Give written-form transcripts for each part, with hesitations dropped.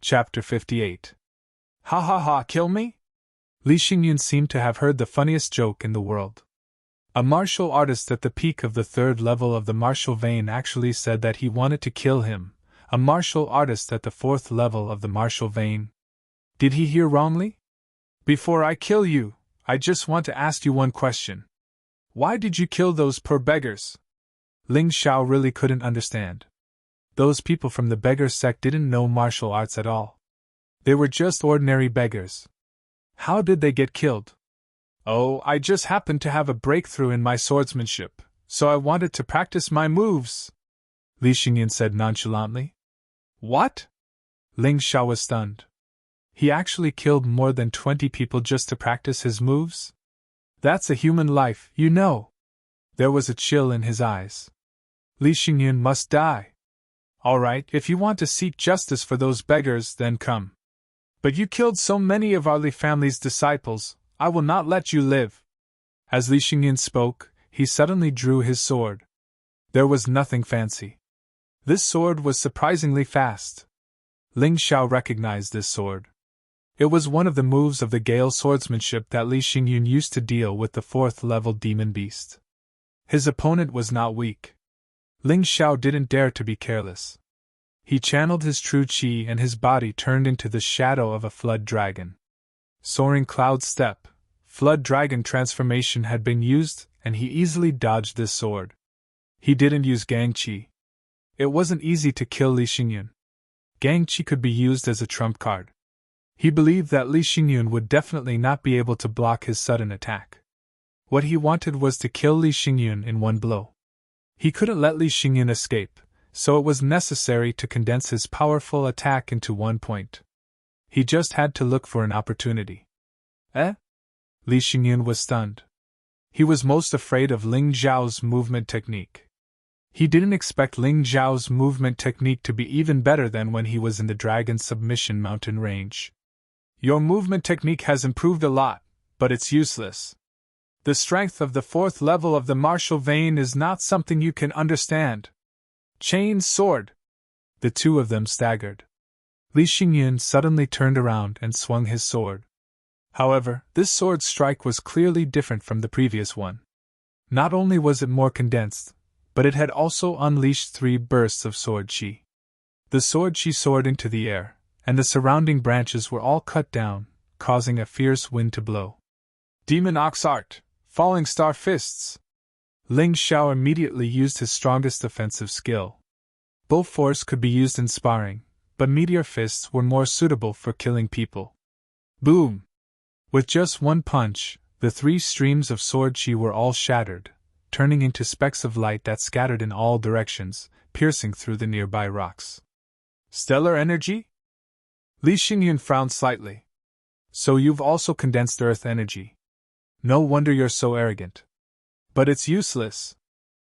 Chapter 58. Ha ha ha, kill me? Li Xingyun seemed to have heard the funniest joke in the world. A martial artist at the peak of the third level of the martial vein actually said that he wanted to kill him, a martial artist at the fourth level of the martial vein. Did he hear wrongly? Before I kill you, I just want to ask you one question. Why did you kill those poor beggars? Ling Xiao really couldn't understand. Those people from the beggar sect didn't know martial arts at all. They were just ordinary beggars. How did they get killed? Oh, I just happened to have a breakthrough in my swordsmanship, so I wanted to practice my moves, Li Xingyan said nonchalantly. What? Ling Xiao was stunned. He actually killed more than 20 people just to practice his moves? That's a human life, you know. There was a chill in his eyes. Li Xingyan must die. All right, if you want to seek justice for those beggars, then come. But you killed so many of our Li family's disciples, I will not let you live. As Li Xingyan spoke, he suddenly drew his sword. There was nothing fancy. This sword was surprisingly fast. Ling Xiao recognized this sword. It was one of the moves of the Gale swordsmanship that Li Xingyun used to deal with the fourth-level demon beast. His opponent was not weak. Ling Xiao didn't dare to be careless. He channeled his true qi and his body turned into the shadow of a flood dragon. Soaring cloud step, flood dragon transformation had been used, and he easily dodged this sword. He didn't use gang qi. It wasn't easy to kill Li Xingyun. Gang qi could be used as a trump card. He believed that Li Xingyun would definitely not be able to block his sudden attack. What he wanted was to kill Li Xingyun in one blow. He couldn't let Li Xingyun escape, so it was necessary to condense his powerful attack into one point. He just had to look for an opportunity. Eh? Li Xingyun was stunned. He was most afraid of Ling Zhao's movement technique. He didn't expect Ling Zhao's movement technique to be even better than when he was in the Dragon Submission Mountain range. Your movement technique has improved a lot, but it's useless. The strength of the fourth level of the martial vein is not something you can understand. Chain sword! The two of them staggered. Li Xingyun suddenly turned around and swung his sword. However, this sword strike was clearly different from the previous one. Not only was it more condensed, but it had also unleashed 3 bursts of sword qi. The sword qi soared into the air, and the surrounding branches were all cut down, causing a fierce wind to blow. Demon Ox Art! Falling Star Fists! Ling Xiao immediately used his strongest offensive skill. Bull Force could be used in sparring, but Meteor Fists were more suitable for killing people. Boom! With just one punch, the 3 streams of sword qi were all shattered, turning into specks of light that scattered in all directions, piercing through the nearby rocks. Stellar energy? Li Xingyun frowned slightly. So you've also condensed earth energy. No wonder you're so arrogant. But it's useless.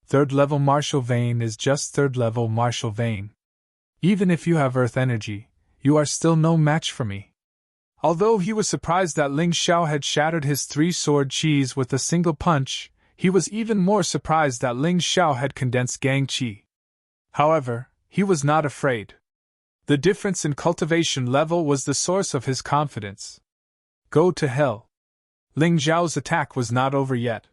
Third-level martial vein is just third-level martial vein. Even if you have earth energy, you are still no match for me. Although he was surprised that Ling Xiao had shattered his 3 sword qis with a single punch, he was even more surprised that Ling Xiao had condensed gang qi. However, he was not afraid. The difference in cultivation level was the source of his confidence. Go to hell. Ling Zhao's attack was not over yet.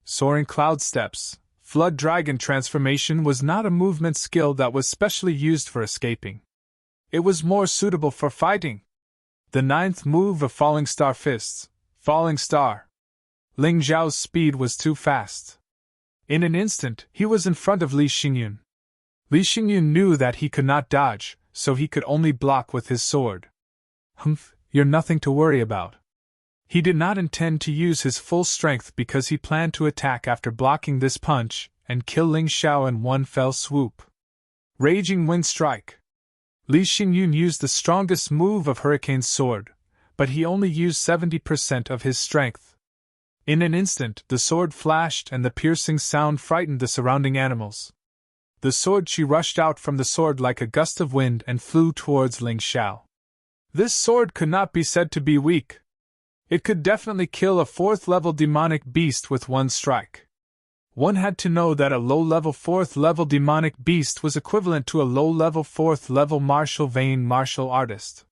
Soaring cloud steps, flood dragon transformation was not a movement skill that was specially used for escaping. It was more suitable for fighting. The 9th move of Falling Star Fists, Falling Star. Ling Zhao's speed was too fast. In an instant, he was in front of Li Xingyun. Li Xingyun knew that he could not dodge, so he could only block with his sword. Humph, you're nothing to worry about. He did not intend to use his full strength because he planned to attack after blocking this punch and kill Ling Xiao in one fell swoop. Raging Wind Strike. Li Xingyun used the strongest move of Hurricane's sword, but he only used 70% of his strength. In an instant, the sword flashed and the piercing sound frightened the surrounding animals. The sword qi rushed out from the sword like a gust of wind and flew towards Ling Xiao. This sword could not be said to be weak. It could definitely kill a 4th-level demonic beast with one strike. One had to know that a low-level 4th-level demonic beast was equivalent to a low-level 4th-level martial vein martial artist.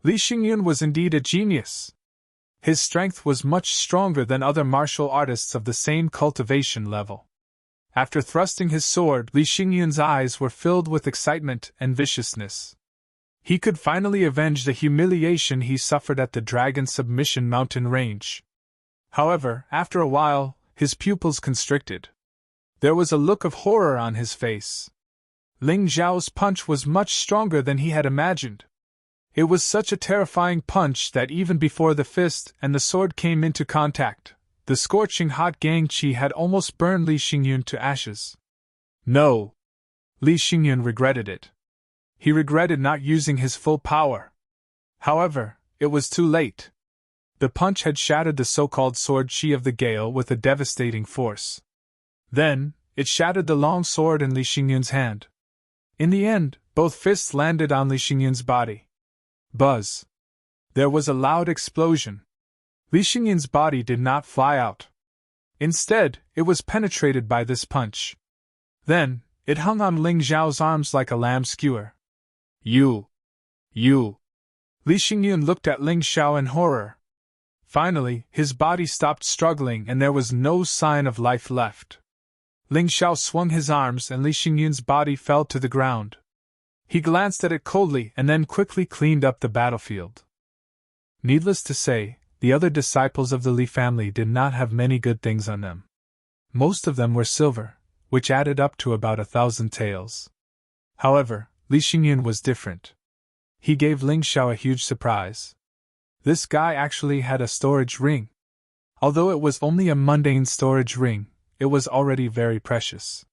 Li Xingyun was indeed a genius. His strength was much stronger than other martial artists of the same cultivation level. After thrusting his sword, Li Xingyun's eyes were filled with excitement and viciousness. He could finally avenge the humiliation he suffered at the Dragon Submission Mountain Range. However, after a while, his pupils constricted. There was a look of horror on his face. Ling Zhao's punch was much stronger than he had imagined. It was such a terrifying punch that even before the fist and the sword came into contact, the scorching hot gang qi had almost burned Li Xingyun to ashes. No! Li Xingyun regretted it. He regretted not using his full power. However, it was too late. The punch had shattered the so-called sword qi of the gale with a devastating force. Then, it shattered the long sword in Li Xingyun's hand. In the end, both fists landed on Li Xingyun's body. Buzz! There was a loud explosion. Li Xingyun's body did not fly out. Instead, it was penetrated by this punch. Then, it hung on Ling Zhao's arms like a lamb skewer. You! Li Xingyun looked at Ling Zhao in horror. Finally, his body stopped struggling and there was no sign of life left. Ling Zhao swung his arms and Li Xingyun's body fell to the ground. He glanced at it coldly and then quickly cleaned up the battlefield. Needless to say, the other disciples of the Li family did not have many good things on them. Most of them were silver, which added up to about 1,000 taels. However, Li Xingyun was different. He gave Ling Zhao a huge surprise. This guy actually had a storage ring. Although it was only a mundane storage ring, it was already very precious.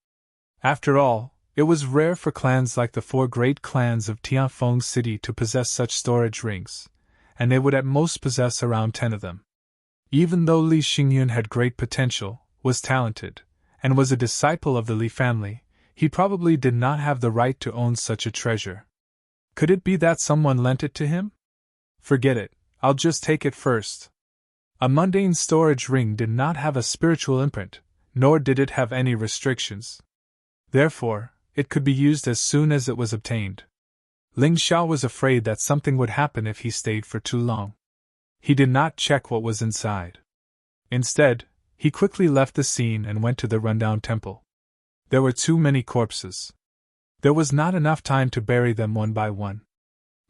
After all, it was rare for clans like the 4 great clans of Tianfeng City to possess such storage rings, and they would at most possess around 10 of them. Even though Li Xingyun had great potential, was talented, and was a disciple of the Li family, he probably did not have the right to own such a treasure. Could it be that someone lent it to him? Forget it. I'll just take it first. A mundane storage ring did not have a spiritual imprint, nor did it have any restrictions. Therefore, it could be used as soon as it was obtained. Ling Zhao was afraid that something would happen if he stayed for too long. He did not check what was inside. Instead, he quickly left the scene and went to the rundown temple. There were too many corpses. There was not enough time to bury them one by one.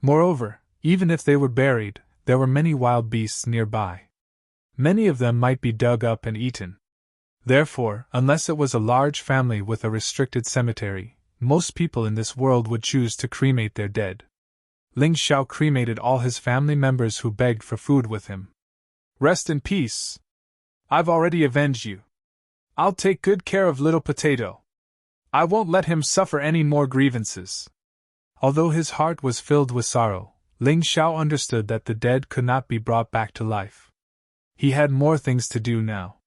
Moreover, even if they were buried, there were many wild beasts nearby. Many of them might be dug up and eaten. Therefore, unless it was a large family with a restricted cemetery, most people in this world would choose to cremate their dead. Ling Zhao cremated all his family members who begged for food with him. Rest in peace. I've already avenged you. I'll take good care of little Potato. I won't let him suffer any more grievances. Although his heart was filled with sorrow, Ling Zhao understood that the dead could not be brought back to life. He had more things to do now.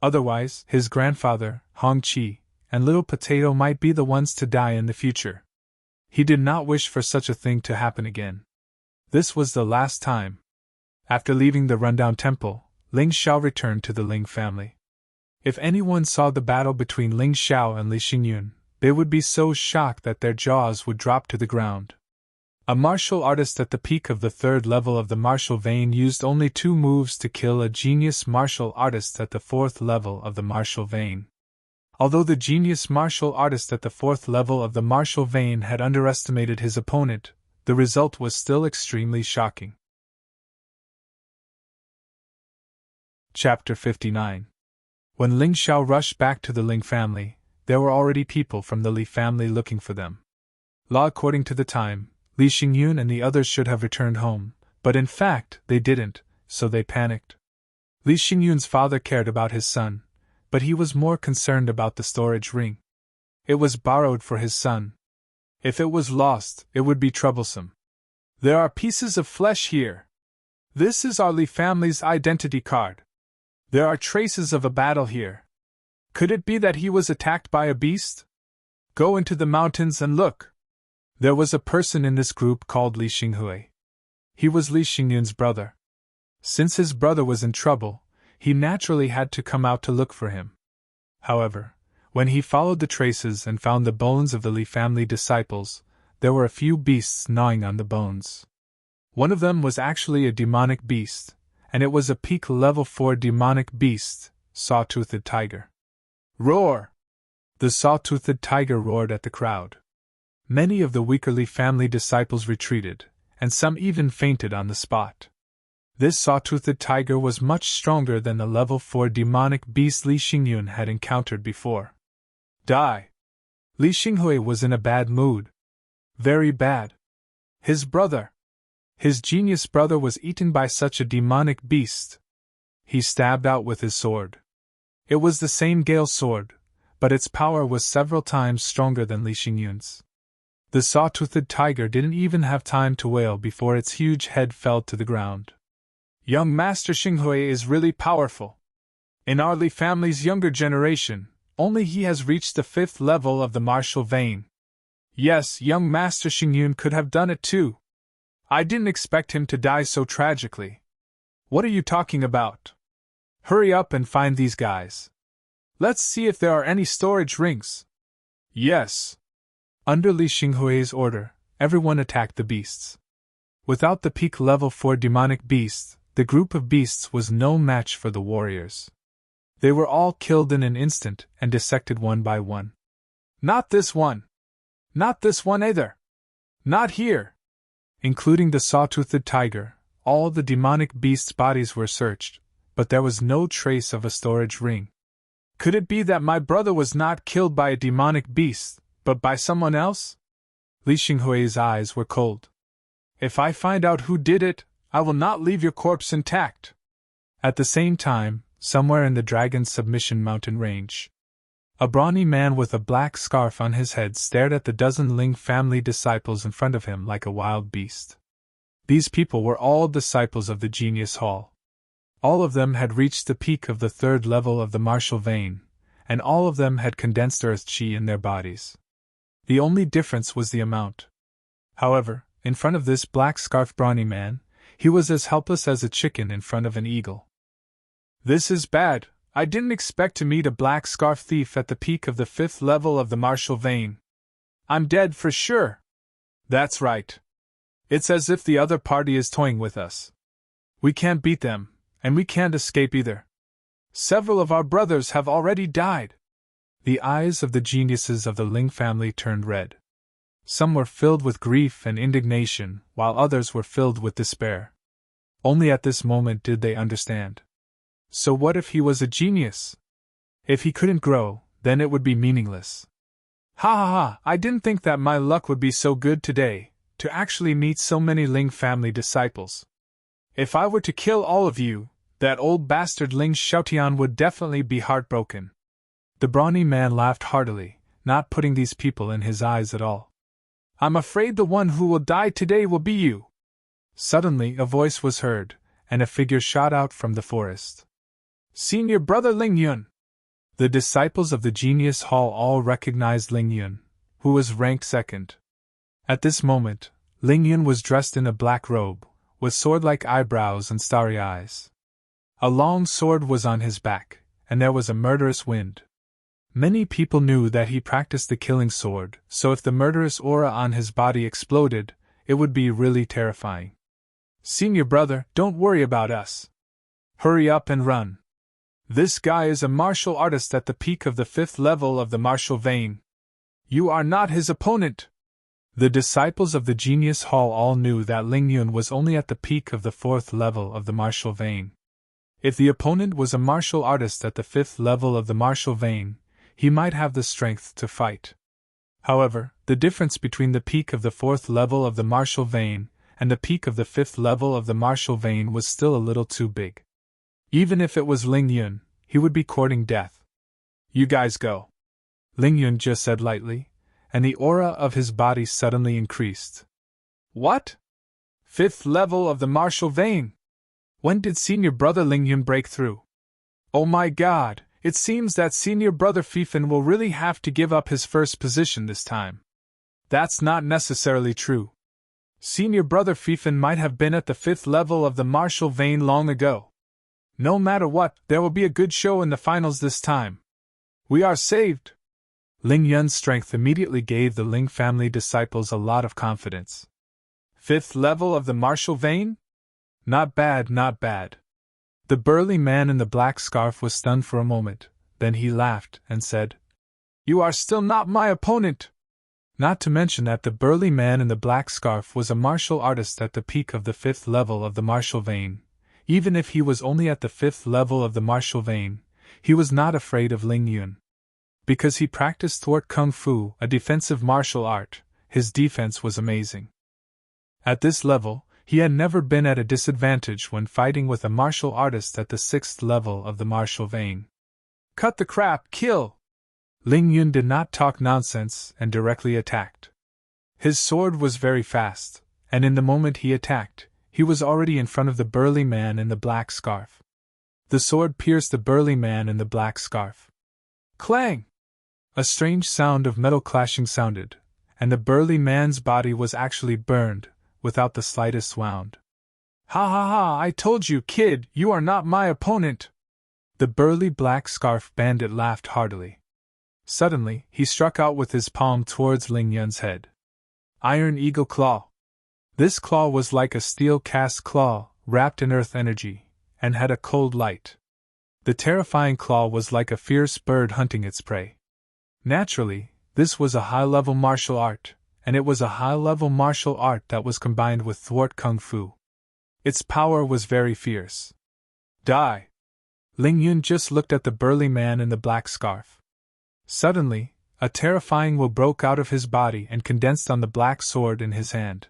Otherwise, his grandfather, Hong Qi, and little Potato might be the ones to die in the future. He did not wish for such a thing to happen again. This was the last time. After leaving the rundown temple, Ling Zhao returned to the Ling family. If anyone saw the battle between Ling Zhao and Li Xingyun, they would be so shocked that their jaws would drop to the ground. A martial artist at the peak of the 3rd level of the martial vein used only 2 moves to kill a genius martial artist at the 4th level of the martial vein. Although the genius martial artist at the 4th level of the martial vein had underestimated his opponent, the result was still extremely shocking. Chapter 59. When Ling Zhao rushed back to the Ling family, there were already people from the Li family looking for them. According to the time, Li Xingyun and the others should have returned home, but in fact they didn't, so they panicked. Li Xingyun's father cared about his son, but he was more concerned about the storage ring. It was borrowed for his son. If it was lost, it would be troublesome. There are pieces of flesh here. This is our Li family's identity card. There are traces of a battle here. Could it be that he was attacked by a beast? Go into the mountains and look. There was a person in this group called Li Xinghui. He was Li Xingyun's brother. Since his brother was in trouble, he naturally had to come out to look for him. However, when he followed the traces and found the bones of the Li family disciples, there were a few beasts gnawing on the bones. One of them was actually a demonic beast, and it was a peak level 4 demonic beast, saw-toothed tiger. Roar! The saw-toothed tiger roared at the crowd. Many of the weaker Li family disciples retreated, and some even fainted on the spot. This saw-toothed tiger was much stronger than the level 4 demonic beast Li Xingyun had encountered before. Die! Li Xinghui was in a bad mood. Very bad. His genius brother was eaten by such a demonic beast. He stabbed out with his sword. It was the same Gale sword, but its power was several times stronger than Li Xingyun's. The saw-toothed tiger didn't even have time to wail before its huge head fell to the ground. Young Master Xinghui is really powerful. In our Li family's younger generation, only he has reached the 5th level of the martial vein. Yes, young Master Xingyun could have done it too. I didn't expect him to die so tragically. What are you talking about? Hurry up and find these guys. Let's see if there are any storage rings. Yes. Under Li Xinghui's order, everyone attacked the beasts. Without the peak level 4 demonic beasts, the group of beasts was no match for the warriors. They were all killed in an instant and dissected one by one. Not this one! Not this one either! Not here! Including the saw-toothed tiger, all the demonic beasts' bodies were searched, but there was no trace of a storage ring. Could it be that my brother was not killed by a demonic beast, but by someone else? Li Xinghui's eyes were cold. If I find out who did it, I will not leave your corpse intact. At the same time, somewhere in the Dragon's Submission Mountain range, a brawny man with a black scarf on his head stared at the dozen Ling family disciples in front of him like a wild beast. These people were all disciples of the Genius Hall. All of them had reached the peak of the 3rd level of the martial vein, and all of them had condensed earth chi in their bodies. The only difference was the amount. However, in front of this black-scarfed brawny man, he was as helpless as a chicken in front of an eagle. This is bad. I didn't expect to meet a black scarf thief at the peak of the 5th level of the martial vein. I'm dead for sure. That's right. It's as if the other party is toying with us. We can't beat them, and we can't escape either. Several of our brothers have already died. The eyes of the geniuses of the Ling family turned red. Some were filled with grief and indignation, while others were filled with despair. Only at this moment did they understand. So what if he was a genius? If he couldn't grow, then it would be meaningless. Ha ha ha, I didn't think that my luck would be so good today, to actually meet so many Ling family disciples. If I were to kill all of you, that old bastard Ling Xiaotian would definitely be heartbroken. The brawny man laughed heartily, not putting these people in his eyes at all. I'm afraid the one who will die today will be you. Suddenly a voice was heard, and a figure shot out from the forest. Senior brother Ling Yun! The disciples of the Genius Hall all recognized Ling Yun, who was ranked 2nd. At this moment, Ling Yun was dressed in a black robe, with sword-like eyebrows and starry eyes. A long sword was on his back, and there was a murderous wind. Many people knew that he practiced the killing sword, so if the murderous aura on his body exploded, it would be really terrifying. Senior brother, don't worry about us. Hurry up and run. This guy is a martial artist at the peak of the 5th level of the martial vein. You are not his opponent. The disciples of the Genius Hall all knew that Ling Yun was only at the peak of the 4th level of the martial vein. If the opponent was a martial artist at the 5th level of the martial vein, he might have the strength to fight. However, the difference between the peak of the 4th level of the martial vein and the peak of the 5th level of the martial vein was still a little too big. Even if it was Ling Yun, he would be courting death. You guys go. Ling Yun just said lightly, and the aura of his body suddenly increased. What? 5th level of the martial vein? When did senior brother Ling Yun break through? Oh my god, it seems that senior brother Fifan will really have to give up his first position this time. That's not necessarily true. Senior brother Fifan might have been at the 5th level of the martial vein long ago. No matter what, there will be a good show in the finals this time. We are saved! Ling Yun's strength immediately gave the Ling family disciples a lot of confidence. 5th level of the martial vein? Not bad, not bad. The burly man in the black scarf was stunned for a moment, then he laughed and said, You are still not my opponent! Not to mention that the burly man in the black scarf was a martial artist at the peak of the 5th level of the martial vein. Even if he was only at the 5th level of the martial vein, he was not afraid of Ling Yun. Because he practiced thwart kung fu, a defensive martial art, his defense was amazing. At this level, he had never been at a disadvantage when fighting with a martial artist at the 6th level of the martial vein. Cut the crap, kill! Ling Yun did not talk nonsense and directly attacked. His sword was very fast, and in the moment he attacked, he was already in front of the burly man in the black scarf. The sword pierced the burly man in the black scarf. Clang! A strange sound of metal clashing sounded, and the burly man's body was actually burned, without the slightest wound. Ha ha ha, I told you, kid, you are not my opponent! The burly black scarf bandit laughed heartily. Suddenly, he struck out with his palm towards Ling Yun's head. Iron Eagle Claw. This claw was like a steel-cast claw, wrapped in earth energy, and had a cold light. The terrifying claw was like a fierce bird hunting its prey. Naturally, this was a high-level martial art, and it was a high-level martial art that was combined with thwart kung fu. Its power was very fierce. Die! Ling Yun just looked at the burly man in the black scarf. Suddenly, a terrifying will broke out of his body and condensed on the black sword in his hand.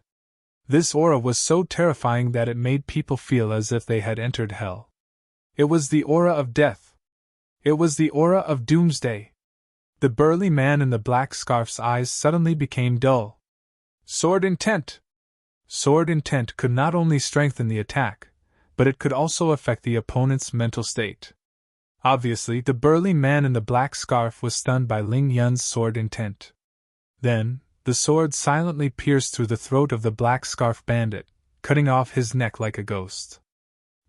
This aura was so terrifying that it made people feel as if they had entered hell. It was the aura of death. It was the aura of doomsday. The burly man in the black scarf's eyes suddenly became dull. Sword intent! Sword intent could not only strengthen the attack, but it could also affect the opponent's mental state. Obviously, the burly man in the black scarf was stunned by Ling Yun's sword intent. Then, the sword silently pierced through the throat of the black scarf bandit, cutting off his neck like a ghost.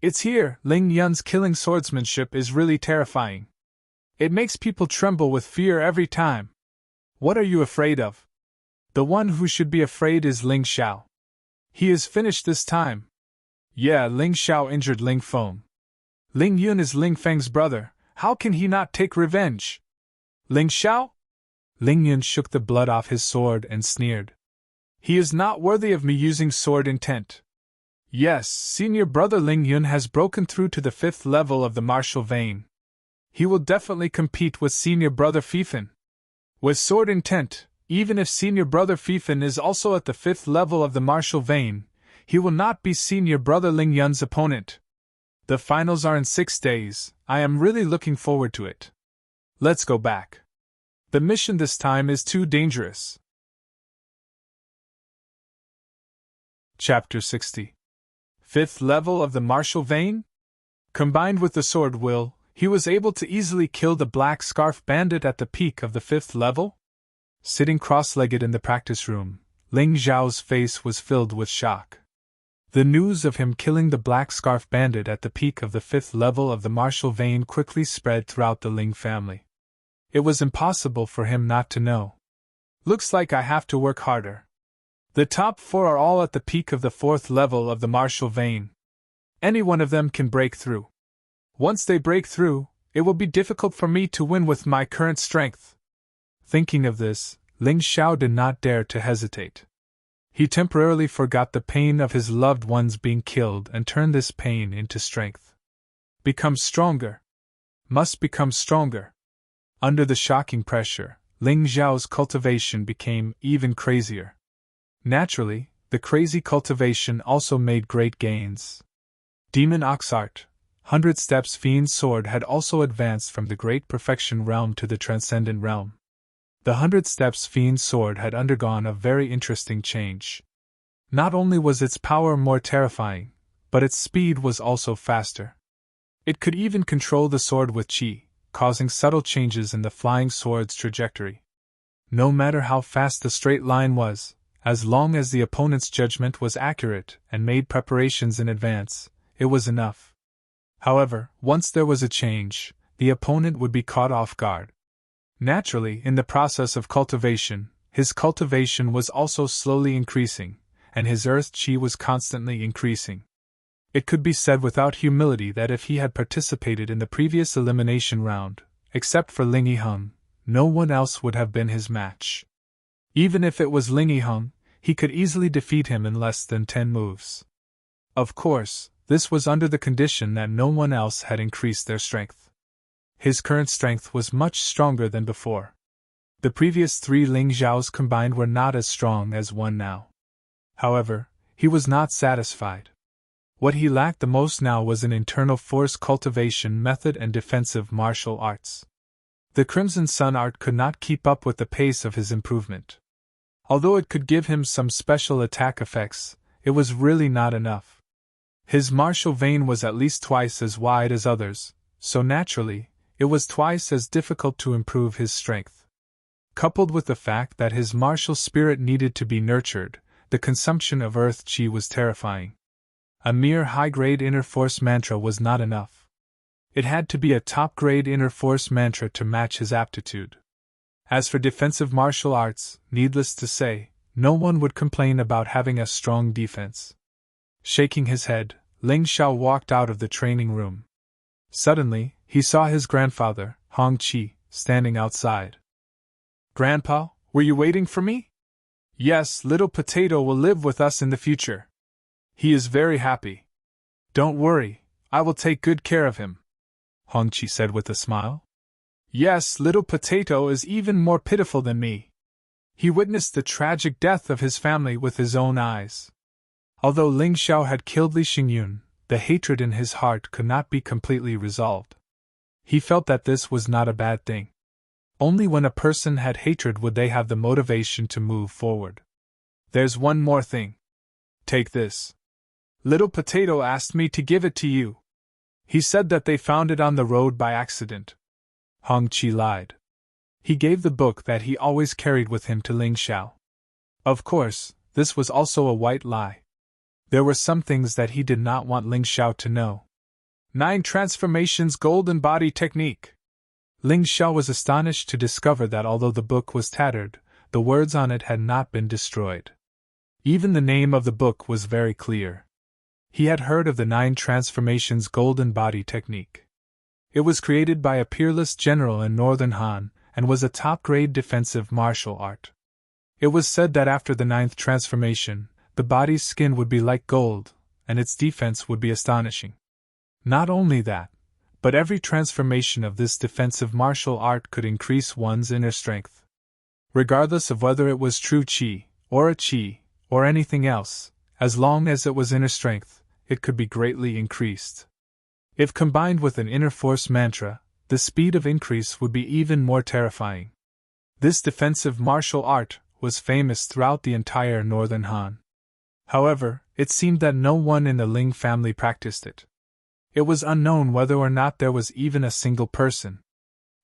It's here, Ling Yun's killing swordsmanship is really terrifying. It makes people tremble with fear every time. What are you afraid of? The one who should be afraid is Ling Xiao. He is finished this time. Yeah, Ling Xiao injured Ling Feng. Ling Yun is Ling Feng's brother, how can he not take revenge? Ling Xiao? Ling Yun shook the blood off his sword and sneered. He is not worthy of me using sword intent. Yes, senior brother Ling Yun has broken through to the 5th level of the martial vein. He will definitely compete with senior brother Fifen. With sword intent, even if senior brother Fifen is also at the 5th level of the martial vein, he will not be senior brother Ling Yun's opponent. The finals are in 6 days, I am really looking forward to it. Let's go back. The mission this time is too dangerous. Chapter 60. 5th level of the martial vein? Combined with the sword will, he was able to easily kill the black scarf bandit at the peak of the 5th level? Sitting cross-legged in the practice room, Ling Xiao's face was filled with shock. The news of him killing the black scarf bandit at the peak of the 5th level of the martial vein quickly spread throughout the Ling family. It was impossible for him not to know. Looks like I have to work harder. The top 4 are all at the peak of the 4th level of the martial vein. Any one of them can break through. Once they break through, it will be difficult for me to win with my current strength. Thinking of this, Ling Xiao did not dare to hesitate. He temporarily forgot the pain of his loved ones being killed and turned this pain into strength. Become stronger. Must become stronger. Under the shocking pressure, Ling Xiao's cultivation became even crazier. Naturally, the crazy cultivation also made great gains. Demon Ox Art, 100 Steps Fiend's Sword had also advanced from the Great Perfection Realm to the Transcendent Realm. The 100 Steps Fiend's Sword had undergone a very interesting change. Not only was its power more terrifying, but its speed was also faster. It could even control the sword with chi, causing subtle changes in the flying sword's trajectory. No matter how fast the straight line was, as long as the opponent's judgment was accurate and made preparations in advance, it was enough. However, once there was a change, the opponent would be caught off guard. Naturally, in the process of cultivation, his cultivation was also slowly increasing, and his earth chi was constantly increasing. It could be said without humility that if he had participated in the previous elimination round, except for Ling Yiheng, no one else would have been his match. Even if it was Ling Yiheng, he could easily defeat him in less than 10 moves. Of course, this was under the condition that no one else had increased their strength. His current strength was much stronger than before. The previous 3 Ling Zhaos combined were not as strong as one now. However, he was not satisfied. What he lacked the most now was an internal force cultivation method and defensive martial arts. The Crimson Sun art could not keep up with the pace of his improvement. Although it could give him some special attack effects, it was really not enough. His martial vein was at least twice as wide as others, so naturally, it was twice as difficult to improve his strength. Coupled with the fact that his martial spirit needed to be nurtured, the consumption of earth chi was terrifying. A mere high-grade inner force mantra was not enough. It had to be a top-grade inner force mantra to match his aptitude. As for defensive martial arts, needless to say, no one would complain about having a strong defense. Shaking his head, Ling Xiao walked out of the training room. Suddenly, he saw his grandfather, Hong Qi, standing outside. "Grandpa, were you waiting for me?" "Yes, little potato will live with us in the future. He is very happy. Don't worry, I will take good care of him," Hong Qi said with a smile. "Yes, little potato is even more pitiful than me. He witnessed the tragic death of his family with his own eyes." Although Ling Xiao had killed Li Xingyun, the hatred in his heart could not be completely resolved. He felt that this was not a bad thing. Only when a person had hatred would they have the motivation to move forward. "There's one more thing. Take this. Little Potato asked me to give it to you. He said that they found it on the road by accident." Hong Qi lied. He gave the book that he always carried with him to Ling Xiao. Of course, this was also a white lie. There were some things that he did not want Ling Xiao to know. 9 Transformations Golden Body Technique. Ling Xiao was astonished to discover that although the book was tattered, the words on it had not been destroyed. Even the name of the book was very clear. He had heard of the 9 Transformations Golden Body Technique. It was created by a peerless general in Northern Han, and was a top-grade defensive martial art. It was said that after the 9th transformation, the body's skin would be like gold, and its defense would be astonishing. Not only that, but every transformation of this defensive martial art could increase one's inner strength. Regardless of whether it was true chi, or anything else, as long as it was inner strength, it could be greatly increased. If combined with an inner force mantra, the speed of increase would be even more terrifying. This defensive martial art was famous throughout the entire Northern Han. However, it seemed that no one in the Ling family practiced it. It was unknown whether or not there was even a single person.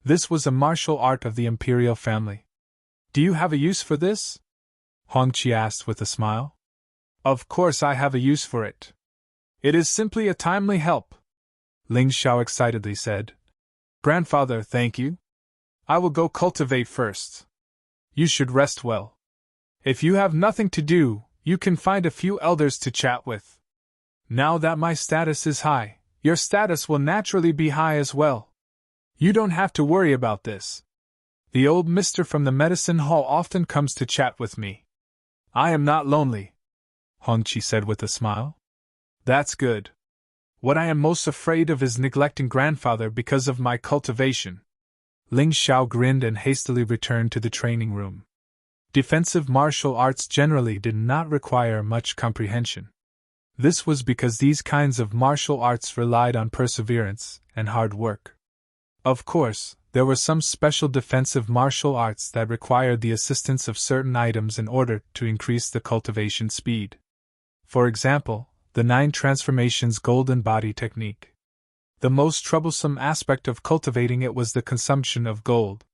This was a martial art of the imperial family. "Do you have a use for this?" Hong Qi asked with a smile. "Of course I have a use for it. It is simply a timely help," Ling Xiao excitedly said. "Grandfather, thank you. I will go cultivate first. You should rest well. If you have nothing to do, you can find a few elders to chat with. Now that my status is high, your status will naturally be high as well. You don't have to worry about this. The old mister from the medicine hall often comes to chat with me. I am not lonely," Hong Qi said with a smile. "That's good. What I am most afraid of is neglecting grandfather because of my cultivation." Ling Xiao grinned and hastily returned to the training room. Defensive martial arts generally did not require much comprehension. This was because these kinds of martial arts relied on perseverance and hard work. Of course, there were some special defensive martial arts that required the assistance of certain items in order to increase the cultivation speed. For example, the 9 Transformations Golden Body Technique. The most troublesome aspect of cultivating it was the consumption of gold.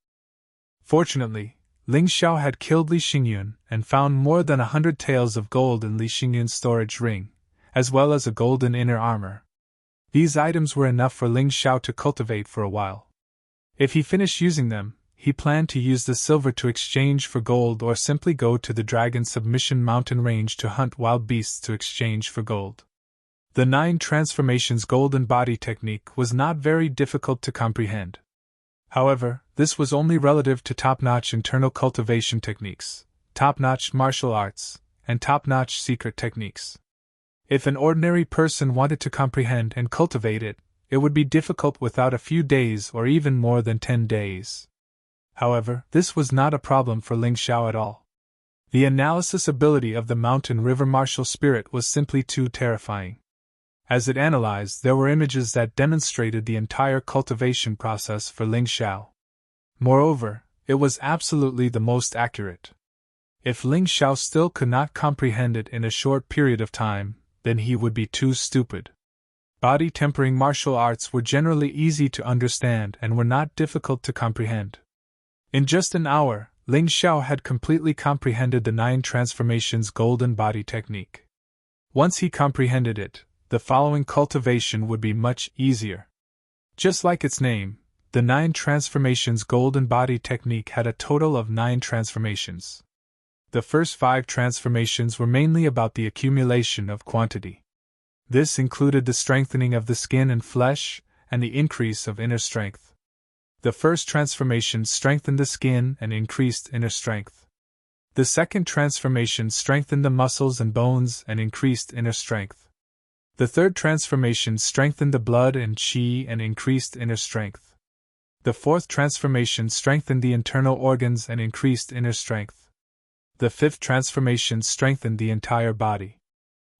Fortunately, Ling Xiao had killed Li Xingyun and found more than 100 taels of gold in Li Xingyun's storage ring, as well as a golden inner armor. These items were enough for Ling Xiao to cultivate for a while. If he finished using them, he planned to use the silver to exchange for gold or simply go to the Dragon Submission Mountain Range to hunt wild beasts to exchange for gold. The 9 transformations golden body technique was not very difficult to comprehend. However, this was only relative to top-notch internal cultivation techniques, top-notch martial arts, and top-notch secret techniques. If an ordinary person wanted to comprehend and cultivate it, it would be difficult without a few days or even more than 10 days. However, this was not a problem for Ling Xiao at all. The analysis ability of the mountain river martial spirit was simply too terrifying. As it analyzed, there were images that demonstrated the entire cultivation process for Ling Xiao. Moreover, it was absolutely the most accurate. If Ling Xiao still could not comprehend it in a short period of time, then he would be too stupid. Body tempering martial arts were generally easy to understand and were not difficult to comprehend. In just an hour, Ling Xiao had completely comprehended the 9 transformations golden body technique. Once he comprehended it, the following cultivation would be much easier. Just like its name, the 9 transformations golden body technique had a total of 9 transformations. The first 5 transformations were mainly about the accumulation of quantity. This included the strengthening of the skin and flesh, and the increase of inner strength. The first transformation strengthened the skin and increased inner strength. The second transformation strengthened the muscles and bones and increased inner strength. The third transformation strengthened the blood and qi and increased inner strength. The fourth transformation strengthened the internal organs and increased inner strength. The fifth transformation strengthened the entire body.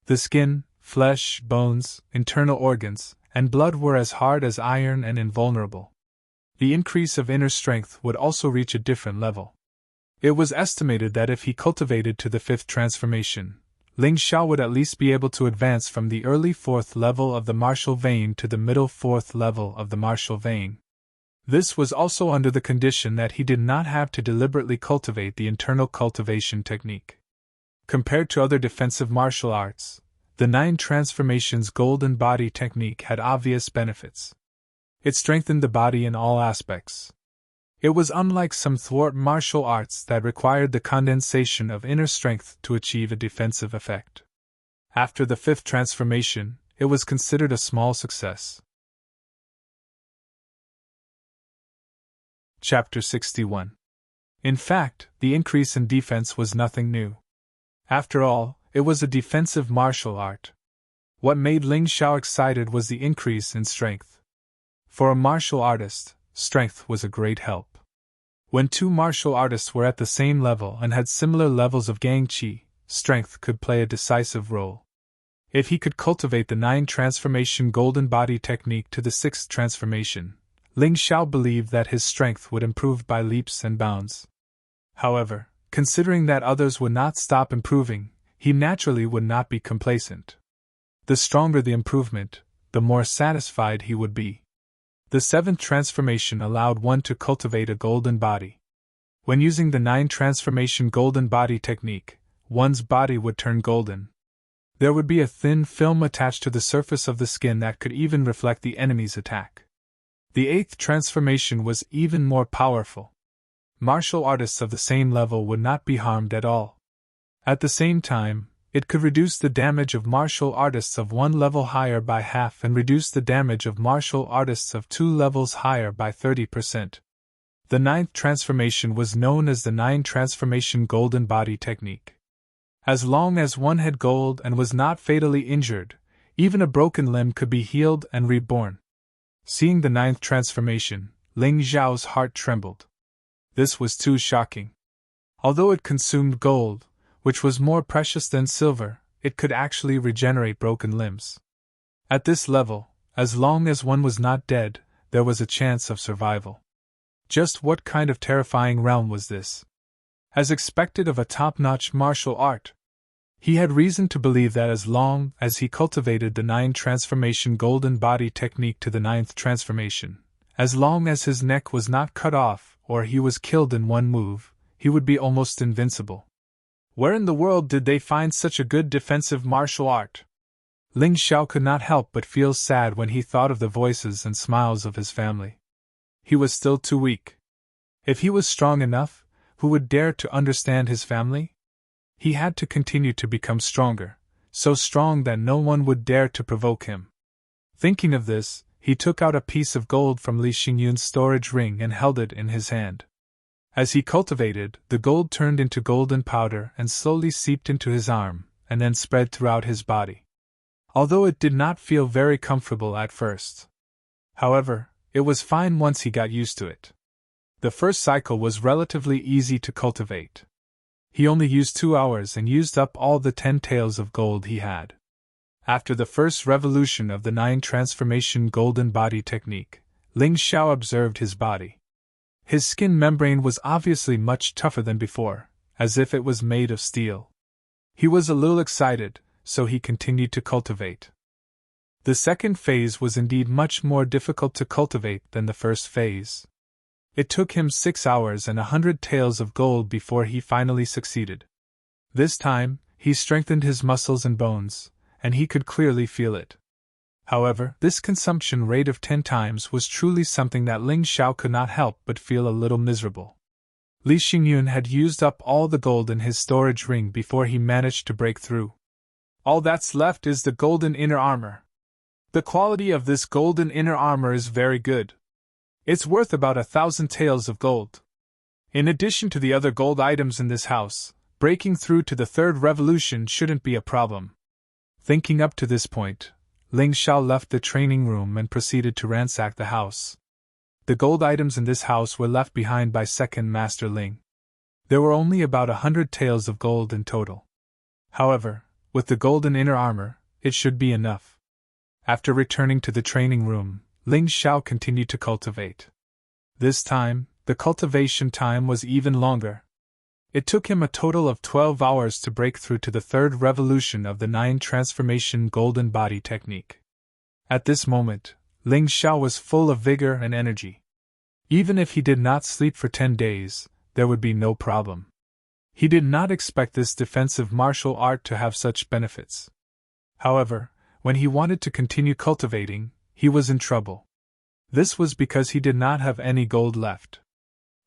The skin, flesh, bones, internal organs, and blood were as hard as iron and invulnerable. The increase of inner strength would also reach a different level. It was estimated that if he cultivated to the 5th transformation, Ling Xiao would at least be able to advance from the early 4th level of the martial vein to the middle 4th level of the martial vein. This was also under the condition that he did not have to deliberately cultivate the internal cultivation technique. Compared to other defensive martial arts, the 9 transformations golden body technique had obvious benefits. It strengthened the body in all aspects. It was unlike some thwart martial arts that required the condensation of inner strength to achieve a defensive effect. After the 5th transformation, it was considered a small success. Chapter 61. In fact, the increase in defense was nothing new. After all, it was a defensive martial art. What made Ling Xiao excited was the increase in strength. For a martial artist, strength was a great help. When 2 martial artists were at the same level and had similar levels of gang qi, strength could play a decisive role. If he could cultivate the 9 transformation golden body technique to the 6th transformation, Ling Xiao believed that his strength would improve by leaps and bounds. However, considering that others would not stop improving, he naturally would not be complacent. The stronger the improvement, the more satisfied he would be. The 7th transformation allowed one to cultivate a golden body. When using the 9 transformation golden body technique, one's body would turn golden. There would be a thin film attached to the surface of the skin that could even reflect the enemy's attack. The 8th transformation was even more powerful. Martial artists of the same level would not be harmed at all. At the same time, it could reduce the damage of martial artists of 1 level higher by half and reduce the damage of martial artists of 2 levels higher by 30%. The 9th transformation was known as the 9 transformation golden body technique. As long as one had gold and was not fatally injured, even a broken limb could be healed and reborn. Seeing the 9th transformation, Ling Xiao's heart trembled. This was too shocking. Although it consumed gold, which was more precious than silver, it could actually regenerate broken limbs. At this level, as long as one was not dead, there was a chance of survival. Just what kind of terrifying realm was this? As expected of a top-notch martial art, he had reason to believe that as long as he cultivated the 9 transformation golden body technique to the 9th transformation, as long as his neck was not cut off or he was killed in one move, he would be almost invincible. Where in the world did they find such a good defensive martial art? Ling Xiao could not help but feel sad when he thought of the voices and smiles of his family. He was still too weak. If he was strong enough, who would dare to understand his family? He had to continue to become stronger, so strong that no one would dare to provoke him. Thinking of this, he took out a piece of gold from Li Xingyun's storage ring and held it in his hand. As he cultivated, the gold turned into golden powder and slowly seeped into his arm, and then spread throughout his body. Although it did not feel very comfortable at first. However, it was fine once he got used to it. The first cycle was relatively easy to cultivate. He only used 2 hours and used up all the 10 taels of gold he had. After the first revolution of the 9 transformation golden body technique, Ling Xiao observed his body. His skin membrane was obviously much tougher than before, as if it was made of steel. He was a little excited, so he continued to cultivate. The second phase was indeed much more difficult to cultivate than the first phase. It took him 6 hours and 100 taels of gold before he finally succeeded. This time, he strengthened his muscles and bones, and he could clearly feel it. However, this consumption rate of 10 times was truly something that Ling Xiao could not help but feel a little miserable. Li Xingyun had used up all the gold in his storage ring before he managed to break through. All that's left is the golden inner armor. The quality of this golden inner armor is very good. It's worth about 1,000 taels of gold. In addition to the other gold items in this house, breaking through to the third revolution shouldn't be a problem. Thinking up to this point, Ling Xiao left the training room and proceeded to ransack the house. The gold items in this house were left behind by second Master Ling. There were only about 100 taels of gold in total. However, with the golden inner armor, it should be enough. After returning to the training room, Ling Xiao continued to cultivate. This time, the cultivation time was even longer. It took him a total of 12 hours to break through to the third revolution of the 9 transformation golden body technique. At this moment, Ling Xiao was full of vigor and energy. Even if he did not sleep for 10 days, there would be no problem. He did not expect this defensive martial art to have such benefits. However, when he wanted to continue cultivating, he was in trouble. This was because he did not have any gold left.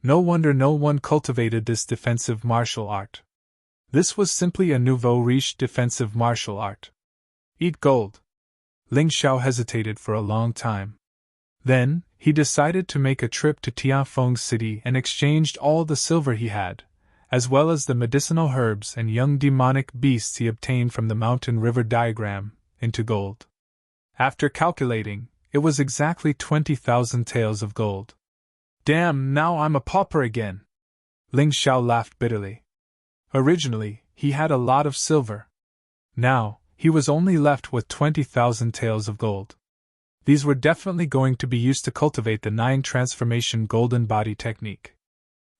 No wonder no one cultivated this defensive martial art. This was simply a nouveau riche defensive martial art. Eat gold. Ling Xiao hesitated for a long time. Then, he decided to make a trip to Tianfeng City and exchanged all the silver he had, as well as the medicinal herbs and young demonic beasts he obtained from the mountain river diagram, into gold. After calculating, it was exactly 20,000 taels of gold. Damn, now I'm a pauper again! Ling Xiao laughed bitterly. Originally, he had a lot of silver. Now, he was only left with 20,000 taels of gold. These were definitely going to be used to cultivate the 9 transformation golden body technique.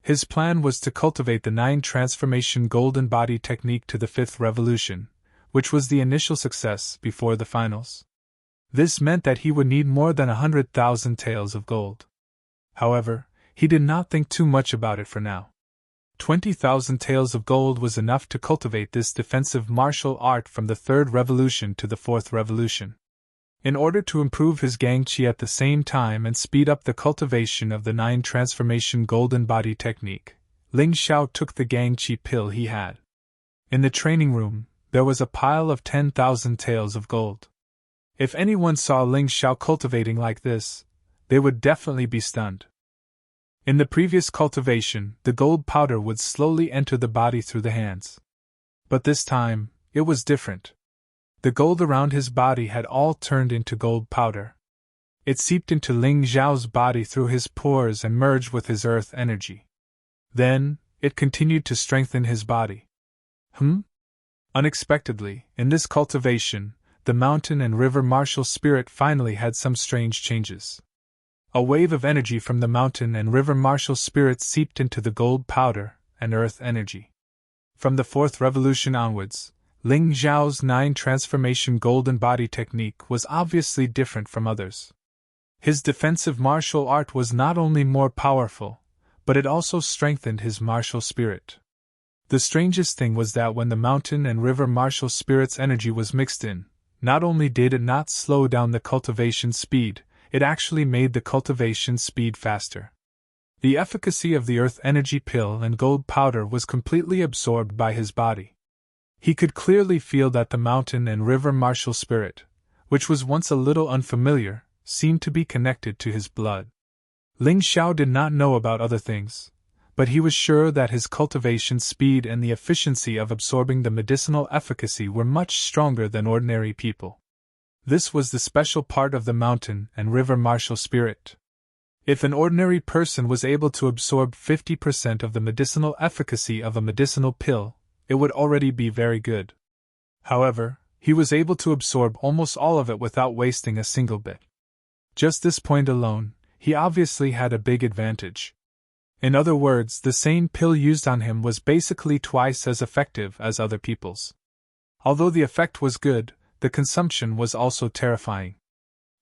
His plan was to cultivate the 9 transformation golden body technique to the 5th revolution, which was the initial success before the finals. This meant that he would need more than 100,000 taels of gold. However, he did not think too much about it for now. 20,000 taels of gold was enough to cultivate this defensive martial art from the 3rd revolution to the 4th revolution. In order to improve his Gangqi at the same time and speed up the cultivation of the 9 transformation golden body technique, Ling Xiao took the Gangqi pill he had. In the training room, there was a pile of 10,000 taels of gold. If anyone saw Ling Xiao cultivating like this, they would definitely be stunned. In the previous cultivation, the gold powder would slowly enter the body through the hands. But this time, it was different. The gold around his body had all turned into gold powder. It seeped into Ling Xiao's body through his pores and merged with his earth energy. Then, it continued to strengthen his body. Unexpectedly, in this cultivation, the mountain and river martial spirit finally had some strange changes. A wave of energy from the mountain and river martial spirit seeped into the gold powder and earth energy. From the 4th revolution onwards, Ling Xiao's 9 transformation golden body technique was obviously different from others. His defensive martial art was not only more powerful, but it also strengthened his martial spirit. The strangest thing was that when the mountain and river martial spirit's energy was mixed in, not only did it not slow down the cultivation speed, it actually made the cultivation speed faster. The efficacy of the earth energy pill and gold powder was completely absorbed by his body. He could clearly feel that the mountain and river martial spirit, which was once a little unfamiliar, seemed to be connected to his blood. Ling Xiao did not know about other things, but he was sure that his cultivation speed and the efficiency of absorbing the medicinal efficacy were much stronger than ordinary people. This was the special part of the mountain and river martial spirit. If an ordinary person was able to absorb 50% of the medicinal efficacy of a medicinal pill, it would already be very good. However, he was able to absorb almost all of it without wasting a single bit. Just this point alone, he obviously had a big advantage. In other words, the same pill used on him was basically twice as effective as other people's. Although the effect was good, the consumption was also terrifying.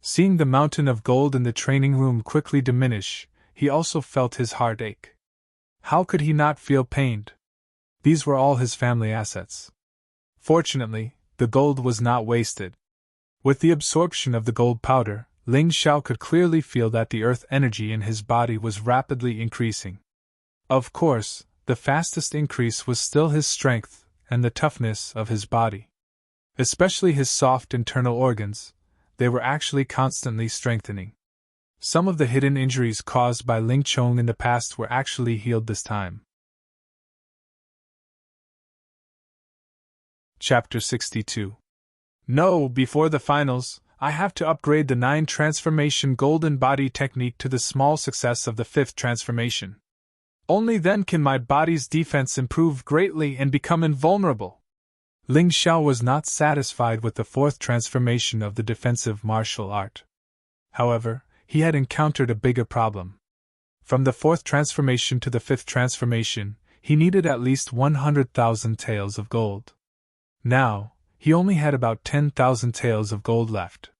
Seeing the mountain of gold in the training room quickly diminish, he also felt his heart ache. How could he not feel pained? These were all his family assets. Fortunately, the gold was not wasted. With the absorption of the gold powder, Ling Xiao could clearly feel that the earth energy in his body was rapidly increasing. Of course, the fastest increase was still his strength and the toughness of his body. Especially his soft internal organs, they were actually constantly strengthening. Some of the hidden injuries caused by Ling Chong in the past were actually healed this time. Chapter 62. No, before the finals, I have to upgrade the 9 transformation golden body technique to the small success of the 5th transformation. Only then can my body's defense improve greatly and become invulnerable. Ling Xiao was not satisfied with the 4th transformation of the defensive martial art. However, he had encountered a bigger problem. From the 4th transformation to the 5th transformation, he needed at least 100,000 taels of gold. Now, he only had about 10,000 taels of gold left.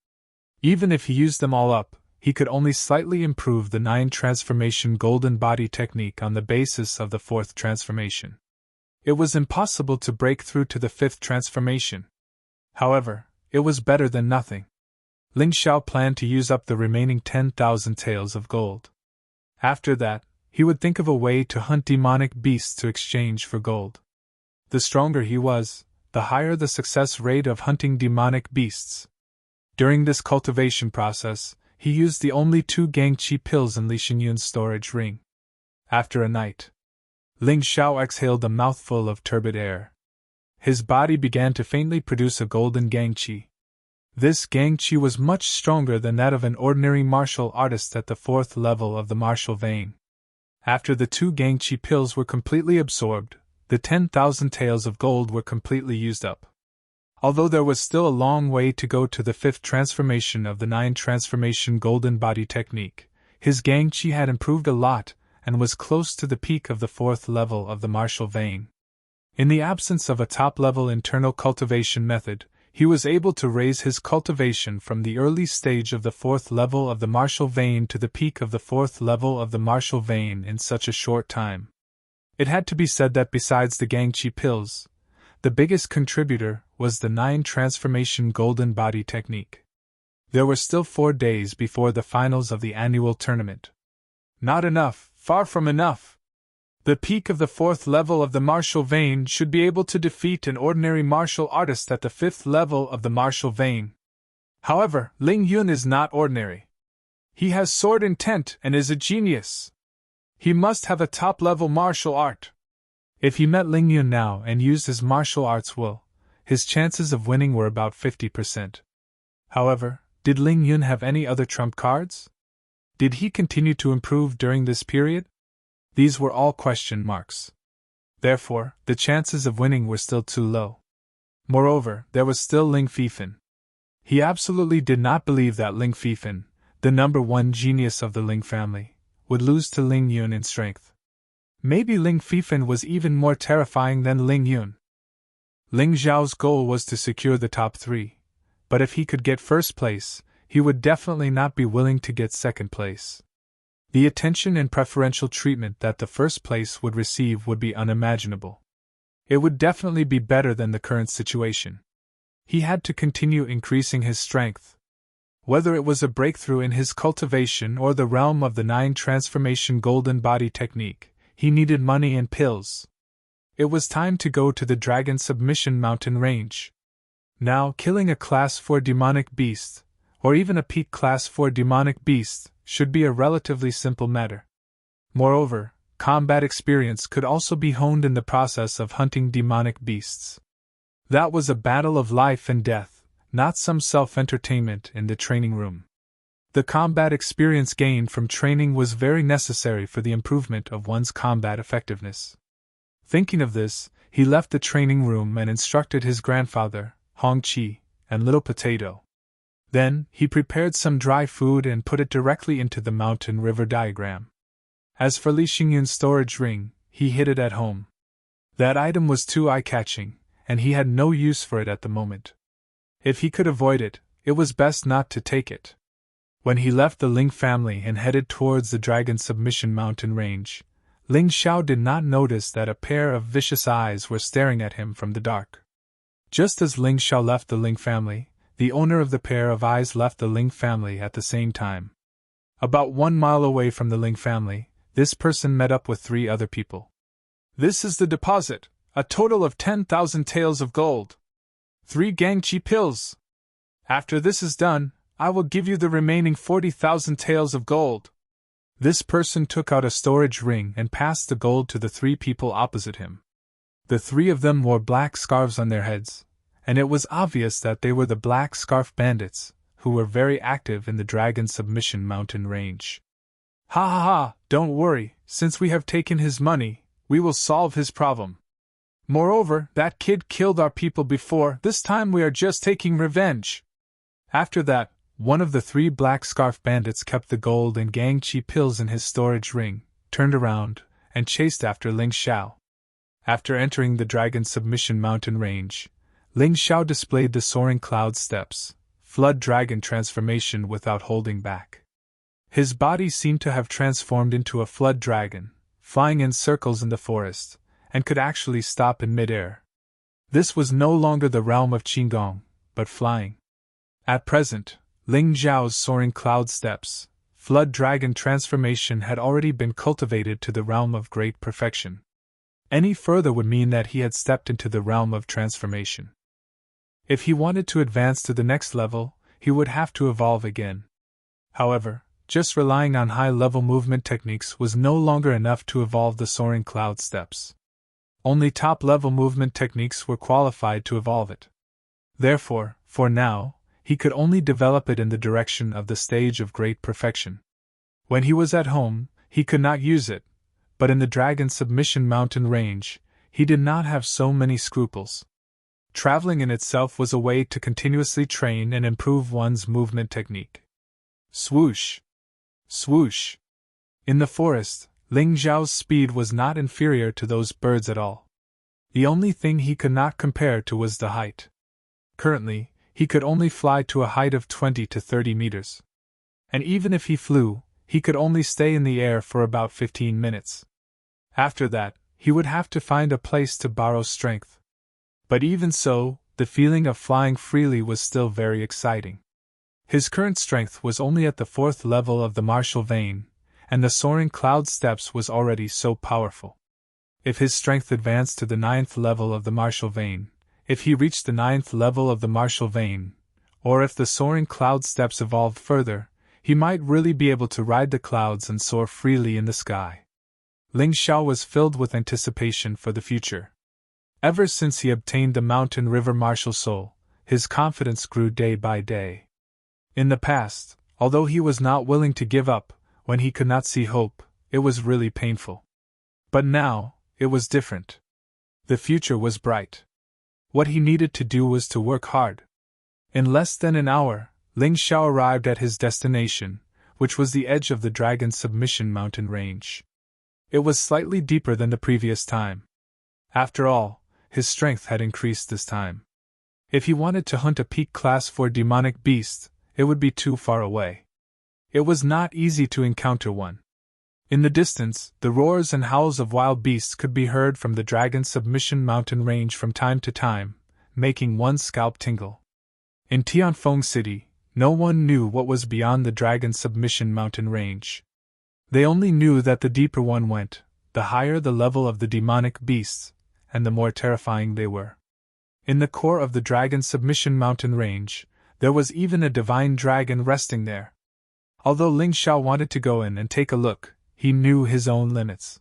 Even if he used them all up, he could only slightly improve the 9 transformation golden body technique on the basis of the 4th transformation. It was impossible to break through to the 5th transformation. However, it was better than nothing. Ling Xiao planned to use up the remaining 10,000 taels of gold. After that, he would think of a way to hunt demonic beasts to exchange for gold. The stronger he was, the higher the success rate of hunting demonic beasts. During this cultivation process, he used the only 2 Gangqi pills in Li Xingyun's storage ring. After a night, Ling Xiao exhaled a mouthful of turbid air. His body began to faintly produce a golden Gangqi. This Gangqi was much stronger than that of an ordinary martial artist at the 4th level of the martial vein. After the 2 Gangqi pills were completely absorbed, the 10,000 taels of gold were completely used up. Although there was still a long way to go to the 5th transformation of the 9 transformation golden body technique, his Gangqi had improved a lot and was close to the peak of the 4th level of the martial vein. In the absence of a top-level internal cultivation method, he was able to raise his cultivation from the early stage of the 4th level of the martial vein to the peak of the 4th level of the martial vein in such a short time. It had to be said that besides the Gangqi pills, the biggest contributor was the 9 transformation golden body technique. There were still 4 days before the finals of the annual tournament. Not enough, far from enough. The peak of the 4th level of the martial vein should be able to defeat an ordinary martial artist at the 5th level of the martial vein. However, Ling Yun is not ordinary. He has sword intent and is a genius. He must have a top-level martial art. If he met Ling Yun now and used his martial arts will, his chances of winning were about 50%. However, did Ling Yun have any other trump cards? Did he continue to improve during this period? These were all question marks. Therefore, the chances of winning were still too low. Moreover, there was still Ling Fifan. He absolutely did not believe that Ling Fifan, the number 1 genius of the Ling family, would lose to Ling Yun in strength. Maybe Ling Fifan was even more terrifying than Ling Yun. Ling Zhao's goal was to secure the top 3, but if he could get first place, he would definitely not be willing to get second place. The attention and preferential treatment that the first place would receive would be unimaginable. It would definitely be better than the current situation. He had to continue increasing his strength. Whether it was a breakthrough in his cultivation or the realm of the 9 transformation golden body technique, he needed money and pills. It was time to go to the Dragon Submission Mountain Range. Now, killing a Class 4 demonic beast, or even a peak Class 4 demonic beast, should be a relatively simple matter. Moreover, combat experience could also be honed in the process of hunting demonic beasts. That was a battle of life and death, not some self-entertainment in the training room. The combat experience gained from training was very necessary for the improvement of one's combat effectiveness. Thinking of this, he left the training room and instructed his grandfather, Hong Chi, and Little Potato. Then, he prepared some dry food and put it directly into the mountain river diagram. As for Li Xingyun's storage ring, he hid it at home. That item was too eye-catching, and he had no use for it at the moment. If he could avoid it, it was best not to take it. When he left the Ling family and headed towards the Dragon Submission Mountain Range, Ling Xiao did not notice that a pair of vicious eyes were staring at him from the dark. Just as Ling Xiao left the Ling family, the owner of the pair of eyes left the Ling family at the same time. About 1 mile away from the Ling family, this person met up with 3 other people. "This is the deposit, a total of 10,000 taels of gold. 3 Gangchi pills. After this is done, I will give you the remaining 40,000 taels of gold." This person took out a storage ring and passed the gold to the 3 people opposite him. The 3 of them wore black scarves on their heads, and it was obvious that they were the Black Scarf Bandits, who were very active in the Dragon Submission Mountain Range. "Ha ha ha, don't worry, since we have taken his money, we will solve his problem. Moreover, that kid killed our people before, this time we are just taking revenge." After that, one of the 3 Black Scarf Bandits kept the gold and Gangchi pills in his storage ring, turned around, and chased after Ling Xiao. After entering the Dragon Submission Mountain Range, Ling Xiao displayed the Soaring Cloud Steps, Flood Dragon transformation without holding back. His body seemed to have transformed into a flood dragon, flying in circles in the forest, and could actually stop in mid-air. This was no longer the realm of Qinggong, but flying. At present, Ling Xiao's Soaring Cloud Steps, Flood Dragon transformation had already been cultivated to the realm of great perfection. Any further would mean that he had stepped into the realm of transformation. If he wanted to advance to the next level, he would have to evolve again. However, just relying on high-level movement techniques was no longer enough to evolve the Soaring Cloud Steps. Only top-level movement techniques were qualified to evolve it. Therefore, for now, he could only develop it in the direction of the stage of great perfection. When he was at home, he could not use it, but in the Dragon Submission Mountain Range, he did not have so many scruples. Traveling in itself was a way to continuously train and improve one's movement technique. Swoosh! Swoosh! In the forest, Ling Xiao's speed was not inferior to those birds at all. The only thing he could not compare to was the height. Currently, he could only fly to a height of 20 to 30 meters. And even if he flew, he could only stay in the air for about 15 minutes. After that, he would have to find a place to borrow strength. But even so, the feeling of flying freely was still very exciting. His current strength was only at the 4th level of the martial vein, and the Soaring Cloud Steps was already so powerful. If his strength advanced to the 9th level of the martial vein, if he reached the 9th level of the martial vein, or if the Soaring Cloud Steps evolved further, he might really be able to ride the clouds and soar freely in the sky. Ling Xiao was filled with anticipation for the future. Ever since he obtained the Mountain River Martial Soul, his confidence grew day by day. In the past, although he was not willing to give up, when he could not see hope, it was really painful. But now, it was different. The future was bright. What he needed to do was to work hard. In less than an hour, Ling Xiao arrived at his destination, which was the edge of the Dragon Submission Mountain Range. It was slightly deeper than the previous time. After all, his strength had increased this time. If he wanted to hunt a peak Class 4 demonic beast, it would be too far away. It was not easy to encounter one. In the distance, the roars and howls of wild beasts could be heard from the Dragon Submission Mountain Range from time to time, making one's scalp tingle. In Tianfeng City, No one knew what was beyond the Dragon's Submission mountain range. They only knew that the deeper one went, the higher the level of the demonic beasts, and the more terrifying they were. In the core of the Dragon's Submission mountain range, there was even a divine dragon resting there. Although Ling Xiao wanted to go in and take a look, he knew his own limits.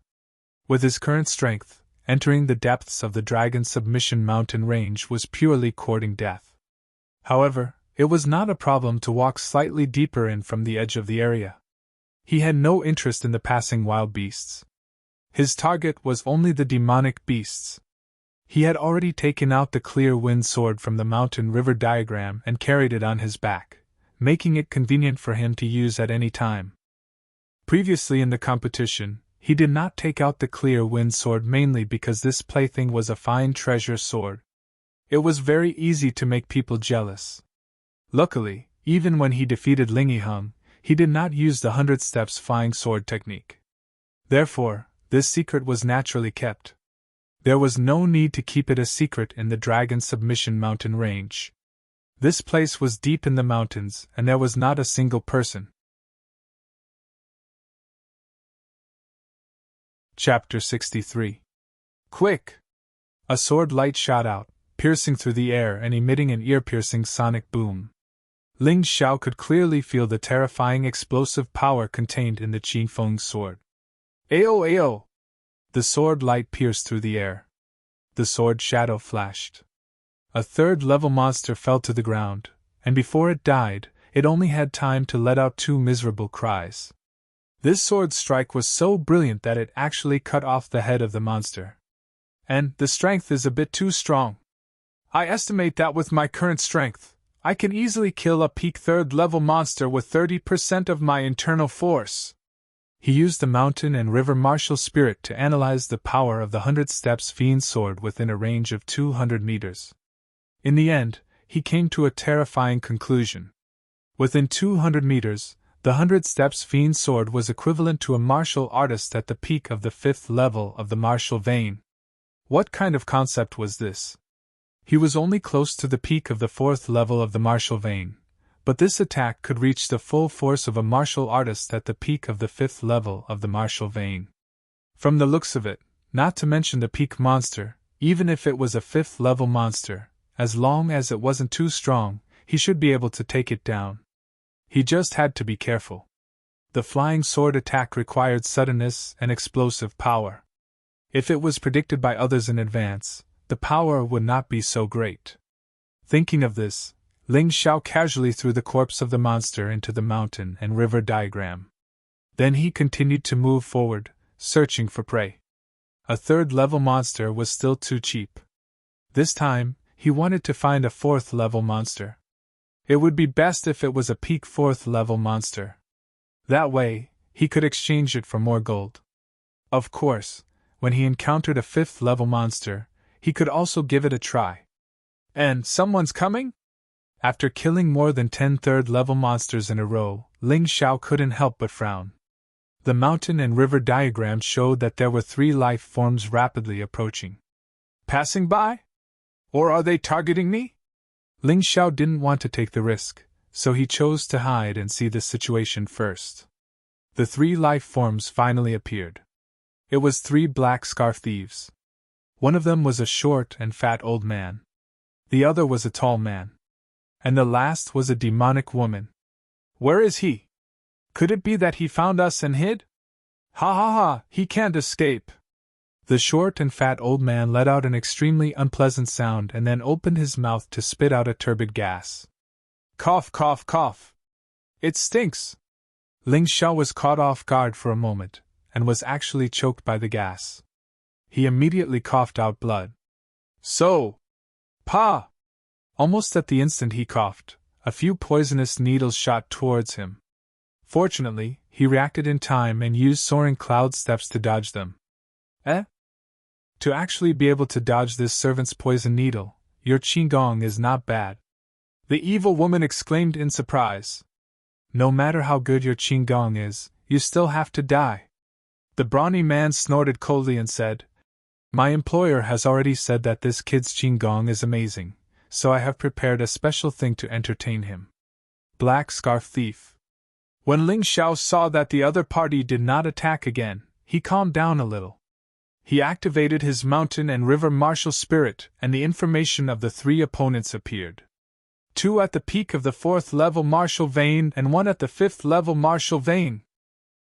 With his current strength, entering the depths of the Dragon's Submission mountain range was purely courting death. However, it was not a problem to walk slightly deeper in from the edge of the area. He had no interest in the passing wild beasts. His target was only the demonic beasts. He had already taken out the clear wind sword from the mountain river diagram and carried it on his back, making it convenient for him to use at any time. Previously in the competition, he did not take out the clear wind sword mainly because this plaything was a fine treasure sword. It was very easy to make people jealous. Luckily, even when he defeated Ling Yiheng, he did not use the 100 steps flying sword technique. Therefore, this secret was naturally kept. There was no need to keep it a secret in the Dragon's Submission mountain range. This place was deep in the mountains, and there was not a single person. Chapter 63. Quick! A sword light shot out, piercing through the air and emitting an ear-piercing sonic boom. Ling Xiao could clearly feel the terrifying explosive power contained in the Qingfeng's sword. Ao ao! The sword light pierced through the air. The sword shadow flashed. A third-level monster fell to the ground, and before it died, it only had time to let out 2 miserable cries. This sword strike was so brilliant that it actually cut off the head of the monster. And the strength is a bit too strong. I estimate that with my current strength, I can easily kill a peak 3rd-level monster with 30% of my internal force. He used the mountain and river martial spirit to analyze the power of the 100 steps fiend sword within a range of 200 meters. In the end, he came to a terrifying conclusion. Within 200 meters, the 100 steps fiend sword was equivalent to a martial artist at the peak of the 5th level of the martial vein. What kind of concept was this? He was only close to the peak of the 4th level of the martial vein, but this attack could reach the full force of a martial artist at the peak of the 5th level of the martial vein. From the looks of it, not to mention the peak monster, even if it was a 5th level monster, as long as it wasn't too strong, he should be able to take it down. He just had to be careful. The flying sword attack required suddenness and explosive power. If it was predicted by others in advance, the power would not be so great. Thinking of this, Ling Xiao casually threw the corpse of the monster into the mountain and river diagram. Then he continued to move forward, searching for prey. A 3rd-level monster was still too cheap. This time, he wanted to find a 4th-level monster. It would be best if it was a peak 4th-level monster. That way, he could exchange it for more gold. Of course, when he encountered a 5th-level monster, he could also give it a try. And someone's coming? After killing more than 10 3rd-level monsters in a row, Ling Xiao couldn't help but frown. The mountain and river diagram showed that there were 3 life forms rapidly approaching. Passing by? Or are they targeting me? Ling Xiao didn't want to take the risk, so he chose to hide and see the situation first. The 3 life forms finally appeared. It was 3 black scarf thieves. One of them was a short and fat old man. The other was a tall man. And the last was a demonic woman. Where is he? Could it be that he found us and hid? Ha ha ha, he can't escape. The short and fat old man let out an extremely unpleasant sound and then opened his mouth to spit out a turbid gas. Cough, cough, cough. It stinks. Ling Xiao was caught off guard for a moment, and was actually choked by the gas. He immediately coughed out blood. So! Pa! Almost at the instant he coughed, a few poisonous needles shot towards him. Fortunately, he reacted in time and used soaring cloud steps to dodge them. Eh? To actually be able to dodge this servant's poison needle, your qigong is not bad. The evil woman exclaimed in surprise. No matter how good your qigong is, you still have to die. The brawny man snorted coldly and said, My employer has already said that this kid's qigong is amazing, so I have prepared a special thing to entertain him. black scarf thief. When Ling Xiao saw that the other party did not attack again, he calmed down a little. He activated his mountain and river martial spirit, and the information of the three opponents appeared. 2 at the peak of the 4th level martial vein and 1 at the 5th level martial vein.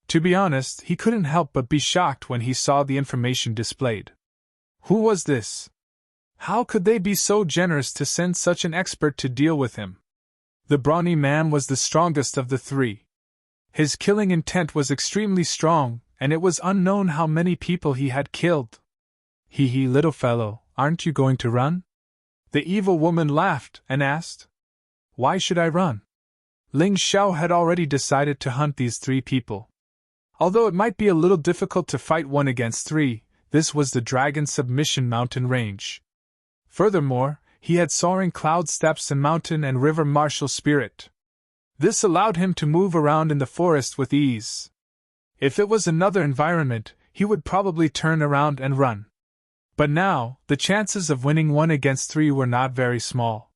To be honest, he couldn't help but be shocked when he saw the information displayed. Who was this? How could they be so generous to send such an expert to deal with him? The brawny man was the strongest of the 3. His killing intent was extremely strong, and it was unknown how many people he had killed. Hee, little fellow, aren't you going to run? The evil woman laughed and asked. Why should I run? Ling Xiao had already decided to hunt these 3 people. Although it might be a little difficult to fight 1 against 3, this was the Dragon Submission Mountain Range. Furthermore, he had soaring cloud steps and mountain and river martial spirit. This allowed him to move around in the forest with ease. If it was another environment, he would probably turn around and run. But now, the chances of winning 1 against 3 were not very small.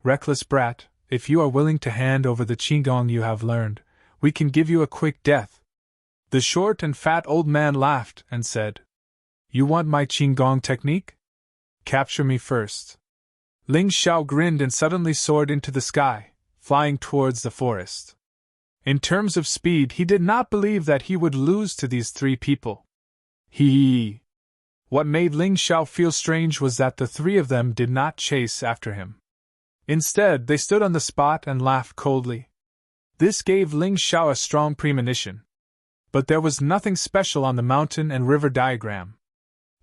Reckless brat, if you are willing to hand over the qigong you have learned, we can give you a quick death. The short and fat old man laughed and said, You want my qigong technique? Capture me first. Ling Xiao grinned and suddenly soared into the sky, flying towards the forest. In terms of speed, he did not believe that he would lose to these 3 people. What made Ling Xiao feel strange was that the 3 of them did not chase after him. Instead, they stood on the spot and laughed coldly. This gave Ling Xiao a strong premonition. But there was nothing special on the mountain and river diagram.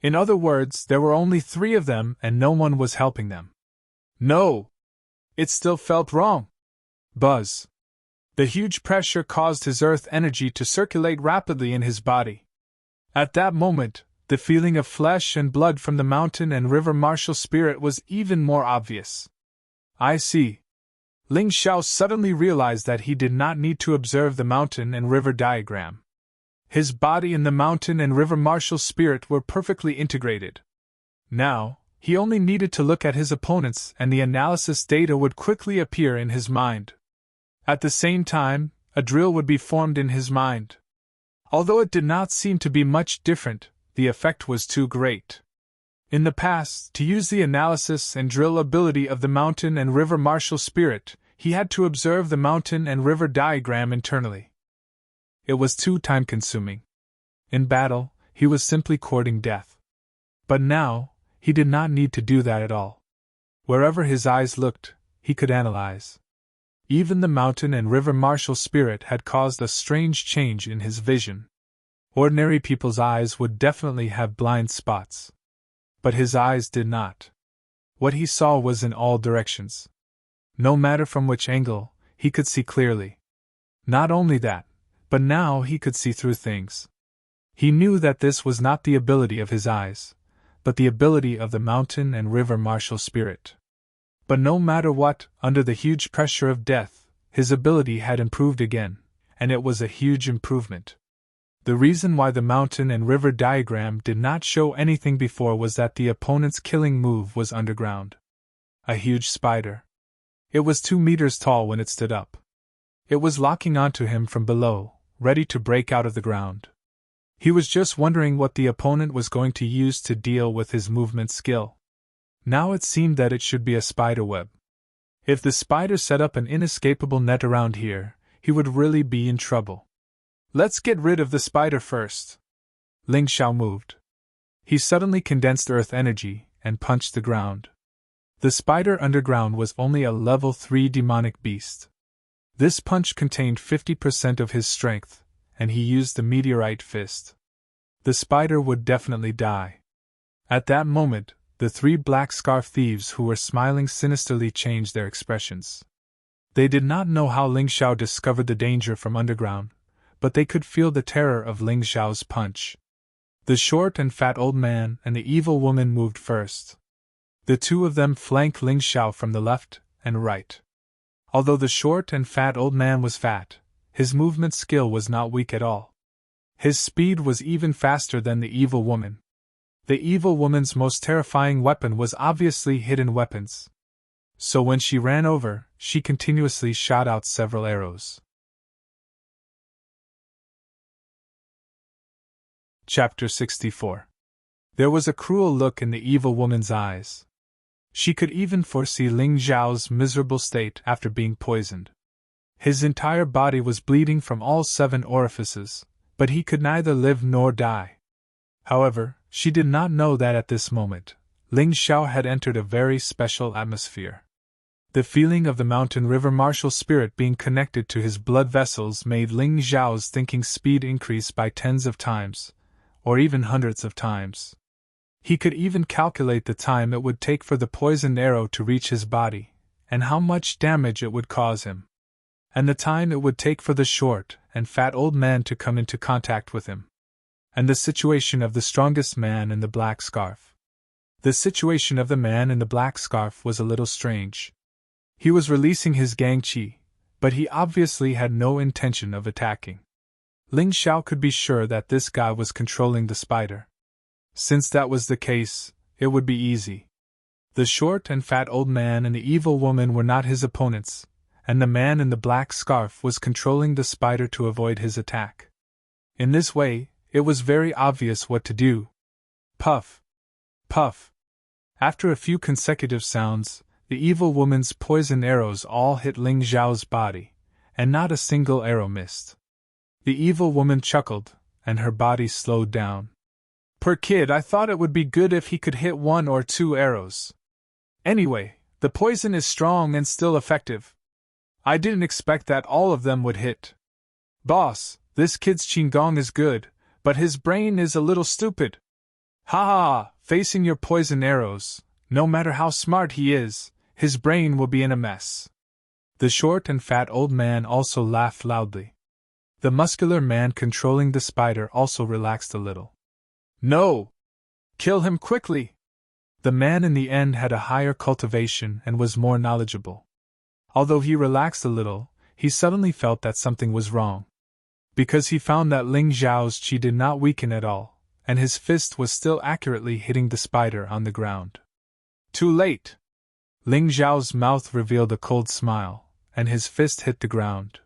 In other words, there were only 3 of them and no one was helping them. No! It still felt wrong. Buzz. The huge pressure caused his earth energy to circulate rapidly in his body. At that moment, the feeling of flesh and blood from the mountain and river martial spirit was even more obvious. I see. Ling Xiao suddenly realized that he did not need to observe the mountain and river diagram. His body and the mountain and river martial spirit were perfectly integrated. Now, he only needed to look at his opponents and the analysis data would quickly appear in his mind. At the same time, a drill would be formed in his mind. Although it did not seem to be much different, the effect was too great. In the past, to use the analysis and drill ability of the mountain and river martial spirit, he had to observe the mountain and river diagram internally. It was too time-consuming. In battle, he was simply courting death. But now, he did not need to do that at all. Wherever his eyes looked, he could analyze. Even the mountain and river martial spirit had caused a strange change in his vision. Ordinary people's eyes would definitely have blind spots. But his eyes did not. What he saw was in all directions. No matter from which angle, he could see clearly. Not only that, but now he could see through things. He knew that this was not the ability of his eyes, but the ability of the mountain and river martial spirit. But no matter what, under the huge pressure of death, his ability had improved again, and it was a huge improvement. The reason why the mountain and river diagram did not show anything before was that the opponent's killing move was underground. A huge spider. It was 2 meters tall when it stood up. It was locking onto him from below, ready to break out of the ground. He was just wondering what the opponent was going to use to deal with his movement skill. Now it seemed that it should be a spider web. If the spider set up an inescapable net around here, he would really be in trouble. Let's get rid of the spider first. Ling Xiao moved. He suddenly condensed earth energy and punched the ground. The spider underground was only a level 3 demonic beast. This punch contained 50% of his strength, and he used the meteorite fist. The spider would definitely die. At that moment, the 3 black scarf thieves who were smiling sinisterly changed their expressions. They did not know how Ling Xiao discovered the danger from underground, but they could feel the terror of Ling Xiao's punch. The short and fat old man and the evil woman moved first. The 2 of them flanked Ling Xiao from the left and right. Although the short and fat old man was fat, his movement skill was not weak at all. His speed was even faster than the evil woman. The evil woman's most terrifying weapon was obviously hidden weapons. So when she ran over, she continuously shot out several arrows. Chapter 64. There was a cruel look in the evil woman's eyes. She could even foresee Ling Zhao's miserable state after being poisoned. His entire body was bleeding from all 7 orifices, but he could neither live nor die. However, she did not know that at this moment, Ling Zhao had entered a very special atmosphere. The feeling of the mountain river martial spirit being connected to his blood vessels made Ling Zhao's thinking speed increase by tens of times, or even hundreds of times. He could even calculate the time it would take for the poisoned arrow to reach his body, and how much damage it would cause him, and the time it would take for the short and fat old man to come into contact with him, and the situation of the strongest man in the black scarf. The situation of the man in the black scarf was a little strange. He was releasing his gang qi, but he obviously had no intention of attacking. Ling Zhao could be sure that this guy was controlling the spider. Since that was the case, it would be easy. The short and fat old man and the evil woman were not his opponents, and the man in the black scarf was controlling the spider to avoid his attack. In this way, it was very obvious what to do. Puff! Puff! After a few consecutive sounds, the evil woman's poison arrows all hit Ling Zhao's body, and not a single arrow missed. The evil woman chuckled, and her body slowed down. Per kid, I thought it would be good if he could hit 1 or 2 arrows. Anyway, the poison is strong and still effective. I didn't expect that all of them would hit. Boss, this kid's qigong is good, but his brain is a little stupid. Ha ha, facing your poison arrows, no matter how smart he is, his brain will be in a mess. The short and fat old man also laughed loudly. The muscular man controlling the spider also relaxed a little. No! Kill him quickly! The man in the end had a higher cultivation and was more knowledgeable. Although he relaxed a little, he suddenly felt that something was wrong. Because he found that Ling Zhao's qi did not weaken at all, and his fist was still accurately hitting the spider on the ground. Too late! Ling Zhao's mouth revealed a cold smile, and his fist hit the ground.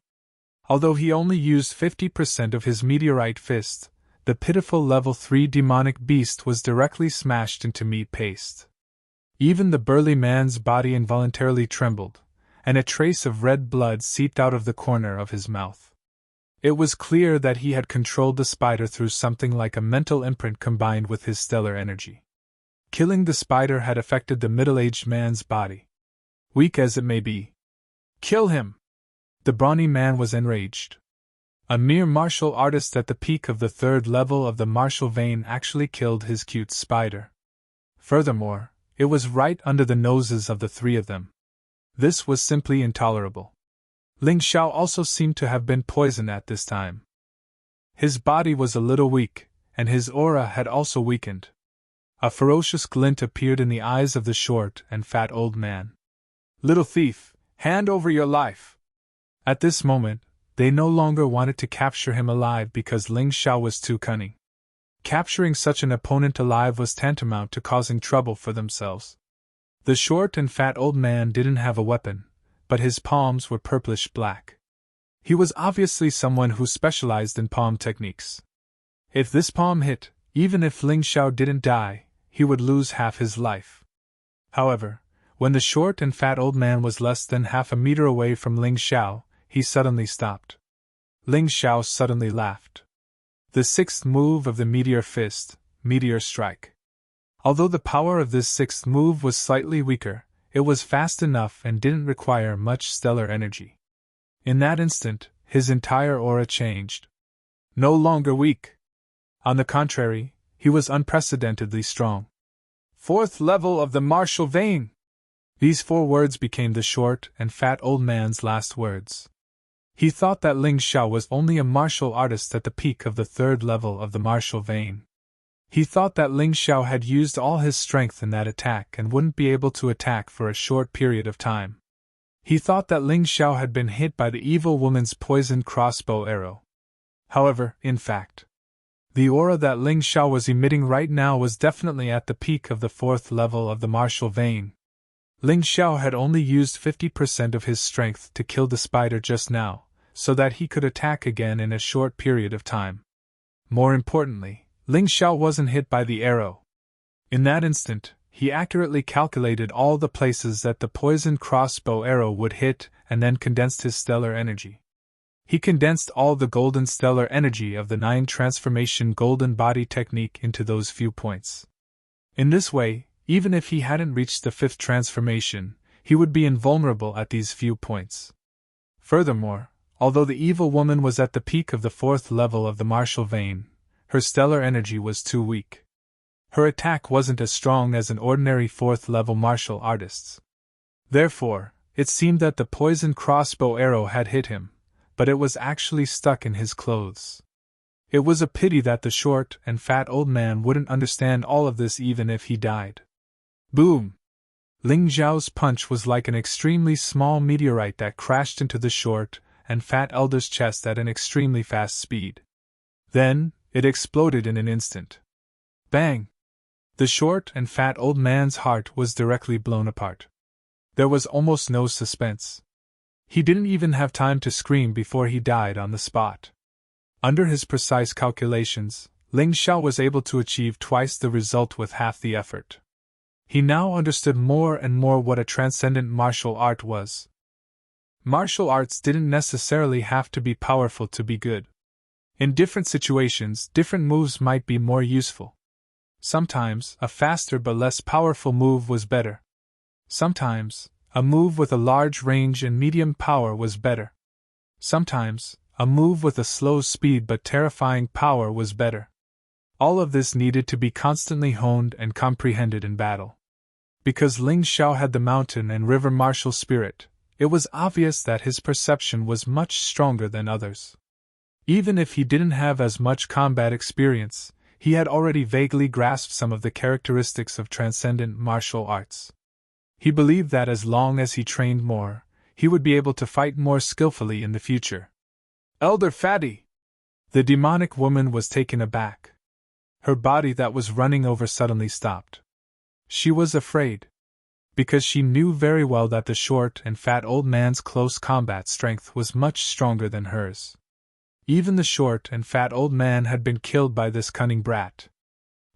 Although he only used 50% of his meteorite fist, the pitiful level 3 demonic beast was directly smashed into meat paste. Even the burly man's body involuntarily trembled, and a trace of red blood seeped out of the corner of his mouth. It was clear that he had controlled the spider through something like a mental imprint combined with his stellar energy. Killing the spider had affected the middle-aged man's body. Weak as it may be. Kill him! The brawny man was enraged. A mere martial artist at the peak of the 3rd level of the martial vein actually killed his cute spider. Furthermore, it was right under the noses of the 3 of them. This was simply intolerable. Ling Zhao also seemed to have been poisoned at this time. His body was a little weak, and his aura had also weakened. A ferocious glint appeared in the eyes of the short and fat old man. Little thief, hand over your life! At this moment, they no longer wanted to capture him alive because Ling Zhao was too cunning. Capturing such an opponent alive was tantamount to causing trouble for themselves. The short and fat old man didn't have a weapon, but his palms were purplish black. He was obviously someone who specialized in palm techniques. If this palm hit, even if Ling Zhao didn't die, he would lose half his life. However, when the short and fat old man was less than half a meter away from Ling Zhao, he suddenly stopped. Ling Zhao suddenly laughed. The 6th move of the Meteor Fist, Meteor Strike. Although the power of this 6th move was slightly weaker, it was fast enough and didn't require much stellar energy. In that instant, his entire aura changed. No longer weak. On the contrary, he was unprecedentedly strong. 4th level of the martial vein! These 4 words became the short and fat old man's last words. He thought that Ling Zhao was only a martial artist at the peak of the 3rd level of the martial vein. He thought that Ling Zhao had used all his strength in that attack and wouldn't be able to attack for a short period of time. He thought that Ling Zhao had been hit by the evil woman's poisoned crossbow arrow. However, in fact, the aura that Ling Zhao was emitting right now was definitely at the peak of the 4th level of the martial vein. Ling Xiao had only used 50% of his strength to kill the spider just now, so that he could attack again in a short period of time. More importantly, Ling Xiao wasn't hit by the arrow. In that instant, he accurately calculated all the places that the poisoned crossbow arrow would hit and then condensed his stellar energy. He condensed all the golden stellar energy of the 9 transformation golden body technique into those few points. In this way, even if he hadn't reached the 5th transformation, he would be invulnerable at these few points. Furthermore, although the evil woman was at the peak of the 4th level of the martial vein, her stellar energy was too weak. Her attack wasn't as strong as an ordinary 4th level martial artist's. Therefore, it seemed that the poisoned crossbow arrow had hit him, but it was actually stuck in his clothes. It was a pity that the short and fat old man wouldn't understand all of this even if he died. Boom! Ling Xiao's punch was like an extremely small meteorite that crashed into the short and fat elder's chest at an extremely fast speed. Then, it exploded in an instant. Bang! The short and fat old man's heart was directly blown apart. There was almost no suspense. He didn't even have time to scream before he died on the spot. Under his precise calculations, Ling Xiao was able to achieve twice the result with half the effort. He now understood more and more what a transcendent martial art was. Martial arts didn't necessarily have to be powerful to be good. In different situations, different moves might be more useful. Sometimes, a faster but less powerful move was better. Sometimes, a move with a large range and medium power was better. Sometimes, a move with a slow speed but terrifying power was better. All of this needed to be constantly honed and comprehended in battle. Because Ling Xiao had the mountain and river martial spirit, it was obvious that his perception was much stronger than others. Even if he didn't have as much combat experience, he had already vaguely grasped some of the characteristics of transcendent martial arts. He believed that as long as he trained more, he would be able to fight more skillfully in the future. Elder Fatty! The demonic woman was taken aback. Her body that was running over suddenly stopped. She was afraid. Because she knew very well that the short and fat old man's close combat strength was much stronger than hers. Even the short and fat old man had been killed by this cunning brat.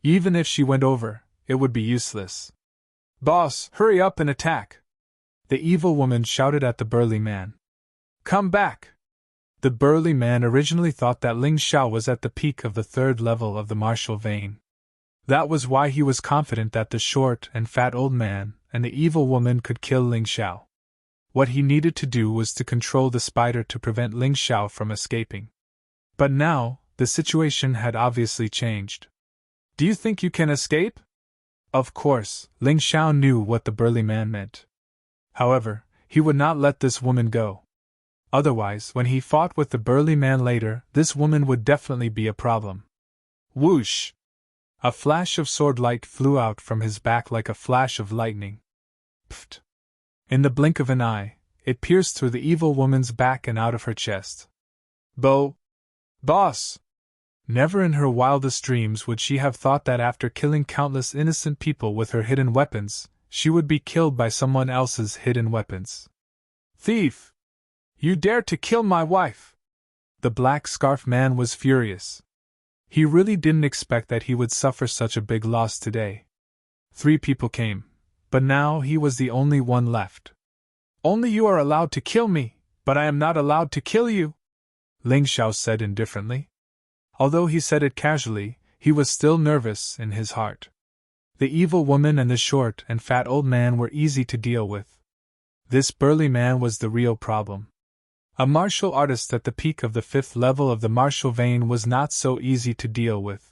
Even if she went over, it would be useless. Boss, hurry up and attack! The evil woman shouted at the burly man. Come back! The burly man originally thought that Ling Xiao was at the peak of the 3rd level of the martial vein. That was why he was confident that the short and fat old man and the evil woman could kill Ling Xiao. What he needed to do was to control the spider to prevent Ling Xiao from escaping. But now, the situation had obviously changed. Do you think you can escape? Of course, Ling Xiao knew what the burly man meant. However, he would not let this woman go. Otherwise, when he fought with the burly man later, this woman would definitely be a problem. Whoosh! A flash of sword light flew out from his back like a flash of lightning. Pfft! In the blink of an eye, it pierced through the evil woman's back and out of her chest. Boss! Never in her wildest dreams would she have thought that after killing countless innocent people with her hidden weapons, she would be killed by someone else's hidden weapons. Thief! You dare to kill my wife! The black scarf man was furious. He really didn't expect that he would suffer such a big loss today. 3 people came, but now he was the only one left. Only you are allowed to kill me, but I am not allowed to kill you, Ling Xiao said indifferently. Although he said it casually, he was still nervous in his heart. The evil woman and the short and fat old man were easy to deal with. This burly man was the real problem. A martial artist at the peak of the 5th level of the martial vein was not so easy to deal with.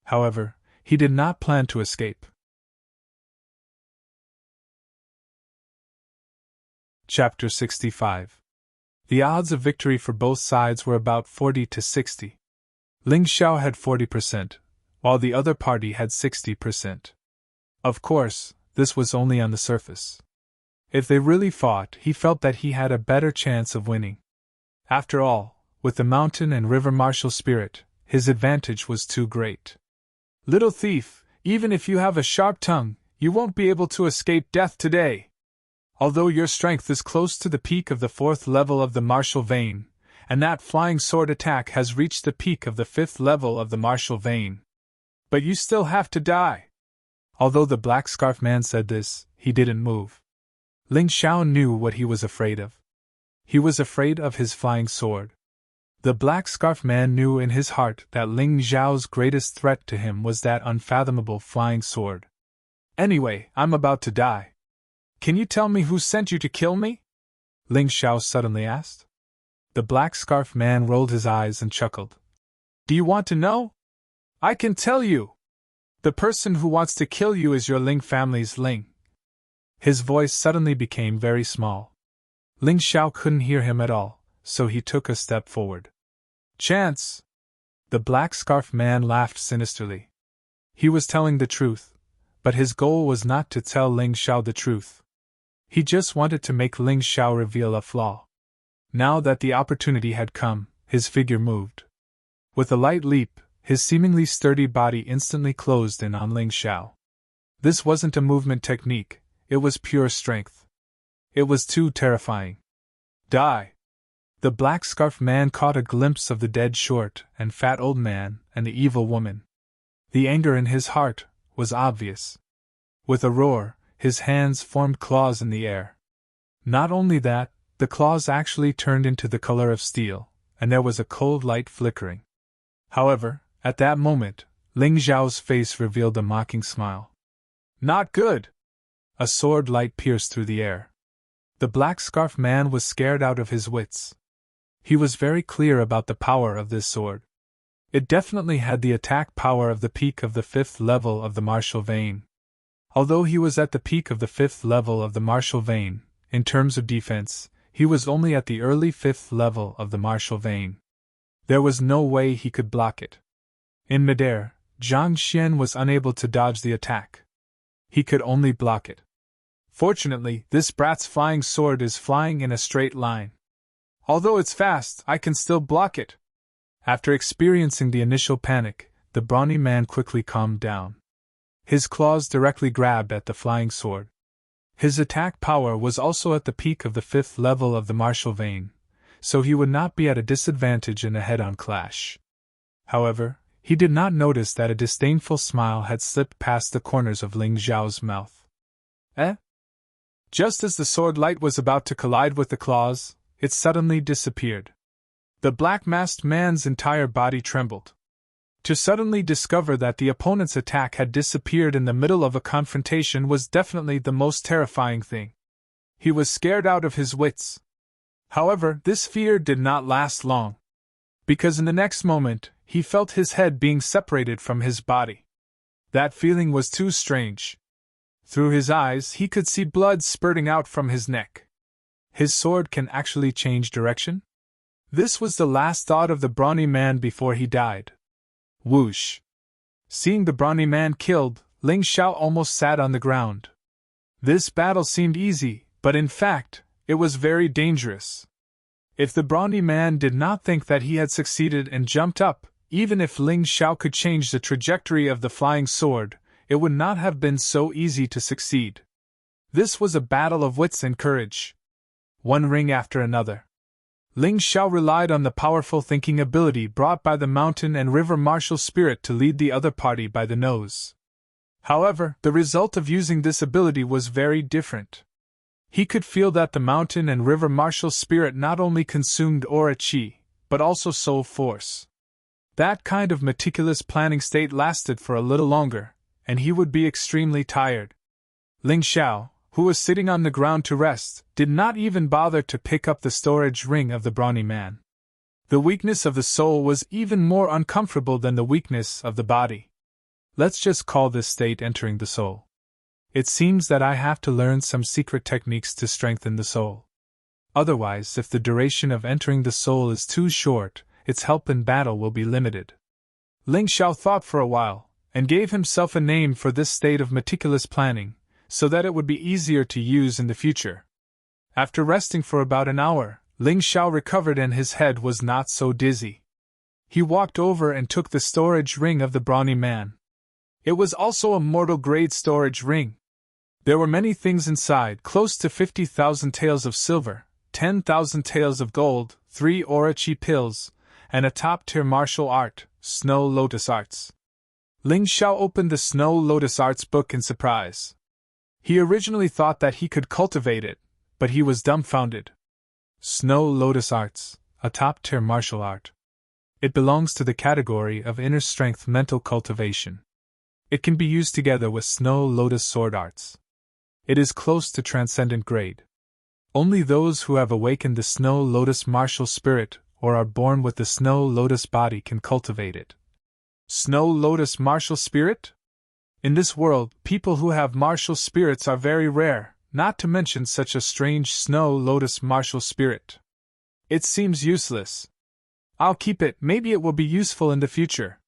However, he did not plan to escape. Chapter 65. The odds of victory for both sides were about 40 to 60. Ling Xiao had 40%, while the other party had 60%. Of course, this was only on the surface. If they really fought, he felt that he had a better chance of winning. After all, with the mountain and river martial spirit, his advantage was too great. Little thief, even if you have a sharp tongue, you won't be able to escape death today, Although your strength is close to the peak of the 4th level of the martial vein, and that flying sword attack has reached the peak of the 5th level of the martial vein. But you still have to die. Although the black scarf man said this, he didn't move. Ling Xiao knew what he was afraid of. He was afraid of his flying sword. The black scarf man knew in his heart that Ling Xiao's greatest threat to him was that unfathomable flying sword. Anyway, I'm about to die. Can you tell me who sent you to kill me? Ling Xiao suddenly asked. The black scarf man rolled his eyes and chuckled. Do you want to know? I can tell you. The person who wants to kill you is your Ling family's Ling. His voice suddenly became very small. Ling Xiao couldn't hear him at all, so he took a step forward. Chance! The black scarf man laughed sinisterly. He was telling the truth, but his goal was not to tell Ling Xiao the truth. He just wanted to make Ling Xiao reveal a flaw. Now that the opportunity had come, his figure moved. With a light leap, his seemingly sturdy body instantly closed in on Ling Xiao. This wasn't a movement technique, it was pure strength. It was too terrifying. Die! The black scarf man caught a glimpse of the dead short and fat old man and the evil woman. The anger in his heart was obvious. With a roar, his hands formed claws in the air. Not only that, the claws actually turned into the color of steel, and there was a cold light flickering. However, at that moment, Ling Xiao's face revealed a mocking smile. Not good! A sword light pierced through the air. The black scarf man was scared out of his wits. He was very clear about the power of this sword. It definitely had the attack power of the peak of the 5th level of the martial vein. Although he was at the peak of the 5th level of the martial vein, in terms of defense, he was only at the early 5th level of the martial vein. There was no way he could block it. In midair, Zhang Xian was unable to dodge the attack. He could only block it. Fortunately, this brat's flying sword is flying in a straight line. Although it's fast, I can still block it. After experiencing the initial panic, the brawny man quickly calmed down. His claws directly grabbed at the flying sword. His attack power was also at the peak of the 5th level of the martial vein, so he would not be at a disadvantage in a head-on clash. However, he did not notice that a disdainful smile had slipped past the corners of Ling Xiao's mouth. Eh? Just as the sword light was about to collide with the claws, it suddenly disappeared. The black-masked man's entire body trembled. To suddenly discover that the opponent's attack had disappeared in the middle of a confrontation was definitely the most terrifying thing. He was scared out of his wits. However, this fear did not last long, because in the next moment, he felt his head being separated from his body. That feeling was too strange. Through his eyes, he could see blood spurting out from his neck. His sword can actually change direction? This was the last thought of the brawny man before he died. Whoosh! Seeing the brawny man killed, Ling Xiao almost sat on the ground. This battle seemed easy, but in fact, it was very dangerous. If the brawny man did not think that he had succeeded and jumped up, even if Ling Xiao could change the trajectory of the flying sword, it would not have been so easy to succeed. This was a battle of wits and courage. One ring after another. Ling Xiao relied on the powerful thinking ability brought by the mountain and river martial spirit to lead the other party by the nose. However, the result of using this ability was very different. He could feel that the mountain and river martial spirit not only consumed aura qi, but also soul force. That kind of meticulous planning state lasted for a little longer, and he would be extremely tired. Ling Xiao, who was sitting on the ground to rest, did not even bother to pick up the storage ring of the brawny man. The weakness of the soul was even more uncomfortable than the weakness of the body. Let's just call this state entering the soul. It seems that I have to learn some secret techniques to strengthen the soul. Otherwise, if the duration of entering the soul is too short, its help in battle will be limited. Ling Xiao thought for a while, and gave himself a name for this state of meticulous planning, so that it would be easier to use in the future. After resting for about an hour, Ling Xiao recovered and his head was not so dizzy. He walked over and took the storage ring of the brawny man. It was also a mortal-grade storage ring. There were many things inside, close to 50,000 taels of silver, 10,000 taels of gold, 3 Orachi pills, and a top-tier martial art, Snow Lotus Arts. Ling Xiao opened the Snow Lotus Arts book in surprise. He originally thought that he could cultivate it, but he was dumbfounded. Snow Lotus Arts, a top-tier martial art. It belongs to the category of inner strength mental cultivation. It can be used together with Snow Lotus Sword Arts. It is close to transcendent grade. Only those who have awakened the Snow Lotus martial spirit or are born with the Snow Lotus body can cultivate it. Snow Lotus martial spirit? In this world, people who have martial spirits are very rare, not to mention such a strange Snow Lotus martial spirit. It seems useless. I'll keep it, maybe it will be useful in the future.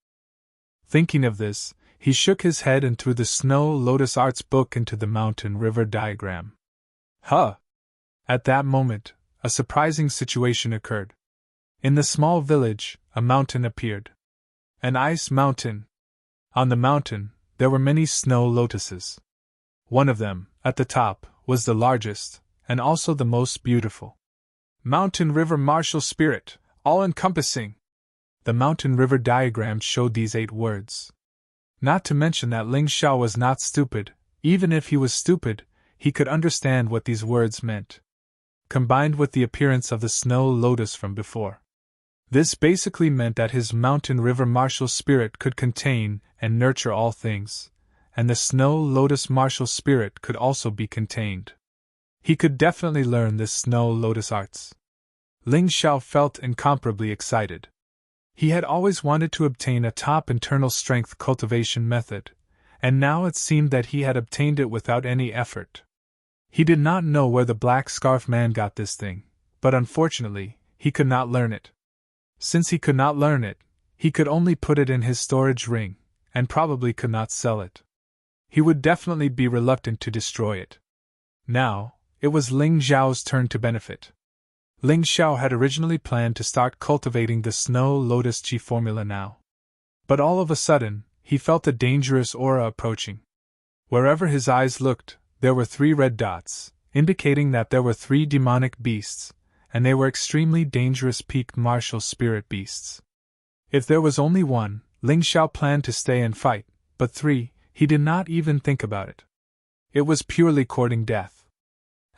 Thinking of this, he shook his head and threw the Snow Lotus Arts book into the mountain river diagram. Huh! At that moment, a surprising situation occurred. In the small village, a mountain appeared. An ice mountain. On the mountain, there were many snow lotuses. One of them, at the top, was the largest, and also the most beautiful. Mountain River Martial Spirit, all-encompassing. The mountain river diagram showed these 8 words. Not to mention that Ling Xiao was not stupid. Even if he was stupid, he could understand what these words meant. Combined with the appearance of the snow lotus from before. This basically meant that his mountain river martial spirit could contain and nurture all things, and the snow lotus martial spirit could also be contained. He could definitely learn this Snow Lotus Arts. Ling Xiao felt incomparably excited. He had always wanted to obtain a top internal strength cultivation method, and now it seemed that he had obtained it without any effort. He did not know where the Black Scarf Man got this thing, but unfortunately, he could not learn it. Since he could not learn it, he could only put it in his storage ring, and probably could not sell it. He would definitely be reluctant to destroy it. Now, it was Ling Xiao's turn to benefit. Ling Xiao had originally planned to start cultivating the Snow Lotus Chi formula now. But all of a sudden, he felt a dangerous aura approaching. Wherever his eyes looked, there were 3 red dots, indicating that there were 3 demonic beasts, and they were extremely dangerous peak martial spirit beasts. If there was only 1, Ling Xiao planned to stay and fight, but 3, he did not even think about it. It was purely courting death.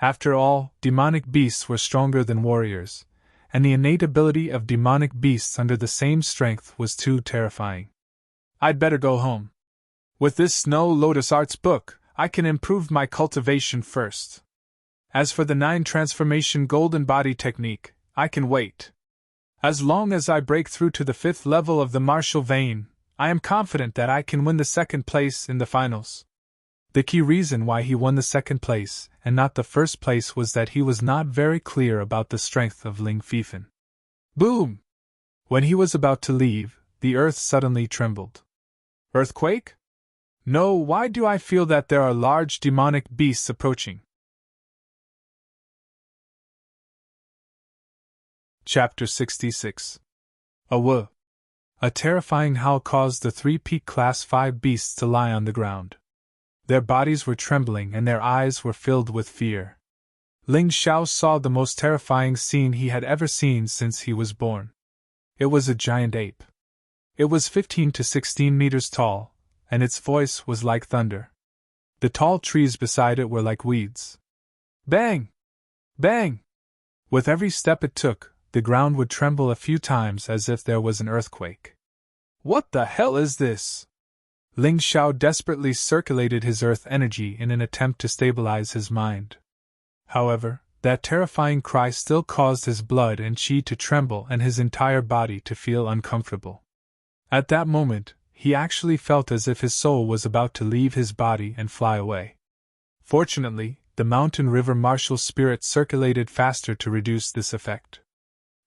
After all, demonic beasts were stronger than warriors, and the innate ability of demonic beasts under the same strength was too terrifying. I'd better go home. With this Snow Lotus Arts book, I can improve my cultivation first. As for the 9 transformation golden body technique, I can wait. As long as I break through to the 5th level of the martial vein, I am confident that I can win the 2nd place in the finals. The key reason why he won the 2nd place and not the 1st place was that he was not very clear about the strength of Ling Fifan. Boom! When he was about to leave, the earth suddenly trembled. Earthquake? No, why do I feel that there are large demonic beasts approaching? Chapter 66. A terrifying howl caused the 3 peak class 5 beasts to lie on the ground. Their bodies were trembling and their eyes were filled with fear. Ling Xiao saw the most terrifying scene he had ever seen since he was born. It was a giant ape. It was 15 to 16 meters tall, and its voice was like thunder. The tall trees beside it were like weeds. Bang! Bang! With every step it took, the ground would tremble a few times as if there was an earthquake. What the hell is this? Ling Xiao desperately circulated his earth energy in an attempt to stabilize his mind. However, that terrifying cry still caused his blood and qi to tremble and his entire body to feel uncomfortable. At that moment, he actually felt as if his soul was about to leave his body and fly away. Fortunately, the mountain river martial spirit circulated faster to reduce this effect.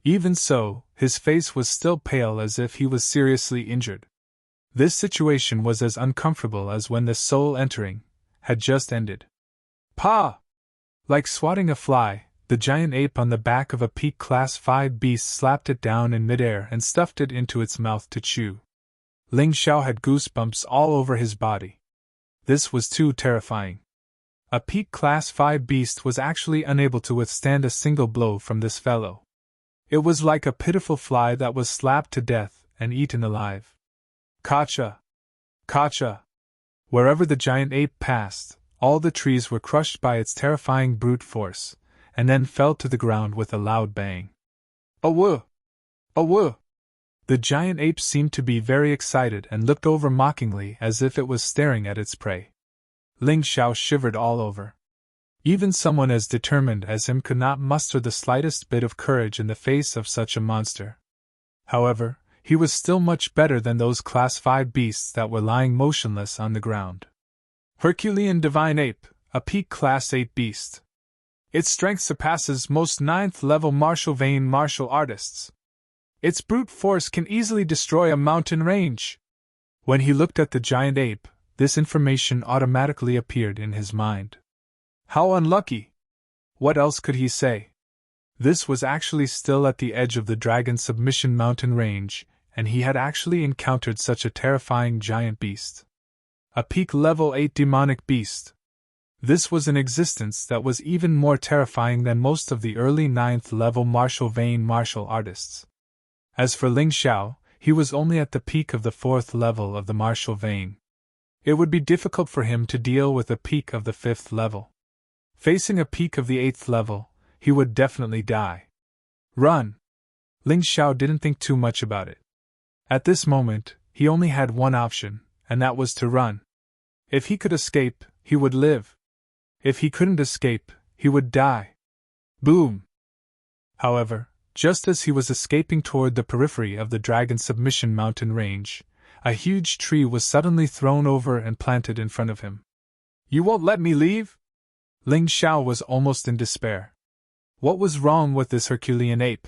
Even so, his face was still pale as if he was seriously injured. This situation was as uncomfortable as when the soul entering had just ended. Pa! Like swatting a fly, the giant ape on the back of a peak class 5 beast slapped it down in midair and stuffed it into its mouth to chew. Ling Xiao had goosebumps all over his body. This was too terrifying. A peak Class 5 beast was actually unable to withstand a single blow from this fellow. It was like a pitiful fly that was slapped to death and eaten alive. Kacha! Kacha! Wherever the giant ape passed, all the trees were crushed by its terrifying brute force, and then fell to the ground with a loud bang. Awoo! Awoo! The giant ape seemed to be very excited and looked over mockingly as if it was staring at its prey. Ling Xiao shivered all over. Even someone as determined as him could not muster the slightest bit of courage in the face of such a monster. However, he was still much better than those Class 5 beasts that were lying motionless on the ground. Herculean Divine Ape, a peak Class 8 beast. Its strength surpasses most 9th-level martial vein martial artists. Its brute force can easily destroy a mountain range. When he looked at the giant ape, this information automatically appeared in his mind. How unlucky! What else could he say? This was actually still at the edge of the Dragon Submission Mountain range, and he had actually encountered such a terrifying giant beast. A peak level 8 demonic beast. This was an existence that was even more terrifying than most of the early 9th level martial vein martial artists. As for Ling Xiao, he was only at the peak of the 4th level of the martial vein. It would be difficult for him to deal with a peak of the 5th level. Facing a peak of the 8th level, he would definitely die. Run! Ling Xiao didn't think too much about it. At this moment, he only had one option, and that was to run. If he could escape, he would live. If he couldn't escape, he would die. Boom! However, just as he was escaping toward the periphery of the Dragon Submission Mountain range, a huge tree was suddenly thrown over and planted in front of him. You won't let me leave? Ling Xiao was almost in despair. What was wrong with this Herculean ape?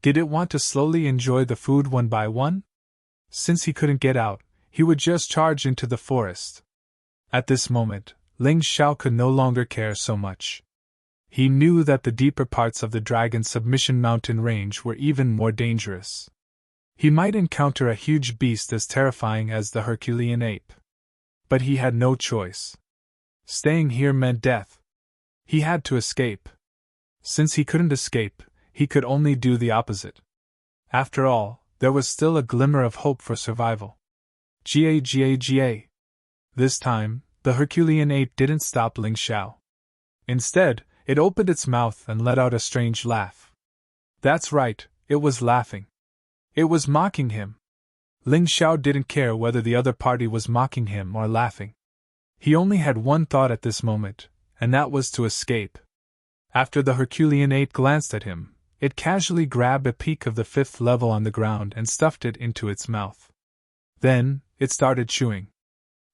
Did it want to slowly enjoy the food one by one? Since he couldn't get out, he would just charge into the forest. At this moment, Ling Xiao could no longer care so much. He knew that the deeper parts of the Dragon Submission Mountain range were even more dangerous. He might encounter a huge beast as terrifying as the Herculean ape. But he had no choice. Staying here meant death. He had to escape. Since he couldn't escape, he could only do the opposite. After all, there was still a glimmer of hope for survival. Ga. This time, the Herculean ape didn't stop Ling Xiao. Instead, it opened its mouth and let out a strange laugh. That's right, it was laughing. It was mocking him. Ling Xiao didn't care whether the other party was mocking him or laughing. He only had one thought at this moment, and that was to escape. After the Herculean ape glanced at him, it casually grabbed a peak of the 5th level on the ground and stuffed it into its mouth. Then, it started chewing.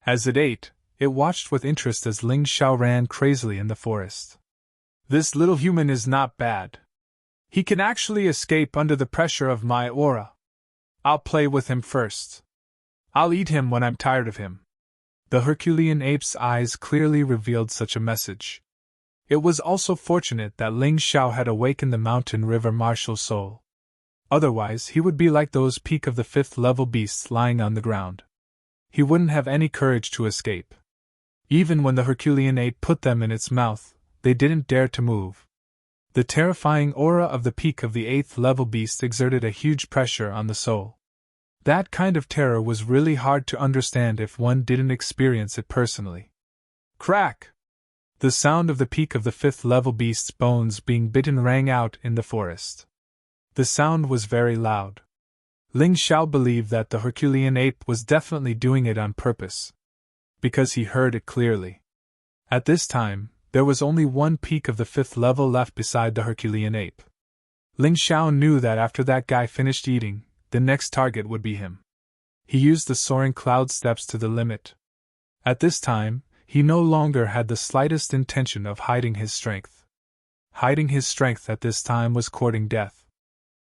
As it ate, it watched with interest as Ling Xiao ran crazily in the forest. This little human is not bad. He can actually escape under the pressure of my aura. I'll play with him first. I'll eat him when I'm tired of him. The Herculean ape's eyes clearly revealed such a message. It was also fortunate that Ling Xiao had awakened the mountain river martial soul. Otherwise, he would be like those peak of the 5th level beasts lying on the ground. He wouldn't have any courage to escape. Even when the Herculean ape put them in its mouth, they didn't dare to move. The terrifying aura of the peak of the 8th level beast exerted a huge pressure on the soul. That kind of terror was really hard to understand if one didn't experience it personally. Crack! The sound of the peak of the 5th level beast's bones being bitten rang out in the forest. The sound was very loud. Ling Xiao believed that the Herculean ape was definitely doing it on purpose, because he heard it clearly. At this time, there was only one peak of the 5th level left beside the Herculean ape. Ling Xiao knew that after that guy finished eating, the next target would be him. He used the soaring cloud steps to the limit. At this time, he no longer had the slightest intention of hiding his strength. Hiding his strength at this time was courting death.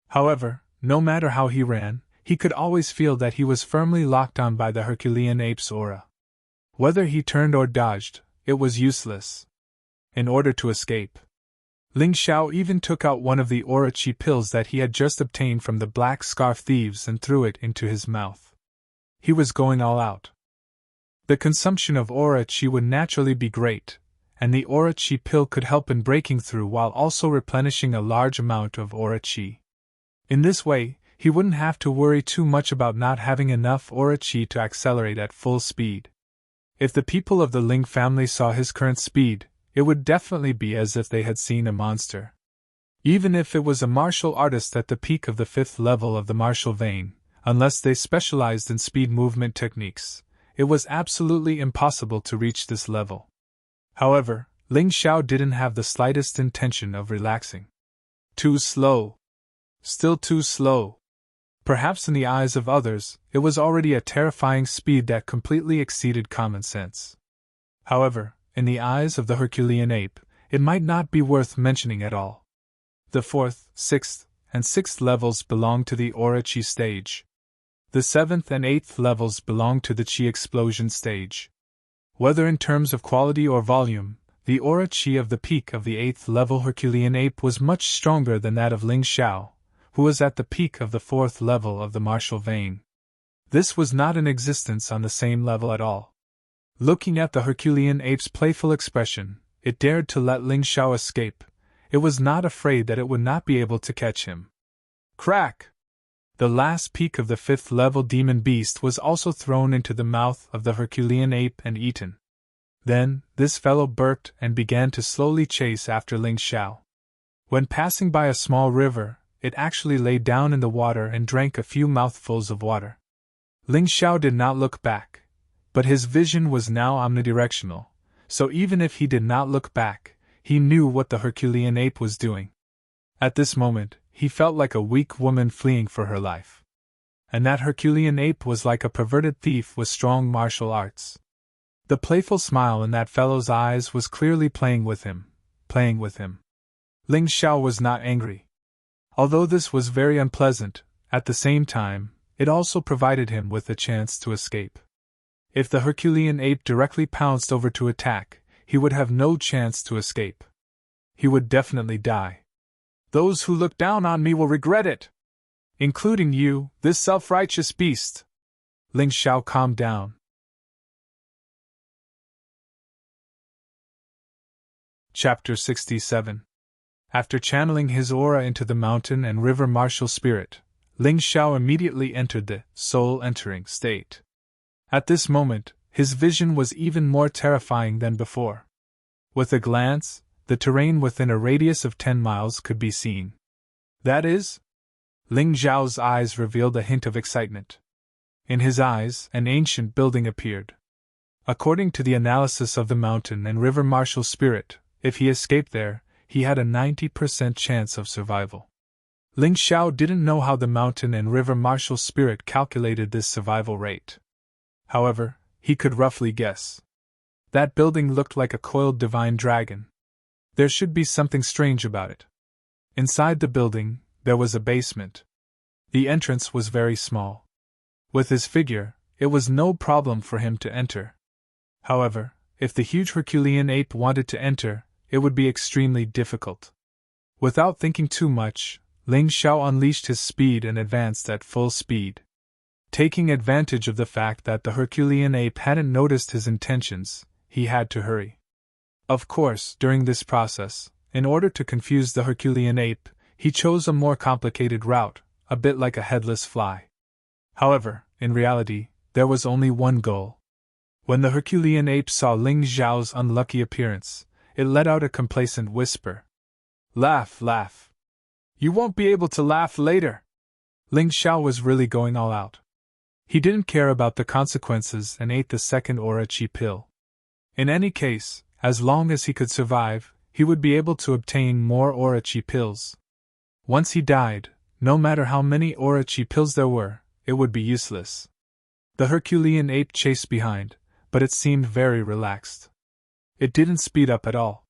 However, no matter how he ran, he could always feel that he was firmly locked on by the Herculean ape's aura. Whether he turned or dodged, it was useless. In order to escape, Ling Xiao even took out one of the aura chi pills that he had just obtained from the Black Scarf thieves and threw it into his mouth. He was going all out. The consumption of aura chi would naturally be great, and the aura chi pill could help in breaking through while also replenishing a large amount of aura chi. In this way, he wouldn't have to worry too much about not having enough aura chi to accelerate at full speed. If the people of the Ling family saw his current speed, it would definitely be as if they had seen a monster. Even if it was a martial artist at the peak of the 5th level of the martial vein, unless they specialized in speed movement techniques, it was absolutely impossible to reach this level. However, Ling Xiao didn't have the slightest intention of relaxing. Too slow. Still too slow. Perhaps in the eyes of others, it was already a terrifying speed that completely exceeded common sense. However, in the eyes of the Herculean ape, it might not be worth mentioning at all. The 4th, 6th, and 6th levels belong to the aura chi stage. The 7th and 8th levels belong to the chi explosion stage. Whether in terms of quality or volume, the aura chi of the peak of the 8th level Herculean ape was much stronger than that of Ling Xiao, who was at the peak of the 4th level of the martial vein. This was not in existence on the same level at all. Looking at the Herculean ape's playful expression, it dared to let Ling Xiao escape. It was not afraid that it would not be able to catch him. Crack! The last peak of the 5th level demon beast was also thrown into the mouth of the Herculean ape and eaten. Then, this fellow burped and began to slowly chase after Ling Xiao. When passing by a small river, it actually lay down in the water and drank a few mouthfuls of water. Ling Xiao did not look back, but his vision was now omnidirectional, so even if he did not look back, he knew what the Herculean ape was doing. At this moment, he felt like a weak woman fleeing for her life. And that Herculean ape was like a perverted thief with strong martial arts. The playful smile in that fellow's eyes was clearly playing with him. Ling Xiao was not angry. Although this was very unpleasant, at the same time, it also provided him with a chance to escape. If the Herculean ape directly pounced over to attack, he would have no chance to escape. He would definitely die. Those who look down on me will regret it! Including you, this self-righteous beast! Ling Xiao calmed down. Chapter 67. After channeling his aura into the mountain and river martial spirit, Ling Xiao immediately entered the soul-entering state. At this moment, his vision was even more terrifying than before. With a glance, the terrain within a radius of 10 miles could be seen. That is? Ling Xiao's eyes revealed a hint of excitement. In his eyes, an ancient building appeared. According to the analysis of the mountain and river martial spirit, if he escaped there, he had a 90% chance of survival. Ling Xiao didn't know how the mountain and river martial spirit calculated this survival rate. However, he could roughly guess. That building looked like a coiled divine dragon. There should be something strange about it. Inside the building, there was a basement. The entrance was very small. With his figure, it was no problem for him to enter. However, if the huge Herculean ape wanted to enter, it would be extremely difficult. Without thinking too much, Ling Xiao unleashed his speed and advanced at full speed. Taking advantage of the fact that the Herculean ape hadn't noticed his intentions, he had to hurry. Of course, during this process, in order to confuse the Herculean ape, he chose a more complicated route, a bit like a headless fly. However, in reality, there was only one goal. When the Herculean ape saw Ling Xiao's unlucky appearance, it let out a complacent whisper. Laugh, laugh. You won't be able to laugh later. Ling Xiao was really going all out. He didn't care about the consequences and ate the second aura chi pill. In any case, as long as he could survive, he would be able to obtain more aura chi pills. Once he died, no matter how many aura chi pills there were, it would be useless. The Herculean ape chased behind, but it seemed very relaxed. It didn't speed up at all.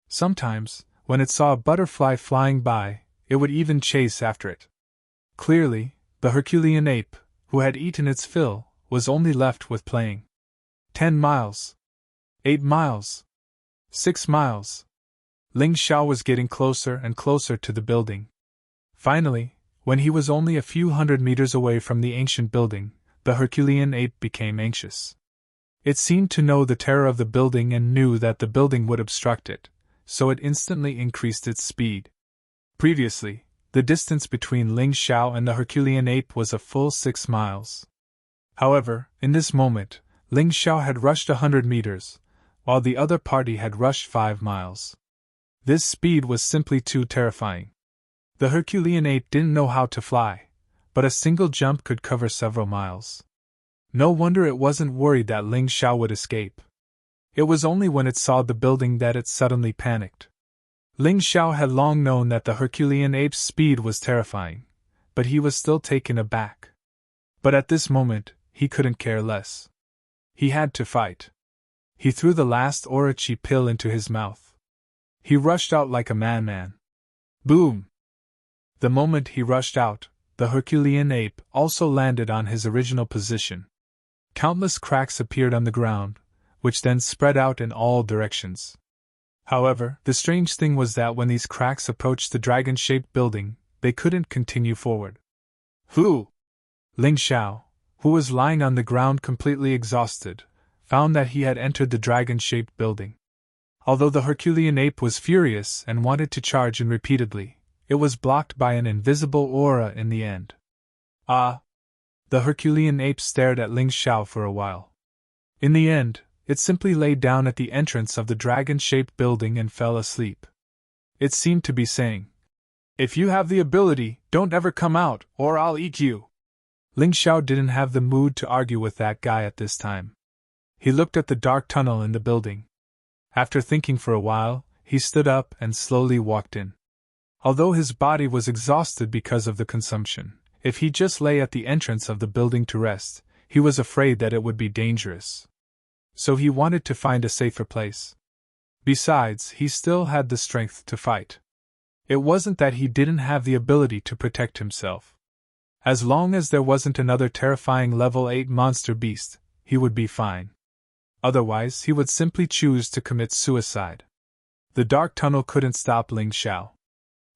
Sometimes, when it saw a butterfly flying by, it would even chase after it. Clearly, the Herculean ape, who had eaten its fill, was only left with playing. 10 miles. 8 miles. 6 miles. Ling Xiao was getting closer and closer to the building. Finally, when he was only a few hundred meters away from the ancient building, the Herculean ape became anxious. It seemed to know the terror of the building and knew that the building would obstruct it, so it instantly increased its speed. Previously, the distance between Ling Xiao and the Herculean ape was a full 6 miles. However, in this moment, Ling Xiao had rushed 100 meters, while the other party had rushed 5 miles. This speed was simply too terrifying. The Herculean ape didn't know how to fly, but a single jump could cover several miles. No wonder it wasn't worried that Ling Xiao would escape. It was only when it saw the building that it suddenly panicked. Ling Xiao had long known that the Herculean ape's speed was terrifying, but he was still taken aback. But at this moment, he couldn't care less. He had to fight. He threw the last Orochi pill into his mouth. He rushed out like a madman. Boom! The moment he rushed out, the Herculean ape also landed on his original position. Countless cracks appeared on the ground, which then spread out in all directions. However, the strange thing was that when these cracks approached the dragon-shaped building, they couldn't continue forward. Who? Ling Xiao, who was lying on the ground completely exhausted, found that he had entered the dragon-shaped building. Although the Herculean ape was furious and wanted to charge in repeatedly, it was blocked by an invisible aura in the end. Ah! The Herculean ape stared at Ling Xiao for a while. In the end, it simply lay down at the entrance of the dragon-shaped building and fell asleep. It seemed to be saying, "If you have the ability, don't ever come out, or I'll eat you." Ling Xiao didn't have the mood to argue with that guy at this time. He looked at the dark tunnel in the building. After thinking for a while, he stood up and slowly walked in. Although his body was exhausted because of the consumption, if he just lay at the entrance of the building to rest, he was afraid that it would be dangerous. So he wanted to find a safer place. Besides, he still had the strength to fight. It wasn't that he didn't have the ability to protect himself. As long as there wasn't another terrifying level 8 monster beast, he would be fine. Otherwise, he would simply choose to commit suicide. The dark tunnel couldn't stop Ling Xiao.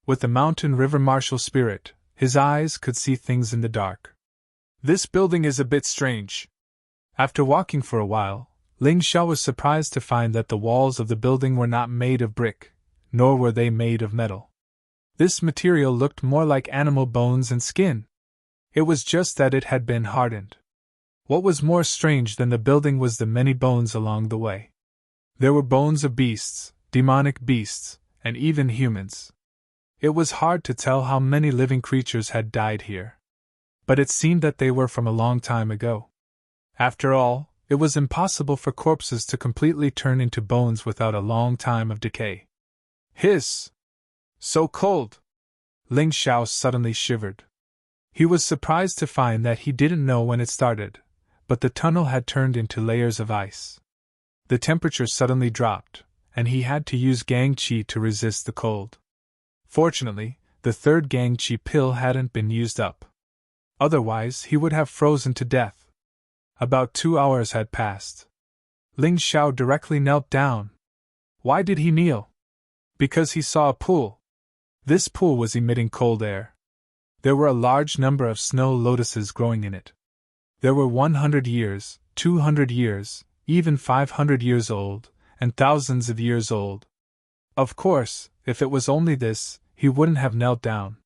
With the mountain river martial spirit, his eyes could see things in the dark. This building is a bit strange. After walking for a while, Ling Xiao was surprised to find that the walls of the building were not made of brick, nor were they made of metal. This material looked more like animal bones and skin. It was just that it had been hardened. What was more strange than the building was the many bones along the way. There were bones of beasts, demonic beasts, and even humans. It was hard to tell how many living creatures had died here. But it seemed that they were from a long time ago. After all, it was impossible for corpses to completely turn into bones without a long time of decay. Hiss! So cold! Ling Xiao suddenly shivered. He was surprised to find that he didn't know when it started, but the tunnel had turned into layers of ice. The temperature suddenly dropped, and he had to use Gang Qi to resist the cold. Fortunately, the third Gang Qi pill hadn't been used up. Otherwise, he would have frozen to death. About 2 hours had passed. Ling Xiao directly knelt down. Why did he kneel? Because he saw a pool. This pool was emitting cold air. There were a large number of snow lotuses growing in it. There were 100 years, 200 years, even 500 years old, and thousands of years old. Of course, if it was only this, he wouldn't have knelt down.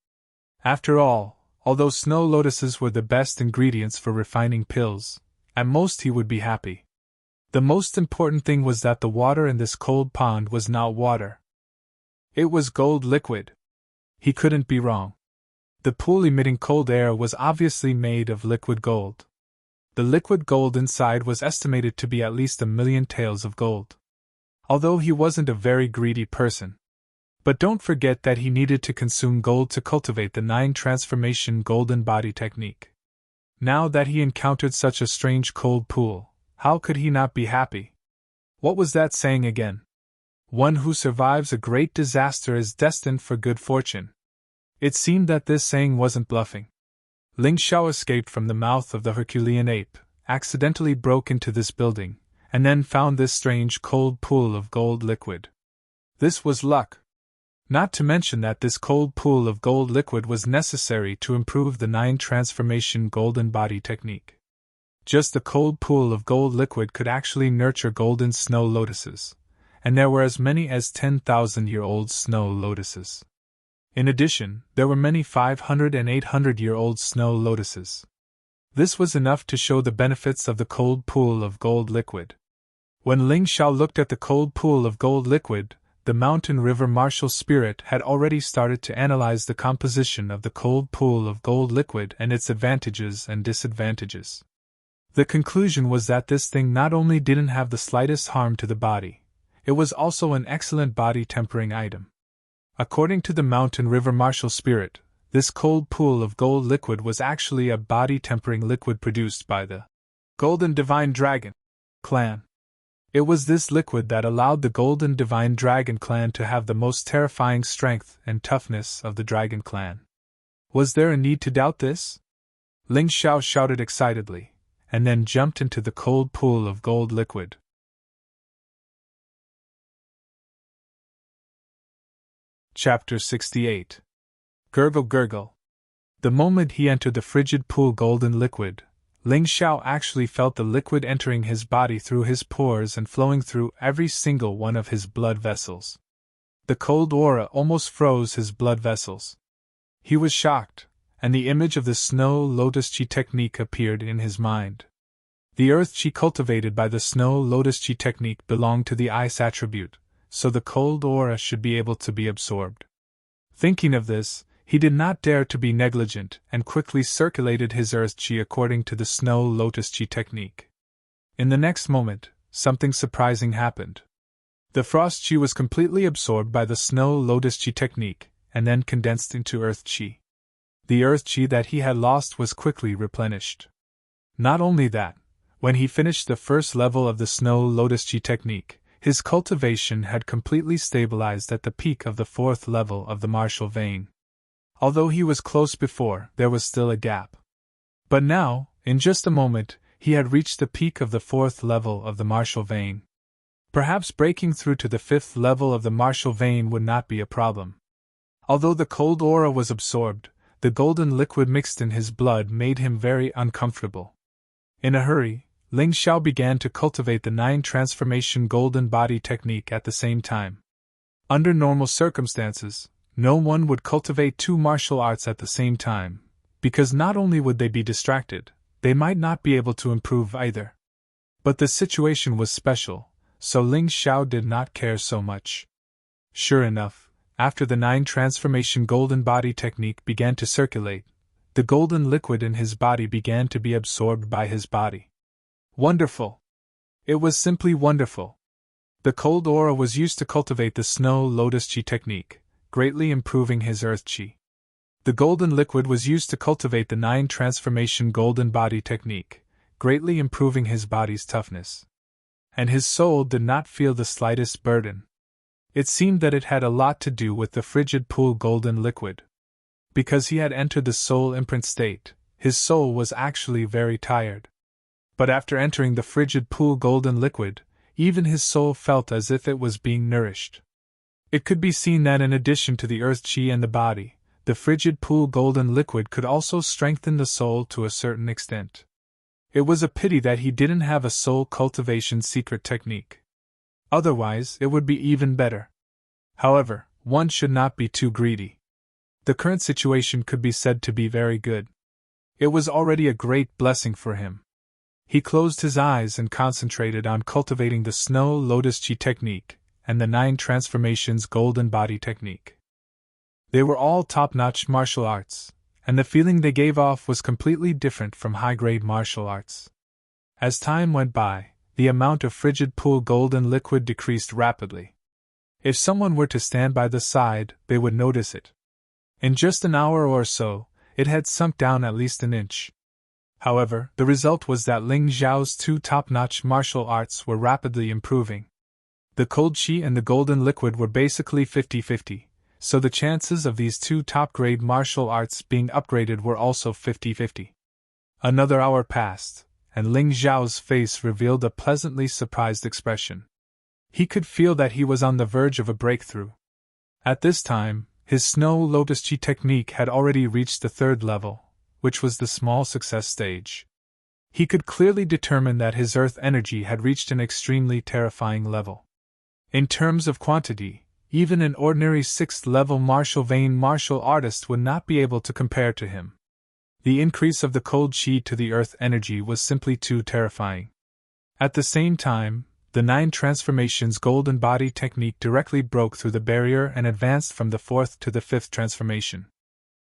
After all, although snow lotuses were the best ingredients for refining pills, at most he would be happy. The most important thing was that the water in this cold pond was not water. It was gold liquid. He couldn't be wrong. The pool emitting cold air was obviously made of liquid gold. The liquid gold inside was estimated to be at least 1,000,000 taels of gold. Although he wasn't a very greedy person. But don't forget that he needed to consume gold to cultivate the 9 transformation golden body technique. Now that he encountered such a strange cold pool, how could he not be happy? What was that saying again? One who survives a great disaster is destined for good fortune. It seemed that this saying wasn't bluffing. Ling Xiao escaped from the mouth of the Herculean ape, accidentally broke into this building, and then found this strange cold pool of gold liquid. This was luck. Not to mention that this cold pool of gold liquid was necessary to improve the 9 transformation golden body technique. Just a cold pool of gold liquid could actually nurture golden snow lotuses, and there were as many as 10,000-year-old snow lotuses. In addition, there were many 500 and 800-year-old snow lotuses. This was enough to show the benefits of the cold pool of gold liquid. When Ling Xiao looked at the cold pool of gold liquid, the mountain river martial spirit had already started to analyze the composition of the cold pool of gold liquid and its advantages and disadvantages. The conclusion was that this thing not only didn't have the slightest harm to the body, it was also an excellent body tempering item. According to the mountain river martial spirit, this cold pool of gold liquid was actually a body tempering liquid produced by the Golden Divine Dragon clan. It was this liquid that allowed the Golden Divine Dragon clan to have the most terrifying strength and toughness of the Dragon clan. Was there a need to doubt this? Ling Xiao shouted excitedly, and then jumped into the cold pool of gold liquid. Chapter 68. Gurgle Gurgle. The moment he entered the frigid pool golden liquid, Ling Xiao actually felt the liquid entering his body through his pores and flowing through every single one of his blood vessels. The cold aura almost froze his blood vessels. He was shocked, and the image of the snow lotus chi technique appeared in his mind. The earth chi cultivated by the snow lotus chi technique belonged to the ice attribute, so the cold aura should be able to be absorbed. Thinking of this, he did not dare to be negligent and quickly circulated his earth chi according to the snow lotus chi technique. In the next moment, something surprising happened. The frost chi was completely absorbed by the snow lotus chi technique and then condensed into earth chi. The earth chi that he had lost was quickly replenished. Not only that, when he finished the first level of the snow lotus chi technique, his cultivation had completely stabilized at the peak of the fourth level of the martial vein. Although he was close before, there was still a gap. But now, in just a moment, he had reached the peak of the fourth level of the martial vein. Perhaps breaking through to the fifth level of the martial vein would not be a problem. Although the cold aura was absorbed, the golden liquid mixed in his blood made him very uncomfortable. In a hurry, Ling Xiao began to cultivate the 9 transformation golden body technique at the same time. Under normal circumstances, no one would cultivate 2 martial arts at the same time, because not only would they be distracted, they might not be able to improve either. But the situation was special, so Ling Xiao did not care so much. Sure enough, after the 9 transformation golden body technique began to circulate, the golden liquid in his body began to be absorbed by his body. Wonderful! It was simply wonderful. The cold aura was used to cultivate the snow lotus chi technique, greatly improving his earth chi. The golden liquid was used to cultivate the 9 transformation golden body technique, greatly improving his body's toughness. And his soul did not feel the slightest burden. It seemed that it had a lot to do with the frigid pool golden liquid. Because he had entered the soul imprint state, his soul was actually very tired. But after entering the frigid pool golden liquid, even his soul felt as if it was being nourished. It could be seen that in addition to the earth chi and the body, the frigid pool golden liquid could also strengthen the soul to a certain extent. It was a pity that he didn't have a soul cultivation secret technique. Otherwise, it would be even better. However, one should not be too greedy. The current situation could be said to be very good. It was already a great blessing for him. He closed his eyes and concentrated on cultivating the snow lotus chi technique and the 9 transformations golden body technique. They were all top-notch martial arts, and the feeling they gave off was completely different from high-grade martial arts. As time went by, the amount of frigid pool golden liquid decreased rapidly. If someone were to stand by the side, they would notice it. In just an hour or so, it had sunk down at least an inch. However, the result was that Ling Xiao's 2 top-notch martial arts were rapidly improving. The cold chi and the golden liquid were basically 50-50, so the chances of these 2 top-grade martial arts being upgraded were also 50-50. Another hour passed, and Ling Xiao's face revealed a pleasantly surprised expression. He could feel that he was on the verge of a breakthrough. At this time, his snow lotus chi technique had already reached the 3rd level, which was the small success stage. he could clearly determine that his earth energy had reached an extremely terrifying level. In terms of quantity, even an ordinary 6th-level martial vein martial artist would not be able to compare to him. The increase of the cold chi to the earth energy was simply too terrifying. At the same time, the 9 transformations golden body technique directly broke through the barrier and advanced from the 4th to the 5th transformation.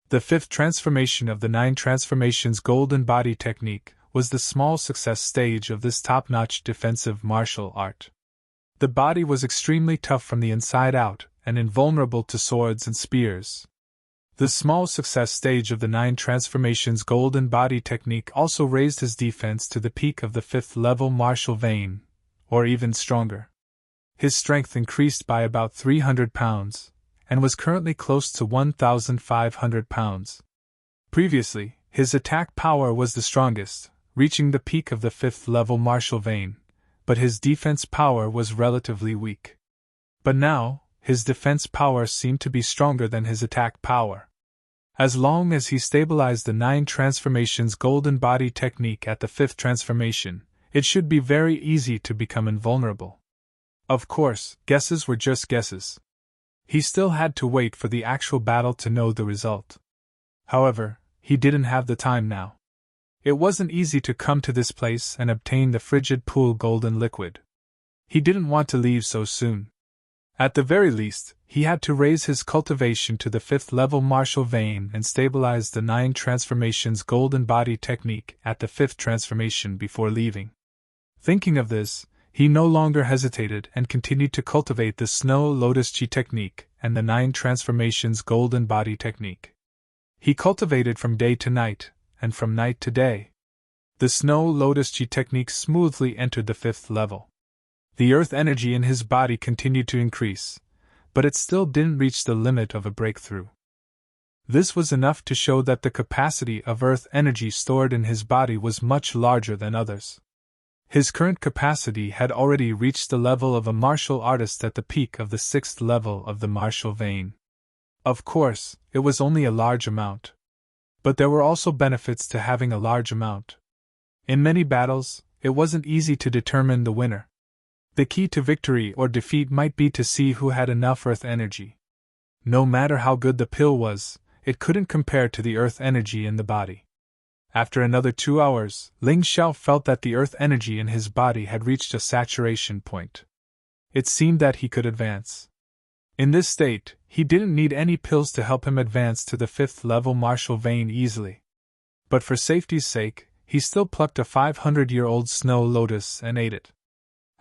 The 5th transformation of the 9 transformations golden body technique was the small success stage of this top-notch defensive martial art. The body was extremely tough from the inside out and invulnerable to swords and spears. The small success stage of the 9 transformations golden body technique also raised his defense to the peak of the 5th-level martial vein, or even stronger. His strength increased by about 300 pounds, and was currently close to 1,500 pounds. Previously, his attack power was the strongest, reaching the peak of the 5th-level martial vein, but his defense power was relatively weak. But now, his defense power seemed to be stronger than his attack power. As long as he stabilized the 9 transformations golden body technique at the 5th transformation, it should be very easy to become invulnerable. Of course, guesses were just guesses. He still had to wait for the actual battle to know the result. However, he didn't have the time now. It wasn't easy to come to this place and obtain the frigid pool golden liquid. He didn't want to leave so soon. At the very least, he had to raise his cultivation to the 5th-level martial vein and stabilize the 9 transformations golden body technique at the 5th transformation before leaving. Thinking of this, he no longer hesitated and continued to cultivate the Snow Lotus Chi technique and the 9 transformations golden body technique. He cultivated from day to night, and from night to day. The Snow Lotus Chi technique smoothly entered the 5th level. The earth energy in his body continued to increase, but it still didn't reach the limit of a breakthrough. This was enough to show that the capacity of earth energy stored in his body was much larger than others. His current capacity had already reached the level of a martial artist at the peak of the 6th level of the martial vein. Of course, it was only a large amount. But there were also benefits to having a large amount. In many battles, it wasn't easy to determine the winner. The key to victory or defeat might be to see who had enough earth energy. No matter how good the pill was, it couldn't compare to the earth energy in the body. After another 2 hours, Ling Xiao felt that the earth energy in his body had reached a saturation point. It seemed that he could advance. In this state, he didn't need any pills to help him advance to the 5th-level martial vein easily. But for safety's sake, he still plucked a 500-year-old snow lotus and ate it.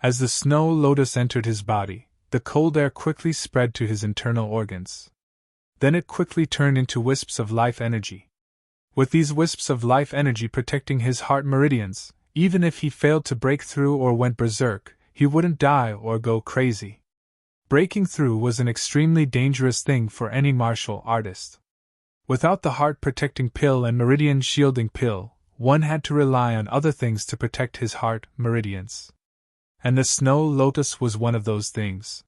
As the snow lotus entered his body, the cold air quickly spread to his internal organs. Then it quickly turned into wisps of life energy. With these wisps of life energy protecting his heart meridians, even if he failed to break through or went berserk, he wouldn't die or go crazy. Breaking through was an extremely dangerous thing for any martial artist. Without the heart-protecting pill and meridian-shielding pill, one had to rely on other things to protect his heart meridians. And the snow lotus was one of those things.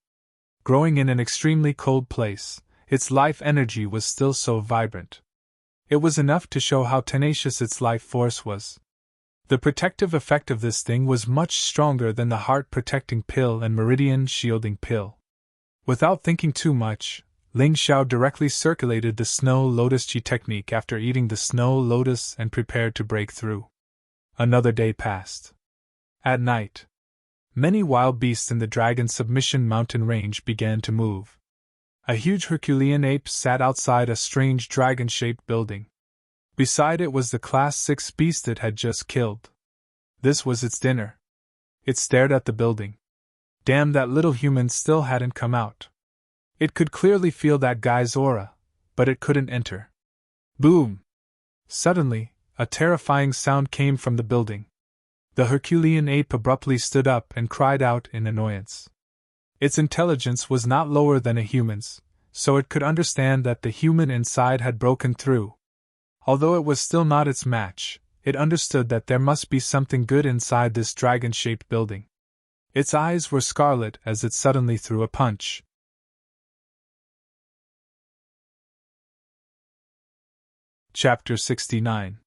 Growing in an extremely cold place, its life energy was still so vibrant. It was enough to show how tenacious its life force was. The protective effect of this thing was much stronger than the heart-protecting pill and meridian-shielding pill. Without thinking too much, Ling Xiao directly circulated the Snow Lotus Chi technique after eating the snow lotus and prepared to break through. Another day passed. At night, many wild beasts in the Dragon Submission Mountain range began to move. A huge Herculean ape sat outside a strange dragon-shaped building. Beside it was the Class 6 beast it had just killed. This was its dinner. It stared at the building. Damn, that little human still hadn't come out. It could clearly feel that guy's aura, but it couldn't enter. Boom! Suddenly, a terrifying sound came from the building. The Herculean ape abruptly stood up and cried out in annoyance. Its intelligence was not lower than a human's, so it could understand that the human inside had broken through. Although it was still not its match, it understood that there must be something good inside this dragon-shaped building. Its eyes were scarlet as it suddenly threw a punch. Chapter 69.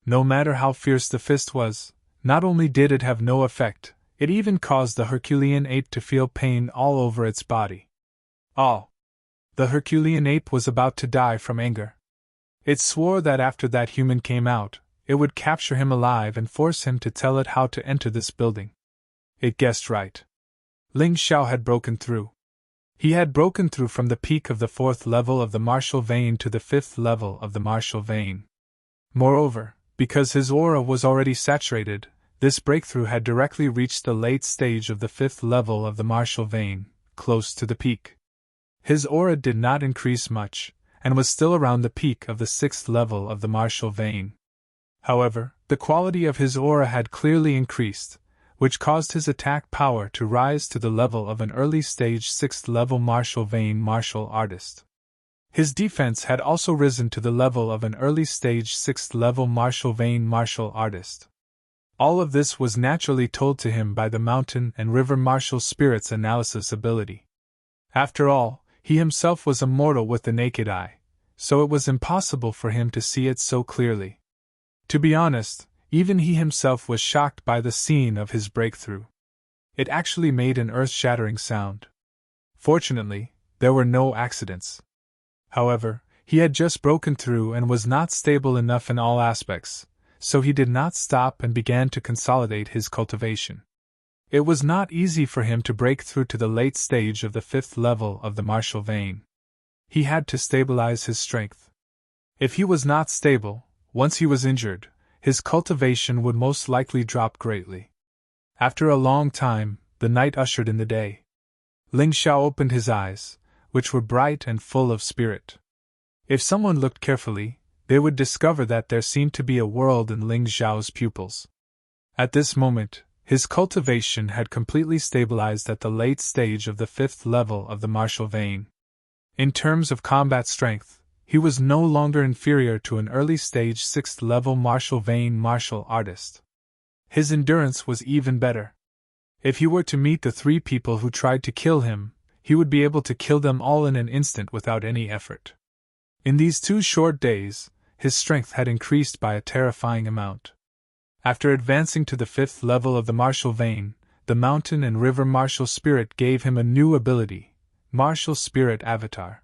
No matter how fierce the fist was, not only did it have no effect, it even caused the Herculean ape to feel pain all over its body. Oh! The Herculean ape was about to die from anger. It swore that after that human came out, it would capture him alive and force him to tell it how to enter this building. It guessed right. Ling Xiao had broken through. He had broken through from the peak of the 4th level of the martial vein to the 5th level of the martial vein. Moreover, because his aura was already saturated, this breakthrough had directly reached the late stage of the 5th level of the martial vein, close to the peak. His aura did not increase much, and was still around the peak of the 6th level of the martial vein. However, the quality of his aura had clearly increased, which caused his attack power to rise to the level of an early-stage 6th level martial vein martial artist. His defense had also risen to the level of an early-stage 6th level martial vein martial artist. All of this was naturally told to him by the mountain and river martial spirits analysis ability. After all, he himself was a mortal with the naked eye, so it was impossible for him to see it so clearly. To be honest, even he himself was shocked by the scene of his breakthrough. It actually made an earth-shattering sound. Fortunately, there were no accidents. However, he had just broken through and was not stable enough in all aspects, so he did not stop and began to consolidate his cultivation. It was not easy for him to break through to the late stage of the 5th level of the martial vein. He had to stabilize his strength. If he was not stable, once he was injured, his cultivation would most likely drop greatly. After a long time, the night ushered in the day. Ling Xiao opened his eyes, which were bright and full of spirit. If someone looked carefully, they would discover that there seemed to be a world in Ling Xiao's pupils. At this moment, his cultivation had completely stabilized at the late stage of the 5th level of the martial vein. In terms of combat strength, he was no longer inferior to an early-stage 6th level martial vein martial artist. His endurance was even better. If he were to meet the 3 people who tried to kill him, he would be able to kill them all in an instant without any effort. In these 2 short days, his strength had increased by a terrifying amount. After advancing to the 5th level of the martial vein, the mountain and river martial spirit gave him a new ability, Martial Spirit Avatar.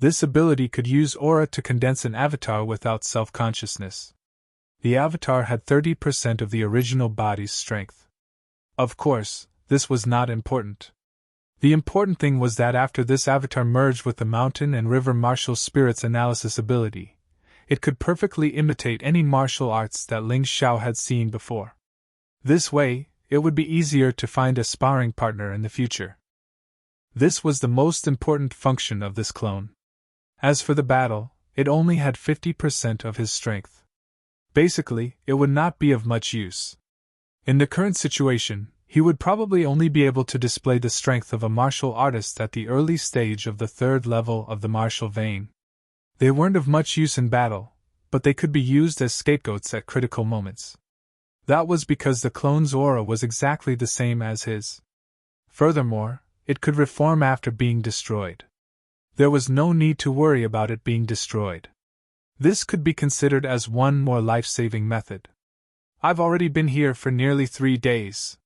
This ability could use aura to condense an avatar without self-consciousness. The avatar had 30% of the original body's strength. Of course, this was not important. The important thing was that after this avatar merged with the mountain and river martial spirit's analysis ability, it could perfectly imitate any martial arts that Ling Xiao had seen before. This way, it would be easier to find a sparring partner in the future. This was the most important function of this clone. As for the battle, it only had 50% of his strength. Basically, it would not be of much use. In the current situation, he would probably only be able to display the strength of a martial artist at the early stage of the 3rd level of the martial vein. They weren't of much use in battle, but they could be used as scapegoats at critical moments. That was because the clone's aura was exactly the same as his. Furthermore, it could reform after being destroyed. There was no need to worry about it being destroyed. This could be considered as one more life-saving method. I've already been here for nearly 3 days.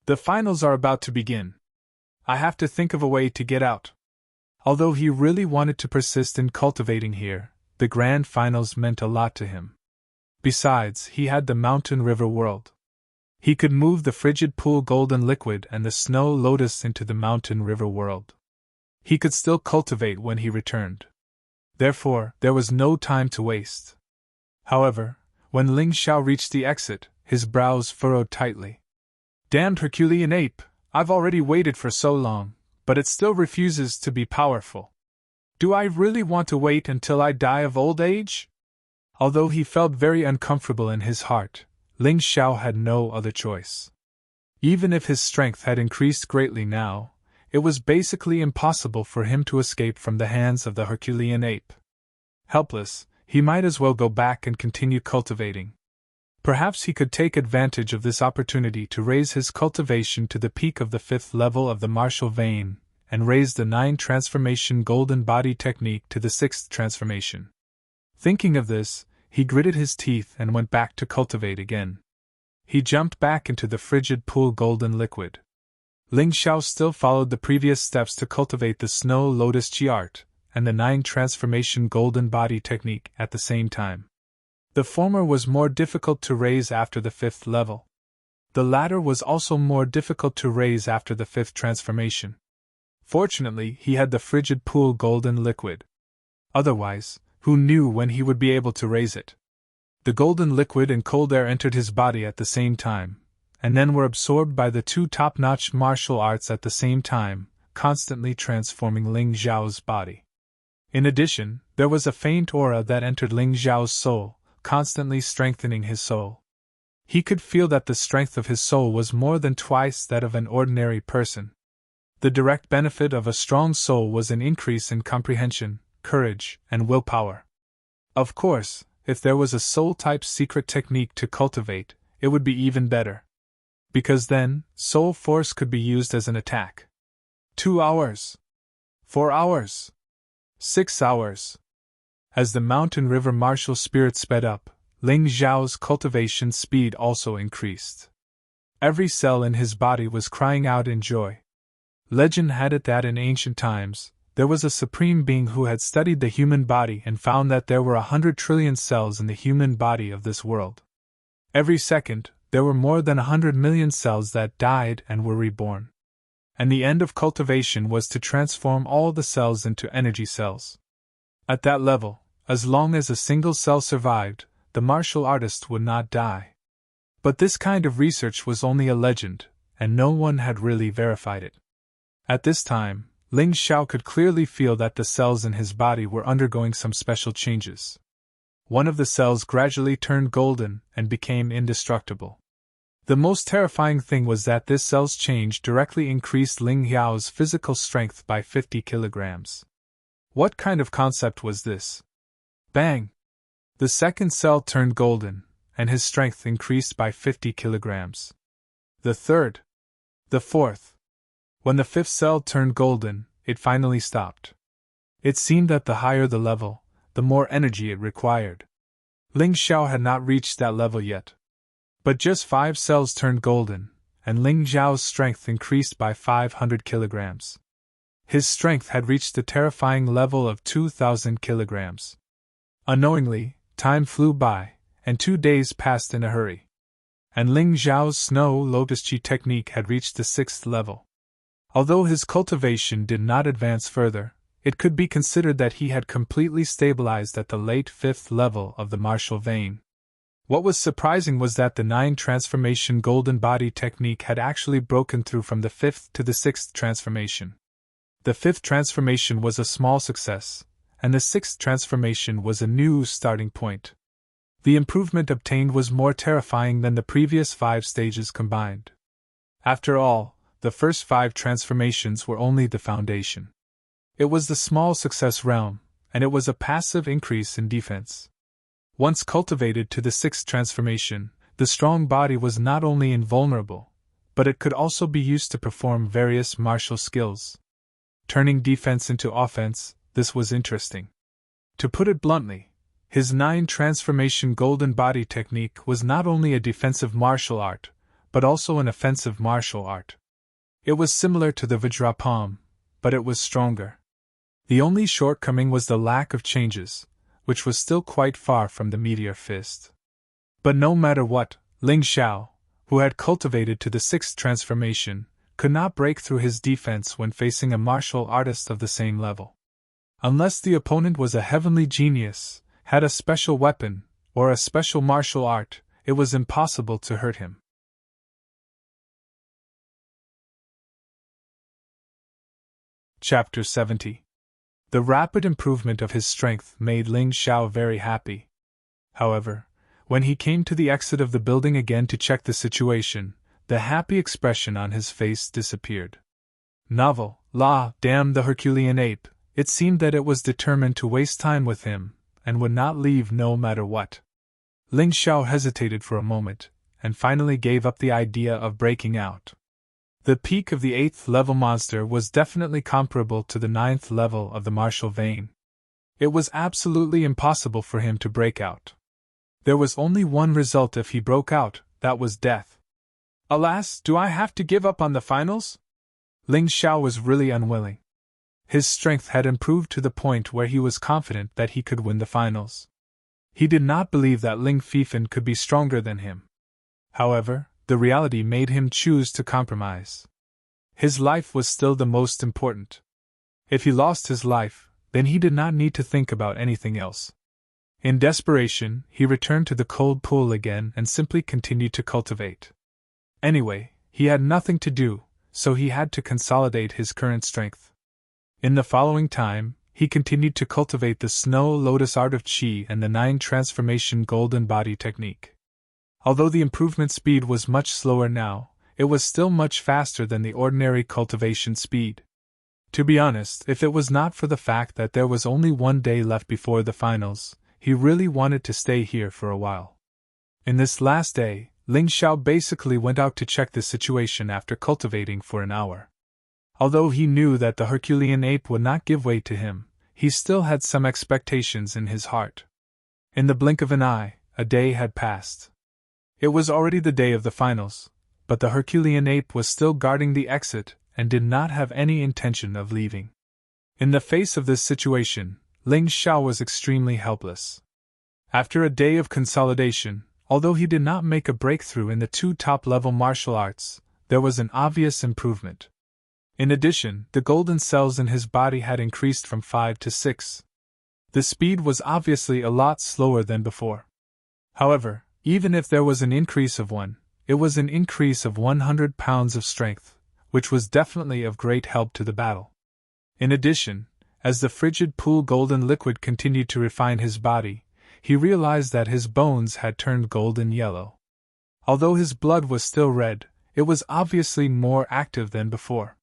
The finals are about to begin. I have to think of a way to get out. Although he really wanted to persist in cultivating here, the grand finals meant a lot to him. Besides, he had the mountain river world. He could move the frigid pool golden liquid and the snow lotus into the mountain river world. He could still cultivate when he returned. Therefore, there was no time to waste. However, when Ling Xiao reached the exit, his brows furrowed tightly. Damned Herculean ape, I've already waited for so long, but it still refuses to be powerful. Do I really want to wait until I die of old age? Although he felt very uncomfortable in his heart, Ling Xiao had no other choice. Even if his strength had increased greatly now, it was basically impossible for him to escape from the hands of the Herculean ape. Helpless, he might as well go back and continue cultivating. Perhaps he could take advantage of this opportunity to raise his cultivation to the peak of the 5th level of the martial vein, and raise the 9 transformation golden body technique to the 6th transformation. Thinking of this, he gritted his teeth and went back to cultivate again. He jumped back into the frigid pool golden liquid. Ling Xiao still followed the previous steps to cultivate the Snow Lotus Chi art and the 9 transformation golden body technique at the same time. The former was more difficult to raise after the 5th level. The latter was also more difficult to raise after the 5th transformation. Fortunately, he had the frigid pool golden liquid. Otherwise, who knew when he would be able to raise it? The golden liquid and cold air entered his body at the same time, and then were absorbed by the 2 top-notch martial arts at the same time, constantly transforming Ling Xiao's body. In addition, there was a faint aura that entered Ling Xiao's soul, constantly strengthening his soul. He could feel that the strength of his soul was more than twice that of an ordinary person. The direct benefit of a strong soul was an increase in comprehension, courage, and willpower. Of course, if there was a soul-type secret technique to cultivate, it would be even better. Because then, soul force could be used as an attack. 2 hours. 4 hours. 6 hours. As the mountain river martial spirit sped up, Ling Xiao's cultivation speed also increased. Every cell in his body was crying out in joy. Legend had it that in ancient times, there was a supreme being who had studied the human body and found that there were 100 trillion cells in the human body of this world. Every second, there were more than 100 million cells that died and were reborn. And the end of cultivation was to transform all the cells into energy cells. At that level, as long as a single cell survived, the martial artist would not die. But this kind of research was only a legend, and no one had really verified it. At this time, Ling Xiao could clearly feel that the cells in his body were undergoing some special changes. One of the cells gradually turned golden and became indestructible. The most terrifying thing was that this cell's change directly increased Ling Xiao's physical strength by 50 kilograms. What kind of concept was this? Bang! The second cell turned golden, and his strength increased by 50 kilograms. The third. The fourth. When the 5th cell turned golden, it finally stopped. It seemed that the higher the level, the more energy it required. Ling Xiao had not reached that level yet. But just 5 cells turned golden, and Ling Xiao's strength increased by 500 kilograms. His strength had reached the terrifying level of 2,000 kilograms. Unknowingly, time flew by, and 2 days passed in a hurry. And Ling Xiao's Snow Lotus Chi technique had reached the 6th level. Although his cultivation did not advance further, it could be considered that he had completely stabilized at the late 5th level of the martial vein. What was surprising was that the 9 transformation golden body technique had actually broken through from the 5th to the 6th transformation. The 5th transformation was a small success, and the 6th transformation was a new starting point. The improvement obtained was more terrifying than the previous 5 stages combined. After all, the first 5 transformations were only the foundation. It was the small success realm, and it was a passive increase in defense. Once cultivated to the 6th transformation, the strong body was not only invulnerable, but it could also be used to perform various martial skills. Turning defense into offense, this was interesting. To put it bluntly, his 9 transformation golden body technique was not only a defensive martial art, but also an offensive martial art. It was similar to the Vajrapalm, but it was stronger. The only shortcoming was the lack of changes, which was still quite far from the meteor fist. But no matter what, Ling Xiao, who had cultivated to the 6th transformation, could not break through his defense when facing a martial artist of the same level. Unless the opponent was a heavenly genius, had a special weapon, or a special martial art, it was impossible to hurt him. Chapter 70. The rapid improvement of his strength made Ling Xiao very happy. However, when he came to the exit of the building again to check the situation, the happy expression on his face disappeared. Novel, damn the Herculean ape, it seemed that it was determined to waste time with him, and would not leave no matter what. Ling Xiao hesitated for a moment, and finally gave up the idea of breaking out. The peak of the 8th level monster was definitely comparable to the 9th level of the martial vein. It was absolutely impossible for him to break out. There was only one result if he broke out, that was death. Alas, do I have to give up on the finals? Ling Xiao was really unwilling. His strength had improved to the point where he was confident that he could win the finals. He did not believe that Ling Fifan could be stronger than him. However, the reality made him choose to compromise. His life was still the most important. If he lost his life, then he did not need to think about anything else. In desperation, he returned to the cold pool again and simply continued to cultivate. Anyway, he had nothing to do, so he had to consolidate his current strength. In the following time, he continued to cultivate the Snow Lotus Art of Qi and the 9 Transformation Golden Body Technique. Although the improvement speed was much slower now, it was still much faster than the ordinary cultivation speed. To be honest, if it was not for the fact that there was only one day left before the finals, he really wanted to stay here for a while. In this last day, Ling Xiao basically went out to check the situation after cultivating for an hour. Although he knew that the Herculean ape would not give way to him, he still had some expectations in his heart. In the blink of an eye, a day had passed. It was already the day of the finals, but the Herculean ape was still guarding the exit and did not have any intention of leaving. In the face of this situation, Ling Xiao was extremely helpless. After a day of consolidation, although he did not make a breakthrough in the 2 top-level martial arts, there was an obvious improvement. In addition, the golden cells in his body had increased from 5 to 6. The speed was obviously a lot slower than before. However, even if there was an increase of 1, it was an increase of 100 pounds of strength, which was definitely of great help to the battle. In addition, as the frigid pool golden liquid continued to refine his body, he realized that his bones had turned golden yellow. Although his blood was still red, it was obviously more active than before.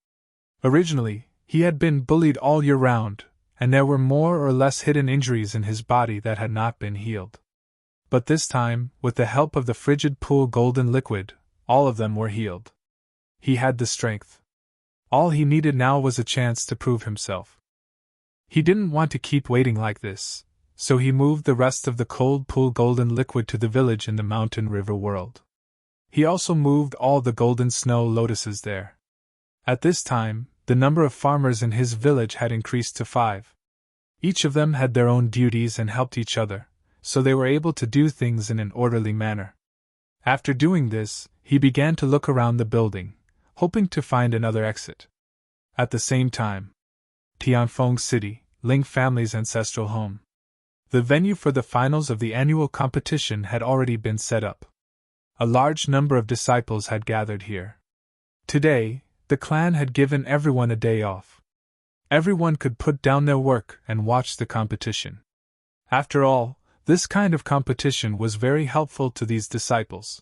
Originally, he had been bullied all year round, and there were more or less hidden injuries in his body that had not been healed. But this time, with the help of the frigid pool golden liquid, all of them were healed. He had the strength. All he needed now was a chance to prove himself. He didn't want to keep waiting like this, so he moved the rest of the cold pool golden liquid to the village in the mountain river world. He also moved all the golden snow lotuses there. At this time, the number of farmers in his village had increased to 5. Each of them had their own duties and helped each other, so they were able to do things in an orderly manner. After doing this, he began to look around the building, hoping to find another exit. At the same time, Tianfeng City, Ling family's ancestral home. The venue for the finals of the annual competition had already been set up. A large number of disciples had gathered here. Today, the clan had given everyone a day off. Everyone could put down their work and watch the competition. After all, this kind of competition was very helpful to these disciples.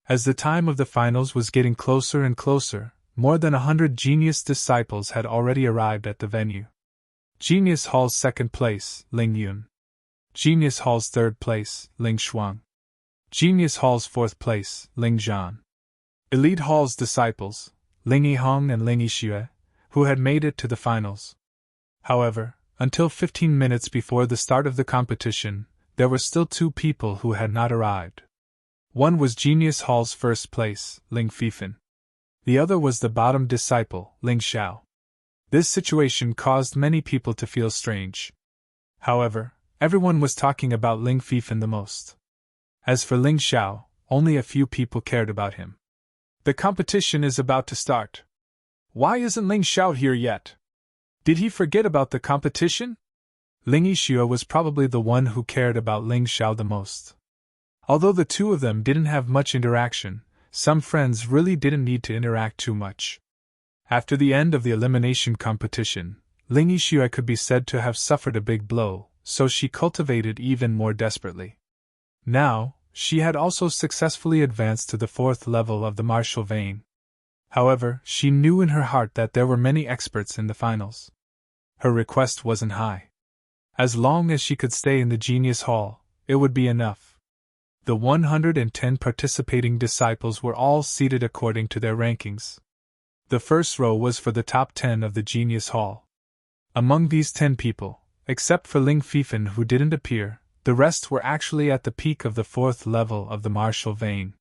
As the time of the finals was getting closer and closer, more than 100 genius disciples had already arrived at the venue. Genius Hall's 2nd place, Ling Yun. Genius Hall's 3rd place, Ling Shuang. Genius Hall's 4th place, Ling Zhan. Elite Hall's disciples, Ling Yihong and Ling Yixue, who had made it to the finals. However, until 15 minutes before the start of the competition, there were still 2 people who had not arrived. One was Genius Hall's 1st place, Ling Fifan. The other was the bottom disciple, Ling Xiao. This situation caused many people to feel strange. However, everyone was talking about Ling Fifan the most. As for Ling Xiao, only a few people cared about him. The competition is about to start. Why isn't Ling Xiao here yet? Did he forget about the competition? Ling Yixue was probably the one who cared about Ling Xiao the most. Although the 2 of them didn't have much interaction, some friends really didn't need to interact too much. After the end of the elimination competition, Ling Yixue could be said to have suffered a big blow, so she cultivated even more desperately. Now, she had also successfully advanced to the 4th level of the martial vein. However, she knew in her heart that there were many experts in the finals. Her request wasn't high. As long as she could stay in the Genius Hall, it would be enough. The 110 participating disciples were all seated according to their rankings. The first row was for the top 10 of the Genius Hall. Among these 10 people, except for Ling Fifan who didn't appear, the rest were actually at the peak of the 4th level of the martial vein.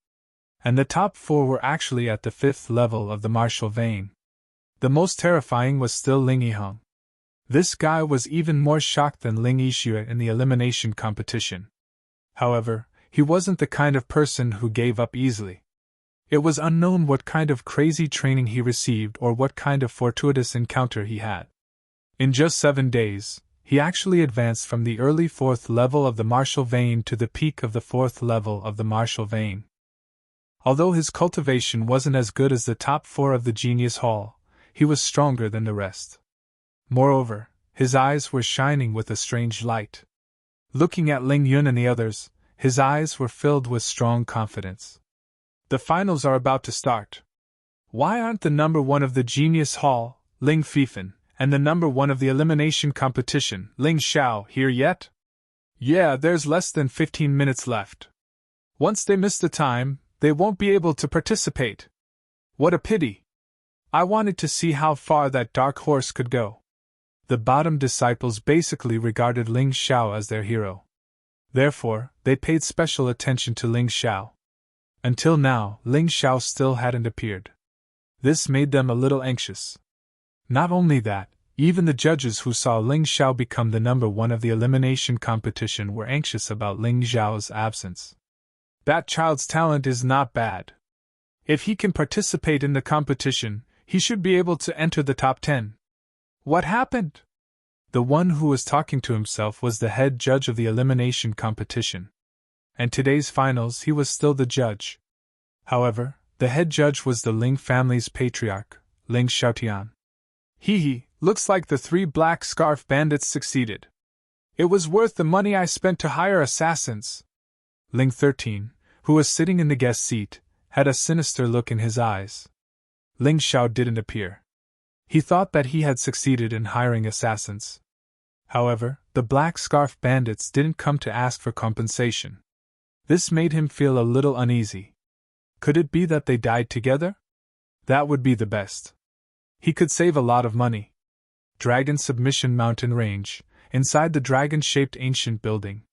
And the top 4 were actually at the 5th level of the martial vein. The most terrifying was still Ling Yiheng. This guy was even more shocked than Ling Yixue in the elimination competition. However, he wasn't the kind of person who gave up easily. It was unknown what kind of crazy training he received or what kind of fortuitous encounter he had. In just 7 days, he actually advanced from the early 4th level of the martial vein to the peak of the 4th level of the martial vein. Although his cultivation wasn't as good as the top 4 of the Genius Hall, he was stronger than the rest. Moreover, his eyes were shining with a strange light. Looking at Ling Yun and the others, his eyes were filled with strong confidence. The finals are about to start. Why aren't the number 1 of the Genius Hall, Ling Fifan, and the number 1 of the elimination competition, Ling Xiao, here yet? Yeah, there's less than 15 minutes left. Once they miss the time, they won't be able to participate. What a pity. I wanted to see how far that dark horse could go. The bottom disciples basically regarded Ling Xiao as their hero. Therefore, they paid special attention to Ling Xiao. Until now, Ling Xiao still hadn't appeared. This made them a little anxious. Not only that, even the judges who saw Ling Xiao become the number 1 of the elimination competition were anxious about Ling Xiao's absence. That child's talent is not bad. If he can participate in the competition, he should be able to enter the top 10. What happened? The one who was talking to himself was the head judge of the elimination competition. And today's finals he was still the judge. However, the head judge was the Ling family's patriarch, Ling Xiaotian. Looks like the 3 black scarf bandits succeeded. It was worth the money I spent to hire assassins. Ling 13, who was sitting in the guest seat, had a sinister look in his eyes. Ling Xiao didn't appear. He thought that he had succeeded in hiring assassins. However, the black scarf bandits didn't come to ask for compensation. This made him feel a little uneasy. Could it be that they died together? That would be the best. He could save a lot of money. Dragon Submission Mountain Range, inside the dragon-shaped ancient building.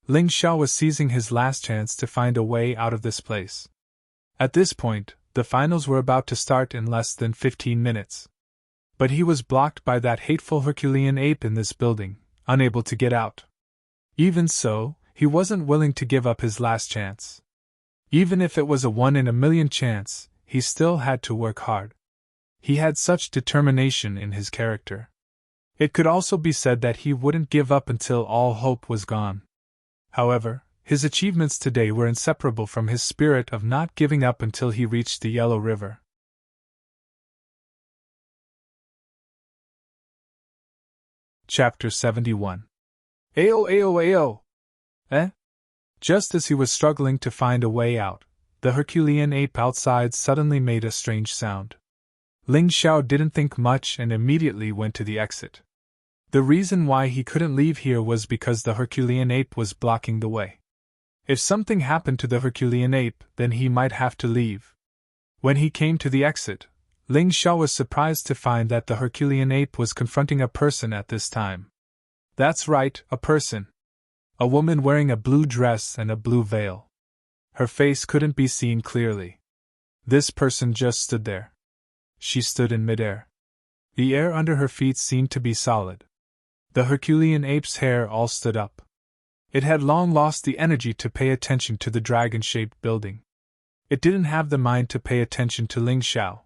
Ling Xiao was seizing his last chance to find a way out of this place. At this point, the finals were about to start in less than 15 minutes. But he was blocked by that hateful Herculean ape in this building, unable to get out. Even so, he wasn't willing to give up his last chance. Even if it was a 1 in a million chance, he still had to work hard. He had such determination in his character. It could also be said that he wouldn't give up until all hope was gone. However, his achievements today were inseparable from his spirit of not giving up until he reached the Yellow River. Chapter 71. Ayo! Eh? Just as he was struggling to find a way out, the Herculean ape outside suddenly made a strange sound. Ling Xiao didn't think much and immediately went to the exit. The reason why he couldn't leave here was because the Herculean ape was blocking the way. If something happened to the Herculean ape, then he might have to leave. When he came to the exit, Ling Xiao was surprised to find that the Herculean ape was confronting a person at this time. That's right, a person. A woman wearing a blue dress and a blue veil. Her face couldn't be seen clearly. This person just stood there. She stood in midair. The air under her feet seemed to be solid. The Herculean ape's hair all stood up. It had long lost the energy to pay attention to the dragon-shaped building. It didn't have the mind to pay attention to Ling Xiao.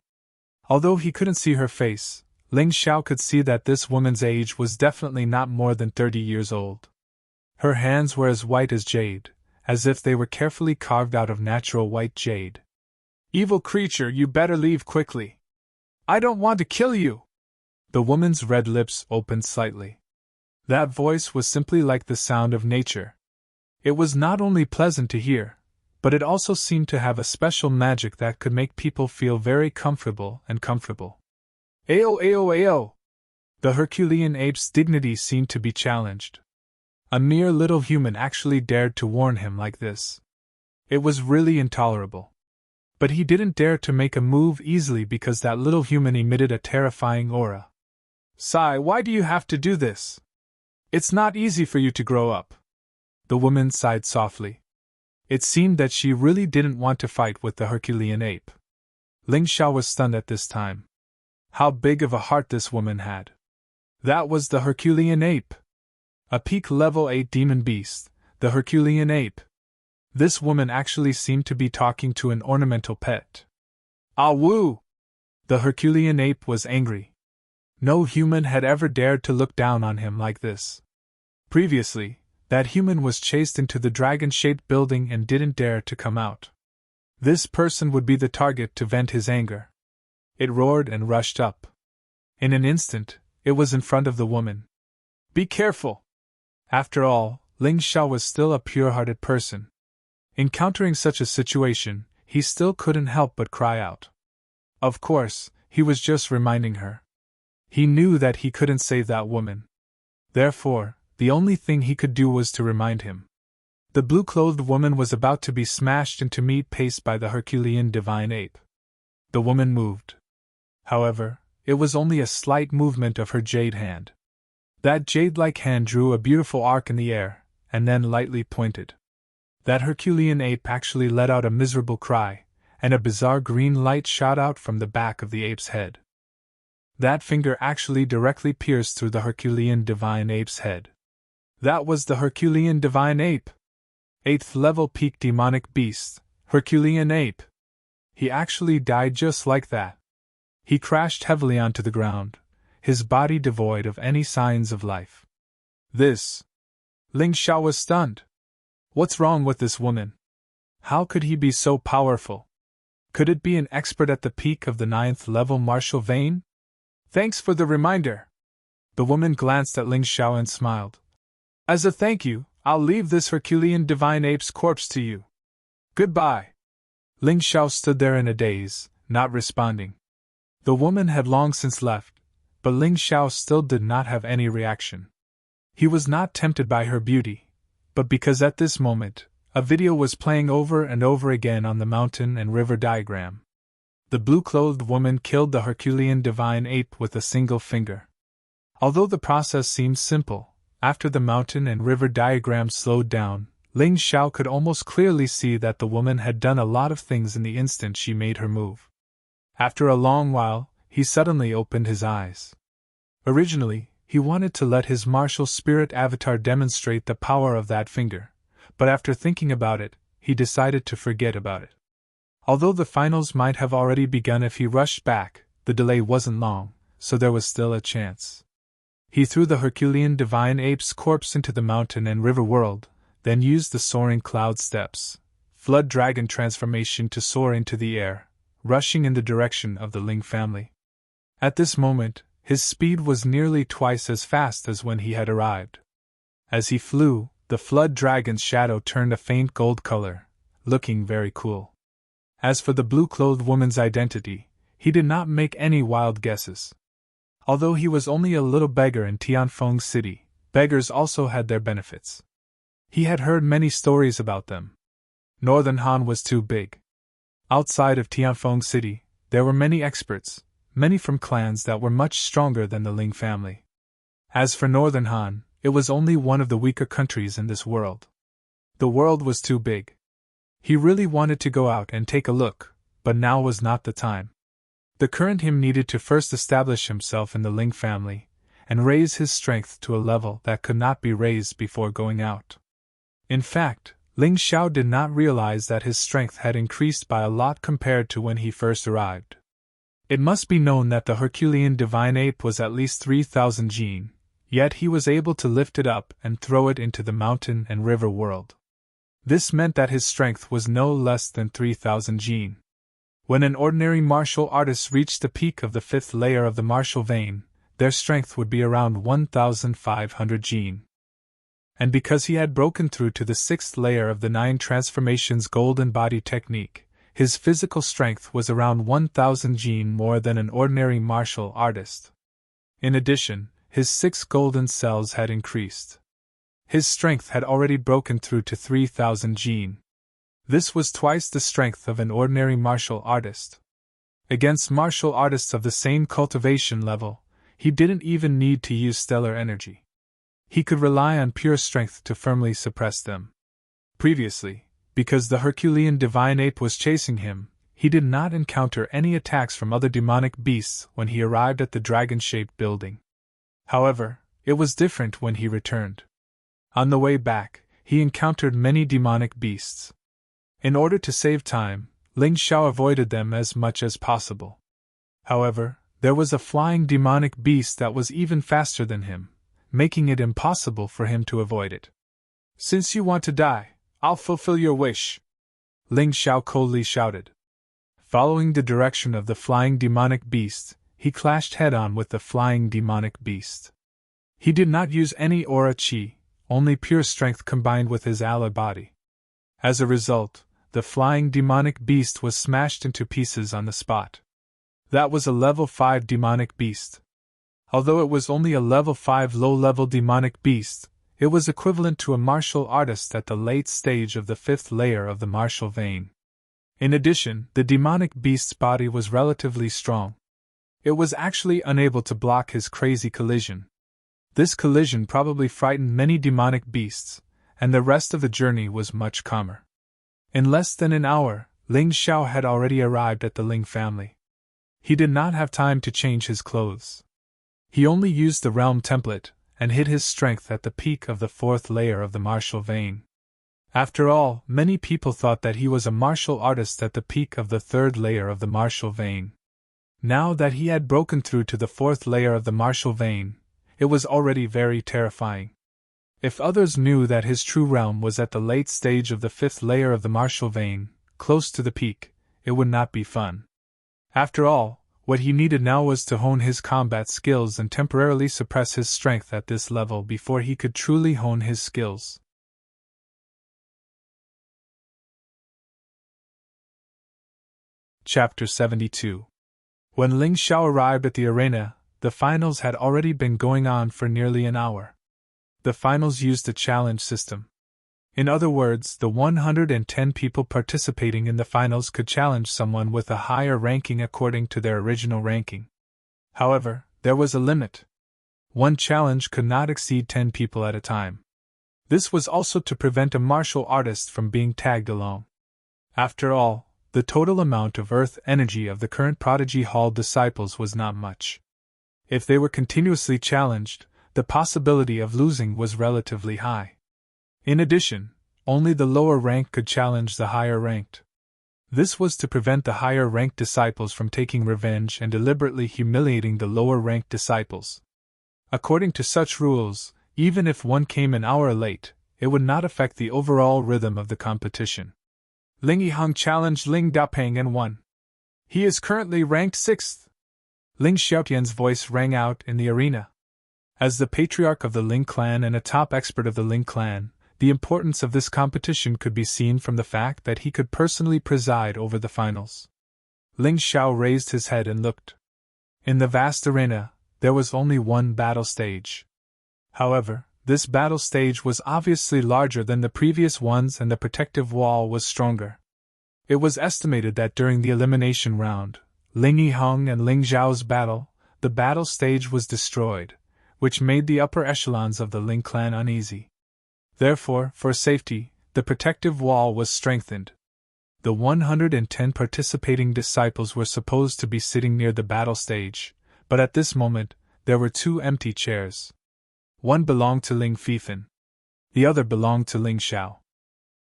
Although he couldn't see her face, Ling Xiao could see that this woman's age was definitely not more than 30 years old. Her hands were as white as jade, as if they were carefully carved out of natural white jade. Evil creature, you better leave quickly. I don't want to kill you. The woman's red lips opened slightly. That voice was simply like the sound of nature. It was not only pleasant to hear, but it also seemed to have a special magic that could make people feel very comfortable and comfortable. Ayo! The Herculean ape's dignity seemed to be challenged. A mere little human actually dared to warn him like this. It was really intolerable. But he didn't dare to make a move easily because that little human emitted a terrifying aura. Sai, why do you have to do this? It's not easy for you to grow up. The woman sighed softly. It seemed that she really didn't want to fight with the Herculean ape. Ling Xiao was stunned at this time. How big of a heart this woman had. That was the Herculean ape! A peak level 8 demon beast, the Herculean ape. This woman actually seemed to be talking to an ornamental pet. Ah woo! The Herculean ape was angry. No human had ever dared to look down on him like this. Previously, that human was chased into the dragon-shaped building and didn't dare to come out. This person would be the target to vent his anger. It roared and rushed up. In an instant, it was in front of the woman. Be careful! After all, Ling Xiao was still a pure-hearted person. Encountering such a situation, he still couldn't help but cry out. Of course, he was just reminding her. He knew that he couldn't save that woman. Therefore, the only thing he could do was to remind him. The blue-clothed woman was about to be smashed into meat paste by the Herculean divine ape. The woman moved. However, it was only a slight movement of her jade hand. That jade-like hand drew a beautiful arc in the air, and then lightly pointed. That Herculean ape actually let out a miserable cry, and a bizarre green light shot out from the back of the ape's head. That finger actually directly pierced through the Herculean divine ape's head. That was the Herculean divine ape! 8th level peak demonic beast, Herculean ape! He actually died just like that. He crashed heavily onto the ground, his body devoid of any signs of life. This! Ling Xiao was stunned. What's wrong with this woman? How could he be so powerful? Could it be an expert at the peak of the 9th level martial vein? Thanks for the reminder. The woman glanced at Ling Xiao and smiled. As a thank you, I'll leave this Herculean divine ape's corpse to you. Goodbye. Ling Xiao stood there in a daze, not responding. The woman had long since left, but Ling Xiao still did not have any reaction. He was not tempted by her beauty, but because at this moment, a video was playing over and over again on the mountain and river diagram. The blue-clothed woman killed the Herculean divine ape with a single finger. Although the process seemed simple, after the mountain and river diagram slowed down, Ling Xiao could almost clearly see that the woman had done a lot of things in the instant she made her move. After a long while, he suddenly opened his eyes. Originally, he wanted to let his martial spirit avatar demonstrate the power of that finger, but after thinking about it, he decided to forget about it. Although the finals might have already begun if he rushed back, the delay wasn't long, so there was still a chance. He threw the Herculean divine ape's corpse into the mountain and river world, then used the soaring cloud steps, flood dragon transformation to soar into the air, rushing in the direction of the Ling family. At this moment, his speed was nearly twice as fast as when he had arrived. As he flew, the flood dragon's shadow turned a faint gold color, looking very cool. As for the blue-clothed woman's identity, he did not make any wild guesses. Although he was only a little beggar in Tianfeng City, beggars also had their benefits. He had heard many stories about them. Northern Han was too big. Outside of Tianfeng City, there were many experts, many from clans that were much stronger than the Ling family. As for Northern Han, it was only one of the weaker countries in this world. The world was too big. He really wanted to go out and take a look, but now was not the time. The current him needed to first establish himself in the Ling family, and raise his strength to a level that could not be raised before going out. In fact, Ling Xiao did not realize that his strength had increased by a lot compared to when he first arrived. It must be known that the Herculean divine ape was at least 3,000 jin, yet he was able to lift it up and throw it into the mountain and river world. This meant that his strength was no less than 3,000 jin. When an ordinary martial artist reached the peak of the 5th layer of the martial vein, their strength would be around 1,500 jin. And because he had broken through to the 6th layer of the 9 transformations golden body technique, his physical strength was around 1,000 jin more than an ordinary martial artist. In addition, his 6 golden cells had increased. His strength had already broken through to 3,000 jin. This was twice the strength of an ordinary martial artist. Against martial artists of the same cultivation level, he didn't even need to use stellar energy. He could rely on pure strength to firmly suppress them. Previously, because the Herculean divine ape was chasing him, he did not encounter any attacks from other demonic beasts when he arrived at the dragon-shaped building. However, it was different when he returned. On the way back, he encountered many demonic beasts. In order to save time, Ling Xiao avoided them as much as possible. However, there was a flying demonic beast that was even faster than him, making it impossible for him to avoid it. "Since you want to die, I'll fulfill your wish," Ling Xiao coldly shouted. Following the direction of the flying demonic beast, he clashed head-on with the flying demonic beast. He did not use any aura chi, only pure strength combined with his alloy body. As a result, the flying demonic beast was smashed into pieces on the spot. That was a level 5 demonic beast. Although it was only a level 5 low-level demonic beast, it was equivalent to a martial artist at the late stage of the 5th layer of the martial vein. In addition, the demonic beast's body was relatively strong. It was actually unable to block his crazy collision. This collision probably frightened many demonic beasts, and the rest of the journey was much calmer. In less than an hour, Ling Xiao had already arrived at the Ling family. He did not have time to change his clothes. He only used the realm template, and hid his strength at the peak of the 4th layer of the martial vein. After all, many people thought that he was a martial artist at the peak of the 3rd layer of the martial vein. Now that he had broken through to the 4th layer of the martial vein, it was already very terrifying. If others knew that his true realm was at the late stage of the 5th layer of the martial vein, close to the peak, it would not be fun. After all, what he needed now was to hone his combat skills and temporarily suppress his strength at this level before he could truly hone his skills. Chapter 72. When Ling Xiao arrived at the arena, the finals had already been going on for nearly an hour. The finals used a challenge system. In other words, the 110 people participating in the finals could challenge someone with a higher ranking according to their original ranking. However, there was a limit. One challenge could not exceed 10 people at a time. This was also to prevent a martial artist from being tagged along. After all, the total amount of earth energy of the current Prodigy Hall disciples was not much. If they were continuously challenged, the possibility of losing was relatively high. In addition, only the lower rank could challenge the higher ranked. This was to prevent the higher ranked disciples from taking revenge and deliberately humiliating the lower ranked disciples. According to such rules, even if one came an hour late, it would not affect the overall rhythm of the competition. Ling Yiheng challenged Ling Daopeng and won. He is currently ranked 6th. Ling Xiaotian's voice rang out in the arena. As the patriarch of the Ling clan and a top expert of the Ling clan, the importance of this competition could be seen from the fact that he could personally preside over the finals. Ling Xiao raised his head and looked. In the vast arena, there was only one battle stage. However, this battle stage was obviously larger than the previous ones and the protective wall was stronger. It was estimated that during the elimination round, Ling Yiheng and Ling Zhao's battle, the battle stage was destroyed, which made the upper echelons of the Ling clan uneasy. Therefore, for safety, the protective wall was strengthened. The 110 participating disciples were supposed to be sitting near the battle stage, but at this moment, there were 2 empty chairs. One belonged to Ling Fifan. The other belonged to Ling Xiao.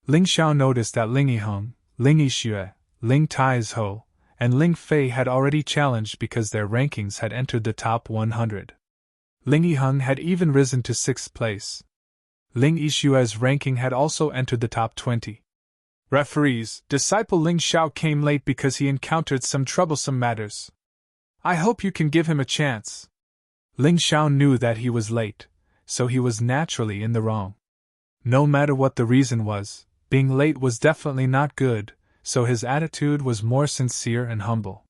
Ling Xiao noticed that Ling Yiheng, Ling Yixue, Ling Taizhou, and Ling Fei had already challenged because their rankings had entered the top 100. Ling Yiheng had even risen to 6th place. Ling Yixue's ranking had also entered the top 20. Referees, disciple Ling Xiao came late because he encountered some troublesome matters. I hope you can give him a chance. Ling Xiao knew that he was late, so he was naturally in the wrong. No matter what the reason was, being late was definitely not good, so his attitude was more sincere and humble.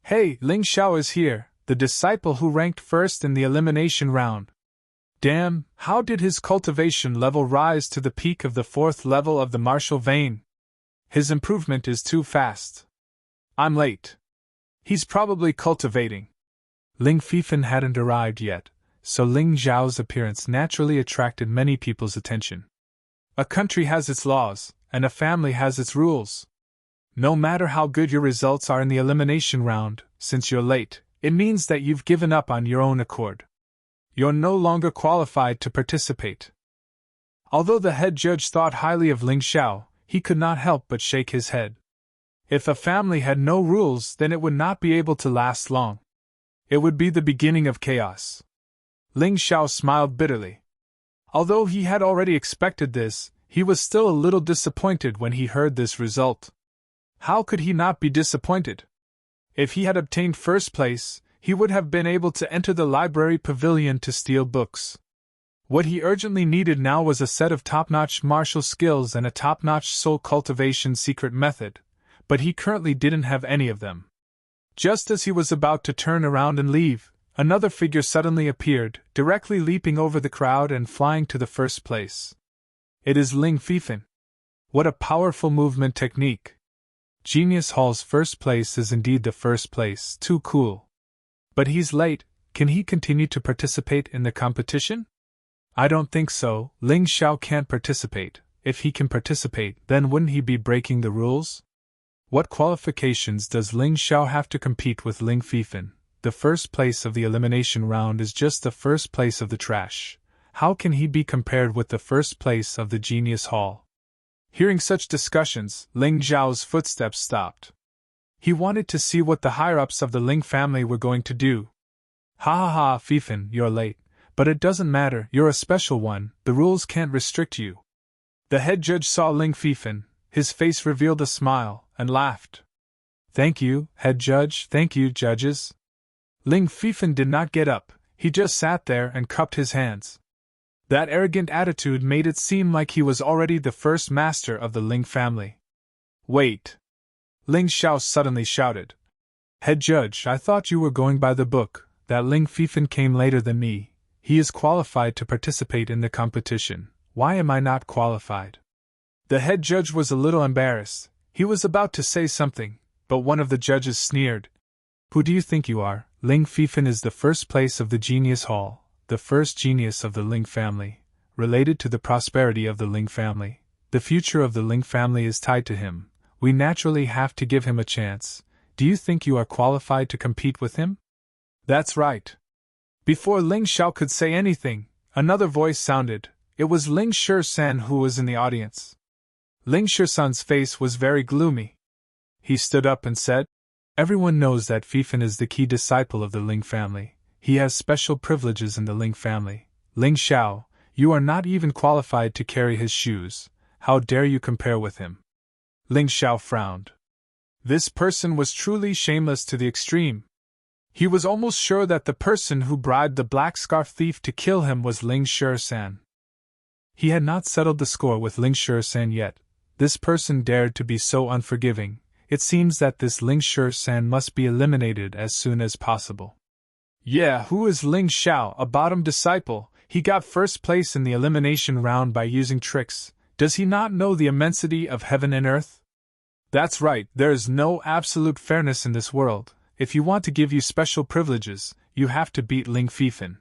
Hey, Ling Xiao is here, the disciple who ranked first in the elimination round. Damn, how did his cultivation level rise to the peak of the 4th level of the martial vein? His improvement is too fast. I'm late. He's probably cultivating. Ling Fifan hadn't arrived yet, so Ling Xiao's appearance naturally attracted many people's attention. A country has its laws, and a family has its rules. No matter how good your results are in the elimination round, since you're late, it means that you've given up on your own accord. You're no longer qualified to participate. Although the head judge thought highly of Ling Xiao, he could not help but shake his head. If a family had no rules, then it would not be able to last long. It would be the beginning of chaos. Ling Xiao smiled bitterly. Although he had already expected this, he was still a little disappointed when he heard this result. How could he not be disappointed? If he had obtained first place, he would have been able to enter the library pavilion to steal books. What he urgently needed now was a set of top-notch martial skills and a top-notch soul cultivation secret method, but he currently didn't have any of them. Just as he was about to turn around and leave, another figure suddenly appeared, directly leaping over the crowd and flying to the first place. It is Ling Fifan. What a powerful movement technique! Genius Hall's first place is indeed the first place, too cool. But he's late, can he continue to participate in the competition? I don't think so, Ling Xiao can't participate. If he can participate, then wouldn't he be breaking the rules? What qualifications does Ling Xiao have to compete with Ling Fifan? The first place of the elimination round is just the first place of the trash. How can he be compared with the first place of the Genius Hall? Hearing such discussions, Ling Xiao's footsteps stopped. He wanted to see what the higher-ups of the Ling family were going to do. Ha ha ha, Fifan, you're late. But it doesn't matter, you're a special one, the rules can't restrict you. The head judge saw Ling Fifan, his face revealed a smile, and laughed. Thank you, head judge, thank you, judges. Ling Fifan did not get up, he just sat there and cupped his hands. That arrogant attitude made it seem like he was already the first master of the Ling family. Wait! Ling Xiao suddenly shouted. Head judge, I thought you were going by the book, that Ling Fifan came later than me. He is qualified to participate in the competition. Why am I not qualified? The head judge was a little embarrassed. He was about to say something, but one of the judges sneered. Who do you think you are? Ling Fifan is the first place of the Genius Hall, the first genius of the Ling family, related to the prosperity of the Ling family. The future of the Ling family is tied to him. We naturally have to give him a chance. Do you think you are qualified to compete with him? That's right. Before Ling Xiao could say anything, another voice sounded. It was Ling Shi-san who was in the audience. Ling Shi-san's face was very gloomy. He stood up and said, Everyone knows that Fifan is the key disciple of the Ling family. He has special privileges in the Ling family. Ling Xiao, you are not even qualified to carry his shoes. How dare you compare with him? Ling Xiao frowned. This person was truly shameless to the extreme. He was almost sure that the person who bribed the black scarf thief to kill him was Ling Shi-san. He had not settled the score with Ling Shi-san yet. This person dared to be so unforgiving. It seems that this Ling Shi-san must be eliminated as soon as possible. Yeah, who is Ling Xiao, a bottom disciple? He got first place in the elimination round by using tricks. Does he not know the immensity of heaven and earth? That's right, there is no absolute fairness in this world. If you want to give you special privileges, you have to beat Ling Fifan.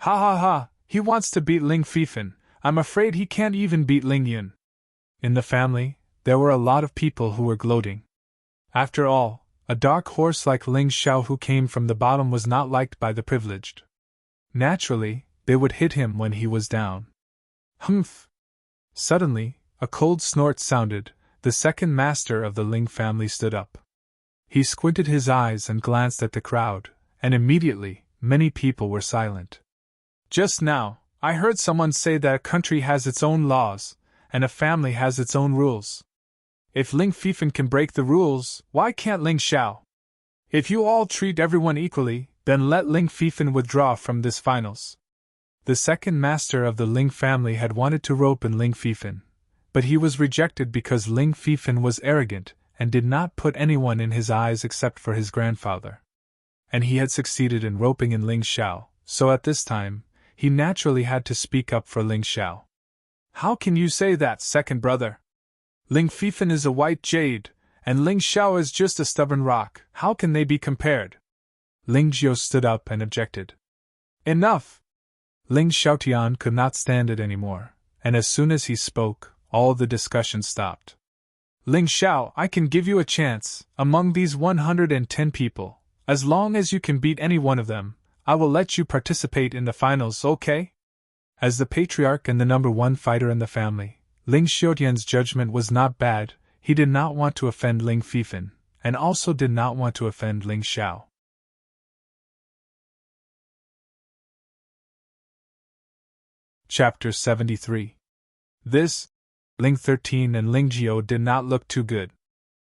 Ha ha ha, he wants to beat Ling Fifan. I'm afraid he can't even beat Ling Yun. In the family, there were a lot of people who were gloating. After all, a dark horse like Ling Xiao who came from the bottom was not liked by the privileged. Naturally, they would hit him when he was down. Humph! Suddenly, a cold snort sounded. The second master of the Ling family stood up. He squinted his eyes and glanced at the crowd, and immediately, many people were silent. Just now, I heard someone say that a country has its own laws, and a family has its own rules. If Ling Fifan can break the rules, why can't Ling Xiao? If you all treat everyone equally, then let Ling Fifan withdraw from this finals. The second master of the Ling family had wanted to rope in Ling Fifan, but he was rejected because Ling Fifan was arrogant and did not put anyone in his eyes except for his grandfather. And he had succeeded in roping in Ling Xiao, so at this time, he naturally had to speak up for Ling Xiao. How can you say that, second brother? Ling Fifan is a white jade, and Ling Xiao is just a stubborn rock. How can they be compared? Ling Jiao stood up and objected. Enough! Ling Xiaotian could not stand it anymore, and as soon as he spoke, all the discussion stopped. Ling Xiao, I can give you a chance, among these 110 people. As long as you can beat any one of them, I will let you participate in the finals, okay? As the patriarch and the number one fighter in the family, Ling Xiaotian's judgment was not bad. He did not want to offend Ling Fifan, and also did not want to offend Ling Xiao. Chapter 73. This, Ling 13 and Ling Jiao did not look too good.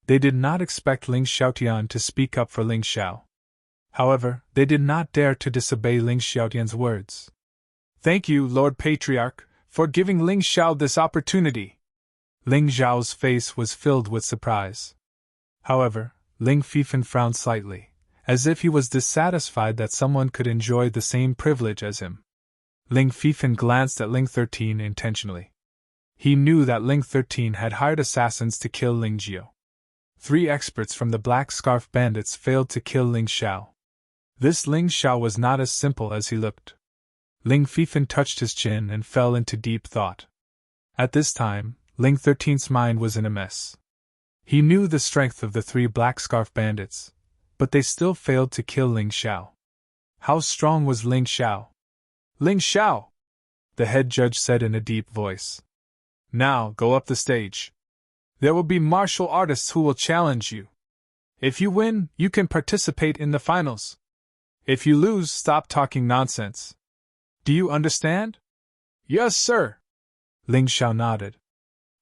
They did not expect Ling Xiaotian to speak up for Ling Xiao. However, they did not dare to disobey Ling Xiaotian's words. Thank you, Lord Patriarch, for giving Ling Xiao this opportunity. Ling Xiao's face was filled with surprise. However, Ling Fifan frowned slightly, as if he was dissatisfied that someone could enjoy the same privilege as him. Ling Fifan glanced at Ling 13 intentionally. He knew that Ling 13 had hired assassins to kill Ling Jiao. 3 experts from the Black Scarf Bandits failed to kill Ling Xiao. This Ling Xiao was not as simple as he looked. Ling Fifan touched his chin and fell into deep thought. At this time, Ling 13's mind was in a mess. He knew the strength of the 3 Black Scarf Bandits, but they still failed to kill Ling Xiao. How strong was Ling Xiao? Ling Xiao! The head judge said in a deep voice. Now, go up the stage. There will be martial artists who will challenge you. If you win, you can participate in the finals. If you lose, stop talking nonsense. Do you understand? Yes, sir. Ling Xiao nodded.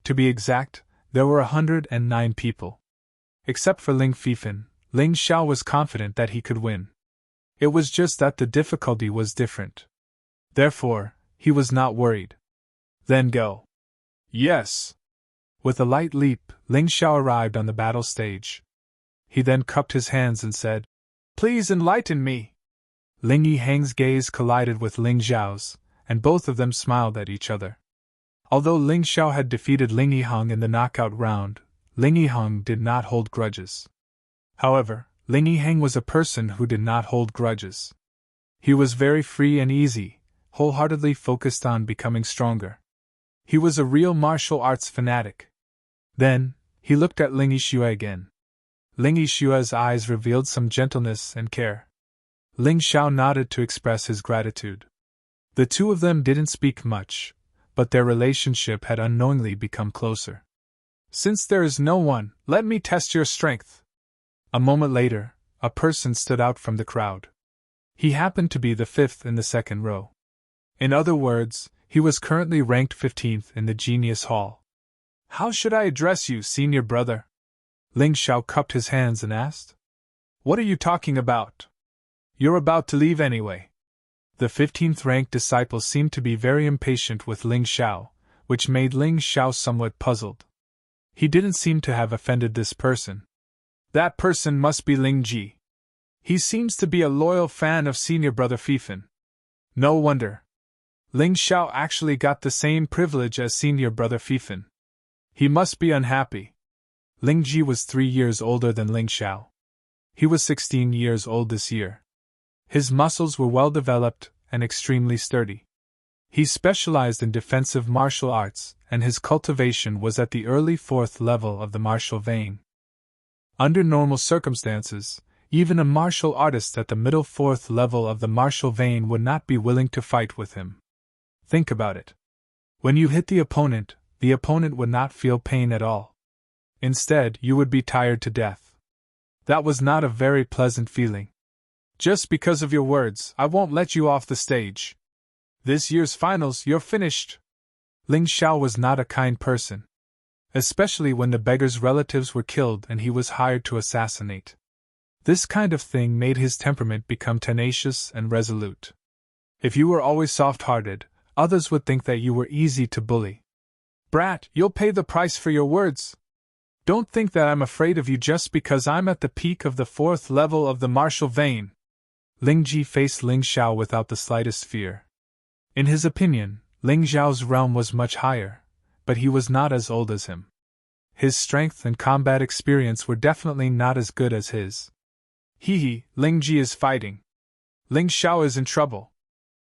To be exact, there were 109 people. Except for Ling Fifan, Ling Xiao was confident that he could win. It was just that the difficulty was different. Therefore, he was not worried. Then go. Yes. With a light leap, Ling Xiao arrived on the battle stage. He then cupped his hands and said, Please enlighten me. Ling Yihang's gaze collided with Ling Xiao's, and both of them smiled at each other. Although Ling Xiao had defeated Ling Yihang in the knockout round, Ling Yihang did not hold grudges. However, Ling Yihang was a person who did not hold grudges. He was very free and easy, wholeheartedly focused on becoming stronger. He was a real martial arts fanatic. Then, he looked at Ling Yixue again. Ling Yixue's eyes revealed some gentleness and care. Ling Xiao nodded to express his gratitude. The two of them didn't speak much, but their relationship had unknowingly become closer. Since there is no one, let me test your strength. A moment later, a person stood out from the crowd. He happened to be the 5th in the second row. In other words, he was currently ranked 15th in the Genius Hall. How should I address you, senior brother? Ling Xiao cupped his hands and asked. What are you talking about? You're about to leave anyway. The 15th ranked disciple seemed to be very impatient with Ling Xiao, which made Ling Xiao somewhat puzzled. He didn't seem to have offended this person. That person must be Ling Ji. He seems to be a loyal fan of senior brother Fifan. No wonder. Ling Xiao actually got the same privilege as senior brother Fifan. He must be unhappy. Ling Ji was 3 years older than Ling Xiao. He was 16 years old this year. His muscles were well developed and extremely sturdy. He specialized in defensive martial arts, and his cultivation was at the early 4th level of the martial vein. Under normal circumstances, even a martial artist at the middle 4th level of the martial vein would not be willing to fight with him. Think about it. When you hit the opponent would not feel pain at all. Instead, you would be tired to death. That was not a very pleasant feeling. Just because of your words, I won't let you off the stage. This year's finals, you're finished. Ling Xiao was not a kind person. Especially when the beggar's relatives were killed and he was hired to assassinate. This kind of thing made his temperament become tenacious and resolute. If you were always soft-hearted, others would think that you were easy to bully. Brat, you'll pay the price for your words. Don't think that I'm afraid of you just because I'm at the peak of the 4th level of the martial vein. Ling Ji faced Ling Xiao without the slightest fear. In his opinion, Ling Xiao's realm was much higher, but he was not as old as him. His strength and combat experience were definitely not as good as his. Ling Ji is fighting. Ling Xiao is in trouble.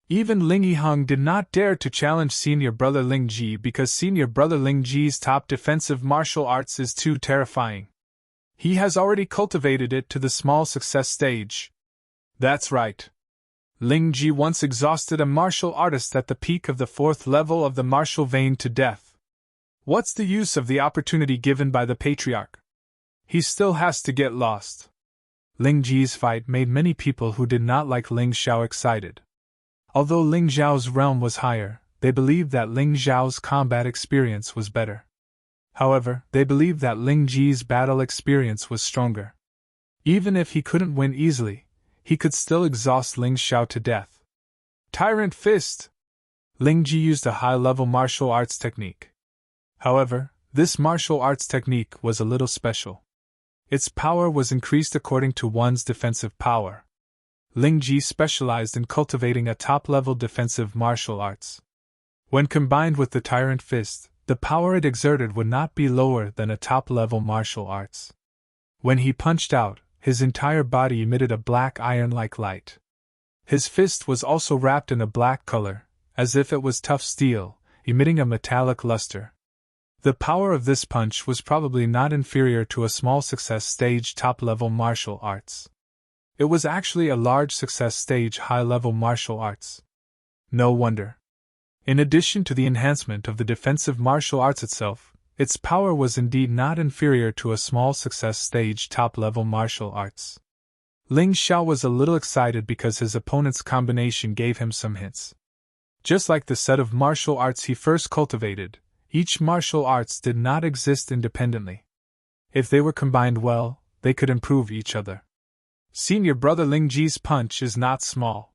Even Ling Yiheng did not dare to challenge senior brother Ling Ji because senior brother Ling Ji's top defensive martial arts is too terrifying. He has already cultivated it to the small success stage. That's right. Ling Ji once exhausted a martial artist at the peak of the 4th level of the martial vein to death. What's the use of the opportunity given by the patriarch? He still has to get lost. Ling Ji's fight made many people who did not like Ling Xiao excited. Although Ling Xiao's realm was higher, they believed that Ling Xiao's combat experience was better. However, they believed that Ling Ji's battle experience was stronger. Even if he couldn't win easily, he could still exhaust Ling Xiao to death. Tyrant Fist! Ling Ji used a high-level martial arts technique. However, this martial arts technique was a little special. Its power was increased according to one's defensive power. Ling Ji specialized in cultivating a top-level defensive martial arts. When combined with the Tyrant Fist, the power it exerted would not be lower than a top-level martial arts. When he punched out, his entire body emitted a black iron-like light. His fist was also wrapped in a black color, as if it was tough steel, emitting a metallic luster. The power of this punch was probably not inferior to a small success stage top-level martial arts. It was actually a large success stage high-level martial arts. No wonder. In addition to the enhancement of the defensive martial arts itself, its power was indeed not inferior to a small success stage top-level martial arts. Ling Xiao was a little excited because his opponent's combination gave him some hints. Just like the set of martial arts he first cultivated, each martial arts did not exist independently. If they were combined well, they could improve each other. Senior brother Ling Ji's punch is not small.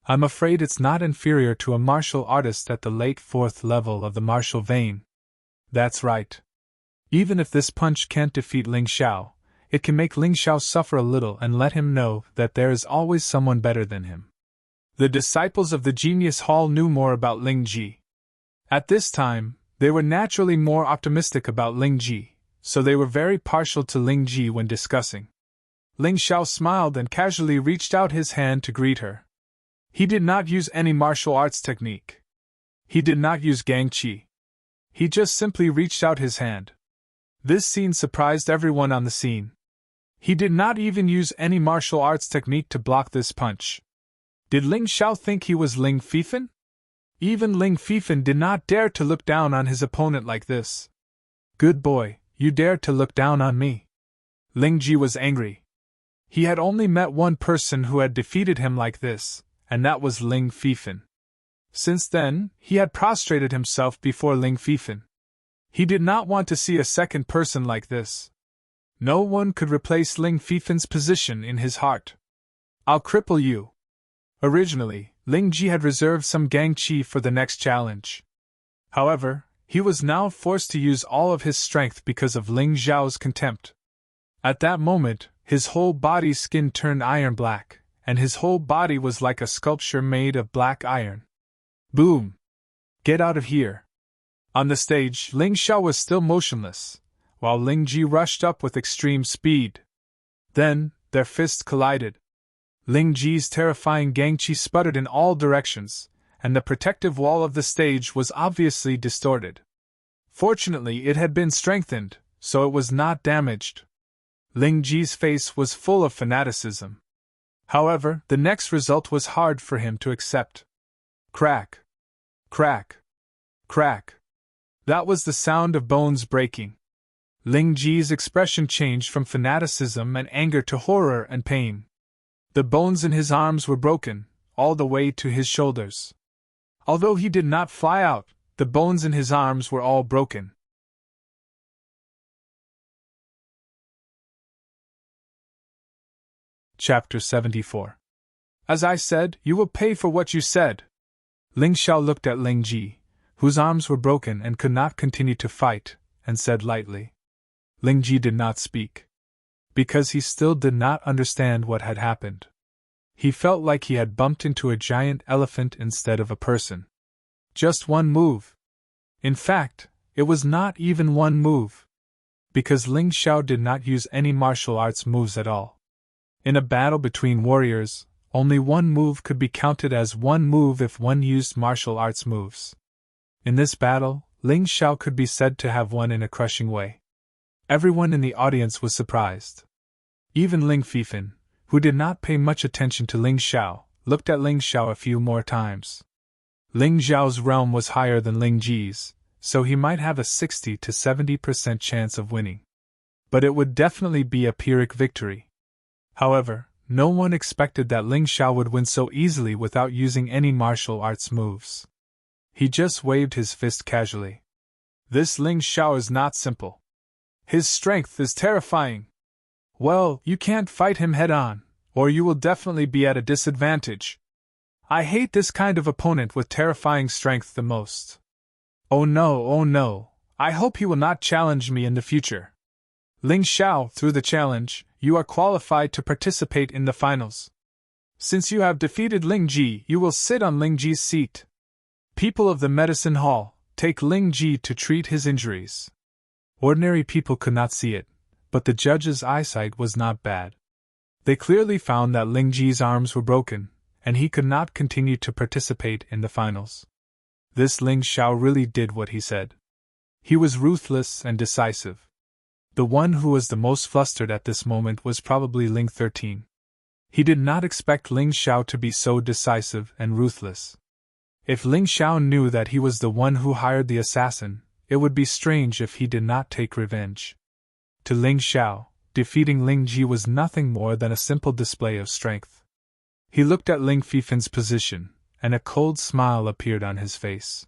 I'm afraid it's not inferior to a martial artist at the late 4th level of the martial vein. That's right. Even if this punch can't defeat Ling Xiao, it can make Ling Xiao suffer a little and let him know that there is always someone better than him. The disciples of the Genius Hall knew more about Ling Ji. At this time, they were naturally more optimistic about Ling Ji, so they were very partial to Ling Ji when discussing. Ling Xiao smiled and casually reached out his hand to greet her. He did not use any martial arts technique. He did not use Gang Qi. He just simply reached out his hand. This scene surprised everyone on the scene. He did not even use any martial arts technique to block this punch. Did Ling Xiao think he was Ling Fifan? Even Ling Fifan did not dare to look down on his opponent like this. Good boy, you dared to look down on me. Ling Ji was angry. He had only met one person who had defeated him like this, and that was Ling Fifan. Since then, he had prostrated himself before Ling Fifan. He did not want to see a second person like this. No one could replace Ling Fifan's position in his heart. I'll cripple you. Originally, Ling Ji had reserved some Gang Qi for the next challenge. However, he was now forced to use all of his strength because of Ling Xiao's contempt. At that moment, his whole body's skin turned iron black, and his whole body was like a sculpture made of black iron. Boom! Get out of here! On the stage, Ling Xiao was still motionless, while Ling Ji rushed up with extreme speed. Then, their fists collided. Ling Ji's terrifying Gang Qi sputtered in all directions, and the protective wall of the stage was obviously distorted. Fortunately, it had been strengthened, so it was not damaged. Ling Ji's face was full of fanaticism. However, the next result was hard for him to accept. Crack! Crack! Crack! That was the sound of bones breaking. Ling Ji's expression changed from fanaticism and anger to horror and pain. The bones in his arms were broken, all the way to his shoulders. Although he did not fly out, the bones in his arms were all broken. Chapter 74. As I said, you will pay for what you said. Ling Xiao looked at Ling Ji, whose arms were broken and could not continue to fight, and said lightly. Ling Ji did not speak. Because he still did not understand what had happened. He felt like he had bumped into a giant elephant instead of a person. Just one move. In fact, it was not even one move. Because Ling Xiao did not use any martial arts moves at all. In a battle between warriors, only one move could be counted as one move if one used martial arts moves. In this battle, Ling Xiao could be said to have won in a crushing way. Everyone in the audience was surprised. Even Ling Fifan, who did not pay much attention to Ling Xiao, looked at Ling Xiao a few more times. Ling Xiao's realm was higher than Ling Ji's, so he might have a 60 to 70% chance of winning. But it would definitely be a Pyrrhic victory. However, no one expected that Ling Xiao would win so easily without using any martial arts moves. He just waved his fist casually. This Ling Xiao is not simple. His strength is terrifying. Well, you can't fight him head-on, or you will definitely be at a disadvantage. I hate this kind of opponent with terrifying strength the most. Oh no, I hope he will not challenge me in the future. Ling Xiao, through the challenge, you are qualified to participate in the finals. Since you have defeated Ling Ji, you will sit on Ling Ji's seat. People of the medicine hall, take Ling Ji to treat his injuries. Ordinary people could not see it, but the judge's eyesight was not bad. They clearly found that Ling Ji's arms were broken, and he could not continue to participate in the finals. This Ling Xiao really did what he said. He was ruthless and decisive. The one who was the most flustered at this moment was probably Ling 13. He did not expect Ling Xiao to be so decisive and ruthless. If Ling Xiao knew that he was the one who hired the assassin, it would be strange if he did not take revenge. To Ling Xiao, defeating Ling Ji was nothing more than a simple display of strength. He looked at Ling Fifan's position, and a cold smile appeared on his face.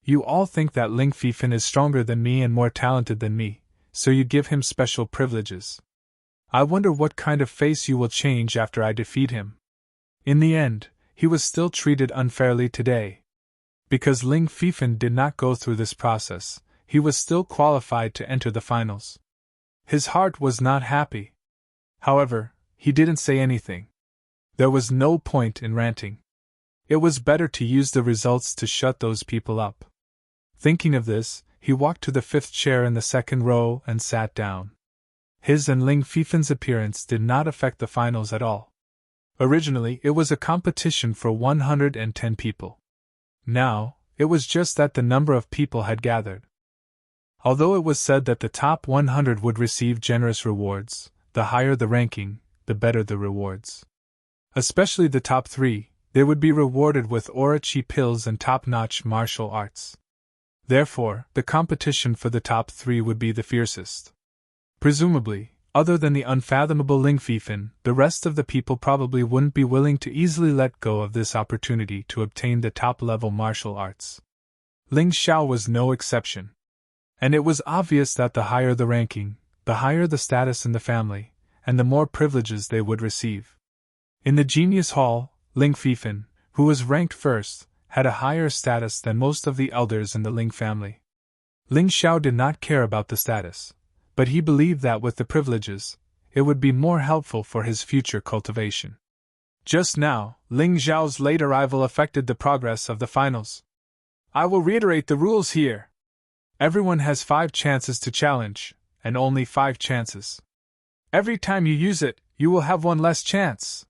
You all think that Ling Fifan is stronger than me and more talented than me, so you give him special privileges. I wonder what kind of face you will change after I defeat him. In the end, he was still treated unfairly today. Because Ling Fifan did not go through this process, he was still qualified to enter the finals. His heart was not happy. However, he didn't say anything. There was no point in ranting. It was better to use the results to shut those people up. Thinking of this, he walked to the fifth chair in the second row and sat down. His and Ling Fifan's appearance did not affect the finals at all. Originally, it was a competition for 110 people. Now, it was just that the number of people had gathered. Although it was said that the top 100 would receive generous rewards, the higher the ranking, the better the rewards. Especially the top 3, they would be rewarded with Orochi pills and top-notch martial arts. Therefore, the competition for the top 3 would be the fiercest. Presumably, other than the unfathomable Ling Fifan, the rest of the people probably wouldn't be willing to easily let go of this opportunity to obtain the top-level martial arts. Ling Xiao was no exception. And it was obvious that the higher the ranking, the higher the status in the family, and the more privileges they would receive. In the Genius Hall, Ling Fifan, who was ranked first, had a higher status than most of the elders in the Ling family. Ling Xiao did not care about the status, but he believed that with the privileges, it would be more helpful for his future cultivation. Just now, Ling Xiao's late arrival affected the progress of the finals. I will reiterate the rules here. Everyone has 5 chances to challenge, and only 5 chances. Every time you use it, you will have 1 less chance.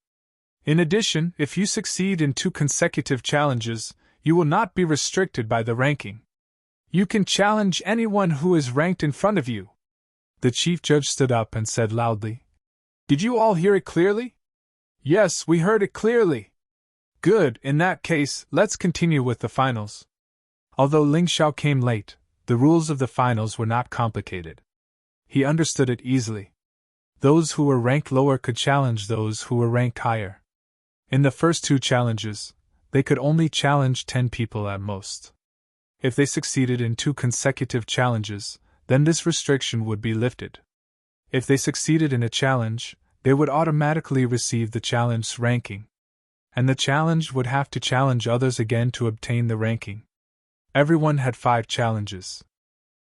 In addition, if you succeed in 2 consecutive challenges, you will not be restricted by the ranking. You can challenge anyone who is ranked in front of you. The chief judge stood up and said loudly, "Did you all hear it clearly?" "Yes, we heard it clearly." "Good, in that case, let's continue with the finals." Although Ling Xiao came late, the rules of the finals were not complicated. He understood it easily. Those who were ranked lower could challenge those who were ranked higher. In the first 2 challenges, they could only challenge 10 people at most. If they succeeded in 2 consecutive challenges, then this restriction would be lifted. If they succeeded in a challenge, they would automatically receive the challenge's ranking. And the challenge would have to challenge others again to obtain the ranking. Everyone had 5 challenges.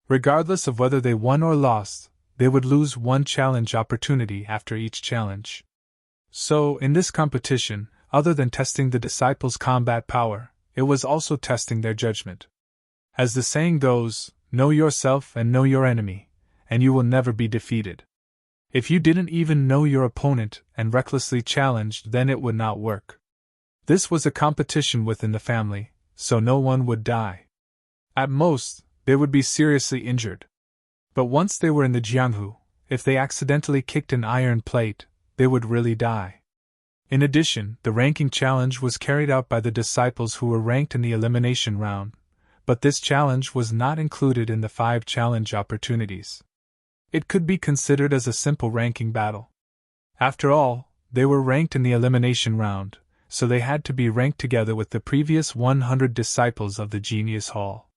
Regardless of whether they won or lost, they would lose 1 challenge opportunity after each challenge. So, in this competition, other than testing the disciples' combat power, it was also testing their judgment. As the saying goes, know yourself and know your enemy, and you will never be defeated. If you didn't even know your opponent and recklessly challenged, then it would not work. This was a competition within the family, so no one would die. At most, they would be seriously injured. But once they were in the Jianghu, if they accidentally kicked an iron plate, they would really die. In addition, the ranking challenge was carried out by the disciples who were ranked in the elimination round, but this challenge was not included in the 5 challenge opportunities. It could be considered as a simple ranking battle. After all, they were ranked in the elimination round, so they had to be ranked together with the previous 100 disciples of the Genius Hall.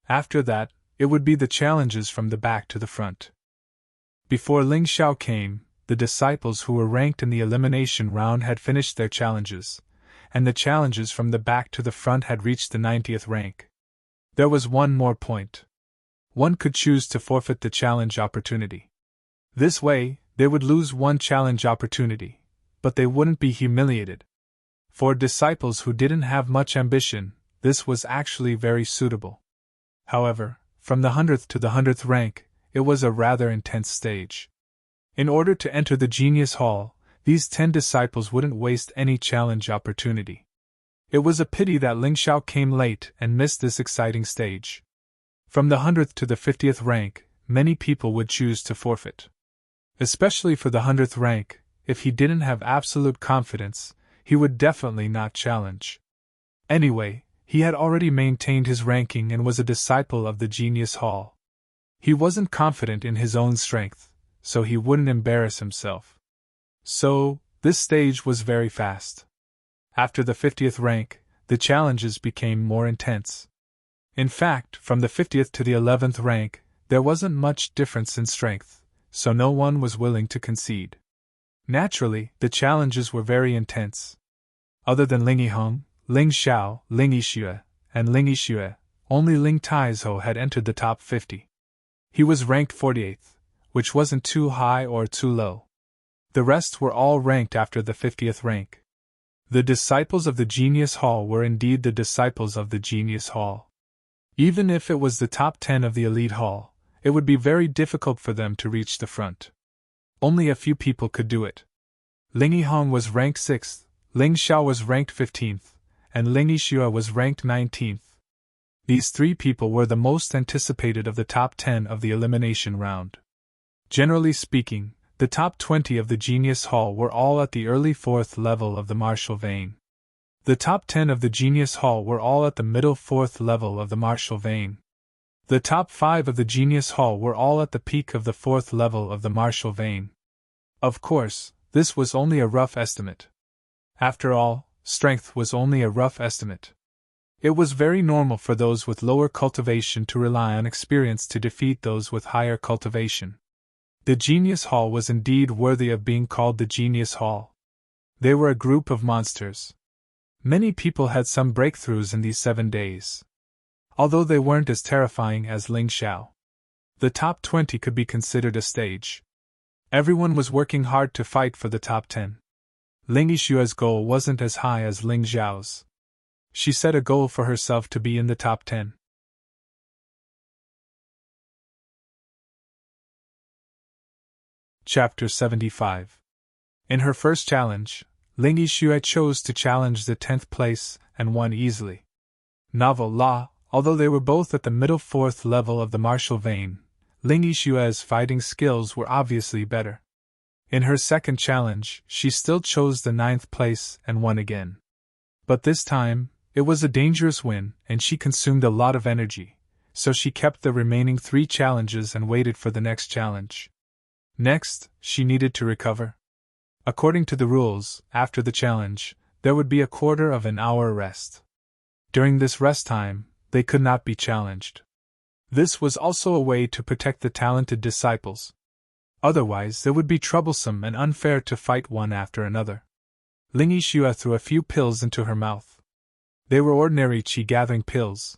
After that, it would be the challenges from the back to the front. Before Ling Xiao came, the disciples who were ranked in the elimination round had finished their challenges, and the challenges from the back to the front had reached the 90th rank. There was one more point. One could choose to forfeit the challenge opportunity. This way, they would lose one challenge opportunity, but they wouldn't be humiliated. For disciples who didn't have much ambition, this was actually very suitable. However, from the 100th to the 100th rank, it was a rather intense stage. In order to enter the Genius Hall, these 10 disciples wouldn't waste any challenge opportunity. It was a pity that Ling Xiao came late and missed this exciting stage. From the 100th to the 50th rank, many people would choose to forfeit. Especially for the 100th rank, if he didn't have absolute confidence, he would definitely not challenge. Anyway, he had already maintained his ranking and was a disciple of the Genius Hall. He wasn't confident in his own strength, so he wouldn't embarrass himself. So, this stage was very fast. After the 50th rank, the challenges became more intense. In fact, from the 50th to the 11th rank, there wasn't much difference in strength, so no one was willing to concede. Naturally, the challenges were very intense. Other than Ling Yiheng, Ling Xiao, Ling Yixue, and Ling Yixue, only Ling Taizhou had entered the top 50. He was ranked 48th, which wasn't too high or too low. The rest were all ranked after the 50th rank. The disciples of the Genius Hall were indeed the disciples of the Genius Hall. Even if it was the top 10 of the elite hall, it would be very difficult for them to reach the front. Only a few people could do it. Ling Yiheng was ranked 6th, Ling Xiao was ranked 15th, and Ling Yixue was ranked 19th. These 3 people were the most anticipated of the top 10 of the elimination round. Generally speaking, the top 20 of the Genius Hall were all at the early 4th level of the martial vein. The top 10 of the Genius Hall were all at the middle 4th level of the martial vein. The top 5 of the Genius Hall were all at the peak of the 4th level of the martial vein. Of course, this was only a rough estimate. After all, strength was only a rough estimate. It was very normal for those with lower cultivation to rely on experience to defeat those with higher cultivation. The Genius Hall was indeed worthy of being called the Genius Hall. They were a group of monsters. Many people had some breakthroughs in these 7 days. Although they weren't as terrifying as Ling Xiao. The top 20 could be considered a stage. Everyone was working hard to fight for the top 10. Ling Yixue's goal wasn't as high as Ling Xiao's. She set a goal for herself to be in the top 10. Chapter 75. In her first challenge, Ling Yixue chose to challenge the 10th place and won easily. Novel law, although they were both at the middle 4th level of the martial vein, Ling Yixue's fighting skills were obviously better. In her second challenge, she still chose the 9th place and won again. But this time, it was a dangerous win and she consumed a lot of energy, so she kept the remaining 3 challenges and waited for the next challenge. Next, she needed to recover. According to the rules, after the challenge, there would be a quarter of an hour rest. During this rest time, they could not be challenged. This was also a way to protect the talented disciples. Otherwise, it would be troublesome and unfair to fight one after another. Ling Yixue threw a few pills into her mouth. They were ordinary qi-gathering pills.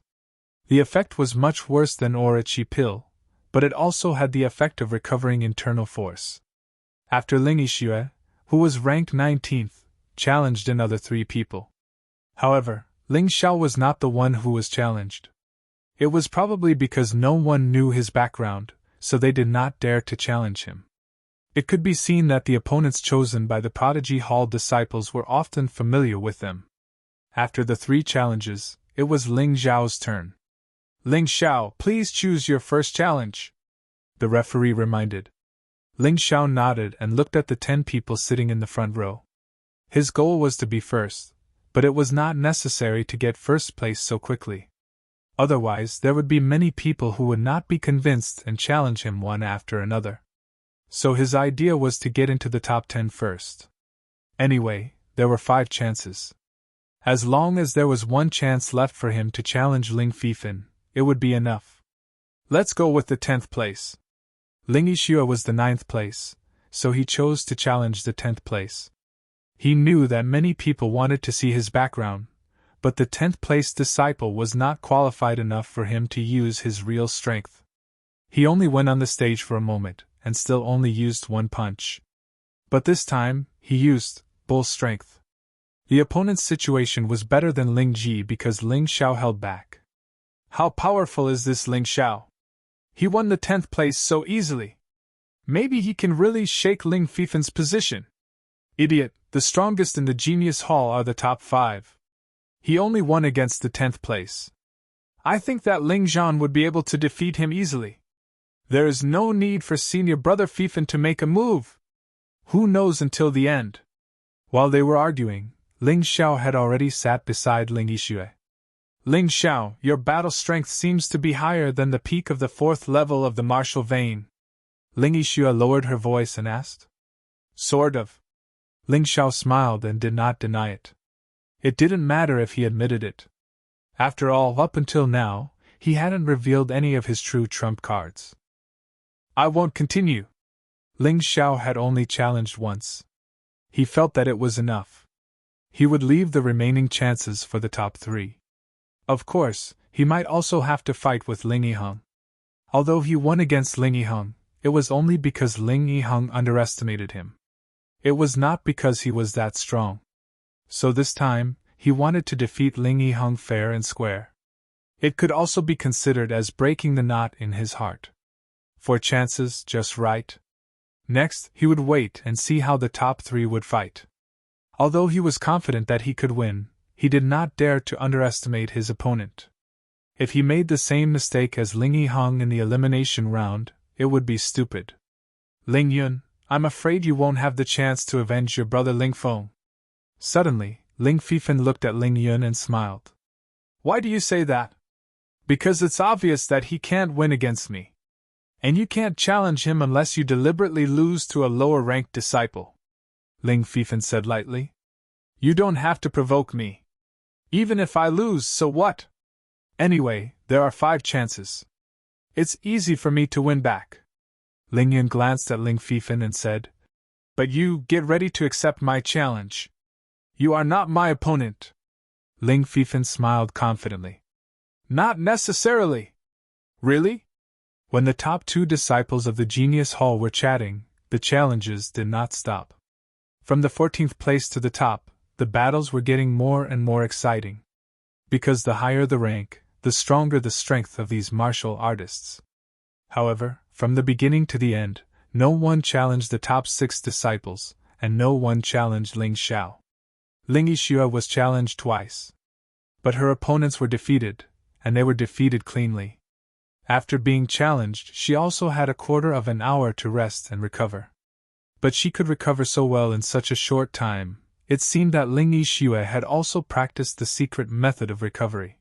The effect was much worse than aura qi pill, but it also had the effect of recovering internal force. After Ling Yixue, who was ranked 19th, challenged another 3 people. However, Ling Xiao was not the one who was challenged. It was probably because no one knew his background, so they did not dare to challenge him. It could be seen that the opponents chosen by the Prodigy Hall disciples were often familiar with them. After the 3 challenges, it was Ling Xiao's turn. Ling Xiao, please choose your first challenge, the referee reminded. Ling Xiao nodded and looked at the 10 people sitting in the front row. His goal was to be first, but it was not necessary to get first place so quickly. Otherwise, there would be many people who would not be convinced and challenge him one after another. So his idea was to get into the top 10 first. Anyway, there were 5 chances. As long as there was 1 chance left for him to challenge Ling Fifan, it would be enough. Let's go with the 10th place. Ling Yixue was the 9th place, so he chose to challenge the 10th place. He knew that many people wanted to see his background, but the 10th place disciple was not qualified enough for him to use his real strength. He only went on the stage for a moment, and still only used 1 punch. But this time, he used bull strength. The opponent's situation was better than Ling Ji because Ling Xiao held back. How powerful is this Ling Xiao? He won the 10th place so easily. Maybe he can really shake Ling Fifan's position. Idiot, the strongest in the Genius Hall are the top 5. He only won against the 10th place. I think that Ling Zhan would be able to defeat him easily. There is no need for senior brother Fifan to make a move. Who knows until the end? While they were arguing, Ling Xiao had already sat beside Ling Yixue. Ling Xiao, your battle strength seems to be higher than the peak of the 4th level of the martial vein. Ling Yixue lowered her voice and asked. Sort of. Ling Xiao smiled and did not deny it. It didn't matter if he admitted it. After all, up until now, he hadn't revealed any of his true trump cards. I won't continue. Ling Xiao had only challenged once. He felt that it was enough. He would leave the remaining chances for the top 3. Of course, he might also have to fight with Ling Yiheng. Although he won against Ling Yiheng, it was only because Ling Yiheng underestimated him. It was not because he was that strong. So this time, he wanted to defeat Ling Yiheng fair and square. It could also be considered as breaking the knot in his heart. 4 chances, just right. Next, he would wait and see how the top 3 would fight. Although he was confident that he could win, he did not dare to underestimate his opponent. If he made the same mistake as Ling Yiheng in the elimination round, it would be stupid. Ling Yun, I'm afraid you won't have the chance to avenge your brother Ling Feng. Suddenly, Ling Fifan looked at Ling Yun and smiled. Why do you say that? Because it's obvious that he can't win against me. And you can't challenge him unless you deliberately lose to a lower-ranked disciple. Ling Fifan said lightly. You don't have to provoke me. Even if I lose, so what? Anyway, there are 5 chances. It's easy for me to win back. Ling Yun glanced at Ling Fifan and said, But you, get ready to accept my challenge. You are not my opponent. Ling Fifan smiled confidently. Not necessarily. Really? When the top 2 disciples of the Genius Hall were chatting, the challenges did not stop. From the 14th place to the top, the battles were getting more and more exciting. Because the higher the rank, the stronger the strength of these martial artists. However, from the beginning to the end, no one challenged the top 6 disciples, and no one challenged Ling Xiao. Ling Yixue was challenged twice. But her opponents were defeated, and they were defeated cleanly. After being challenged, she also had a quarter of an hour to rest and recover. But she could recover so well in such a short time, it seemed that Ling Yixue had also practiced the secret method of recovery.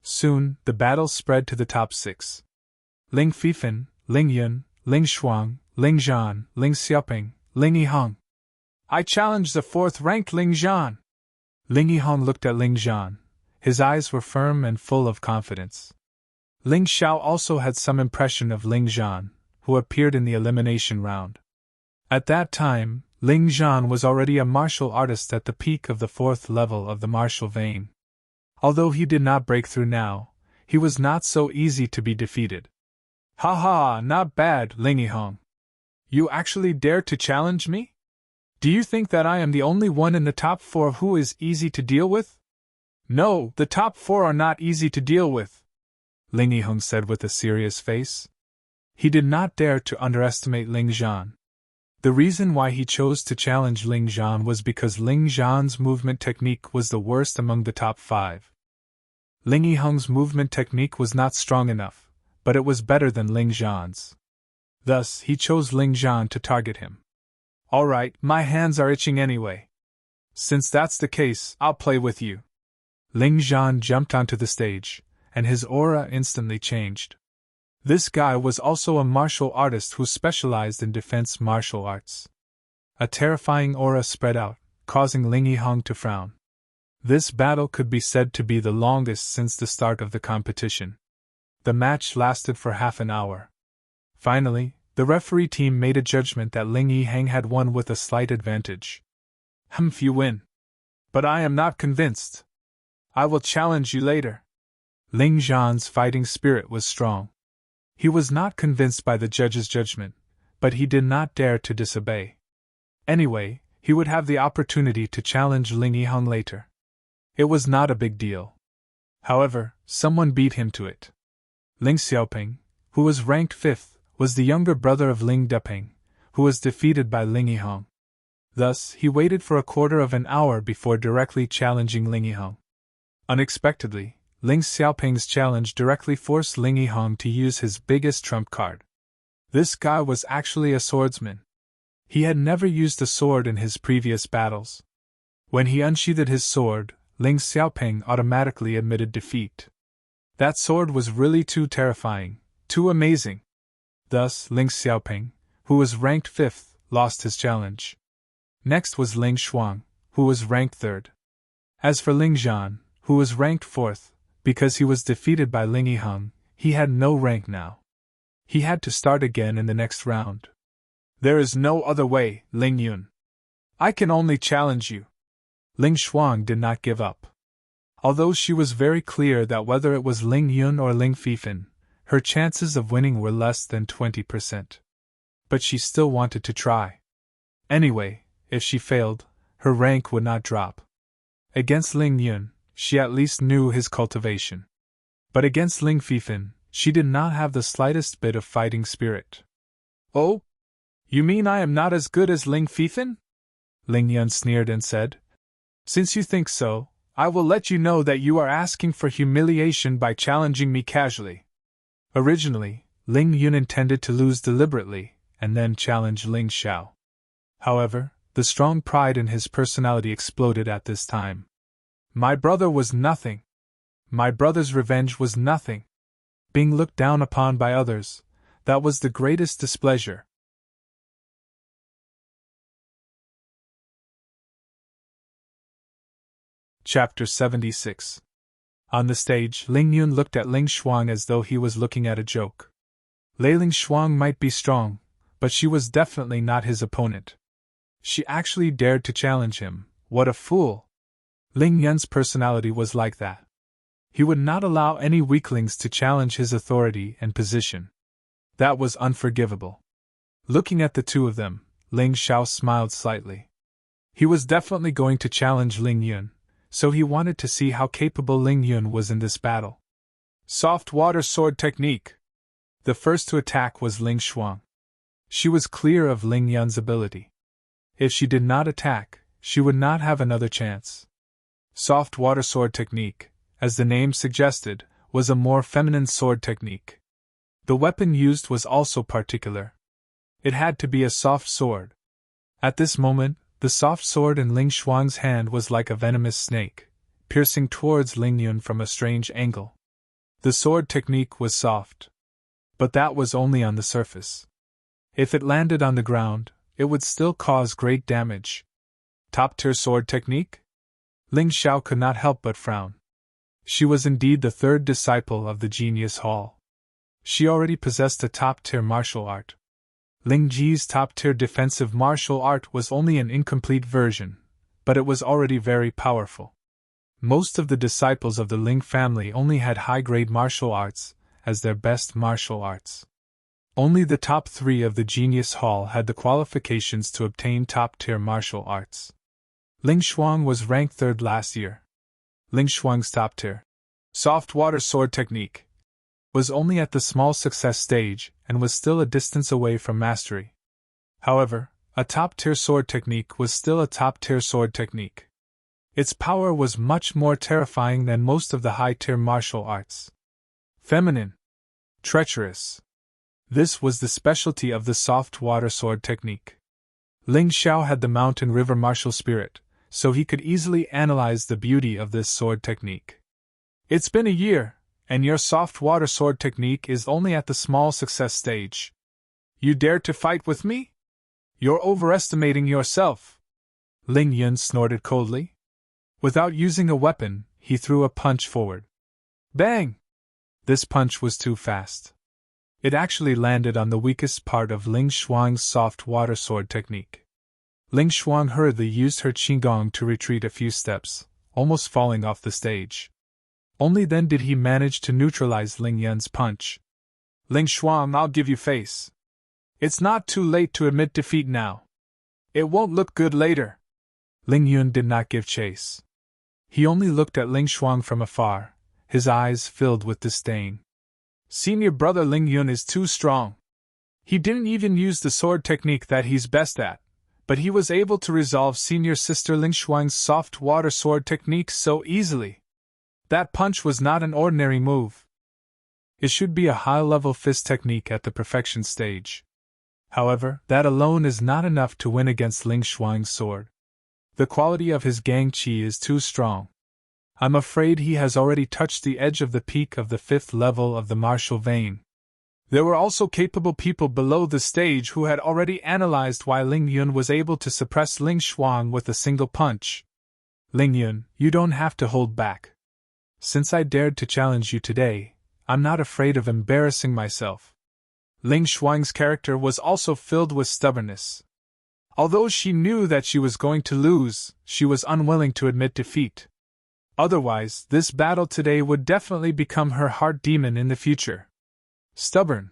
Soon, the battle spread to the top 6. Ling Fifan, Ling Yun, Ling Shuang, Ling Zhan, Ling Xiaoping, Ling Yiheng. I challenge the 4th-ranked Ling Zhan. Ling Yiheng looked at Ling Zhan. His eyes were firm and full of confidence. Ling Xiao also had some impression of Ling Zhan, who appeared in the elimination round. At that time, Ling Zhan was already a martial artist at the peak of the 4th level of the martial vein. Although he did not break through now, he was not so easy to be defeated. Ha ha, not bad, Ling Yiheng. You actually dare to challenge me? Do you think that I am the only one in the top 4 who is easy to deal with? No, the top 4 are not easy to deal with, Ling Yiheng said with a serious face. He did not dare to underestimate Ling Zhan. The reason why he chose to challenge Ling Zhan was because Ling Zhan's movement technique was the worst among the top 5. Ling Yiheng's movement technique was not strong enough, but it was better than Ling Zhan's. Thus, he chose Ling Zhan to target him. Alright, my hands are itching anyway. Since that's the case, I'll play with you. Ling Zhan jumped onto the stage, and his aura instantly changed. This guy was also a martial artist who specialized in defense martial arts. A terrifying aura spread out, causing Ling Yiheng to frown. This battle could be said to be the longest since the start of the competition. The match lasted for half an hour. Finally, the referee team made a judgment that Ling Yiheng had won with a slight advantage. Humph, you win. But I am not convinced. I will challenge you later. Ling Zhan's fighting spirit was strong. He was not convinced by the judge's judgment, but he did not dare to disobey. Anyway, he would have the opportunity to challenge Ling Yiheng later. It was not a big deal. However, someone beat him to it. Ling Xiaoping, who was ranked 5th, was the younger brother of Ling Deping, who was defeated by Ling Yiheng. Thus, he waited for a quarter of an hour before directly challenging Ling Yiheng. Unexpectedly, Ling Xiaoping's challenge directly forced Ling Yiheng to use his biggest trump card. This guy was actually a swordsman. He had never used a sword in his previous battles. When he unsheathed his sword, Ling Xiaoping automatically admitted defeat. That sword was really too terrifying, too amazing. Thus, Ling Xiaoping, who was ranked 5th, lost his challenge. Next was Ling Shuang, who was ranked 3rd. As for Ling Zhan, who was ranked 4th, because he was defeated by Ling Yiheng, he had no rank now. He had to start again in the next round. There is no other way, Ling Yun. I can only challenge you. Ling Shuang did not give up. Although she was very clear that whether it was Ling Yun or Ling Fifan, her chances of winning were less than 20%. But she still wanted to try. Anyway, if she failed, her rank would not drop. Against Ling Yun, she at least knew his cultivation. But against Ling Fifan, she did not have the slightest bit of fighting spirit. Oh? You mean I am not as good as Ling Fifan? Ling Yun sneered and said. Since you think so, I will let you know that you are asking for humiliation by challenging me casually. Originally, Ling Yun intended to lose deliberately, and then challenge Ling Xiao. However, the strong pride in his personality exploded at this time. My brother was nothing. My brother's revenge was nothing. Being looked down upon by others, that was the greatest displeasure. Chapter 76. On the stage, Ling Yun looked at Ling Shuang as though he was looking at a joke. Ling Shuang might be strong, but she was definitely not his opponent. She actually dared to challenge him. What a fool! Ling Yun's personality was like that. He would not allow any weaklings to challenge his authority and position. That was unforgivable. Looking at the two of them, Ling Xiao smiled slightly. He was definitely going to challenge Ling Yun, so he wanted to see how capable Ling Yun was in this battle. Soft water sword technique. The first to attack was Ling Shuang. She was clear of Ling Yun's ability. If she did not attack, she would not have another chance. Soft water sword technique, as the name suggested, was a more feminine sword technique. The weapon used was also particular. It had to be a soft sword. At this moment, the soft sword in Ling Shuang's hand was like a venomous snake, piercing towards Ling Yun from a strange angle. The sword technique was soft. But that was only on the surface. If it landed on the ground, it would still cause great damage. Top-tier sword technique? Ling Xiao could not help but frown. She was indeed the third disciple of the Genius Hall. She already possessed a top-tier martial art. Ling Ji's top-tier defensive martial art was only an incomplete version, but it was already very powerful. Most of the disciples of the Ling family only had high-grade martial arts as their best martial arts. Only the top 3 of the Genius Hall had the qualifications to obtain top-tier martial arts. Ling Shuang was ranked 3rd last year. Ling Shuang's top-tier soft water sword technique was only at the small success stage and was still a distance away from mastery. However, A top-tier sword technique was still a top-tier sword technique. Its power was much more terrifying than most of the high-tier martial arts. Feminine. Treacherous. This was the specialty of the soft water sword technique. Ling Xiao had the mountain river martial spirit, so he could easily analyze the beauty of this sword technique. It's been a year, and your soft water sword technique is only at the small success stage. You dare to fight with me? You're overestimating yourself. Ling Yun snorted coldly. Without using a weapon, he threw a punch forward. Bang! This punch was too fast. It actually landed on the weakest part of Ling Shuang's soft water sword technique. Ling Shuang hurriedly used her qigong to retreat a few steps, almost falling off the stage. Only then did he manage to neutralize Ling Yun's punch. Ling Shuang, I'll give you face. It's not too late to admit defeat now. It won't look good later. Ling Yun did not give chase. He only looked at Ling Shuang from afar, his eyes filled with disdain. Senior brother Ling Yun is too strong. He didn't even use the sword technique that he's best at, but he was able to resolve senior sister Ling Shuang's soft water sword technique so easily. That punch was not an ordinary move. It should be a high-level fist technique at the perfection stage. However, that alone is not enough to win against Ling Shuang's sword. The quality of his gang qi is too strong. I'm afraid he has already touched the edge of the peak of the 5th level of the martial vein. There were also capable people below the stage who had already analyzed why Ling Yun was able to suppress Ling Shuang with a single punch. Ling Yun, you don't have to hold back. Since I dared to challenge you today, I'm not afraid of embarrassing myself. Ling Shuang's character was also filled with stubbornness. Although she knew that she was going to lose, she was unwilling to admit defeat. Otherwise, this battle today would definitely become her heart demon in the future. Stubborn.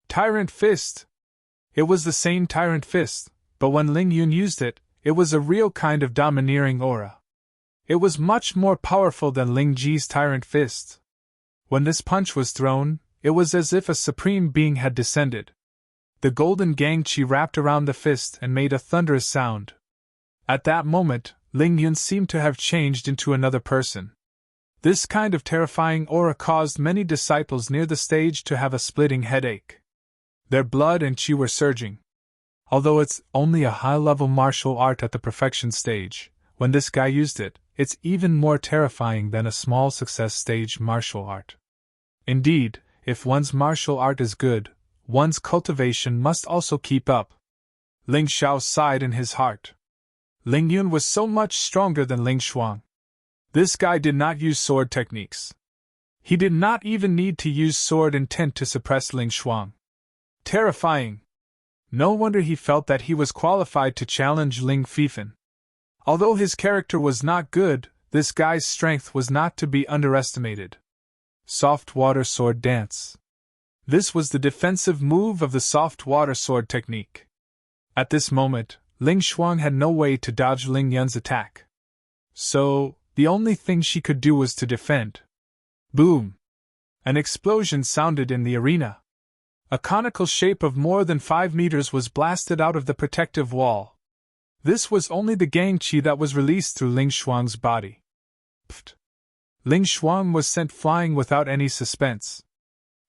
Tyrant fist. It was the same tyrant fist, but when Ling Yun used it, it was a real kind of domineering aura. It was much more powerful than Ling Ji's tyrant fist. When this punch was thrown, it was as if a supreme being had descended. The golden gang qi wrapped around the fist and made a thunderous sound. At that moment, Ling Yun seemed to have changed into another person. This kind of terrifying aura caused many disciples near the stage to have a splitting headache. Their blood and qi were surging. Although it's only a high-level martial art at the perfection stage, when this guy used it, it's even more terrifying than a small success stage martial art. Indeed, if one's martial art is good, one's cultivation must also keep up. Ling Xiao sighed in his heart. Ling Yun was so much stronger than Ling Shuang. This guy did not use sword techniques. He did not even need to use sword intent to suppress Ling Shuang. Terrifying. No wonder he felt that he was qualified to challenge Ling Fifan. Although his character was not good, this guy's strength was not to be underestimated. Soft water sword dance. This was the defensive move of the soft water sword technique. At this moment, Ling Shuang had no way to dodge Ling Yun's attack. So, the only thing she could do was to defend. Boom! An explosion sounded in the arena. A conical shape of more than 5 meters was blasted out of the protective wall. This was only the gang qi that was released through Ling Shuang's body. Pfft! Ling Shuang was sent flying without any suspense.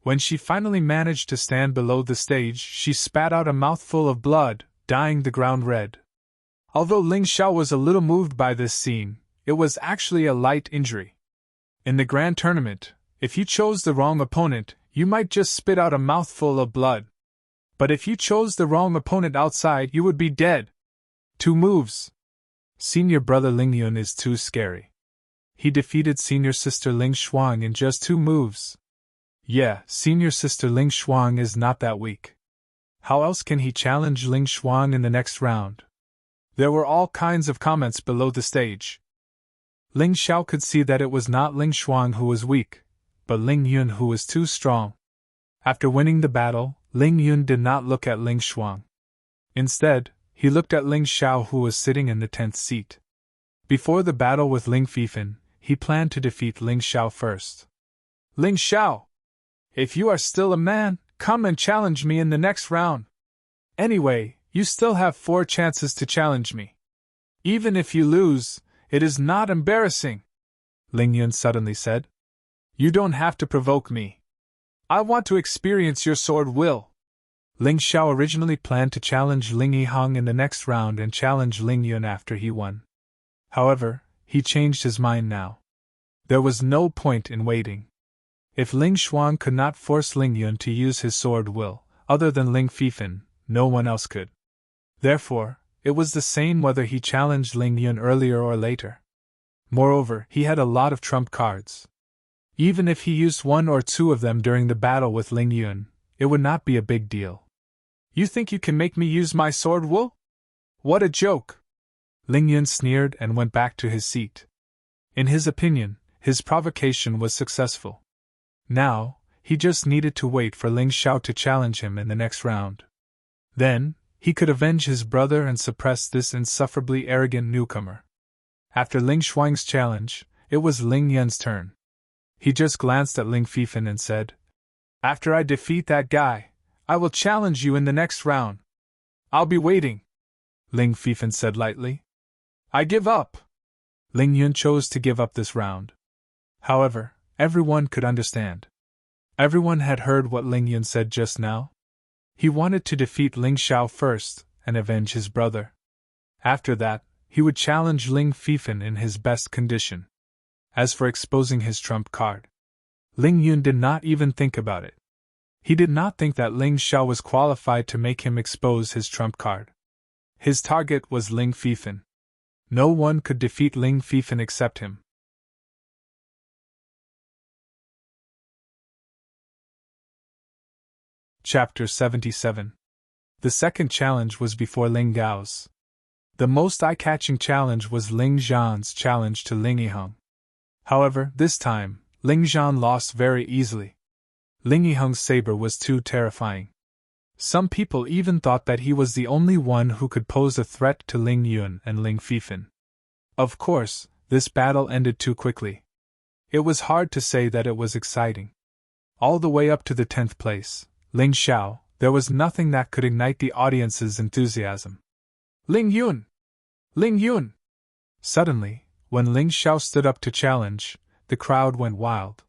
When she finally managed to stand below the stage, she spat out a mouthful of blood, dyeing the ground red. Although Ling Xiao was a little moved by this scene, it was actually a light injury. In the grand tournament, if you chose the wrong opponent, you might just spit out a mouthful of blood. But if you chose the wrong opponent outside, you would be dead. 2 moves. Senior brother Ling Yun is too scary. He defeated senior sister Ling Shuang in just 2 moves. Yeah, senior sister Ling Shuang is not that weak. How else can he challenge Ling Shuang in the next round? There were all kinds of comments below the stage. Ling Xiao could see that it was not Ling Shuang who was weak, but Ling Yun who was too strong. After winning the battle, Ling Yun did not look at Ling Shuang. Instead, he looked at Ling Xiao who was sitting in the 10th seat. Before the battle with Ling Fifan, he planned to defeat Ling Xiao first. Ling Xiao! If you are still a man, come and challenge me in the next round. Anyway, you still have 4 chances to challenge me. Even if you lose, it is not embarrassing, Ling Yun suddenly said. You don't have to provoke me. I want to experience your sword will. Ling Xiao originally planned to challenge Ling Yihang in the next round and challenge Ling Yun after he won. However, he changed his mind now. There was no point in waiting. If Ling Xuan could not force Ling Yun to use his sword will, other than Ling Fifan, no one else could. Therefore, it was the same whether he challenged Ling Yun earlier or later. Moreover, he had a lot of trump cards. Even if he used 1 or 2 of them during the battle with Ling Yun, it would not be a big deal. You think you can make me use my sword will? What a joke! Ling Yun sneered and went back to his seat. In his opinion, his provocation was successful. Now, he just needed to wait for Ling Xiao to challenge him in the next round. Then, he could avenge his brother and suppress this insufferably arrogant newcomer. After Ling Shuang's challenge, it was Ling Yun's turn. He just glanced at Ling Fifan and said, After I defeat that guy, I will challenge you in the next round. I'll be waiting, Ling Fifan said lightly. I give up. Ling Yun chose to give up this round. However, everyone could understand. Everyone had heard what Ling Yun said just now. He wanted to defeat Ling Xiao first and avenge his brother. After that, he would challenge Ling Fifan in his best condition. As for exposing his trump card, Ling Yun did not even think about it. He did not think that Ling Xiao was qualified to make him expose his trump card. His target was Ling Fifan. No one could defeat Ling Fifan except him. Chapter 77. The second challenge was before Ling Gao's. The most eye-catching challenge was Ling Zhan's challenge to Ling Yihang. However, this time, Ling Zhan lost very easily. Ling Yihang's saber was too terrifying. Some people even thought that he was the only one who could pose a threat to Ling Yun and Ling Fifan. Of course, this battle ended too quickly. It was hard to say that it was exciting. All the way up to the 10th place, Ling Xiao, there was nothing that could ignite the audience's enthusiasm. Ling Yun! Ling Yun! Suddenly, when Ling Xiao stood up to challenge, the crowd went wild.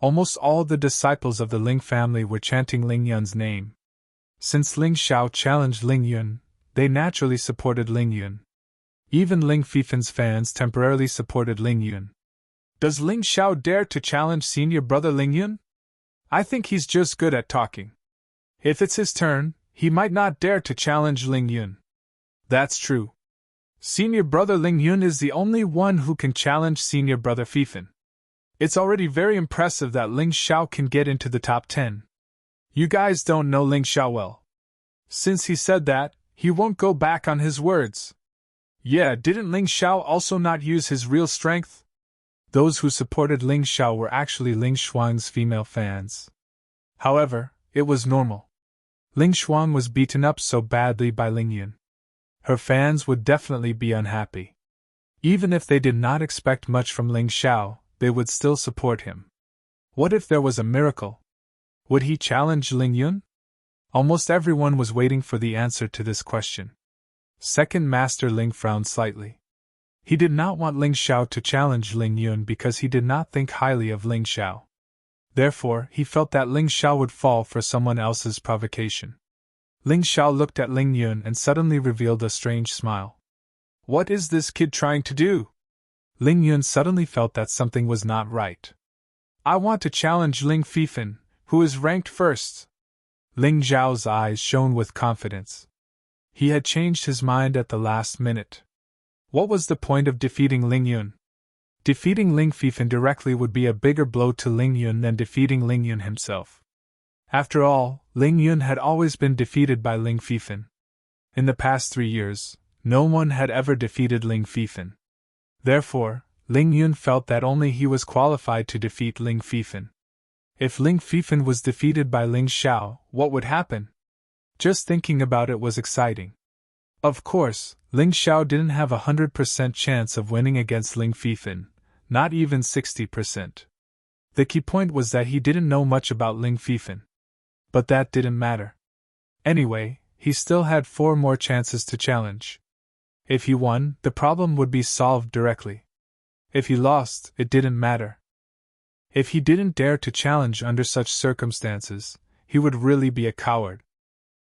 Almost all the disciples of the Ling family were chanting Ling Yun's name. Since Ling Xiao challenged Ling Yun, they naturally supported Ling Yun. Even Ling Fifan's fans temporarily supported Ling Yun. Does Ling Xiao dare to challenge senior brother Ling Yun? I think he's just good at talking. If it's his turn, he might not dare to challenge Ling Yun. That's true. Senior brother Ling Yun is the only one who can challenge senior brother Fifan. It's already very impressive that Ling Xiao can get into the top 10. You guys don't know Ling Xiao well. Since he said that, he won't go back on his words. Yeah, didn't Ling Xiao also not use his real strength? Those who supported Ling Xiao were actually Ling Shuang's female fans. However, it was normal. Ling Shuang was beaten up so badly by Ling Yun. Her fans would definitely be unhappy. Even if they did not expect much from Ling Xiao, they would still support him. What if there was a miracle? Would he challenge Ling Yun? Almost everyone was waiting for the answer to this question. Second Master Ling frowned slightly. He did not want Ling Xiao to challenge Ling Yun because he did not think highly of Ling Xiao. Therefore, he felt that Ling Xiao would fall for someone else's provocation. Ling Xiao looked at Ling Yun and suddenly revealed a strange smile. What is this kid trying to do? Ling Yun suddenly felt that something was not right. I want to challenge Ling Fifan, who is ranked first. Ling Zhao's eyes shone with confidence. He had changed his mind at the last minute. What was the point of defeating Ling Yun? Defeating Ling Fifan directly would be a bigger blow to Ling Yun than defeating Ling Yun himself. After all, Ling Yun had always been defeated by Ling Fifan. In the past 3 years, no one had ever defeated Ling Fifan. Therefore, Ling Yun felt that only he was qualified to defeat Ling Fifan. If Ling Fifan was defeated by Ling Xiao, what would happen? Just thinking about it was exciting. Of course, Ling Xiao didn't have 100% chance of winning against Ling Fifan, not even 60%. The key point was that he didn't know much about Ling Fifan. But that didn't matter. Anyway, he still had 4 more chances to challenge. If he won, the problem would be solved directly. If he lost, it didn't matter. If he didn't dare to challenge under such circumstances, he would really be a coward.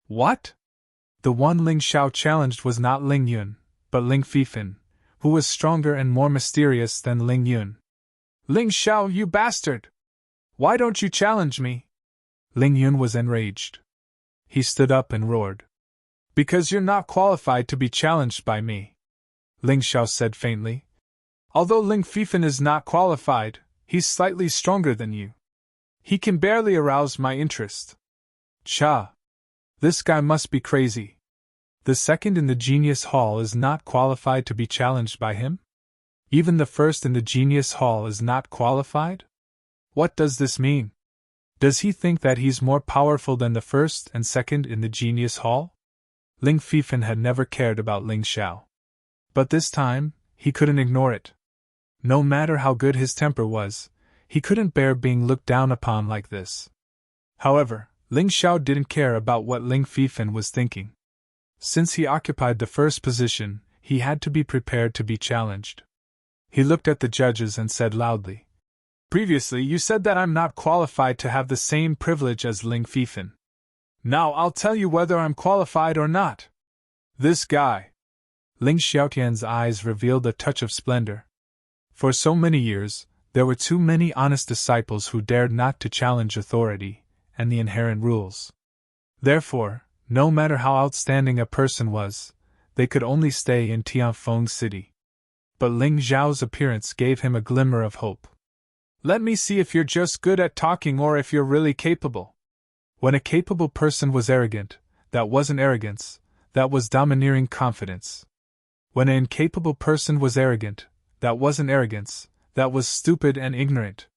What? The one Ling Xiao challenged was not Ling Yun, but Ling Fifan, who was stronger and more mysterious than Ling Yun. Ling Xiao, you bastard! Why don't you challenge me? Ling Yun was enraged. He stood up and roared. Because you're not qualified to be challenged by me, Ling Xiao said faintly. Although Ling Fifan is not qualified, he's slightly stronger than you. He can barely arouse my interest. Cha! This guy must be crazy. The second in the Genius Hall is not qualified to be challenged by him? Even the first in the Genius Hall is not qualified? What does this mean? Does he think that he's more powerful than the first and second in the Genius Hall? Ling Fifan had never cared about Ling Xiao. But this time, he couldn't ignore it. No matter how good his temper was, he couldn't bear being looked down upon like this. However, Ling Xiao didn't care about what Ling Fifan was thinking. Since he occupied the first position, he had to be prepared to be challenged. He looked at the judges and said loudly, "Previously you said that I'm not qualified to have the same privilege as Ling Fifan. Now I'll tell you whether I'm qualified or not. This guy." Ling Xiaotian's eyes revealed a touch of splendor. For so many years, there were too many honest disciples who dared not to challenge authority and the inherent rules. Therefore, no matter how outstanding a person was, they could only stay in Tianfeng City. But Ling Zhao's appearance gave him a glimmer of hope. Let me see if you're just good at talking or if you're really capable. When a capable person was arrogant, that wasn't arrogance, that was domineering confidence. When an incapable person was arrogant, that wasn't arrogance, that was stupid and ignorant.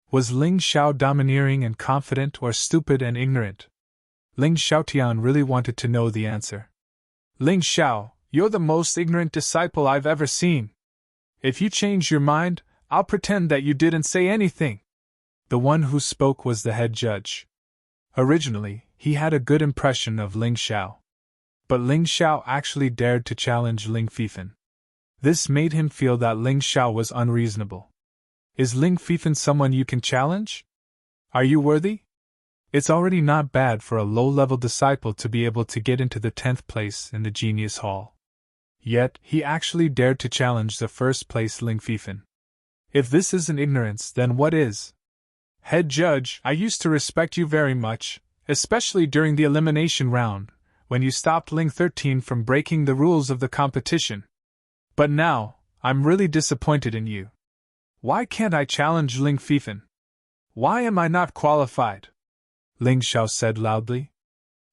Was Ling Xiao domineering and confident or stupid and ignorant? Ling Xiaotian really wanted to know the answer. Ling Xiao, you're the most ignorant disciple I've ever seen. If you change your mind, I'll pretend that you didn't say anything. The one who spoke was the head judge. Originally, he had a good impression of Ling Xiao. But Ling Xiao actually dared to challenge Ling Fifan. This made him feel that Ling Xiao was unreasonable. Is Ling Fifan someone you can challenge? Are you worthy? It's already not bad for a low-level disciple to be able to get into the 10th place in the Genius Hall. Yet, he actually dared to challenge the first place Ling Fifan. If this isn't ignorance, then what is? Head judge, I used to respect you very much, especially during the elimination round, when you stopped Ling 13 from breaking the rules of the competition. But now, I'm really disappointed in you. Why can't I challenge Ling Fifan? Why am I not qualified? Ling Xiao said loudly.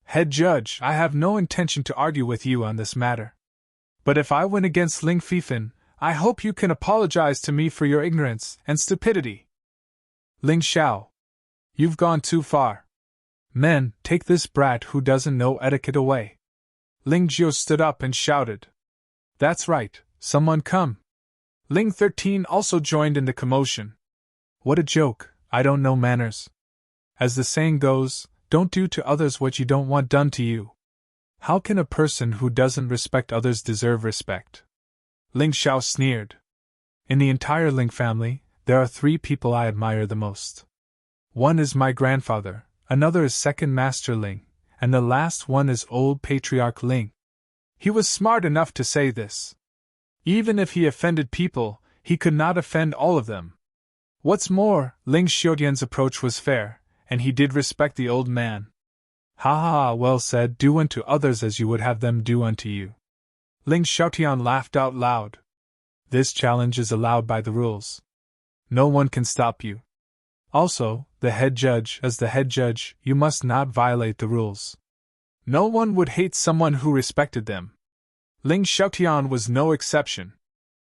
Head judge, I have no intention to argue with you on this matter. But if I win against Ling Fifan, I hope you can apologize to me for your ignorance and stupidity. Ling Xiao, you've gone too far. Men, take this brat who doesn't know etiquette away. Ling Jiu stood up and shouted. That's right, someone come. Ling 13 also joined in the commotion. What a joke, I don't know manners. As the saying goes, don't do to others what you don't want done to you. How can a person who doesn't respect others deserve respect? Ling Xiao sneered. In the entire Ling family, there are 3 people I admire the most. One is my grandfather, another is second Master Ling, and the last one is old Patriarch Ling. He was smart enough to say this. Even if he offended people, he could not offend all of them. What's more, Ling Xiaotian's approach was fair, and he did respect the old man. Ha ha ha, well said, do unto others as you would have them do unto you. Ling Xiaotian laughed out loud. This challenge is allowed by the rules. No one can stop you. Also, the head judge, as the head judge, you must not violate the rules. No one would hate someone who respected them. Ling Xiaotian was no exception.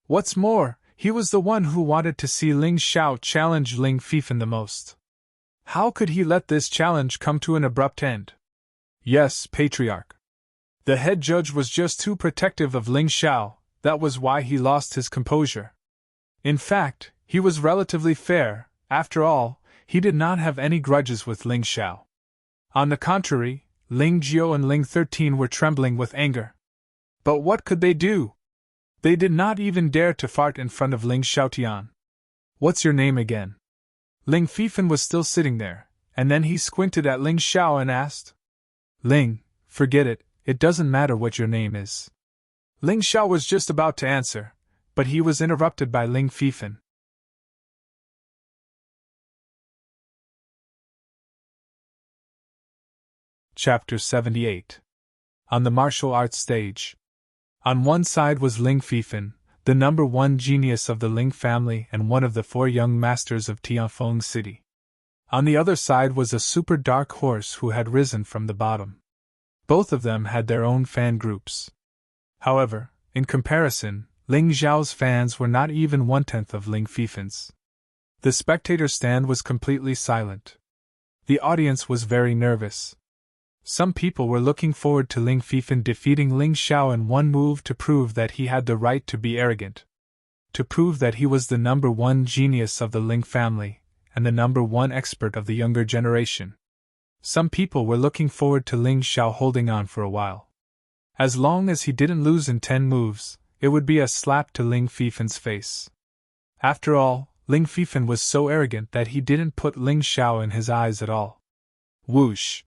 What's more, he was the one who wanted to see Ling Xiao challenge Ling Fifan the most. How could he let this challenge come to an abrupt end? Yes, Patriarch. The head judge was just too protective of Ling Xiao, that was why he lost his composure. In fact, he was relatively fair, after all, he did not have any grudges with Ling Xiao. On the contrary, Ling Jiao and Ling 13 were trembling with anger. But what could they do? They did not even dare to fart in front of Ling Xiaotian. What's your name again? Ling Fifan was still sitting there, and then he squinted at Ling Xiao and asked. Ling, forget it, it doesn't matter what your name is. Ling Xiao was just about to answer, but he was interrupted by Ling Fifan. Chapter 78. On the martial arts stage. On one side was Ling Fifan, the number one genius of the Ling family and one of the 4 young masters of Tianfeng City. On the other side was a super dark horse who had risen from the bottom. Both of them had their own fan groups. However, in comparison, Ling Xiao's fans were not even 1/10 of Ling Fifan's. The spectator stand was completely silent. The audience was very nervous. Some people were looking forward to Ling Fifan defeating Ling Xiao in one move to prove that he had the right to be arrogant. To prove that he was the number one genius of the Ling family, and the number one expert of the younger generation. Some people were looking forward to Ling Xiao holding on for a while. As long as he didn't lose in 10 moves, it would be a slap to Ling Fifan's face. After all, Ling Fifan was so arrogant that he didn't put Ling Xiao in his eyes at all. Whoosh!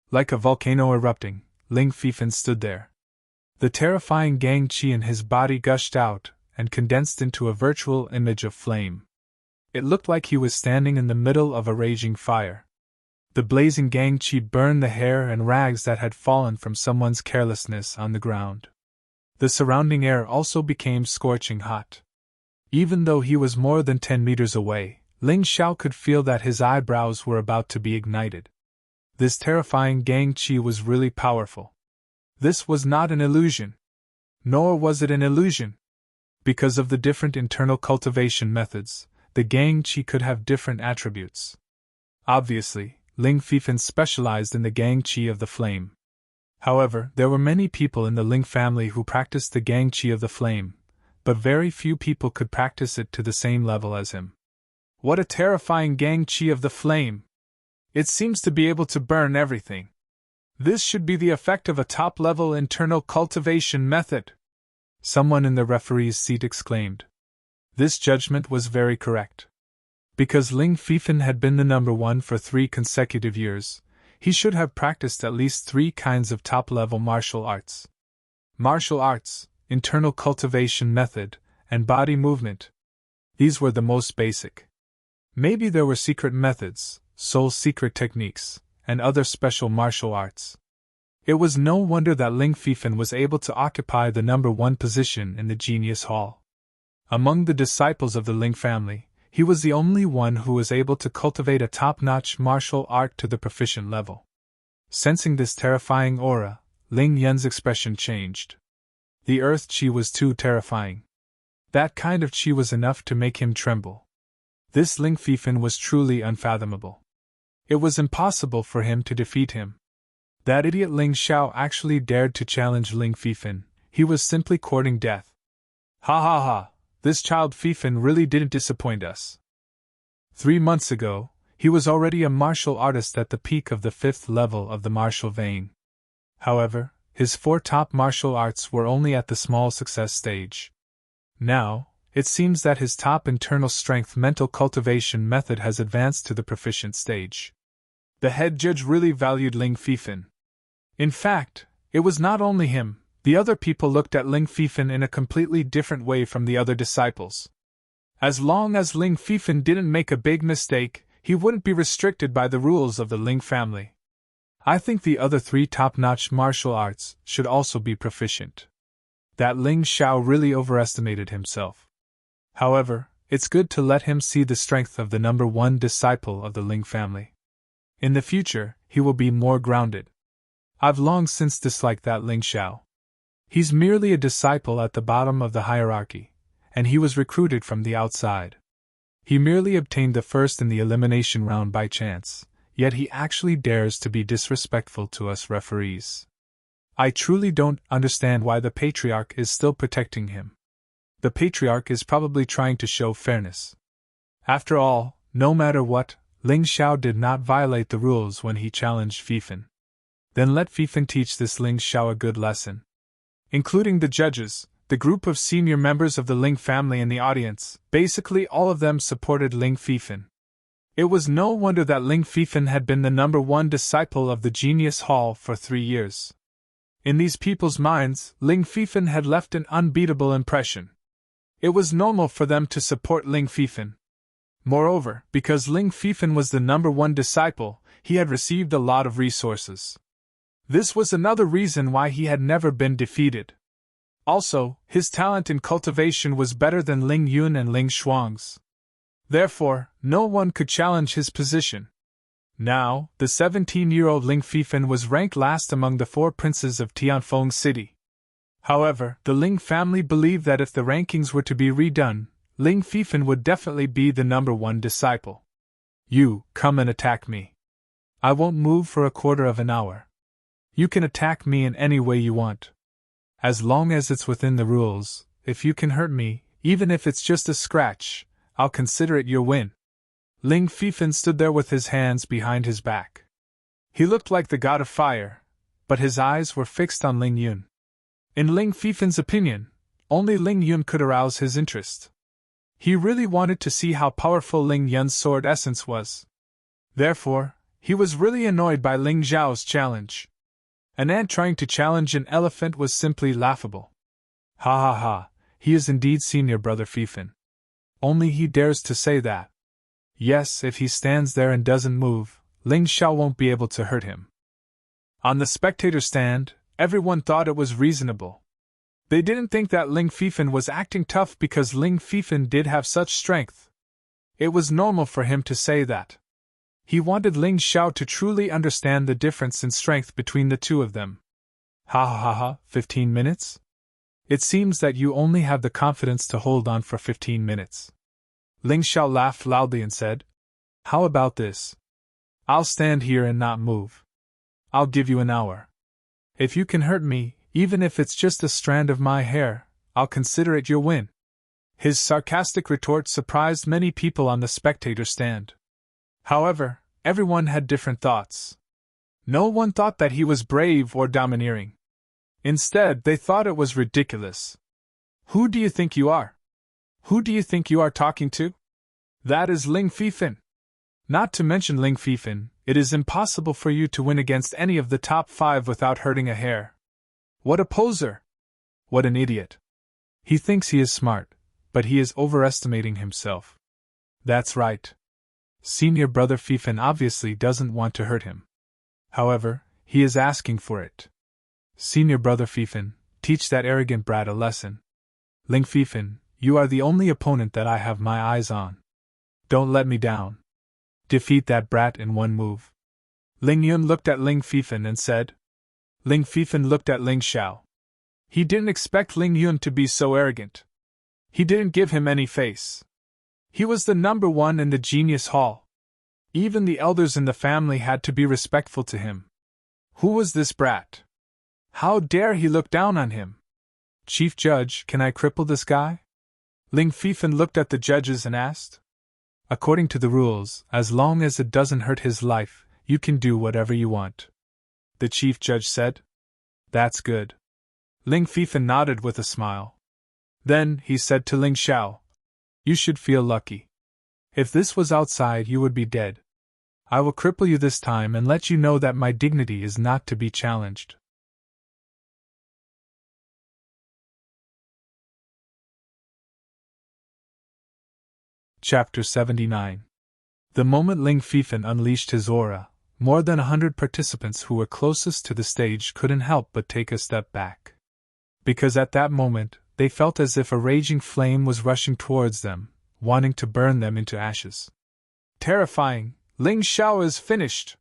Like a volcano erupting, Ling Fifan stood there. The terrifying Gang Qi in his body gushed out and condensed into a virtual image of flame. It looked like he was standing in the middle of a raging fire. The blazing Gang Qi burned the hair and rags that had fallen from someone's carelessness on the ground. The surrounding air also became scorching hot. Even though he was more than 10 meters away, Ling Xiao could feel that his eyebrows were about to be ignited. This terrifying Gang Qi was really powerful. This was not an illusion. Nor was it an illusion. Because of the different internal cultivation methods, the Gang Qi could have different attributes. Obviously, Ling Fifan specialized in the Gang Qi of the flame. However, there were many people in the Ling family who practiced the Gang Qi of the flame, but very few people could practice it to the same level as him. What a terrifying Gang Qi of the flame! It seems to be able to burn everything. This should be the effect of a top-level internal cultivation method. Someone in the referee's seat exclaimed. This judgment was very correct. Because Ling Fifan had been the number one for 3 consecutive years, he should have practiced at least 3 kinds of top-level martial arts. Martial arts, internal cultivation method, and body movement. These were the most basic. Maybe there were secret methods, soul secret techniques, and other special martial arts. It was no wonder that Ling Fifan was able to occupy the number one position in the Genius Hall. Among the disciples of the Ling family, he was the only one who was able to cultivate a top-notch martial art to the proficient level. Sensing this terrifying aura, Ling Yan's expression changed. The earth qi was too terrifying. That kind of qi was enough to make him tremble. This Ling Fifan was truly unfathomable. It was impossible for him to defeat him. That idiot Ling Xiao actually dared to challenge Ling Fifan. He was simply courting death. Ha ha ha, this child Fifan really didn't disappoint us. 3 months ago, he was already a martial artist at the peak of the 5th level of the martial vein. However, his 4 top martial arts were only at the small success stage. Now, it seems that his top internal strength mental cultivation method has advanced to the proficient stage. The head judge really valued Ling Fifan. In fact, it was not only him, the other people looked at Ling Fifan in a completely different way from the other disciples. As long as Ling Fifan didn't make a big mistake, he wouldn't be restricted by the rules of the Ling family. I think the other 3 top-notch martial arts should also be proficient. That Ling Xiao really overestimated himself. However, it's good to let him see the strength of the number one disciple of the Ling family. In the future, he will be more grounded. I've long since disliked that Ling Xiao. He's merely a disciple at the bottom of the hierarchy, and he was recruited from the outside. He merely obtained the first in the elimination round by chance, yet he actually dares to be disrespectful to us referees. I truly don't understand why the Patriarch is still protecting him. The Patriarch is probably trying to show fairness. After all, no matter what, Ling Xiao did not violate the rules when he challenged Fifan. Then let Fifan teach this Ling Xiao a good lesson. Including the judges, the group of senior members of the Ling family in the audience, basically all of them supported Ling Fifan. It was no wonder that Ling Fifan had been the #1 disciple of the Genius Hall for 3 years. In these people's minds, Ling Fifan had left an unbeatable impression. It was normal for them to support Ling Fifan. Moreover, because Ling Fifan was the #1 disciple, he had received a lot of resources. This was another reason why he had never been defeated. Also, his talent in cultivation was better than Ling Yun and Ling Shuang's. Therefore, no one could challenge his position. Now, the 17-year-old Ling Fifan was ranked last among the 4 princes of Tianfeng City. However, the Ling family believed that if the rankings were to be redone, Ling Fifan would definitely be the #1 disciple. You, come and attack me. I won't move for a quarter of an hour. You can attack me in any way you want. As long as it's within the rules, if you can hurt me, even if it's just a scratch, I'll consider it your win. Ling Fifan stood there with his hands behind his back. He looked like the god of fire, but his eyes were fixed on Ling Yun. In Ling Fifan's opinion, only Ling Yun could arouse his interest. He really wanted to see how powerful Ling Yun's sword essence was. Therefore, he was really annoyed by Ling Zhao's challenge. An ant trying to challenge an elephant was simply laughable. Ha ha ha, he is indeed senior brother Fifan. Only he dares to say that. Yes, if he stands there and doesn't move, Ling Xiao won't be able to hurt him. On the spectator stand, everyone thought it was reasonable. They didn't think that Ling Fifan was acting tough because Ling Fifan did have such strength. It was normal for him to say that. He wanted Ling Xiao to truly understand the difference in strength between the two of them. Ha ha ha ha, 15 minutes? It seems that you only have the confidence to hold on for 15 minutes. Ling Xiao laughed loudly and said, How about this? I'll stand here and not move. I'll give you an hour. If you can hurt me, even if it's just a strand of my hair, I'll consider it your win. His sarcastic retort surprised many people on the spectator stand. However, everyone had different thoughts. No one thought that he was brave or domineering. Instead, they thought it was ridiculous. Who do you think you are? Who do you think you are talking to? That is Ling Fifan. Not to mention Ling Fifan, it is impossible for you to win against any of the top 5 without hurting a hair. What a poser! What an idiot! He thinks he is smart, but he is overestimating himself. That's right. Senior brother Fifan obviously doesn't want to hurt him. However, he is asking for it. Senior brother Fifan, teach that arrogant brat a lesson. Ling Fifan, you are the only opponent that I have my eyes on. Don't let me down. Defeat that brat in one move. Ling Yun looked at Ling Fifan and said. Ling Fifan looked at Ling Xiao. He didn't expect Ling Yun to be so arrogant. He didn't give him any face. He was the #1 in the Genius Hall. Even the elders in the family had to be respectful to him. Who was this brat? How dare he look down on him? Chief Judge, can I cripple this guy? Ling Fifan looked at the judges and asked. According to the rules, as long as it doesn't hurt his life, you can do whatever you want. The chief judge said. That's good. Ling Fifan nodded with a smile. Then, he said to Ling Xiao, You should feel lucky. If this was outside, you would be dead. I will cripple you this time and let you know that my dignity is not to be challenged. Chapter 79. The moment Ling Fifan unleashed his aura, more than 100 participants who were closest to the stage couldn't help but take a step back. Because at that moment, they felt as if a raging flame was rushing towards them, wanting to burn them into ashes. Terrifying! Ling Xiao is finished!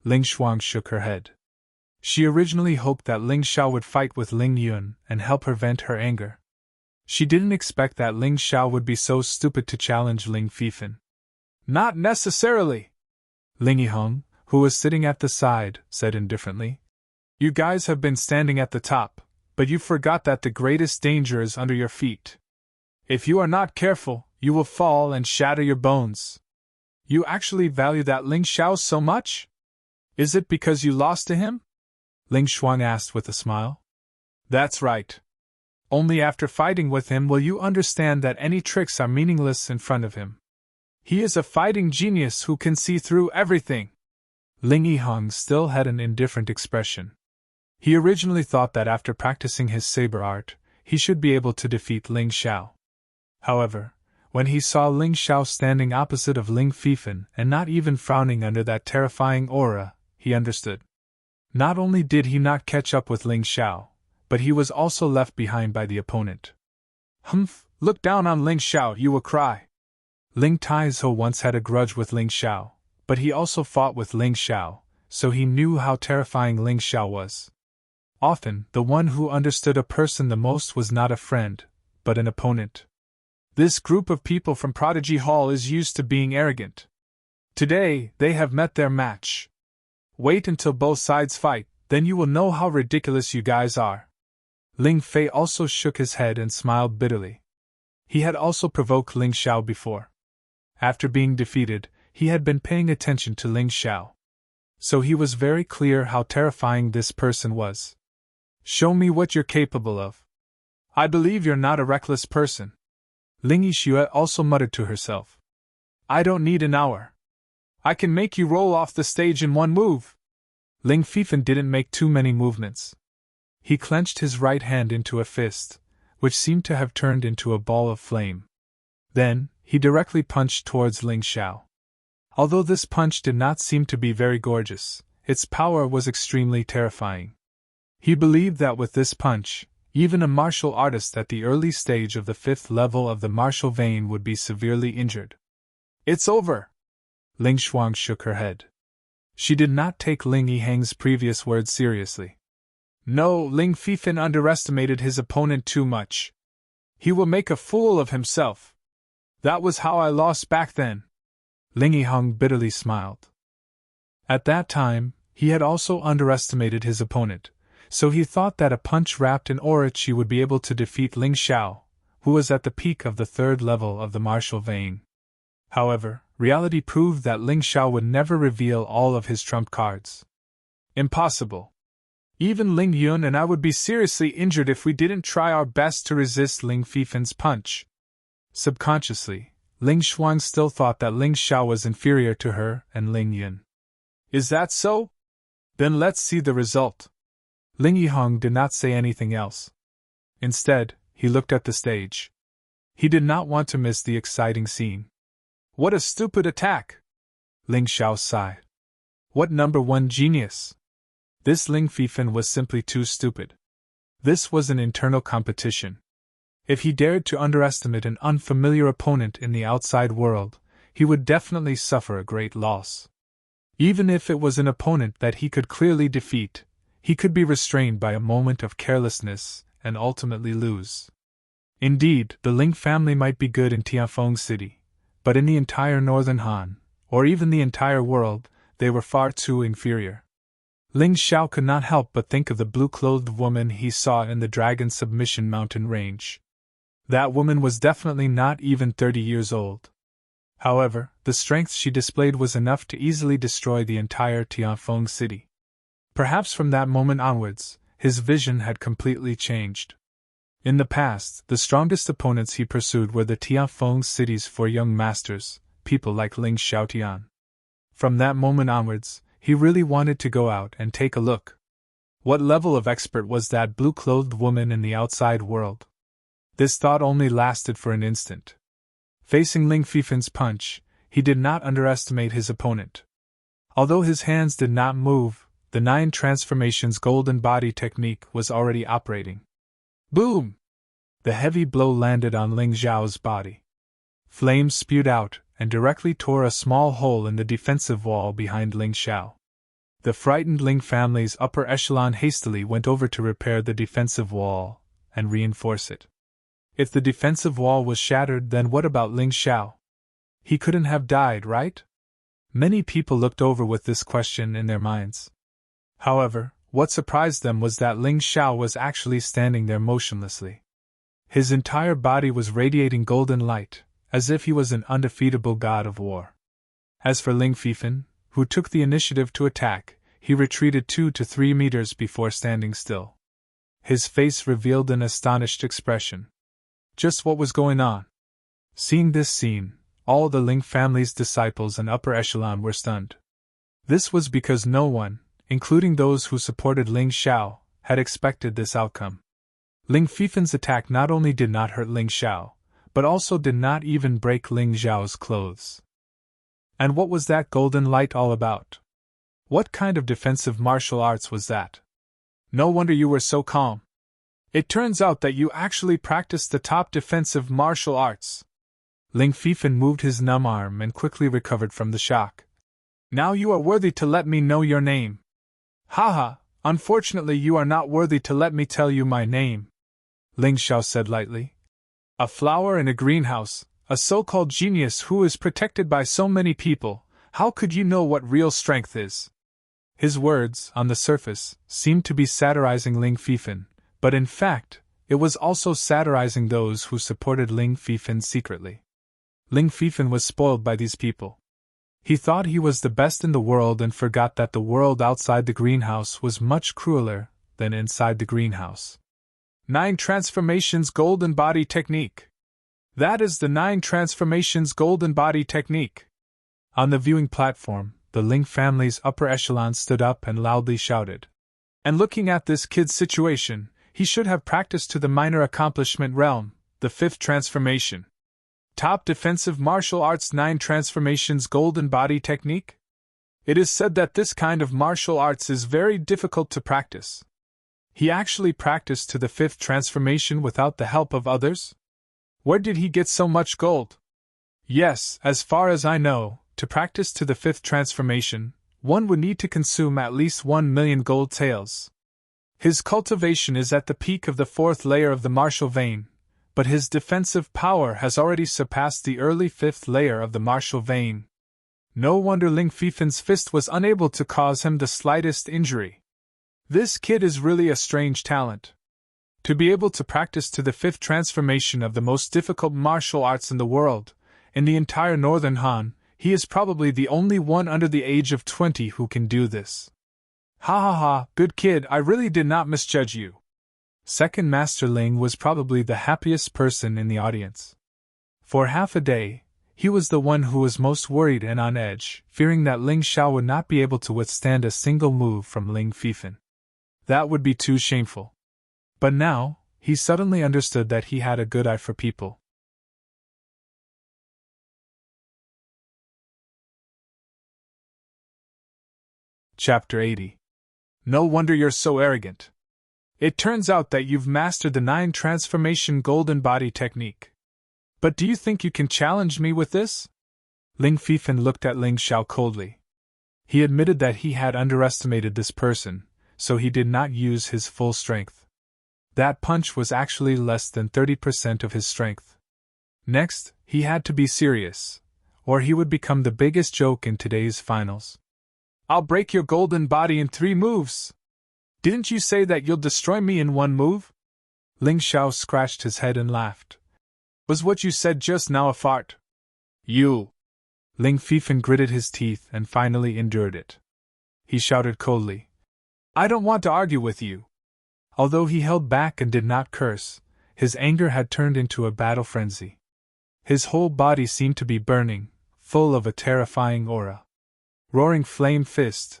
Ling Shuang shook her head. She originally hoped that Ling Xiao would fight with Ling Yun and help her vent her anger. She didn't expect that Ling Xiao would be so stupid to challenge Ling Fifan. Not necessarily! Ling Yiheng, who was sitting at the side, said indifferently. You guys have been standing at the top, but you forgot that the greatest danger is under your feet. If you are not careful, you will fall and shatter your bones. You actually value that Ling Xiao so much? Is it because you lost to him? Ling Shuang asked with a smile. That's right. Only after fighting with him will you understand that any tricks are meaningless in front of him. He is a fighting genius who can see through everything. Ling Yihong still had an indifferent expression. He originally thought that after practicing his saber art, he should be able to defeat Ling Xiao. However, when he saw Ling Xiao standing opposite of Ling Fifan and not even frowning under that terrifying aura, he understood. Not only did he not catch up with Ling Xiao, but he was also left behind by the opponent. Humph, look down on Ling Xiao, you will cry. Ling Taizhou once had a grudge with Ling Xiao, but he also fought with Ling Xiao, so he knew how terrifying Ling Xiao was. Often, the one who understood a person the most was not a friend, but an opponent. This group of people from Prodigy Hall is used to being arrogant. Today, they have met their match. Wait until both sides fight, then you will know how ridiculous you guys are. Ling Fei also shook his head and smiled bitterly. He had also provoked Ling Xiao before. After being defeated, he had been paying attention to Ling Xiao. So he was very clear how terrifying this person was. Show me what you're capable of. I believe you're not a reckless person. Ling Yixue also muttered to herself. I don't need an hour. I can make you roll off the stage in one move. Ling Fifan didn't make too many movements. He clenched his right hand into a fist, which seemed to have turned into a ball of flame. Then, he directly punched towards Ling Xiao. Although this punch did not seem to be very gorgeous, its power was extremely terrifying. He believed that with this punch, even a martial artist at the early stage of the 5th level of the martial vein would be severely injured. It's over! Ling Shuang shook her head. She did not take Ling Yihang's previous words seriously. No, Ling Fifan underestimated his opponent too much. He will make a fool of himself. That was how I lost back then. Ling Yihang bitterly smiled. At that time, he had also underestimated his opponent, so he thought that a punch wrapped in Orochi would be able to defeat Ling Xiao, who was at the peak of the 3rd level of the martial vein. However, reality proved that Ling Xiao would never reveal all of his trump cards. Impossible. Even Ling Yun and I would be seriously injured if we didn't try our best to resist Ling Fifan's punch. Subconsciously, Ling Shuang still thought that Ling Xiao was inferior to her and Ling Yun. Is that so? Then let's see the result. Ling Yihong did not say anything else. Instead, he looked at the stage. He did not want to miss the exciting scene. What a stupid attack! Ling Xiao sighed. What number 1 genius! This Ling Fifan was simply too stupid. This was an internal competition. If he dared to underestimate an unfamiliar opponent in the outside world, he would definitely suffer a great loss. Even if it was an opponent that he could clearly defeat, he could be restrained by a moment of carelessness and ultimately lose. Indeed, the Ling family might be good in Tianfeng City, but in the entire northern Han, or even the entire world, they were far too inferior. Ling Xiao could not help but think of the blue-clothed woman he saw in the Dragon Submission Mountain range. That woman was definitely not even 30 years old. However, the strength she displayed was enough to easily destroy the entire Tianfeng City. Perhaps from that moment onwards, his vision had completely changed. In the past, the strongest opponents he pursued were the Tianfeng City's 4 young masters, people like Ling Xiaotian. From that moment onwards, he really wanted to go out and take a look. What level of expert was that blue-clothed woman in the outside world? This thought only lasted for an instant. Facing Ling Fifan's punch, he did not underestimate his opponent. Although his hands did not move, the 9 transformations golden body technique was already operating. Boom! The heavy blow landed on Ling Xiao's body. Flames spewed out and directly tore a small hole in the defensive wall behind Ling Xiao. The frightened Ling family's upper echelon hastily went over to repair the defensive wall and reinforce it. If the defensive wall was shattered, then what about Ling Xiao? He couldn't have died, right? Many people looked over with this question in their minds. However, what surprised them was that Ling Xiao was actually standing there motionlessly. His entire body was radiating golden light, as if he was an undefeatable god of war. As for Ling Fifan, who took the initiative to attack, he retreated 2 to 3 meters before standing still. His face revealed an astonished expression. Just what was going on? Seeing this scene, all the Ling family's disciples and upper echelon were stunned. This was because no one, including those who supported Ling Xiao, had expected this outcome. Ling Fifan's attack not only did not hurt Ling Xiao, but also did not even break Ling Xiao's clothes. And what was that golden light all about? What kind of defensive martial arts was that? No wonder you were so calm. It turns out that you actually practiced the top defensive martial arts. Ling Fifan moved his numb arm and quickly recovered from the shock. Now you are worthy to let me know your name. Haha, unfortunately you are not worthy to let me tell you my name, Ling Xiao said lightly. A flower in a greenhouse, a so-called genius who is protected by so many people, how could you know what real strength is? His words, on the surface, seemed to be satirizing Ling Fifan, but in fact, it was also satirizing those who supported Ling Fifan secretly. Ling Fifan was spoiled by these people. He thought he was the best in the world and forgot that the world outside the greenhouse was much crueler than inside the greenhouse. 9 Transformations Golden Body Technique. That is the 9 Transformations Golden Body Technique. On the viewing platform, the Ling family's upper echelon stood up and loudly shouted. And looking at this kid's situation, he should have practiced to the minor accomplishment realm, the 5th transformation. Top defensive martial arts 9 transformations golden body technique? It is said that this kind of martial arts is very difficult to practice. He actually practiced to the 5th transformation without the help of others? Where did he get so much gold? Yes, as far as I know, to practice to the 5th transformation, one would need to consume at least 1 million gold taels. His cultivation is at the peak of the 4th layer of the martial vein, but his defensive power has already surpassed the early 5th layer of the martial vein. No wonder Ling Fifan's fist was unable to cause him the slightest injury. This kid is really a strange talent. To be able to practice to the 5th transformation of the most difficult martial arts in the world, in the entire Northern Han, he is probably the only one under the age of 20 who can do this. Ha ha ha, good kid, I really did not misjudge you. Second Master Ling was probably the happiest person in the audience. For half a day, he was the one who was most worried and on edge, fearing that Ling Xiao would not be able to withstand a single move from Ling Fifan. That would be too shameful. But now, he suddenly understood that he had a good eye for people. Chapter 80. No wonder you're so arrogant. It turns out that you've mastered the 9 transformation golden body technique. But do you think you can challenge me with this? Ling Fifan looked at Ling Xiao coldly. He admitted that he had underestimated this person, so he did not use his full strength. That punch was actually less than 30% of his strength. Next, he had to be serious, or he would become the biggest joke in today's finals. I'll break your golden body in 3 moves. Didn't you say that you'll destroy me in 1 move? Ling Xiao scratched his head and laughed. Was what you said just now a fart? You! Ling Fifan gritted his teeth and finally endured it. He shouted coldly. I don't want to argue with you. Although he held back and did not curse, his anger had turned into a battle frenzy. His whole body seemed to be burning, full of a terrifying aura. Roaring flame fist.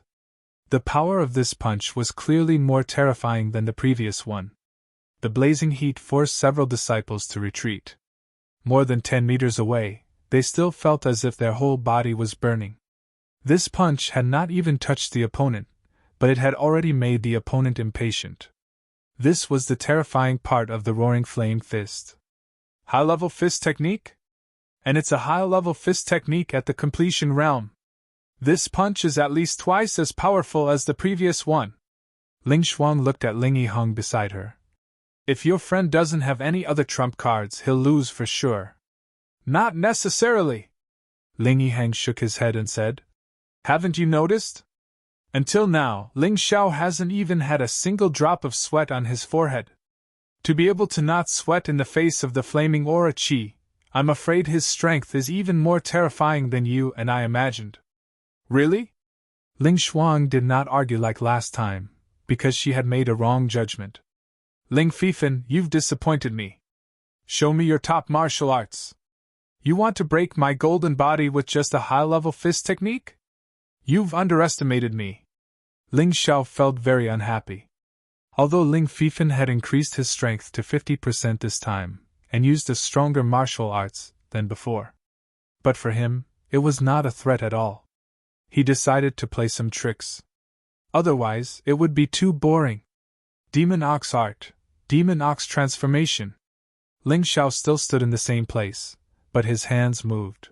The power of this punch was clearly more terrifying than the previous one. The blazing heat forced several disciples to retreat. More than 10 meters away, they still felt as if their whole body was burning. This punch had not even touched the opponent, but it had already made the opponent impatient. This was the terrifying part of the roaring flame fist. High-level fist technique? And it's a high-level fist technique at the completion realm. This punch is at least twice as powerful as the previous one. Ling Shuang looked at Ling Yiheng beside her. If your friend doesn't have any other trump cards, he'll lose for sure. Not necessarily. Ling Yiheng shook his head and said, Haven't you noticed? Until now, Ling Xiao hasn't even had a single drop of sweat on his forehead. To be able to not sweat in the face of the flaming aura chi, I'm afraid his strength is even more terrifying than you and I imagined. Really? Ling Shuang did not argue like last time, because she had made a wrong judgment. Ling Fifan, you've disappointed me. Show me your top martial arts. You want to break my golden body with just a high-level fist technique? You've underestimated me. Ling Xiao felt very unhappy. Although Ling Fifan had increased his strength to 50% this time, and used a stronger martial arts than before. But for him, it was not a threat at all. He decided to play some tricks. Otherwise, it would be too boring. Demon Ox Art, Demon Ox Transformation. Ling Xiao still stood in the same place, but his hands moved.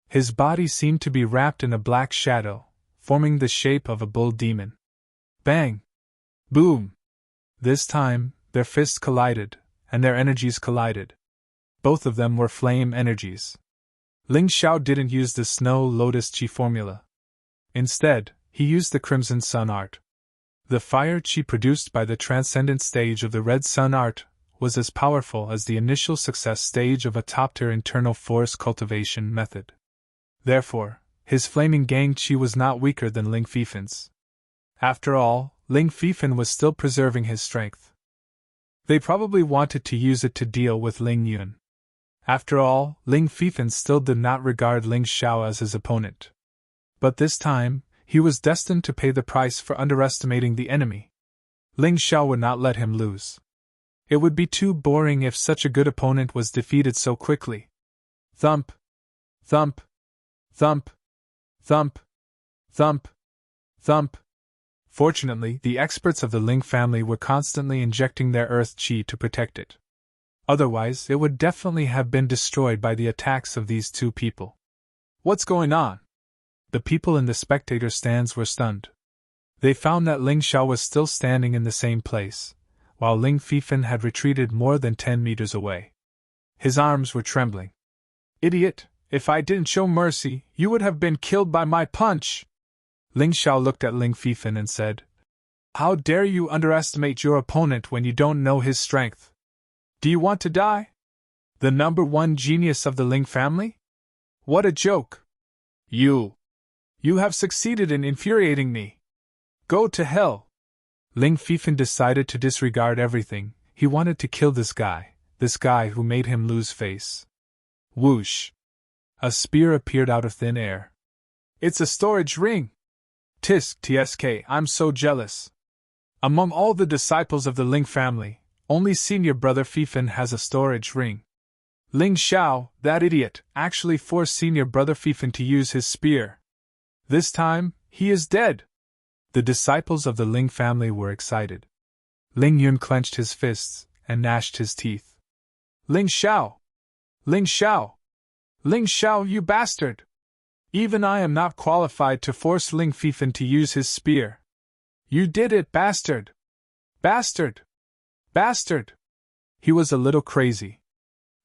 His body seemed to be wrapped in a black shadow, forming the shape of a bull demon. Bang! Boom! This time, their fists collided, and their energies collided. Both of them were flame energies. Ling Xiao didn't use the Snow Lotus Chi formula. Instead, he used the Crimson Sun art. The fire chi produced by the transcendent stage of the Red Sun art was as powerful as the initial success stage of a top-tier internal force cultivation method. Therefore, his flaming gang chi was not weaker than Ling Fifan's. After all, Ling Fifan was still preserving his strength. They probably wanted to use it to deal with Ling Yun. After all, Ling Fifan still did not regard Ling Xiao as his opponent. But this time, he was destined to pay the price for underestimating the enemy. Ling Xiao would not let him lose. It would be too boring if such a good opponent was defeated so quickly. Thump! Thump! Thump! Thump! Thump! Thump! Fortunately, the experts of the Ling family were constantly injecting their earth chi to protect it. Otherwise, it would definitely have been destroyed by the attacks of these two people. What's going on? The people in the spectator stands were stunned. They found that Ling Xiao was still standing in the same place, while Ling Fifan had retreated more than 10 meters away. His arms were trembling. Idiot! If I didn't show mercy, you would have been killed by my punch! Ling Xiao looked at Ling Fifan and said, How dare you underestimate your opponent when you don't know his strength? Do you want to die? The number one genius of the Ling family? What a joke! You have succeeded in infuriating me. Go to hell! Ling Fifan decided to disregard everything. He wanted to kill this guy who made him lose face. Whoosh! A spear appeared out of thin air. It's a storage ring! Tisk tsk, I'm so jealous. Among all the disciples of the Ling family, only senior brother Fifan has a storage ring. Ling Xiao, that idiot, actually forced senior brother Fifan to use his spear. This time, he is dead. The disciples of the Ling family were excited. Ling Yun clenched his fists and gnashed his teeth. Ling Xiao! Ling Xiao! Ling Xiao, you bastard! Even I am not qualified to force Ling Fifan to use his spear. You did it, bastard! Bastard! Bastard! He was a little crazy.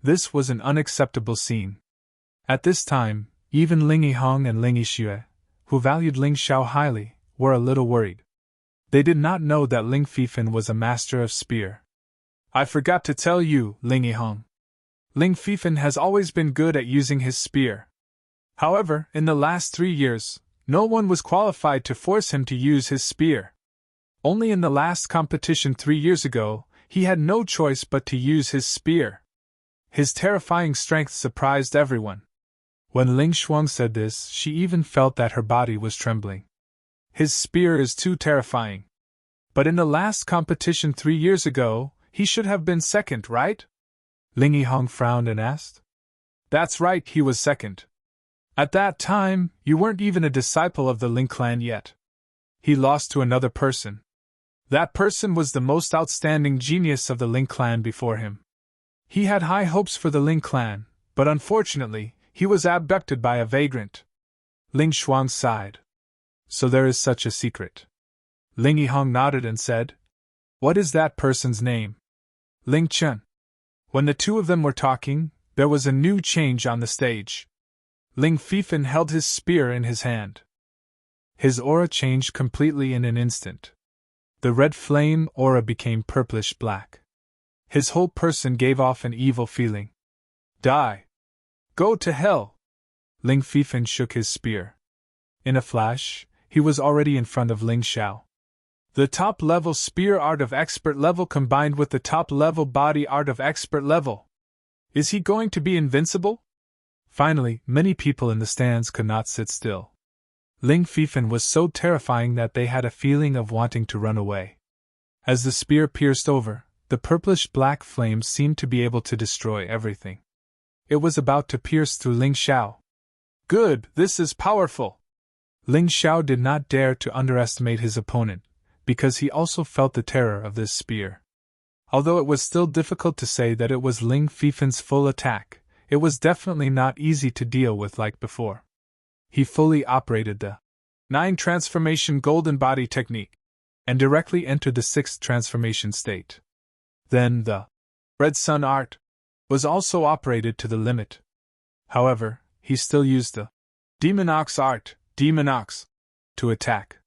This was an unacceptable scene. At this time, even Ling Yihong and Ling Yixue, who valued Ling Xiao highly, were a little worried. They did not know that Ling Fifan was a master of spear. I forgot to tell you, Ling Yihong. Ling Fifan has always been good at using his spear. However, in the last 3 years, no one was qualified to force him to use his spear. Only in the last competition 3 years ago, he had no choice but to use his spear. His terrifying strength surprised everyone. When Ling Shuang said this, she even felt that her body was trembling. His spear is too terrifying. But in the last competition 3 years ago, he should have been second, right? Ling Yihong frowned and asked. That's right, he was second. At that time, you weren't even a disciple of the Ling clan yet. He lost to another person. That person was the most outstanding genius of the Ling clan before him. He had high hopes for the Ling clan, but unfortunately, he was abducted by a vagrant. Ling Shuang sighed. So there is such a secret. Ling Yihong nodded and said, What is that person's name? Ling Chen. When the two of them were talking, there was a new change on the stage. Ling Fifan held his spear in his hand. His aura changed completely in an instant. The red flame aura became purplish-black. His whole person gave off an evil feeling. Die! Go to hell! Ling Fifan shook his spear. In a flash, he was already in front of Ling Xiao. The top-level spear art of expert level combined with the top-level body art of expert level. Is he going to be invincible? Finally, many people in the stands could not sit still. Ling Fifan was so terrifying that they had a feeling of wanting to run away. As the spear pierced over, the purplish-black flames seemed to be able to destroy everything. It was about to pierce through Ling Xiao. Good, this is powerful! Ling Xiao did not dare to underestimate his opponent, because he also felt the terror of this spear. Although it was still difficult to say that it was Ling Fifan's full attack, it was definitely not easy to deal with like before. He fully operated the 9 transformation golden body technique, and directly entered the 6th transformation state. Then the red sun art was also operated to the limit. However, he still used the Demon Ox art, Demon Ox, to attack.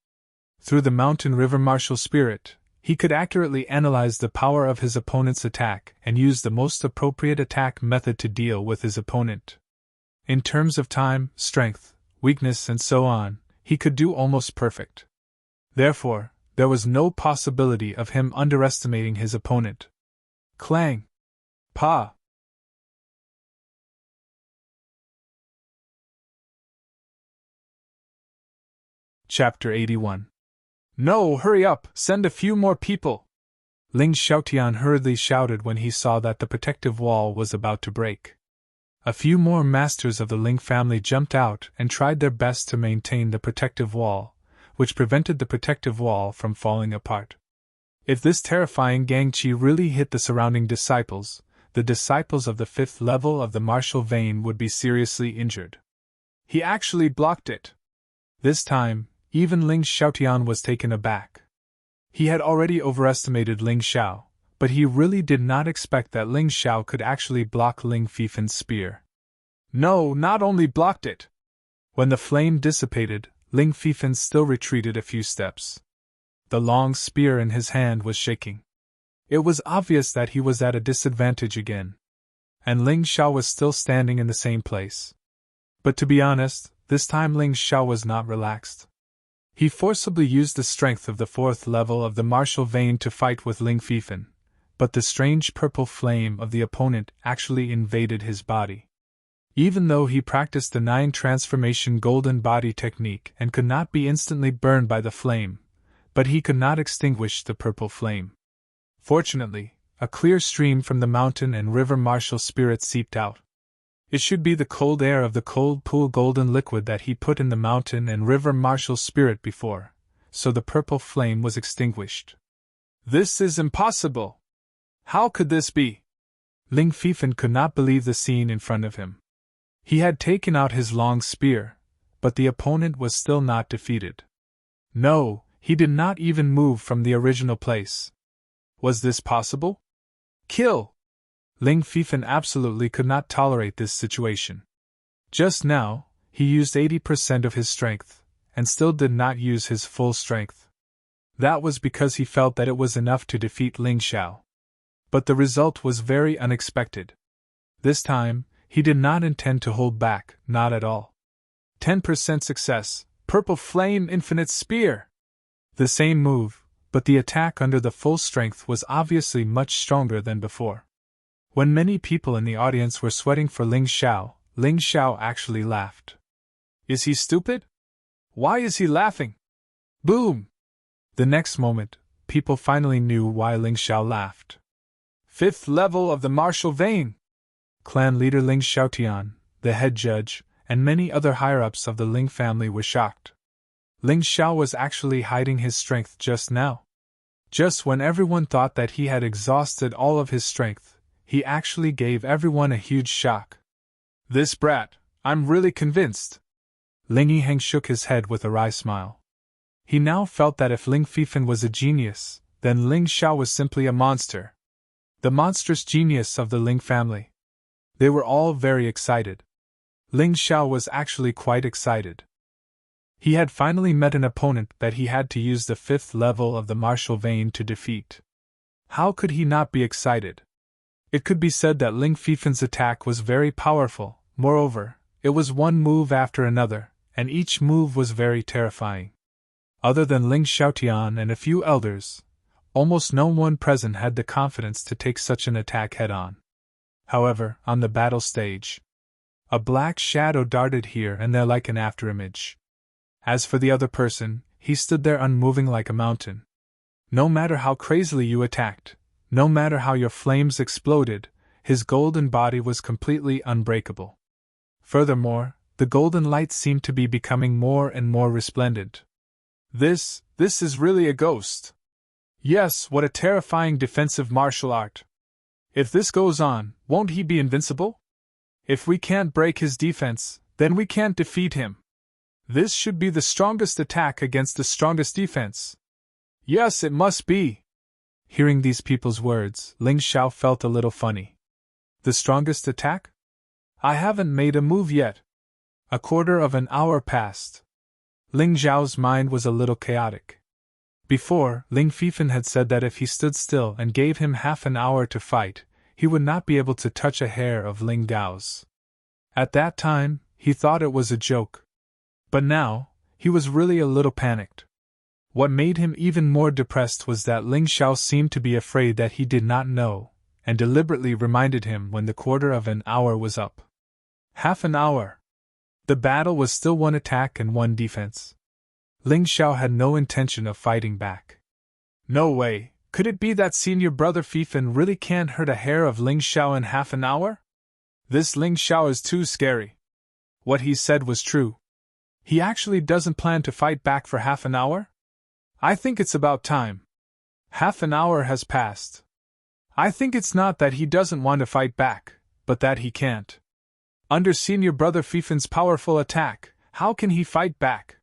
Through the mountain river martial spirit, he could accurately analyze the power of his opponent's attack and use the most appropriate attack method to deal with his opponent. In terms of time, strength, weakness, and so on, he could do almost perfect. Therefore, there was no possibility of him underestimating his opponent. Clang! Pa! Chapter 81. No, hurry up, send a few more people! Ling Xiaotian hurriedly shouted when he saw that the protective wall was about to break. A few more masters of the Ling family jumped out and tried their best to maintain the protective wall, which prevented the protective wall from falling apart. If this terrifying Gangqi really hit the surrounding disciples, the disciples of the 5th level of the martial vein would be seriously injured. He actually blocked it. This time, even Ling Xiaotian was taken aback. He had already overestimated Ling Xiao, but he really did not expect that Ling Xiao could actually block Ling Fifan's spear. No, not only blocked it. When the flame dissipated, Ling Fifan still retreated a few steps. The long spear in his hand was shaking. It was obvious that he was at a disadvantage again. And Ling Xiao was still standing in the same place. But to be honest, this time Ling Xiao was not relaxed. He forcibly used the strength of the 4th level of the martial vein to fight with Ling Fifan, but the strange purple flame of the opponent actually invaded his body. Even though he practiced the 9 transformation golden body technique and could not be instantly burned by the flame, but he could not extinguish the purple flame. Fortunately, a clear stream from the mountain and river martial spirit seeped out. It should be the cold air of the cold pool golden liquid that he put in the mountain and river martial spirit before, so the purple flame was extinguished. This is impossible! How could this be? Ling Fifan could not believe the scene in front of him. He had taken out his long spear, but the opponent was still not defeated. No, he did not even move from the original place. Was this possible? Kill! Ling Fifan absolutely could not tolerate this situation. Just now, he used 80% of his strength, and still did not use his full strength. That was because he felt that it was enough to defeat Ling Xiao. But the result was very unexpected. This time, he did not intend to hold back, not at all. 10% success, Purple Flame Infinite Spear! The same move, but the attack under the full strength was obviously much stronger than before. When many people in the audience were sweating for Ling Xiao actually laughed. Is he stupid? Why is he laughing? Boom! The next moment, people finally knew why Ling Xiao laughed. 5th level of the martial vein! Clan leader Ling Xiaotian, the head judge, and many other higher-ups of the Ling family were shocked. Ling Xiao was actually hiding his strength just now. Just when everyone thought that he had exhausted all of his strength, he actually gave everyone a huge shock. This brat, I'm really convinced. Ling Yiheng shook his head with a wry smile. He now felt that if Ling Fifan was a genius, then Ling Xiao was simply a monster. The monstrous genius of the Ling family. They were all very excited. Ling Xiao was actually quite excited. He had finally met an opponent that he had to use the 5th level of the martial vein to defeat. How could he not be excited? It could be said that Ling Fifan's attack was very powerful. Moreover, it was one move after another, and each move was very terrifying. Other than Ling Xiaotian and a few elders, almost no one present had the confidence to take such an attack head-on. However, on the battle stage, a black shadow darted here and there like an afterimage. As for the other person, he stood there unmoving like a mountain. No matter how crazily you attacked, no matter how your flames exploded, his golden body was completely unbreakable. Furthermore, the golden light seemed to be becoming more and more resplendent. This is really a ghost. Yes, what a terrifying defensive martial art. If this goes on, won't he be invincible? If we can't break his defense, then we can't defeat him. This should be the strongest attack against the strongest defense. Yes, it must be. Hearing these people's words, Ling Xiao felt a little funny. The strongest attack? I haven't made a move yet. A quarter of an hour passed. Ling Xiao's mind was a little chaotic. Before, Ling Fifan had said that if he stood still and gave him half an hour to fight, he would not be able to touch a hair of Ling Gao's. At that time, he thought it was a joke. But now, he was really a little panicked. What made him even more depressed was that Ling Xiao seemed to be afraid that he did not know, and deliberately reminded him when the quarter of an hour was up. Half an hour. The battle was still one attack and one defense. Ling Xiao had no intention of fighting back. No way, could it be that senior brother Fifan really can't hurt a hair of Ling Xiao in half an hour? This Ling Xiao is too scary. What he said was true. He actually doesn't plan to fight back for half an hour? I think it's about time. Half an hour has passed. I think it's not that he doesn't want to fight back, but that he can't. Under senior brother Fifan's powerful attack, how can he fight back?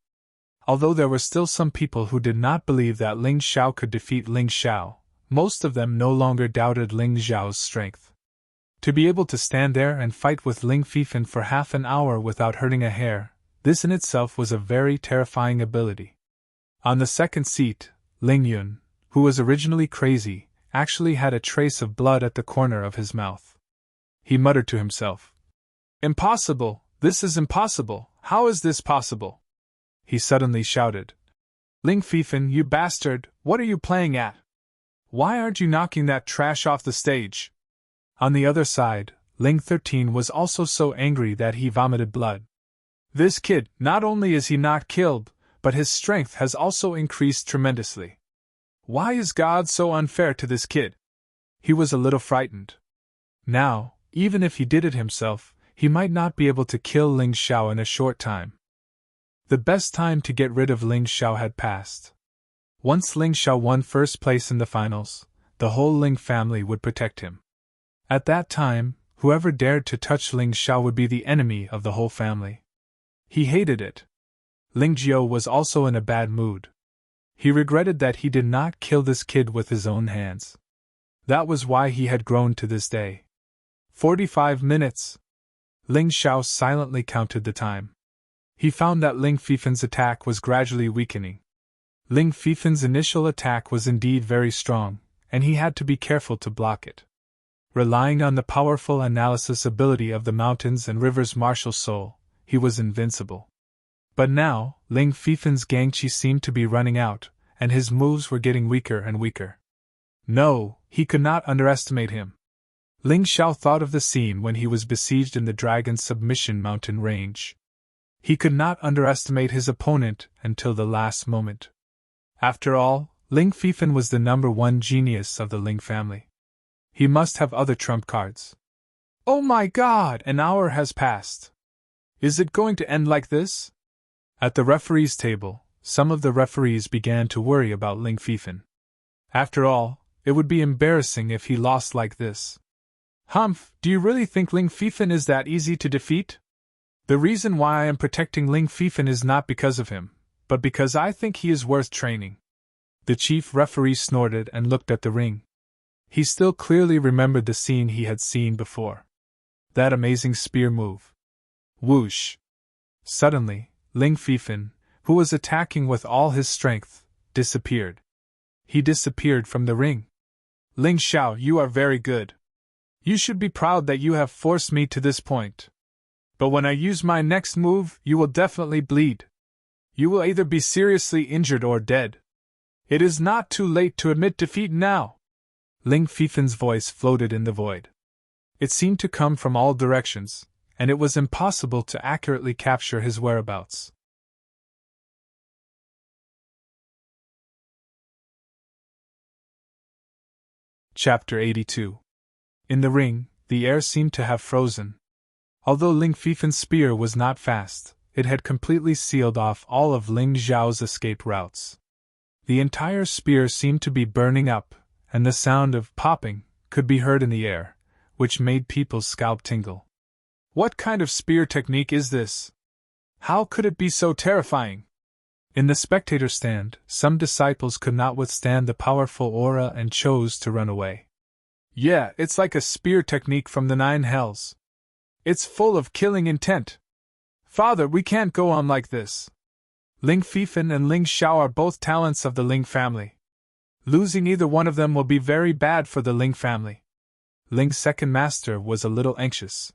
Although there were still some people who did not believe that Ling Xiao could defeat Ling Xiao, most of them no longer doubted Ling Xiao's strength. To be able to stand there and fight with Ling Fifan for half an hour without hurting a hair, this in itself was a very terrifying ability. On the second seat, Ling Yun, who was originally crazy, actually had a trace of blood at the corner of his mouth. He muttered to himself, "Impossible! This is impossible! How is this possible?" He suddenly shouted, "Ling Fifan, you bastard, what are you playing at? Why aren't you knocking that trash off the stage?" On the other side, Ling 13 was also so angry that he vomited blood. This kid, not only is he not killed, but his strength has also increased tremendously. Why is God so unfair to this kid? He was a little frightened. Now, even if he did it himself, he might not be able to kill Ling Xiao in a short time. The best time to get rid of Ling Xiao had passed. Once Ling Xiao won first place in the finals, the whole Ling family would protect him. At that time, whoever dared to touch Ling Xiao would be the enemy of the whole family. He hated it. Ling Jiao was also in a bad mood. He regretted that he did not kill this kid with his own hands. That was why he had grown to this day. 45 minutes. Ling Xiao silently counted the time. He found that Ling Fifan's attack was gradually weakening. Ling Fifan's initial attack was indeed very strong, and he had to be careful to block it. Relying on the powerful analysis ability of the mountains and rivers martial soul, he was invincible. But now, Ling Fifan's Gangqi seemed to be running out, and his moves were getting weaker and weaker. No, he could not underestimate him. Ling Xiao thought of the scene when he was besieged in the Dragon's Submission Mountain range. He could not underestimate his opponent until the last moment. After all, Ling Fifan was the #1 genius of the Ling family. He must have other trump cards. Oh my God, an hour has passed. Is it going to end like this? At the referees' table, some of the referees began to worry about Ling Fifan. After all, it would be embarrassing if he lost like this. Humph, do you really think Ling Fifan is that easy to defeat? The reason why I am protecting Ling Fifan is not because of him, but because I think he is worth training. The chief referee snorted and looked at the ring. He still clearly remembered the scene he had seen before. That amazing spear move. Whoosh! Suddenly, Ling Fifan, who was attacking with all his strength, disappeared. He disappeared from the ring. Ling Xiao, you are very good. You should be proud that you have forced me to this point. But when I use my next move, you will definitely bleed. You will either be seriously injured or dead. It is not too late to admit defeat now. Ling Fifen's voice floated in the void. It seemed to come from all directions, and it was impossible to accurately capture his whereabouts. Chapter 82. In the ring, the air seemed to have frozen. Although Ling Fifen's spear was not fast, it had completely sealed off all of Ling Zhao's escape routes. The entire spear seemed to be burning up, and the sound of popping could be heard in the air, which made people's scalp tingle. What kind of spear technique is this? How could it be so terrifying? In the spectator stand, some disciples could not withstand the powerful aura and chose to run away. Yeah, it's like a spear technique from the Nine Hells. It's full of killing intent. Father, we can't go on like this. Ling Fifen and Ling Xiao are both talents of the Ling family. Losing either one of them will be very bad for the Ling family. Ling's second master was a little anxious.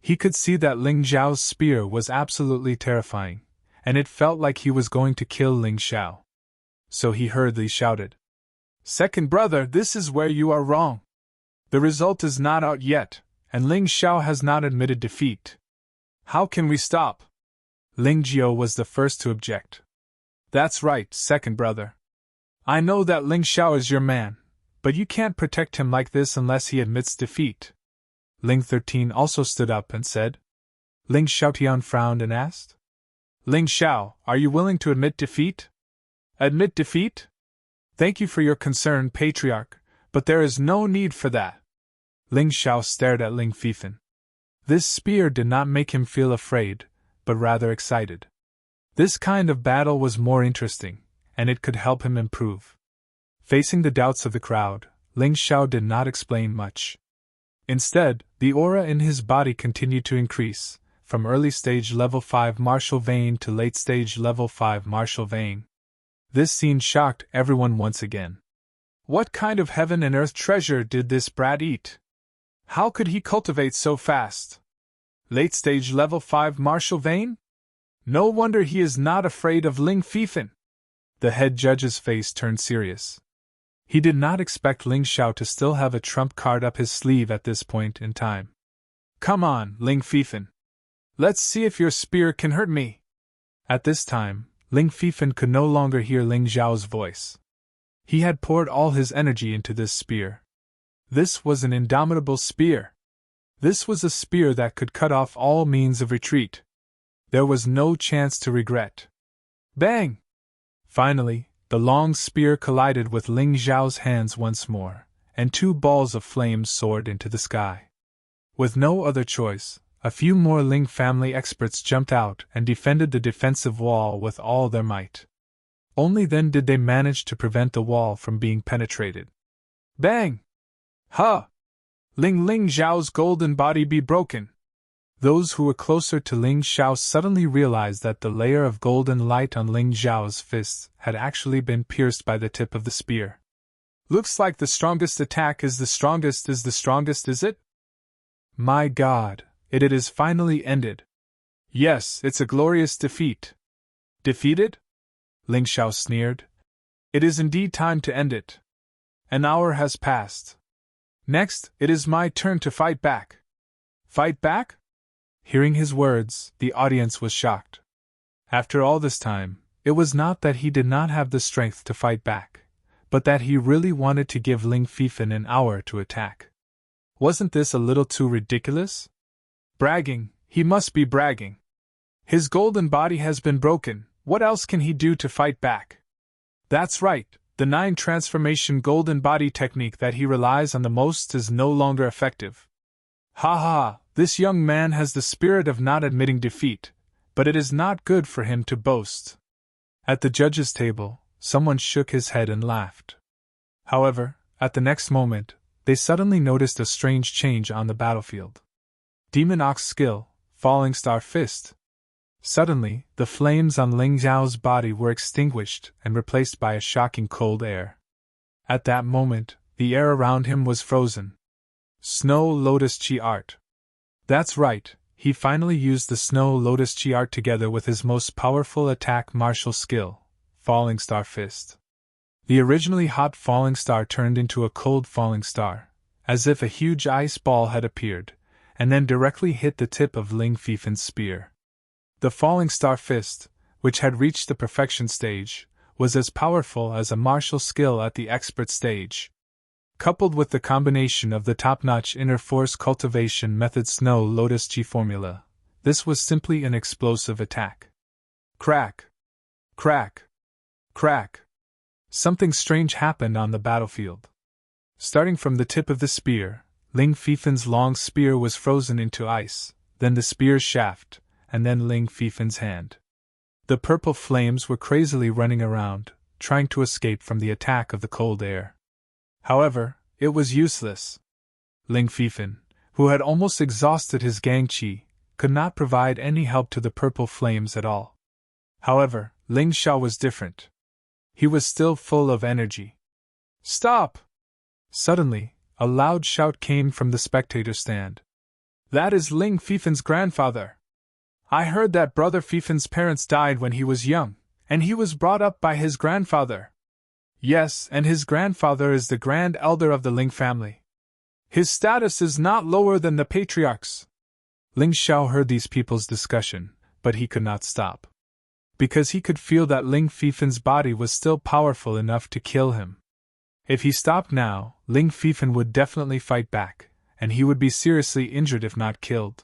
He could see that Ling Zhao's spear was absolutely terrifying, and it felt like he was going to kill Ling Xiao. So he hurriedly shouted, "Second brother, this is where you are wrong. The result is not out yet, and Ling Xiao has not admitted defeat. How can we stop?" Ling Jiao was the first to object. "That's right, second brother. I know that Ling Xiao is your man, but you can't protect him like this unless he admits defeat." Ling 13 also stood up and said. Ling Xiaotian frowned and asked, "Ling Xiao, are you willing to admit defeat?" "Admit defeat? Thank you for your concern, Patriarch, but there is no need for that." Ling Xiao stared at Ling Fifen. This spear did not make him feel afraid, but rather excited. This kind of battle was more interesting, and it could help him improve. Facing the doubts of the crowd, Ling Xiao did not explain much. Instead, the aura in his body continued to increase, from early stage level 5 martial vein to late stage level 5 martial vein. This scene shocked everyone once again. What kind of heaven and earth treasure did this brat eat? How could he cultivate so fast? Late stage level 5 martial vein? No wonder he is not afraid of Ling Fifen. The head judge's face turned serious. He did not expect Ling Xiao to still have a trump card up his sleeve at this point in time. "Come on, Ling Fifen. Let's see if your spear can hurt me." At this time, Ling Fifen could no longer hear Ling Zhao's voice. He had poured all his energy into this spear. This was an indomitable spear. This was a spear that could cut off all means of retreat. There was no chance to regret. Bang! Finally, the long spear collided with Ling Zhao's hands once more, and two balls of flame soared into the sky. With no other choice, a few more Ling family experts jumped out and defended the defensive wall with all their might. Only then did they manage to prevent the wall from being penetrated. Bang! Ha! Ling Zhao's golden body be broken. Those who were closer to Ling Xiao suddenly realized that the layer of golden light on Ling Zhao's fists had actually been pierced by the tip of the spear. Looks like the strongest attack is the strongest, is it? My God, it is finally ended. Yes, it's a glorious defeat. Defeated? Ling Xiao sneered. It is indeed time to end it. An hour has passed. Next, it is my turn to fight back. Fight back? Hearing his words, the audience was shocked. After all this time, it was not that he did not have the strength to fight back, but that he really wanted to give Ling Fifen an hour to attack. Wasn't this a little too ridiculous? Bragging, he must be bragging. His golden body has been broken, what else can he do to fight back? That's right, the 9 transformation golden body technique that he relies on the most is no longer effective. Ha ha, this young man has the spirit of not admitting defeat, but it is not good for him to boast. At the judges' table, someone shook his head and laughed. However, at the next moment, they suddenly noticed a strange change on the battlefield. Demon Ox Skill, Falling Star Fist. Suddenly, the flames on Ling Zhao's body were extinguished and replaced by a shocking cold air. At that moment, the air around him was frozen. Snow Lotus Chi Art. That's right, he finally used the Snow Lotus Chi art together with his most powerful attack martial skill, Falling Star Fist. The originally hot falling star turned into a cold falling star, as if a huge ice ball had appeared, and then directly hit the tip of Ling Fifin's spear. The falling star fist, which had reached the perfection stage, was as powerful as a martial skill at the expert stage. Coupled with the combination of the top-notch inner force cultivation method Snow Lotus Chi formula, this was simply an explosive attack. Crack! Crack! Crack! Something strange happened on the battlefield. Starting from the tip of the spear, Ling Fifin's long spear was frozen into ice, then the spear's shaft, and then Ling Fifin's hand. The purple flames were crazily running around, trying to escape from the attack of the cold air. However, it was useless. Ling Fifin, who had almost exhausted his gang chi, could not provide any help to the purple flames at all. However, Ling Xiao was different. He was still full of energy. Stop! Suddenly, a loud shout came from the spectator stand. That is Ling Fifin's grandfather. I heard that Brother Fifin's parents died when he was young, and he was brought up by his grandfather. Yes, and his grandfather is the Grand Elder of the Ling family. His status is not lower than the patriarch's. Ling Xiao heard these people's discussion, but he could not stop. Because he could feel that Ling Fifin's body was still powerful enough to kill him. If he stopped now, Ling Fifin would definitely fight back, and he would be seriously injured if not killed.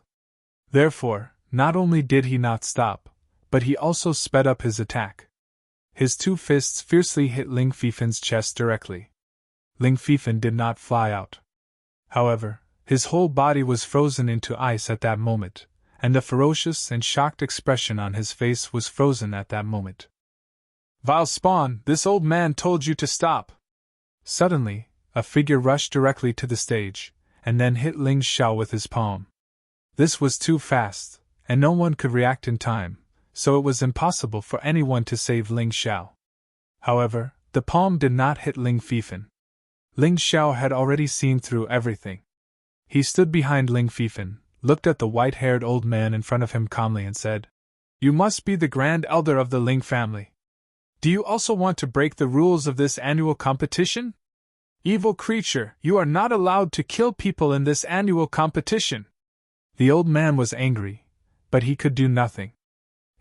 Therefore, not only did he not stop, but he also sped up his attack. His two fists fiercely hit Ling Fifin's chest directly. Ling Fifin did not fly out. However, his whole body was frozen into ice at that moment, and the ferocious and shocked expression on his face was frozen at that moment. Vile spawn, this old man told you to stop! Suddenly, a figure rushed directly to the stage, and then hit Ling Xiao with his palm. This was too fast, and no one could react in time, so it was impossible for anyone to save Ling Xiao. However, the palm did not hit Ling Fifin. Ling Xiao had already seen through everything. He stood behind Ling Fifin, looked at the white-haired old man in front of him calmly and said, You must be the Grand Elder of the Ling family. Do you also want to break the rules of this annual competition? Evil creature, you are not allowed to kill people in this annual competition. The old man was angry, but he could do nothing.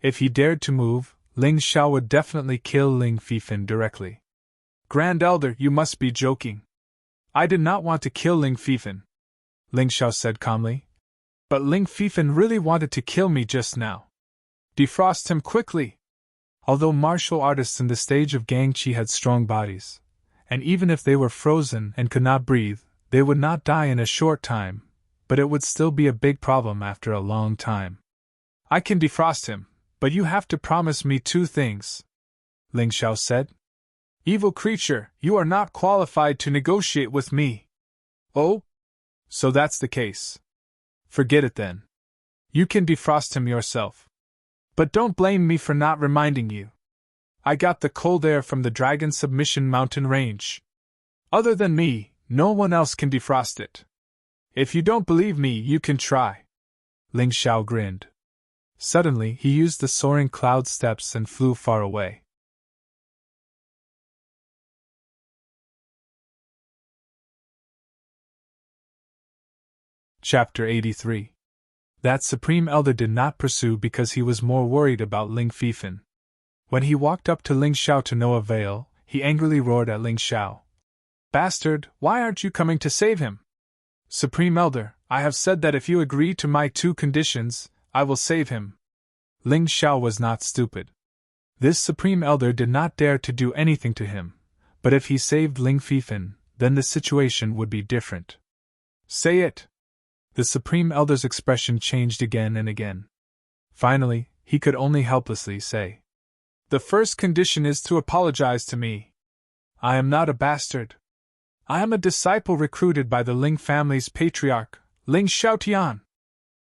If he dared to move, Ling Xiao would definitely kill Ling Fifin directly. Grand Elder, you must be joking. I did not want to kill Ling Fifin, Ling Xiao said calmly. But Ling Fifin really wanted to kill me just now. Defrost him quickly. Although martial artists in the stage of Gang Chi had strong bodies, and even if they were frozen and could not breathe, they would not die in a short time, but it would still be a big problem after a long time. I can defrost him, but you have to promise me two things, Ling Xiao said. Evil creature, you are not qualified to negotiate with me. Oh? So that's the case. Forget it then. You can defrost him yourself. But don't blame me for not reminding you. I got the cold air from the Dragon Submission Mountain Range. Other than me, no one else can defrost it. If you don't believe me, you can try. Ling Xiao grinned. Suddenly, he used the soaring cloud steps and flew far away. Chapter 83. That Supreme Elder did not pursue because he was more worried about Ling Fifin. When he walked up to Ling Xiao to no avail, he angrily roared at Ling Xiao. Bastard, why aren't you coming to save him? Supreme Elder, I have said that if you agree to my two conditions, I will save him. Ling Xiao was not stupid. This Supreme Elder did not dare to do anything to him, but if he saved Ling Fifin, then the situation would be different. Say it! The Supreme Elder's expression changed again and again. Finally, he could only helplessly say, The first condition is to apologize to me. I am not a bastard. I am a disciple recruited by the Ling family's patriarch, Ling Xiaotian.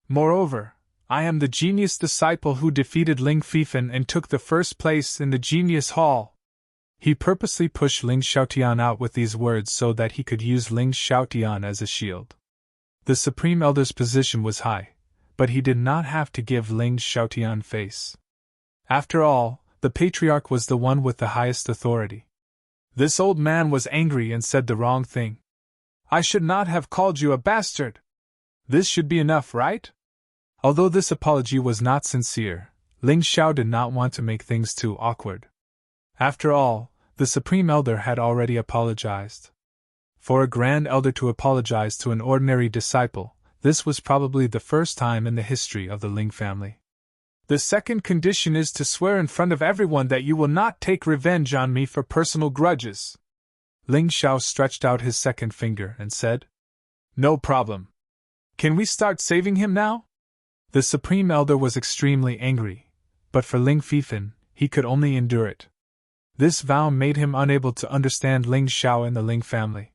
Moreover, I am the genius disciple who defeated Ling Fifin and took the first place in the Genius Hall. He purposely pushed Ling Xiaotian out with these words so that he could use Ling Xiaotian as a shield. The Supreme Elder's position was high, but he did not have to give Ling Xiaotian face. After all, the patriarch was the one with the highest authority. This old man was angry and said the wrong thing. I should not have called you a bastard. This should be enough, right? Although this apology was not sincere, Ling Xiao did not want to make things too awkward. After all, the Supreme Elder had already apologized. For a Grand Elder to apologize to an ordinary disciple, this was probably the first time in the history of the Ling family. The second condition is to swear in front of everyone that you will not take revenge on me for personal grudges. Ling Xiao stretched out his second finger and said, No problem. Can we start saving him now? The Supreme Elder was extremely angry, but for Ling Fifan, he could only endure it. This vow made him unable to understand Ling Xiao and the Ling family.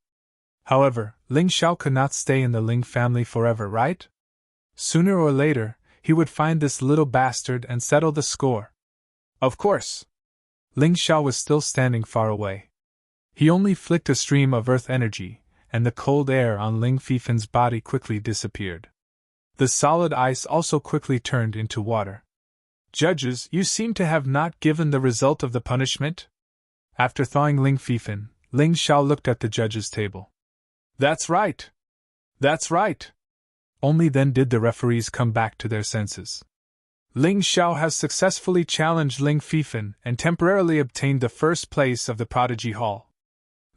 However, Ling Xiao could not stay in the Ling family forever, right? Sooner or later, he would find this little bastard and settle the score. Of course. Ling Xiao was still standing far away. He only flicked a stream of earth energy, and the cold air on Ling Fifan's body quickly disappeared. The solid ice also quickly turned into water. Judges, you seem to have not given the result of the punishment? After thawing Ling Fifan, Ling Xiao looked at the judges' table. That's right. That's right. Only then did the referees come back to their senses. Ling Xiao has successfully challenged Ling Fifan and temporarily obtained the first place of the Prodigy Hall.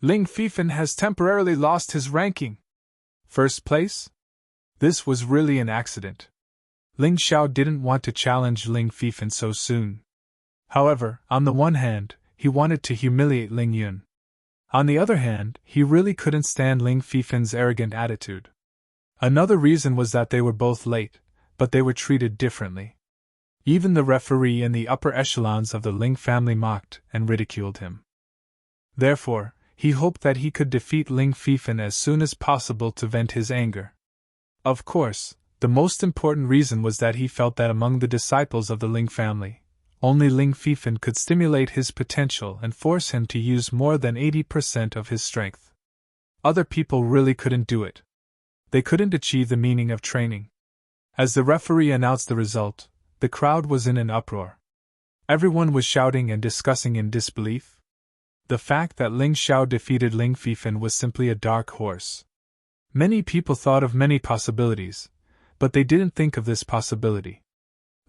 Ling Fifan has temporarily lost his ranking. First place? This was really an accident. Ling Xiao didn't want to challenge Ling Fifan so soon. However, on the one hand, he wanted to humiliate Ling Yun. On the other hand, he really couldn't stand Ling Fifan's arrogant attitude. Another reason was that they were both late, but they were treated differently. Even the referee and the upper echelons of the Ling family mocked and ridiculed him. Therefore, he hoped that he could defeat Ling Fifan as soon as possible to vent his anger. Of course, the most important reason was that he felt that among the disciples of the Ling family, only Ling Fifan could stimulate his potential and force him to use more than 80% of his strength. Other people really couldn't do it. They couldn't achieve the meaning of training. As the referee announced the result, the crowd was in an uproar. Everyone was shouting and discussing in disbelief. The fact that Ling Xiao defeated Ling Fifan was simply a dark horse. Many people thought of many possibilities, but they didn't think of this possibility.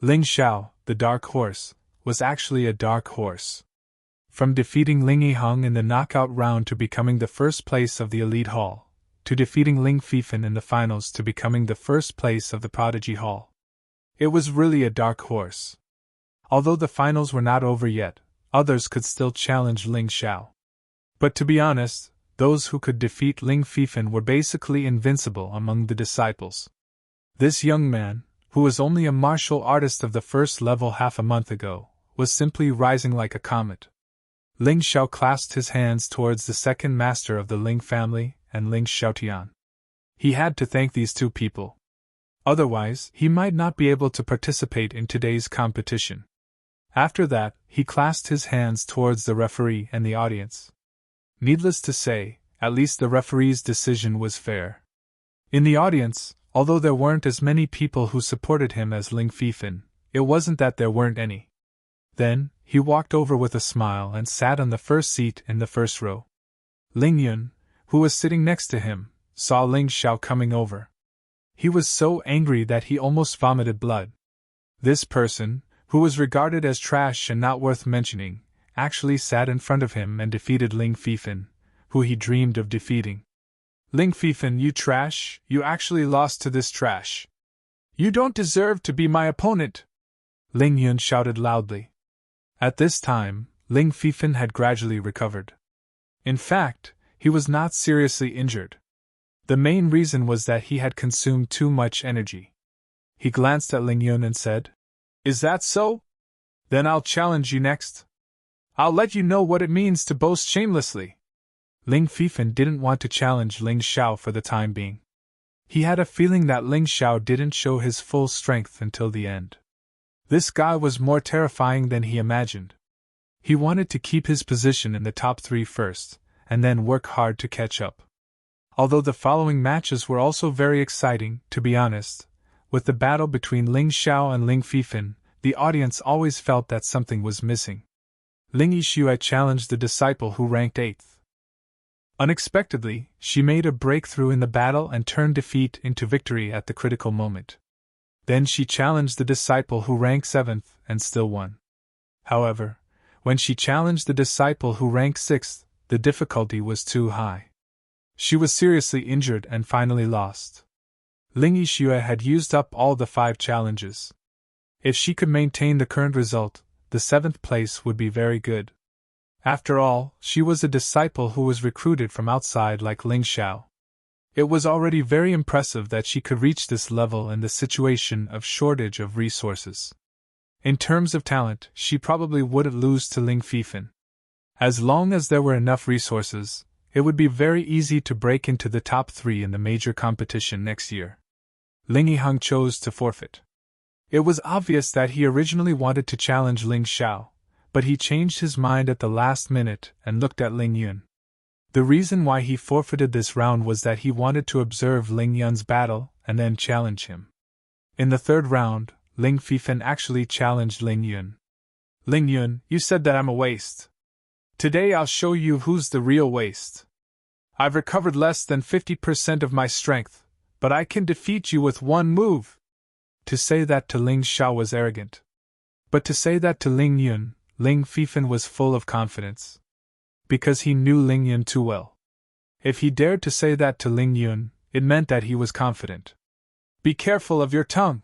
Ling Xiao, the dark horse, was actually a dark horse. From defeating Ling Yiheng in the knockout round to becoming the first place of the Elite Hall, to defeating Ling Fifan in the finals to becoming the first place of the Prodigy Hall. It was really a dark horse. Although the finals were not over yet, others could still challenge Ling Xiao. But to be honest, those who could defeat Ling Fifan were basically invincible among the disciples. This young man, who was only a martial artist of the first level half a month ago, was simply rising like a comet. Ling Xiao clasped his hands towards the second master of the Ling family and Ling Xiaotian. He had to thank these two people. Otherwise, he might not be able to participate in today's competition. After that, he clasped his hands towards the referee and the audience. Needless to say, at least the referee's decision was fair. In the audience, although there weren't as many people who supported him as Ling Fifan, it wasn't that there weren't any. Then, he walked over with a smile and sat on the first seat in the first row. Ling Yun, who was sitting next to him, saw Ling Xiao coming over. He was so angry that he almost vomited blood. This person, who was regarded as trash and not worth mentioning, actually sat in front of him and defeated Ling Fifan, who he dreamed of defeating. Ling Fifan, you trash, you actually lost to this trash. You don't deserve to be my opponent! Ling Yun shouted loudly. At this time, Ling Fifan had gradually recovered. In fact, he was not seriously injured. The main reason was that he had consumed too much energy. He glanced at Ling Yun and said, Is that so? Then I'll challenge you next. I'll let you know what it means to boast shamelessly. Ling Fifan didn't want to challenge Ling Xiao for the time being. He had a feeling that Ling Xiao didn't show his full strength until the end. This guy was more terrifying than he imagined. He wanted to keep his position in the top 3 first, and then work hard to catch up. Although the following matches were also very exciting, to be honest, with the battle between Ling Xiao and Ling Fifan, the audience always felt that something was missing. Ling Yixue challenged the disciple who ranked 8th. Unexpectedly, she made a breakthrough in the battle and turned defeat into victory at the critical moment. Then she challenged the disciple who ranked 7th and still won. However, when she challenged the disciple who ranked 6th, the difficulty was too high. She was seriously injured and finally lost. Ling Yixue had used up all the 5 challenges. If she could maintain the current result, the 7th place would be very good. After all, she was a disciple who was recruited from outside like Ling Xiao. It was already very impressive that she could reach this level in the situation of shortage of resources. In terms of talent, she probably wouldn't lose to Ling Fifan. As long as there were enough resources, it would be very easy to break into the top 3 in the major competition next year. Ling Yihang chose to forfeit. It was obvious that he originally wanted to challenge Ling Xiao, but he changed his mind at the last minute and looked at Ling Yun. The reason why he forfeited this round was that he wanted to observe Ling Yun's battle and then challenge him. In the 3rd round, Ling Fifan actually challenged Ling Yun. Ling Yun, you said that I'm a waste. Today I'll show you who's the real waste. I've recovered less than 50% of my strength, but I can defeat you with one move. To say that to Ling Xiao was arrogant. But to say that to Ling Yun, Ling Fifan was full of confidence. Because he knew Ling Yun too well. If he dared to say that to Ling Yun, it meant that he was confident. Be careful of your tongue.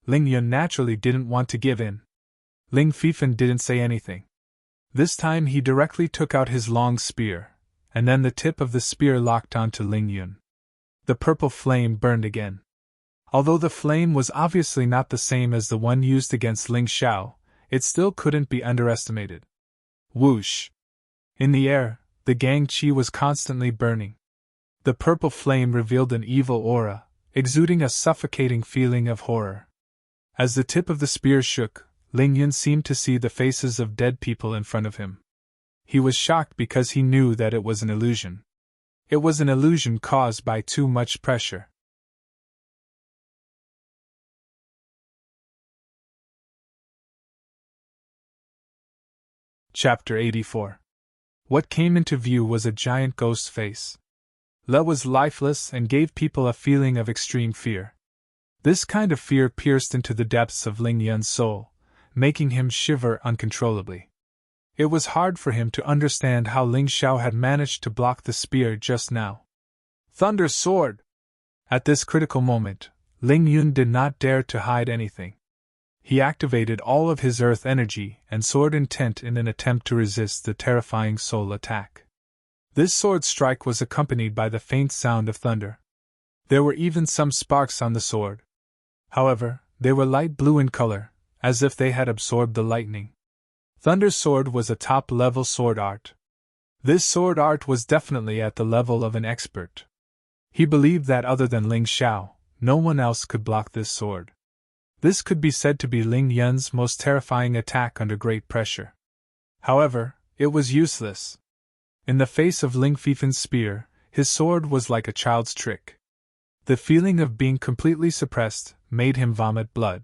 Ling Yun naturally didn't want to give in. Ling Fifan didn't say anything. This time he directly took out his long spear, and then the tip of the spear locked onto Ling Yun. The purple flame burned again. Although the flame was obviously not the same as the one used against Ling Xiao, it still couldn't be underestimated. Whoosh! In the air, the Gang Qi was constantly burning. The purple flame revealed an evil aura, exuding a suffocating feeling of horror. As the tip of the spear shook, Ling Yun seemed to see the faces of dead people in front of him. He was shocked because he knew that it was an illusion. It was an illusion caused by too much pressure. Chapter 84. What came into view was a giant ghost face. Le was lifeless and gave people a feeling of extreme fear. This kind of fear pierced into the depths of Ling Yun's soul, making him shiver uncontrollably. It was hard for him to understand how Ling Xiao had managed to block the spear just now. Thunder Sword! At this critical moment, Ling Yun did not dare to hide anything. He activated all of his earth energy and sword intent in an attempt to resist the terrifying soul attack. This sword strike was accompanied by the faint sound of thunder. There were even some sparks on the sword. However, they were light blue in color, as if they had absorbed the lightning. Thunder Sword was a top-level sword art. This sword art was definitely at the level of an expert. He believed that other than Ling Xiao, no one else could block this sword. This could be said to be Ling Yun's most terrifying attack under great pressure. However, it was useless. In the face of Ling Fifan's spear, his sword was like a child's trick. The feeling of being completely suppressed made him vomit blood.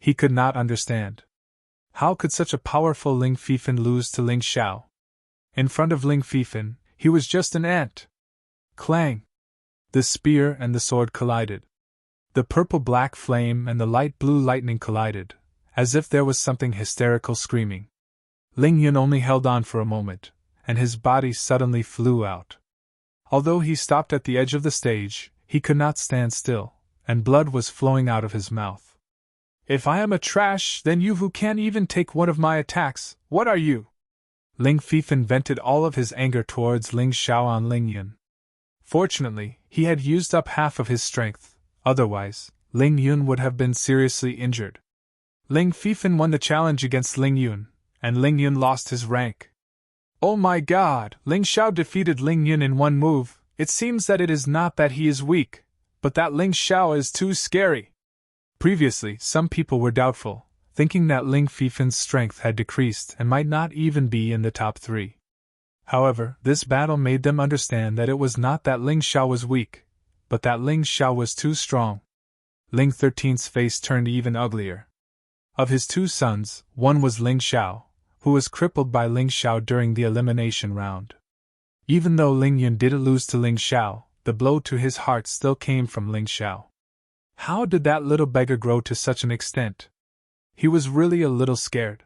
He could not understand. How could such a powerful Ling Fifan lose to Ling Xiao? In front of Ling Fifan, he was just an ant. Clang! The spear and the sword collided. The purple-black flame and the light-blue lightning collided, as if there was something hysterical screaming. Ling Yun only held on for a moment, and his body suddenly flew out. Although he stopped at the edge of the stage, he could not stand still, and blood was flowing out of his mouth. If I am a trash, then you who can't even take one of my attacks, what are you? Ling Fifan vented all of his anger towards Ling Xiao on Ling Yun. Fortunately, he had used up half of his strength. Otherwise, Ling Yun would have been seriously injured. Ling Fifan won the challenge against Ling Yun, and Ling Yun lost his rank. Oh my god, Ling Xiao defeated Ling Yun in one move. It seems that it is not that he is weak, but that Ling Xiao is too scary. Previously, some people were doubtful, thinking that Ling Fifan's strength had decreased and might not even be in the top 3. However, this battle made them understand that it was not that Ling Xiao was weak, but that Ling Xiao was too strong. Ling 13's face turned even uglier. Of his two sons, one was Ling Xiao, who was crippled by Ling Xiao during the elimination round. Even though Ling Yun didn't lose to Ling Xiao, the blow to his heart still came from Ling Xiao. How did that little beggar grow to such an extent? He was really a little scared.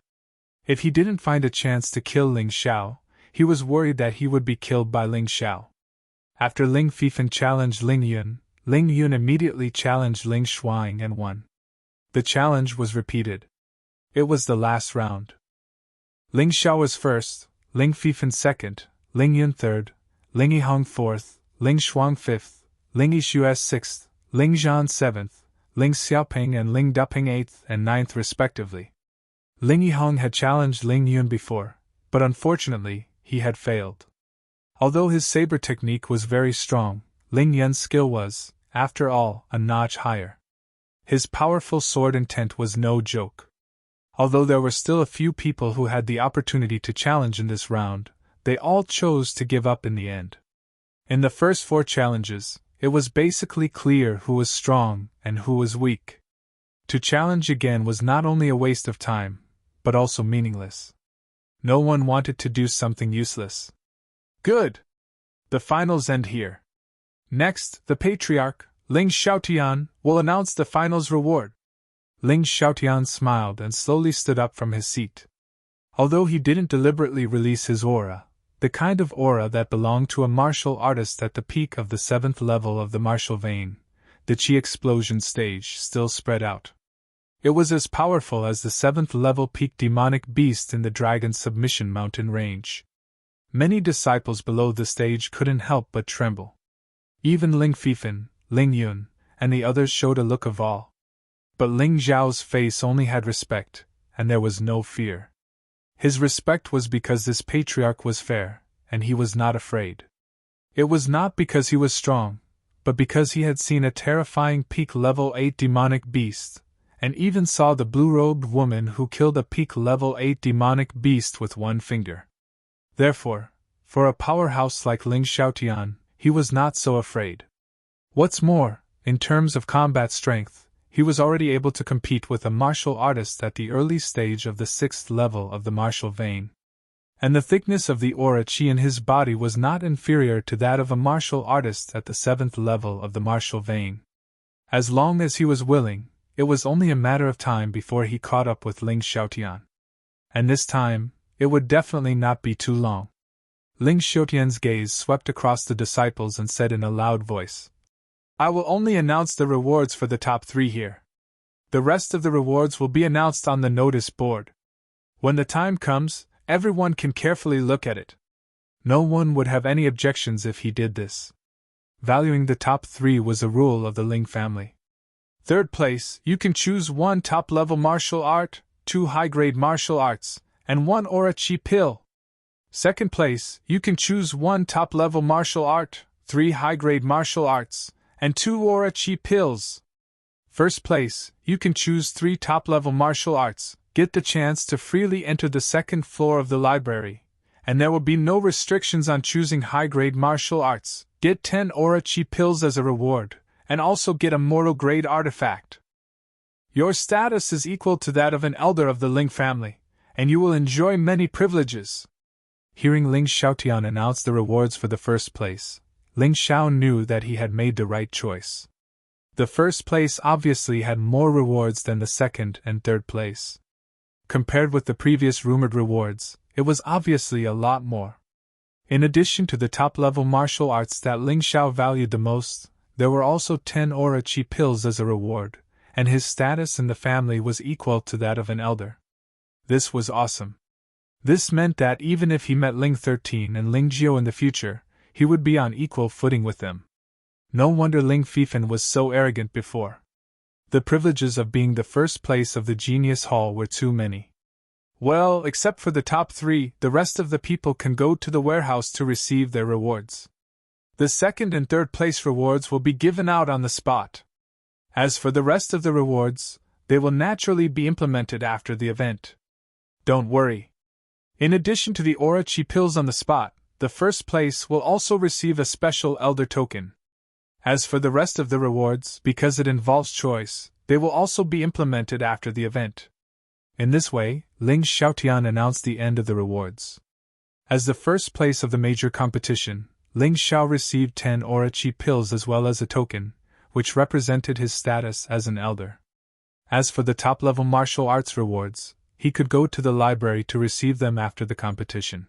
If he didn't find a chance to kill Ling Xiao, he was worried that he would be killed by Ling Xiao. After Ling Fifan challenged Ling Yun immediately challenged Ling Shuang and won. The challenge was repeated. It was the last round. Ling Xiao was first, Ling Fifan second, Ling Yun third, Ling Yihong fourth, Ling Shuang fifth, Ling Yishu sixth, Ling Zhan seventh, Ling Xiaoping and Ling Duping eighth and ninth respectively. Ling Yihong had challenged Ling Yun before, but unfortunately, he had failed. Although his saber technique was very strong, Ling Yun's skill was, after all, a notch higher. His powerful sword intent was no joke. Although there were still a few people who had the opportunity to challenge in this round, they all chose to give up in the end. In the first 4 challenges, it was basically clear who was strong and who was weak. To challenge again was not only a waste of time, but also meaningless. No one wanted to do something useless. Good! The finals end here. Next, the Patriarch, Ling Xiaotian, will announce the finals reward. Ling Xiaotian smiled and slowly stood up from his seat. Although he didn't deliberately release his aura, the kind of aura that belonged to a martial artist at the peak of the 7th level of the martial vein, the Qi explosion stage, still spread out. It was as powerful as the 7th level peak demonic beast in the Dragon Submission Mountain range. Many disciples below the stage couldn't help but tremble. Even Ling Fifan, Ling Yun, and the others showed a look of awe. But Ling Zhao's face only had respect, and there was no fear. His respect was because this patriarch was fair, and he was not afraid. It was not because he was strong, but because he had seen a terrifying peak level 8 demonic beast, and even saw the blue-robed woman who killed a peak level 8 demonic beast with one finger. Therefore, for a powerhouse like Ling Xiaotian, he was not so afraid. What's more, in terms of combat strength, he was already able to compete with a martial artist at the early stage of the 6th level of the martial vein. And the thickness of the aura qi in his body was not inferior to that of a martial artist at the 7th level of the martial vein. As long as he was willing, it was only a matter of time before he caught up with Ling Xiaotian. And this time, it would definitely not be too long. Ling Xiaotian's gaze swept across the disciples and said in a loud voice, "I will only announce the rewards for the top 3 here. The rest of the rewards will be announced on the notice board. When the time comes, everyone can carefully look at it." No one would have any objections if he did this. Valuing the top 3 was a rule of the Ling family. 3rd place, you can choose 1 top-level martial art, 2 high-grade martial arts, and 1 aura qi pill. 2nd place, you can choose 1 top-level martial art, 3 high-grade martial arts, and 2 aura qi pills. 1st place, you can choose 3 top-level martial arts, get the chance to freely enter the 2nd floor of the library, and there will be no restrictions on choosing high-grade martial arts, get 10 aura qi pills as a reward, and also get a mortal-grade artifact. Your status is equal to that of an elder of the Ling family, and you will enjoy many privileges. Hearing Ling Xiaotian announce the rewards for the 1st place, Ling Xiao knew that he had made the right choice. The 1st place obviously had more rewards than the 2nd and 3rd place. Compared with the previous rumored rewards, it was obviously a lot more. In addition to the top-level martial arts that Ling Xiao valued the most, there were also 10 aura qi pills as a reward, and his status in the family was equal to that of an elder. This was awesome. This meant that even if he met Ling 13 and Ling Jiao in the future, he would be on equal footing with them. No wonder Ling Fifan was so arrogant before. The privileges of being the 1st place of the Genius Hall were too many. Well, except for the top 3, the rest of the people can go to the warehouse to receive their rewards. The 2nd and 3rd place rewards will be given out on the spot. As for the rest of the rewards, they will naturally be implemented after the event. Don't worry. In addition to the aura qi pills on the spot, the 1st place will also receive a special elder token. As for the rest of the rewards, because it involves choice, they will also be implemented after the event. In this way, Ling Xiaotian announced the end of the rewards. As the first place of the major competition, Ling Xiao received 10 aura chi pills as well as a token, which represented his status as an elder. As for the top-level martial arts rewards, he could go to the library to receive them after the competition.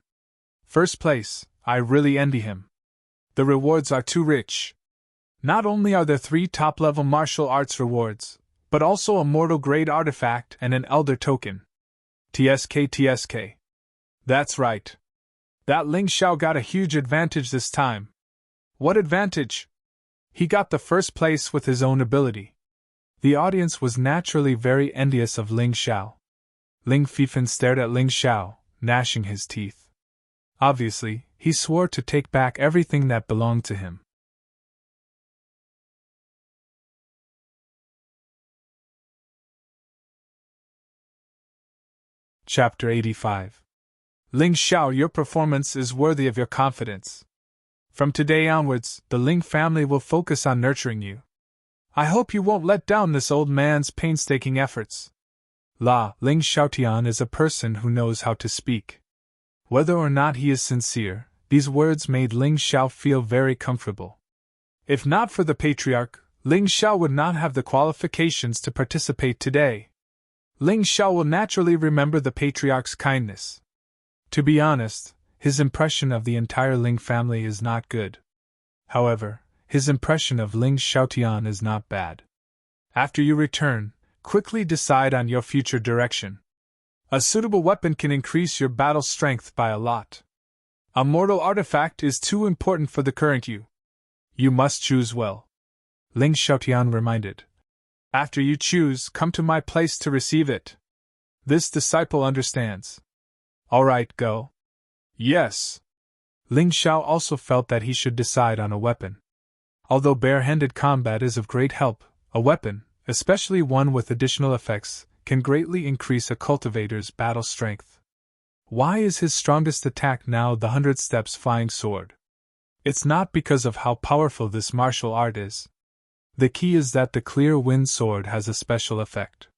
First place, I really envy him. The rewards are too rich. Not only are there 3 top-level martial arts rewards, but also a mortal-grade artifact and an elder token. TSK. That's right. That Ling Xiao got a huge advantage this time. What advantage? He got the first place with his own ability. The audience was naturally very envious of Ling Xiao. Ling Fifan stared at Ling Xiao, gnashing his teeth. Obviously, he swore to take back everything that belonged to him. Chapter 85. Ling Xiao, your performance is worthy of your confidence. From today onwards, the Ling family will focus on nurturing you. I hope you won't let down this old man's painstaking efforts. Ling Xiaotian is a person who knows how to speak. Whether or not he is sincere, these words made Ling Xiao feel very comfortable. If not for the patriarch, Ling Xiao would not have the qualifications to participate today. Ling Xiao will naturally remember the patriarch's kindness. To be honest, his impression of the entire Ling family is not good. However, his impression of Ling Xiaotian is not bad. After you return, quickly decide on your future direction. A suitable weapon can increase your battle strength by a lot. A mortal artifact is too important for the current you. You must choose well. Ling Xiaotian reminded. After you choose, come to my place to receive it. This disciple understands. All right, go. Yes. Ling Xiao also felt that he should decide on a weapon. Although bare-handed combat is of great help, a weapon, especially one with additional effects, can greatly increase a cultivator's battle strength. Why is his strongest attack now the 100 steps flying sword? It's not because of how powerful this martial art is. The key is that the clear wind sword has a special effect.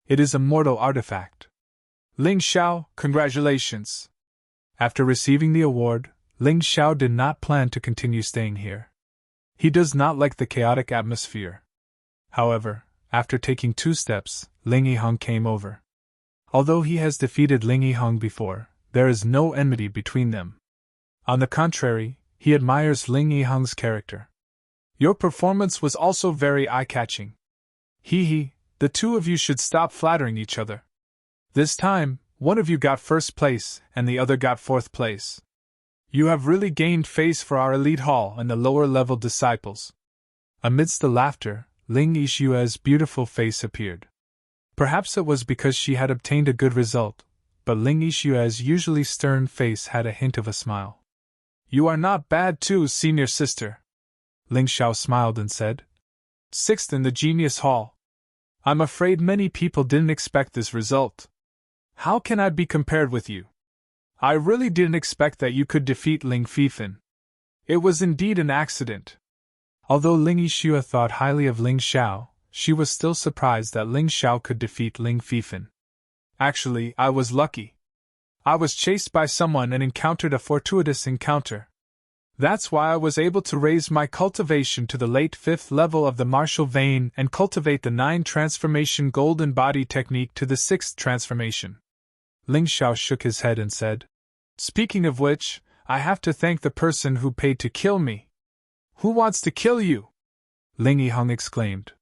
It is a mortal artifact. Ling Xiao, congratulations! After receiving the award, Ling Xiao did not plan to continue staying here. He does not like the chaotic atmosphere. However, after taking 2 steps, Ling Yiheng came over. Although he has defeated Ling Yiheng before, there is no enmity between them. On the contrary, he admires Ling Yiheng's character. Your performance was also very eye-catching. The 2 of you should stop flattering each other. This time, one of you got first place and the other got 4th place. You have really gained face for our elite hall and the lower-level disciples. Amidst the laughter, Ling Yixue's beautiful face appeared. Perhaps it was because she had obtained a good result, but Ling Yixue's usually stern face had a hint of a smile. You are not bad too, senior sister. Ling Xiao smiled and said. 6th in the Genius Hall. I'm afraid many people didn't expect this result. How can I be compared with you? I really didn't expect that you could defeat Ling Fifan. It was indeed an accident. Although Ling Yixue thought highly of Ling Xiao, she was still surprised that Ling Xiao could defeat Ling Fifan. Actually, I was lucky. I was chased by someone and encountered a fortuitous encounter. That's why I was able to raise my cultivation to the late 5th level of the martial vein and cultivate the 9 transformation golden body technique to the 6th transformation. Ling Xiao shook his head and said, Speaking of which, I have to thank the person who paid to kill me. Who wants to kill you? Ling Yiheng exclaimed.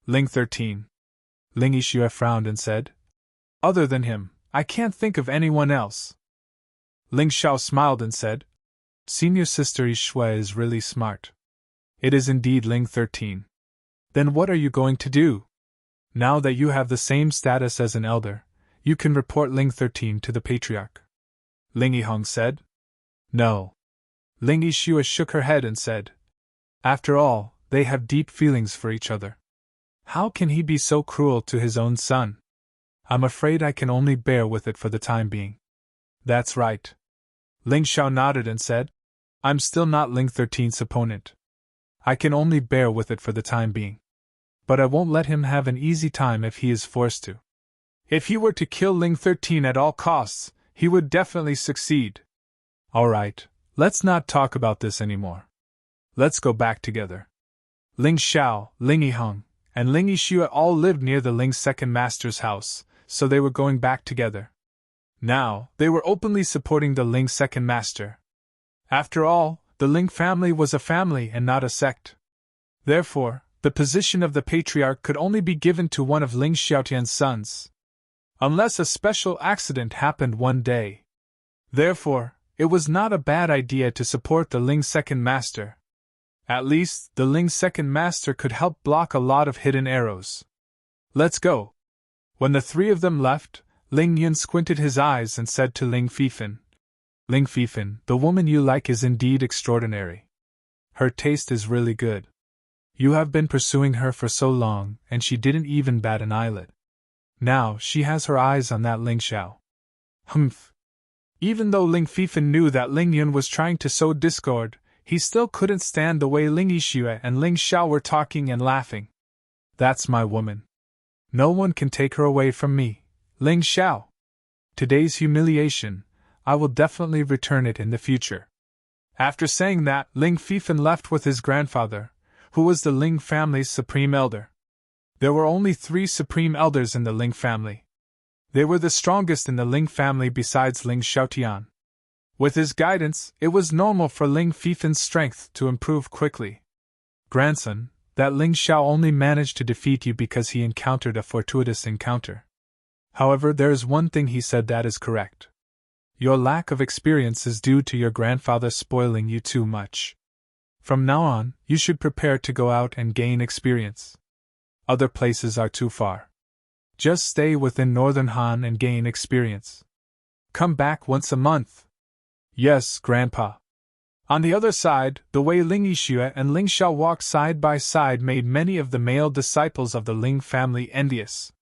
Ling 13. Ling Yixue frowned and said, Other than him, I can't think of anyone else. Ling Xiao smiled and said, Senior Sister Yixue is really smart. It is indeed Ling 13. Then what are you going to do? Now that you have the same status as an elder, you can report Ling 13 to the Patriarch. Ling Yiheng said. No. Ling Yixue shook her head and said, After all, they have deep feelings for each other. How can he be so cruel to his own son? I'm afraid I can only bear with it for the time being. That's right. Ling Xiao nodded and said, I'm still not Ling 13's opponent. I can only bear with it for the time being. But I won't let him have an easy time if he is forced to. If he were to kill Ling 13 at all costs, he would definitely succeed. Alright, let's not talk about this anymore. Let's go back together. Ling Xiao, Ling Yiheng, and Ling Yixue all lived near the Ling's second master's house, so they were going back together. Now, they were openly supporting the Ling second master. After all, the Ling family was a family and not a sect. Therefore, the position of the patriarch could only be given to one of Ling Xiaotian's sons. Unless a special accident happened one day. Therefore, it was not a bad idea to support the Ling second master. At least, the Ling second master could help block a lot of hidden arrows. Let's go. When the three of them left, Ling Yun squinted his eyes and said to Ling Fifan, Ling Fifan, the woman you like is indeed extraordinary. Her taste is really good. You have been pursuing her for so long, and she didn't even bat an eyelid. Now she has her eyes on that Ling Xiao. Humph. Even though Ling Fifan knew that Ling Yun was trying to sow discord, he still couldn't stand the way Ling Yixue and Ling Xiao were talking and laughing. That's my woman. No one can take her away from me, Ling Xiao. Today's humiliation, I will definitely return it in the future. After saying that, Ling Fifan left with his grandfather, who was the Ling family's supreme elder. There were only 3 supreme elders in the Ling family. They were the strongest in the Ling family besides Ling Xiaotian. With his guidance, it was normal for Ling Fifan's strength to improve quickly. Grandson, that Ling Xiao only managed to defeat you because he encountered a fortuitous encounter. However, there is one thing he said that is correct. Your lack of experience is due to your grandfather spoiling you too much. From now on, you should prepare to go out and gain experience. Other places are too far. Just stay within Northern Han and gain experience. Come back once a month. Yes, Grandpa. On the other side, the way Ling Yixue and Ling Xiao walked side by side made many of the male disciples of the Ling family envious.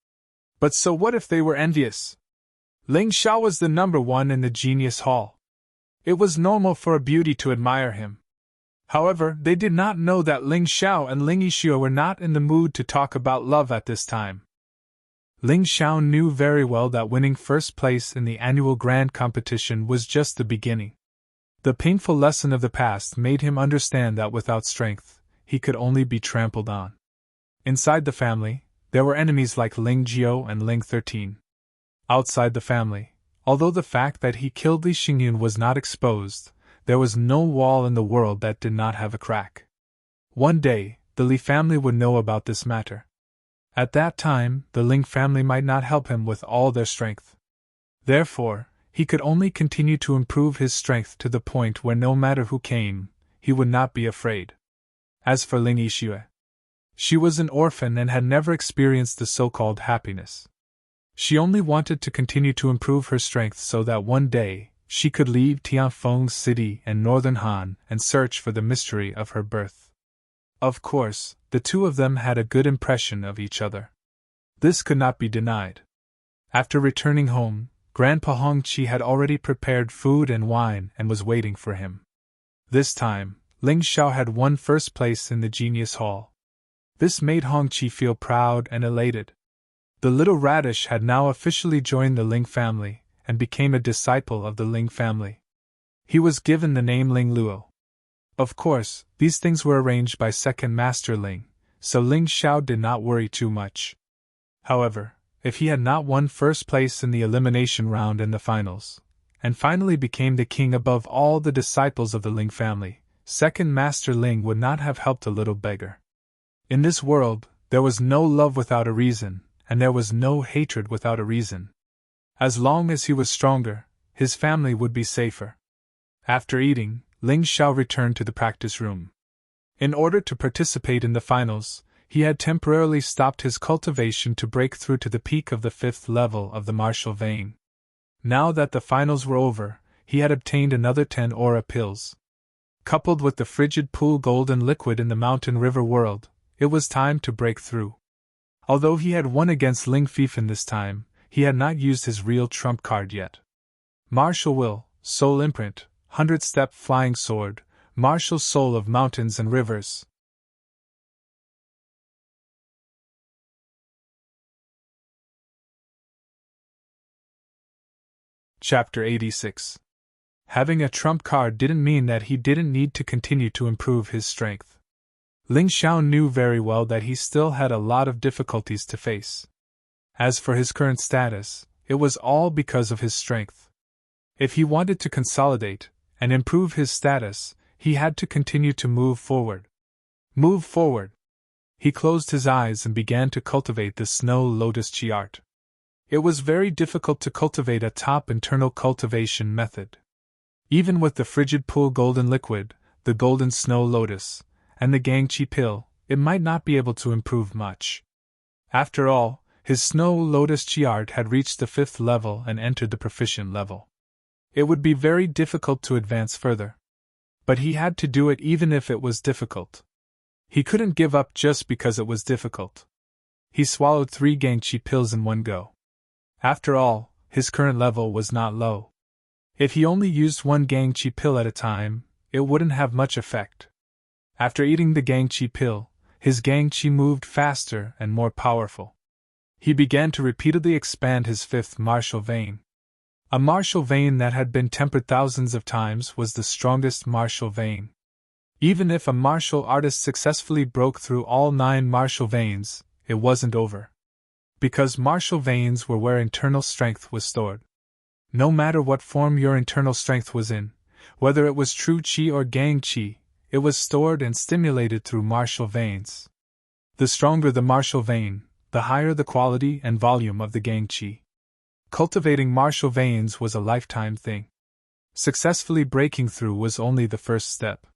But so what if they were envious? Ling Xiao was the number 1 in the Genius Hall. It was normal for a beauty to admire him. However, they did not know that Ling Xiao and Ling Yixue were not in the mood to talk about love at this time. Ling Xiao knew very well that winning first place in the annual grand competition was just the beginning. The painful lesson of the past made him understand that without strength, he could only be trampled on. Inside the family, there were enemies like Ling Jiu and Ling 13. Outside the family, although the fact that he killed Li Xingyun was not exposed, there was no wall in the world that did not have a crack. One day, the Li family would know about this matter. At that time, the Ling family might not help him with all their strength. Therefore, he could only continue to improve his strength to the point where no matter who came, he would not be afraid. As for Ling Yixue, she was an orphan and had never experienced the so-called happiness. She only wanted to continue to improve her strength so that one day, she could leave Tianfeng's city and Northern Han and search for the mystery of her birth. Of course, the two of them had a good impression of each other. This could not be denied. After returning home, Grandpa Hongqi had already prepared food and wine and was waiting for him. This time, Ling Xiao had won first place in the Genius Hall. This made Hongqi feel proud and elated. The little radish had now officially joined the Ling family and became a disciple of the Ling family. He was given the name Ling Luo. Of course, these things were arranged by Second Master Ling, so Ling Xiao did not worry too much. However, if he had not won first place in the elimination round in the finals, and finally became the king above all the disciples of the Ling family, Second Master Ling would not have helped a little beggar. In this world, there was no love without a reason, and there was no hatred without a reason. As long as he was stronger, his family would be safer. After eating, Ling Xiao returned to the practice room. In order to participate in the finals, he had temporarily stopped his cultivation to break through to the peak of the 5th level of the martial vein. Now that the finals were over, he had obtained another 10 aura pills. Coupled with the frigid pool golden liquid in the mountain river world, it was time to break through. Although he had won against Ling Fifan this time, he had not used his real trump card yet. Martial Will, Soul Imprint, 100-Step Flying Sword, Martial Soul of Mountains and Rivers. Chapter 86. Having a trump card didn't mean that he didn't need to continue to improve his strength. Ling Xiao knew very well that he still had a lot of difficulties to face. As for his current status, it was all because of his strength. If he wanted to consolidate and improve his status, he had to continue to move forward. Move forward! He closed his eyes and began to cultivate the Snow Lotus Chi art. It was very difficult to cultivate a top internal cultivation method. Even with the frigid pool golden liquid, the golden snow lotus, and the Gang Chi pill, it might not be able to improve much. After all, his Snow Lotus Chi art had reached the 5th level and entered the proficient level. It would be very difficult to advance further. But he had to do it even if it was difficult. He couldn't give up just because it was difficult. He swallowed 3 Gang Chi pills in one go. After all, his current level was not low. If he only used 1 Gang Chi pill at a time, it wouldn't have much effect. After eating the Gang Chi pill, his Gang Chi moved faster and more powerful. He began to repeatedly expand his 5th martial vein. A martial vein that had been tempered thousands of times was the strongest martial vein. Even if a martial artist successfully broke through all 9 martial veins, it wasn't over. Because martial veins were where internal strength was stored. No matter what form your internal strength was in, whether it was true Qi or Gang Qi, it was stored and stimulated through martial veins. The stronger the martial vein, the higher the quality and volume of the Gang Qi. Cultivating martial veins was a lifetime thing. Successfully breaking through was only the first step.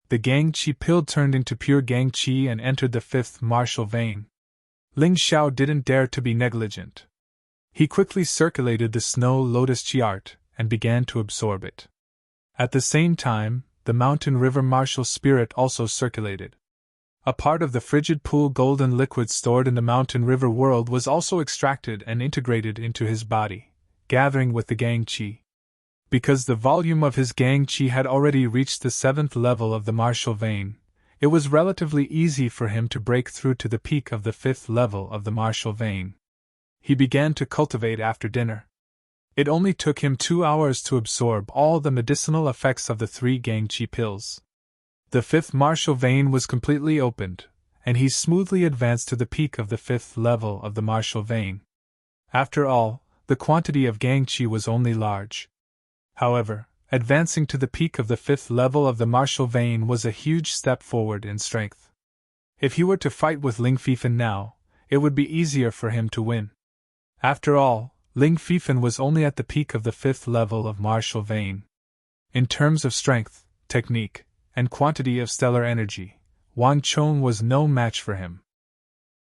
The Gang Qi pill turned into pure Gang Qi and entered the 5th martial vein. Ling Xiao didn't dare to be negligent. He quickly circulated the Snow Lotus Chi art and began to absorb it. At the same time, the Mountain River martial spirit also circulated. A part of the frigid pool golden liquid stored in the Mountain River world was also extracted and integrated into his body, gathering with the Gang Qi. Because the volume of his Gang Qi had already reached the 7th level of the martial vein, it was relatively easy for him to break through to the peak of the 5th level of the martial vein. He began to cultivate after dinner. It only took him 2 hours to absorb all the medicinal effects of the 3 Gang Chi pills. The 5th martial vein was completely opened, and he smoothly advanced to the peak of the 5th level of the martial vein. After all, the quantity of Gang Chi was only large. However, advancing to the peak of the 5th level of the martial vein was a huge step forward in strength. If he were to fight with Ling Fifan now, it would be easier for him to win. After all, Ling Fifan was only at the peak of the 5th level of martial vein. In terms of strength, technique, and quantity of stellar energy, Wang Chong was no match for him.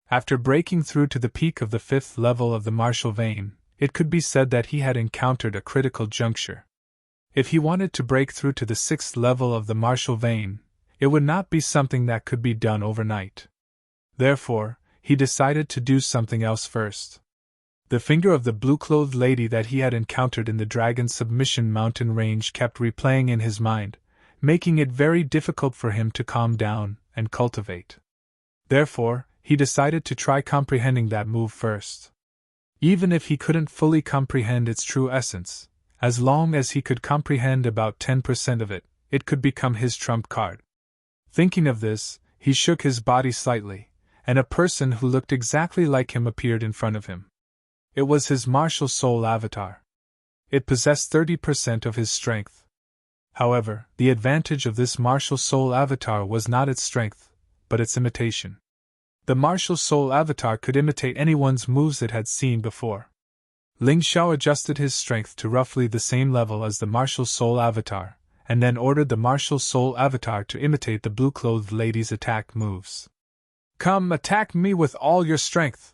After breaking through to the peak of the 5th level of the martial vein, it could be said that he had encountered a critical juncture. If he wanted to break through to the 6th level of the martial vein, it would not be something that could be done overnight. Therefore, he decided to do something else first. The finger of the blue-clothed lady that he had encountered in the Dragon Submission Mountain range kept replaying in his mind, making it very difficult for him to calm down and cultivate. Therefore, he decided to try comprehending that move first. Even if he couldn't fully comprehend its true essence, as long as he could comprehend about 10% of it, it could become his trump card. Thinking of this, he shook his body slightly, and a person who looked exactly like him appeared in front of him. It was his martial soul avatar. It possessed 30% of his strength. However, the advantage of this martial soul avatar was not its strength, but its imitation. The martial soul avatar could imitate anyone's moves it had seen before. Ling Xiao adjusted his strength to roughly the same level as the martial soul avatar, and then ordered the martial soul avatar to imitate the blue-clothed lady's attack moves. "Come, attack me with all your strength!"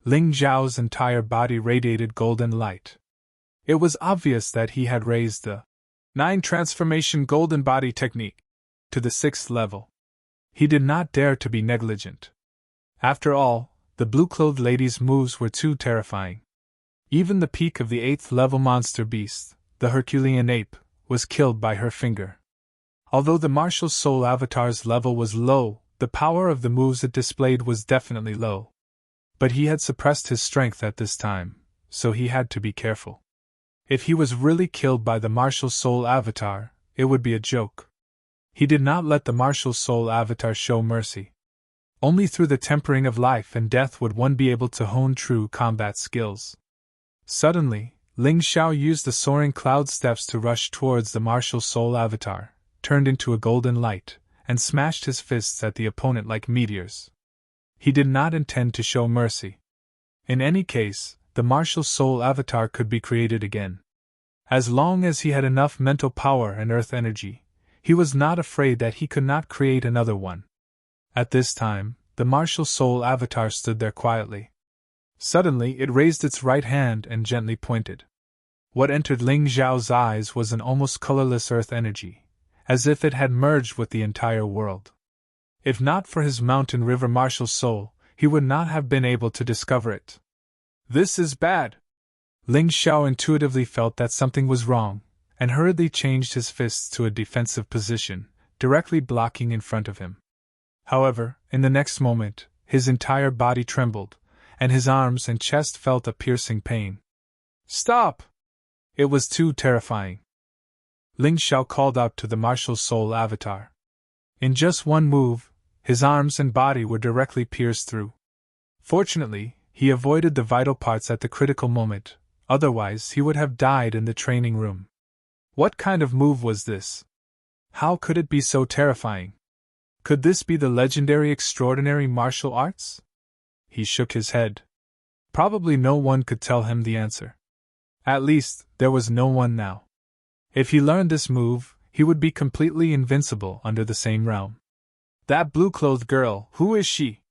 Ling Zhao's entire body radiated golden light. It was obvious that he had raised the 9 transformation golden body technique to the 6th level. He did not dare to be negligent. After all, the blue-clothed lady's moves were too terrifying. Even the peak of the 8th level monster beast, the Herculean ape, was killed by her finger. Although the martial soul avatar's level was low, the power of the moves it displayed was definitely low. But he had suppressed his strength at this time, so he had to be careful. If he was really killed by the martial soul avatar, it would be a joke. He did not let the martial soul avatar show mercy. Only through the tempering of life and death would one be able to hone true combat skills. Suddenly, Ling Xiao used the soaring cloud steps to rush towards the martial soul avatar, turned into a golden light, and smashed his fists at the opponent like meteors. He did not intend to show mercy. In any case, the martial soul avatar could be created again. As long as he had enough mental power and earth energy, he was not afraid that he could not create another one. At this time, the martial soul avatar stood there quietly. Suddenly it raised its right hand and gently pointed. What entered Ling Xiao's eyes was an almost colorless earth energy, as if it had merged with the entire world. If not for his mountain river martial soul, he would not have been able to discover it. This is bad! Ling Xiao intuitively felt that something was wrong, and hurriedly changed his fists to a defensive position, directly blocking in front of him. However, in the next moment, his entire body trembled, and his arms and chest felt a piercing pain. Stop! It was too terrifying. Ling Xiao called out to the martial soul avatar. In just one move, his arms and body were directly pierced through. Fortunately, he avoided the vital parts at the critical moment, otherwise he would have died in the training room. What kind of move was this? How could it be so terrifying? Could this be the legendary extraordinary martial arts? He shook his head. Probably no one could tell him the answer. At least, there was no one now. If he learned this move, he would be completely invincible under the same realm. That blue-clothed girl, who is she?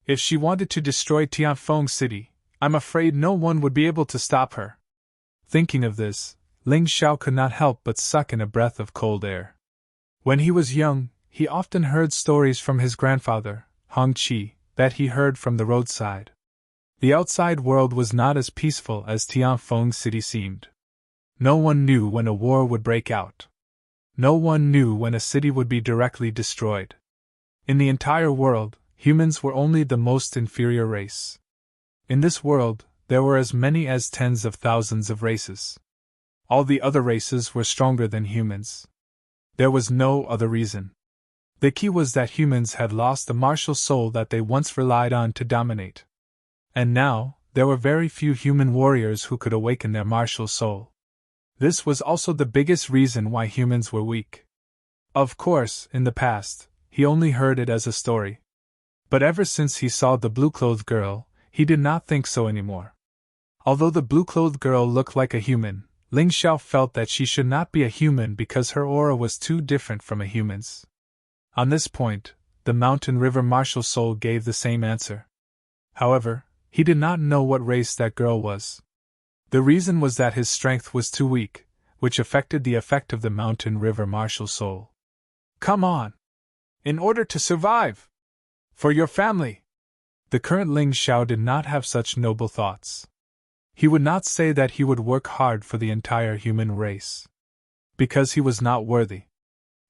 If she wanted to destroy Tianfeng City, I'm afraid no one would be able to stop her. Thinking of this, Ling Xiao could not help but suck in a breath of cold air. When he was young, he often heard stories from his grandfather, Hong Qi, that he heard from the roadside. The outside world was not as peaceful as Tianfeng City seemed. No one knew when a war would break out. No one knew when a city would be directly destroyed. In the entire world, humans were only the most inferior race. In this world, there were as many as tens of thousands of races. All the other races were stronger than humans. There was no other reason. The key was that humans had lost the martial soul that they once relied on to dominate. And now, there were very few human warriors who could awaken their martial soul. This was also the biggest reason why humans were weak. Of course, in the past, he only heard it as a story. But ever since he saw the blue-clothed girl, he did not think so anymore. Although the blue-clothed girl looked like a human, Ling Xiao felt that she should not be a human because her aura was too different from a human's. On this point, the mountain river martial soul gave the same answer. However, he did not know what race that girl was. The reason was that his strength was too weak, which affected the effect of the mountain river martial soul. Come on! In order to survive! For your family! The current Ling Xiao did not have such noble thoughts. He would not say that he would work hard for the entire human race. Because he was not worthy.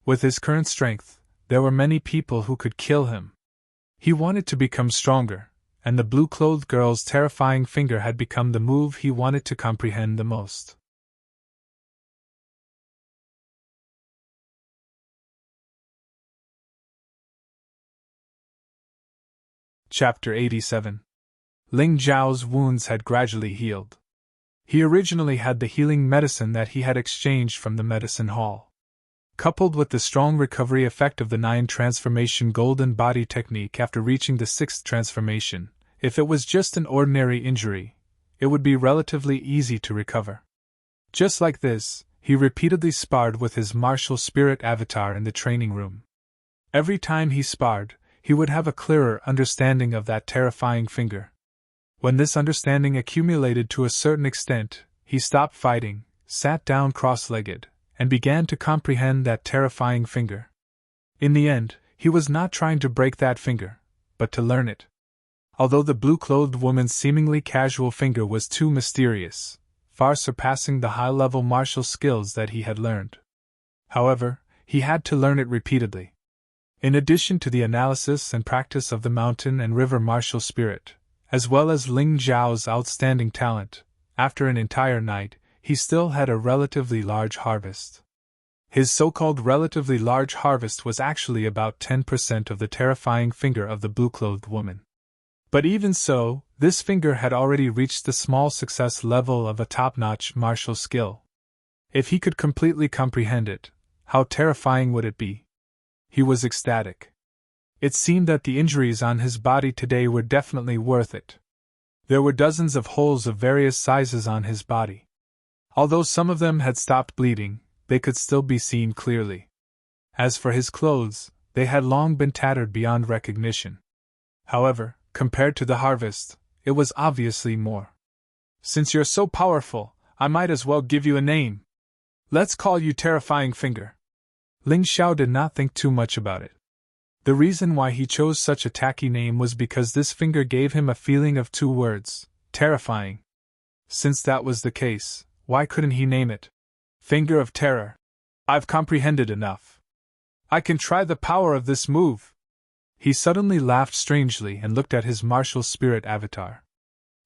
With his current strength, there were many people who could kill him. He wanted to become stronger, and the blue-clothed girl's terrifying finger had become the move he wanted to comprehend the most. Chapter 87. Ling Zhao's wounds had gradually healed. He originally had the healing medicine that he had exchanged from the medicine hall. Coupled with the strong recovery effect of the 9 transformation golden body technique after reaching the 6th transformation, if it was just an ordinary injury, it would be relatively easy to recover. Just like this, he repeatedly sparred with his martial spirit avatar in the training room. Every time he sparred, he would have a clearer understanding of that terrifying finger. When this understanding accumulated to a certain extent, he stopped fighting, sat down cross-legged, and began to comprehend that terrifying finger. In the end, he was not trying to break that finger, but to learn it. Although the blue-clothed woman's seemingly casual finger was too mysterious, far surpassing the high-level martial skills that he had learned. However, he had to learn it repeatedly. In addition to the analysis and practice of the mountain and river martial spirit, as well as Ling Zhao's outstanding talent, after an entire night, he still had a relatively large harvest. His so-called relatively large harvest was actually about 10% of the terrifying finger of the blue-clothed woman. But even so, this finger had already reached the small success level of a top-notch martial skill. If he could completely comprehend it, how terrifying would it be? He was ecstatic. It seemed that the injuries on his body today were definitely worth it. There were dozens of holes of various sizes on his body. Although some of them had stopped bleeding, they could still be seen clearly. As for his clothes, they had long been tattered beyond recognition. However, compared to the harvest, it was obviously more. Since you're so powerful, I might as well give you a name. Let's call you Terrifying Finger. Ling Xiao did not think too much about it. The reason why he chose such a tacky name was because this finger gave him a feeling of two words, terrifying. Since that was the case, why couldn't he name it Finger of Terror? I've comprehended enough. I can try the power of this move. He suddenly laughed strangely and looked at his martial spirit avatar.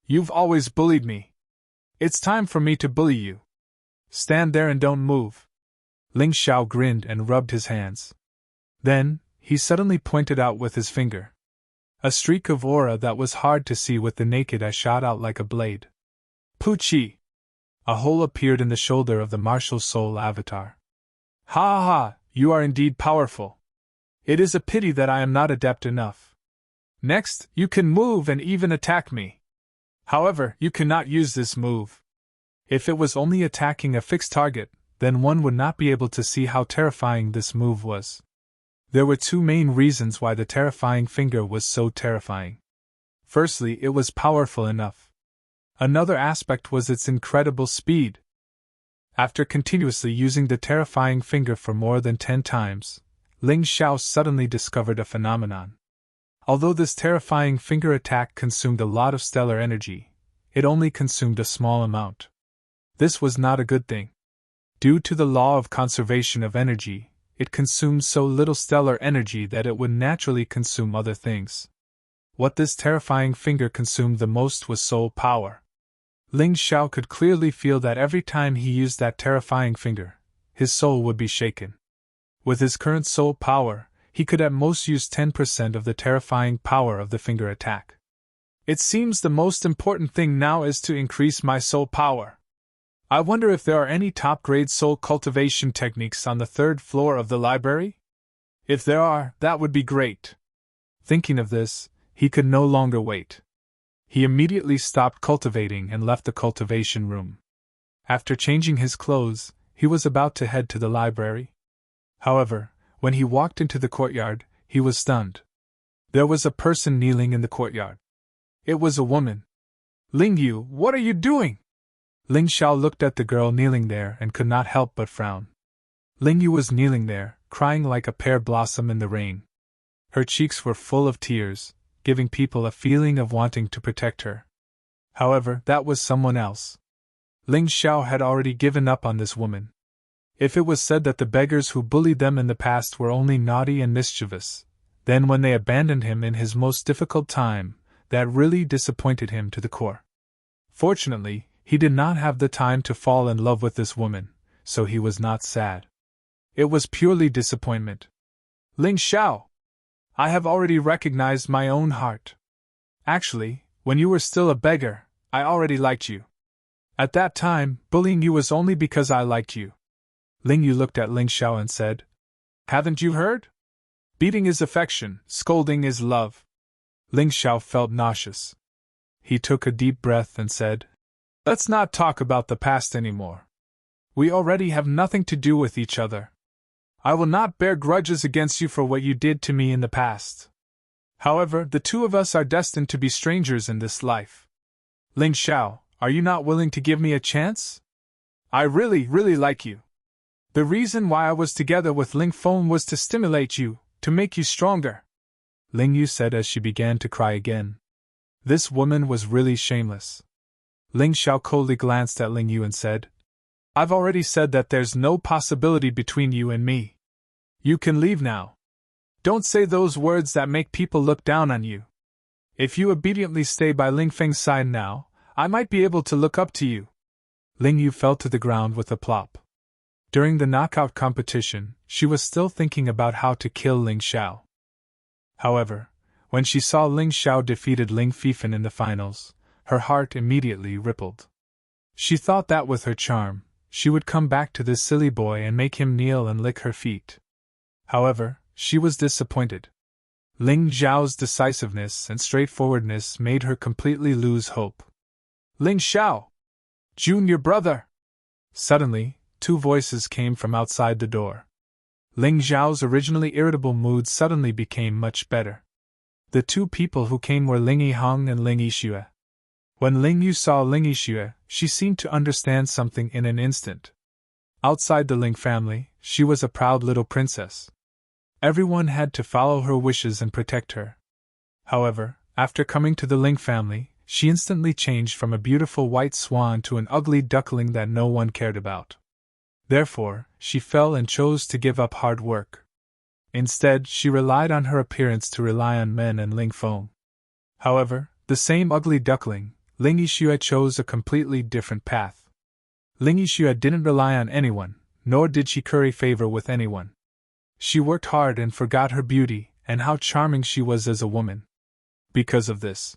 You've always bullied me. It's time for me to bully you. Stand there and don't move. Ling Xiao grinned and rubbed his hands. Then, he suddenly pointed out with his finger. A streak of aura that was hard to see with the naked eye shot out like a blade. Poochie! A hole appeared in the shoulder of the martial soul avatar. Ha ha ha, you are indeed powerful. It is a pity that I am not adept enough. Next, you can move and even attack me. However, you cannot use this move. If it was only attacking a fixed target, then one would not be able to see how terrifying this move was. There were two main reasons why the Terrifying Finger was so terrifying. Firstly, it was powerful enough. Another aspect was its incredible speed. After continuously using the Terrifying Finger for more than 10 times, Ling Xiao suddenly discovered a phenomenon. Although this Terrifying Finger attack consumed a lot of stellar energy, it only consumed a small amount. This was not a good thing. Due to the law of conservation of energy, it consumed so little stellar energy that it would naturally consume other things. What this Terrifying Finger consumed the most was soul power. Ling Xiao could clearly feel that every time he used that Terrifying Finger, his soul would be shaken. With his current soul power, he could at most use 10% of the terrifying power of the finger attack. It seems the most important thing now is to increase my soul power. I wonder if there are any top-grade soul cultivation techniques on the 3rd floor of the library? If there are, that would be great. Thinking of this, he could no longer wait. He immediately stopped cultivating and left the cultivation room. After changing his clothes, he was about to head to the library. However, when he walked into the courtyard, he was stunned. There was a person kneeling in the courtyard. It was a woman. Ling Yu, what are you doing? Ling Xiao looked at the girl kneeling there and could not help but frown. Ling Yu was kneeling there, crying like a pear blossom in the rain. Her cheeks were full of tears, giving people a feeling of wanting to protect her. However, that was someone else. Ling Xiao had already given up on this woman. If it was said that the beggars who bullied them in the past were only naughty and mischievous, then when they abandoned him in his most difficult time, that really disappointed him to the core. Fortunately, he did not have the time to fall in love with this woman, so he was not sad. It was purely disappointment. Ling Xiao! I have already recognized my own heart. Actually, when you were still a beggar, I already liked you. At that time, bullying you was only because I liked you. Ling Yu looked at Ling Xiao and said, Haven't you heard? Beating is affection, scolding is love. Ling Xiao felt nauseous. He took a deep breath and said, Let's not talk about the past anymore. We already have nothing to do with each other. I will not bear grudges against you for what you did to me in the past. However, the two of us are destined to be strangers in this life. Ling Xiao, are you not willing to give me a chance? I really like you. The reason why I was together with Ling Feng was to stimulate you, to make you stronger. Ling Yu said as she began to cry again. This woman was really shameless. Ling Xiao coldly glanced at Ling Yu and said, I've already said that there's no possibility between you and me. You can leave now. Don't say those words that make people look down on you. If you obediently stay by Ling Feng's side now, I might be able to look up to you. Ling Yu fell to the ground with a plop. During the knockout competition, she was still thinking about how to kill Ling Xiao. However, when she saw Ling Xiao defeated Ling Fifan in the finals, her heart immediately rippled. She thought that with her charm, she would come back to this silly boy and make him kneel and lick her feet. However, she was disappointed. Ling Xiao's decisiveness and straightforwardness made her completely lose hope. Ling Xiao! Junior brother! Suddenly, two voices came from outside the door. Ling Xiao's originally irritable mood suddenly became much better. The two people who came were Ling Yihong and Ling Yixue. When Ling Yu saw Ling Yixue, she seemed to understand something in an instant. Outside the Ling family, she was a proud little princess. Everyone had to follow her wishes and protect her. However, after coming to the Ling family, she instantly changed from a beautiful white swan to an ugly duckling that no one cared about. Therefore, she fell and chose to give up hard work. Instead, she relied on her appearance to rely on men and Ling Feng. However, the same ugly duckling, Ling Yixue, chose a completely different path. Ling Yixue didn't rely on anyone, nor did she curry favor with anyone. She worked hard and forgot her beauty and how charming she was as a woman. Because of this,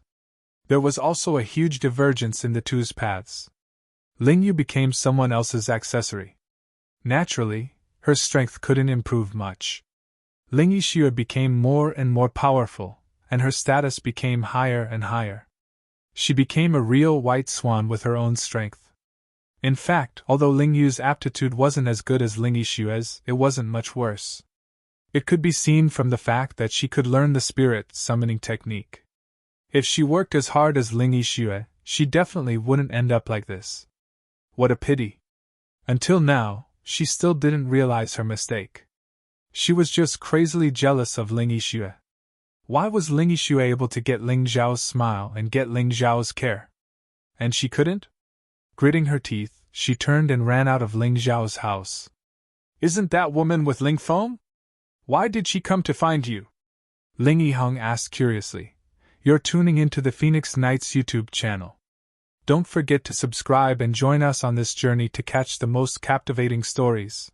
there was also a huge divergence in the two's paths. Ling Yu became someone else's accessory. Naturally, her strength couldn't improve much. Ling Yixue became more and more powerful, and her status became higher and higher. She became a real white swan with her own strength. In fact, although Ling Yu's aptitude wasn't as good as Ling Yixue's, it wasn't much worse. It could be seen from the fact that she could learn the spirit summoning technique. If she worked as hard as Ling Yixue, she definitely wouldn't end up like this. What a pity. Until now, she still didn't realize her mistake. She was just crazily jealous of Ling Yixue. Why was Ling Yixue able to get Ling Zhao's smile and get Ling Zhao's care? And she couldn't? Gritting her teeth, she turned and ran out of Ling Zhao's house. Isn't that woman with Ling Feng? Why did she come to find you? Ling Yihong asked curiously. You're tuning into the Phoenix Knights YouTube channel. Don't forget to subscribe and join us on this journey to catch the most captivating stories.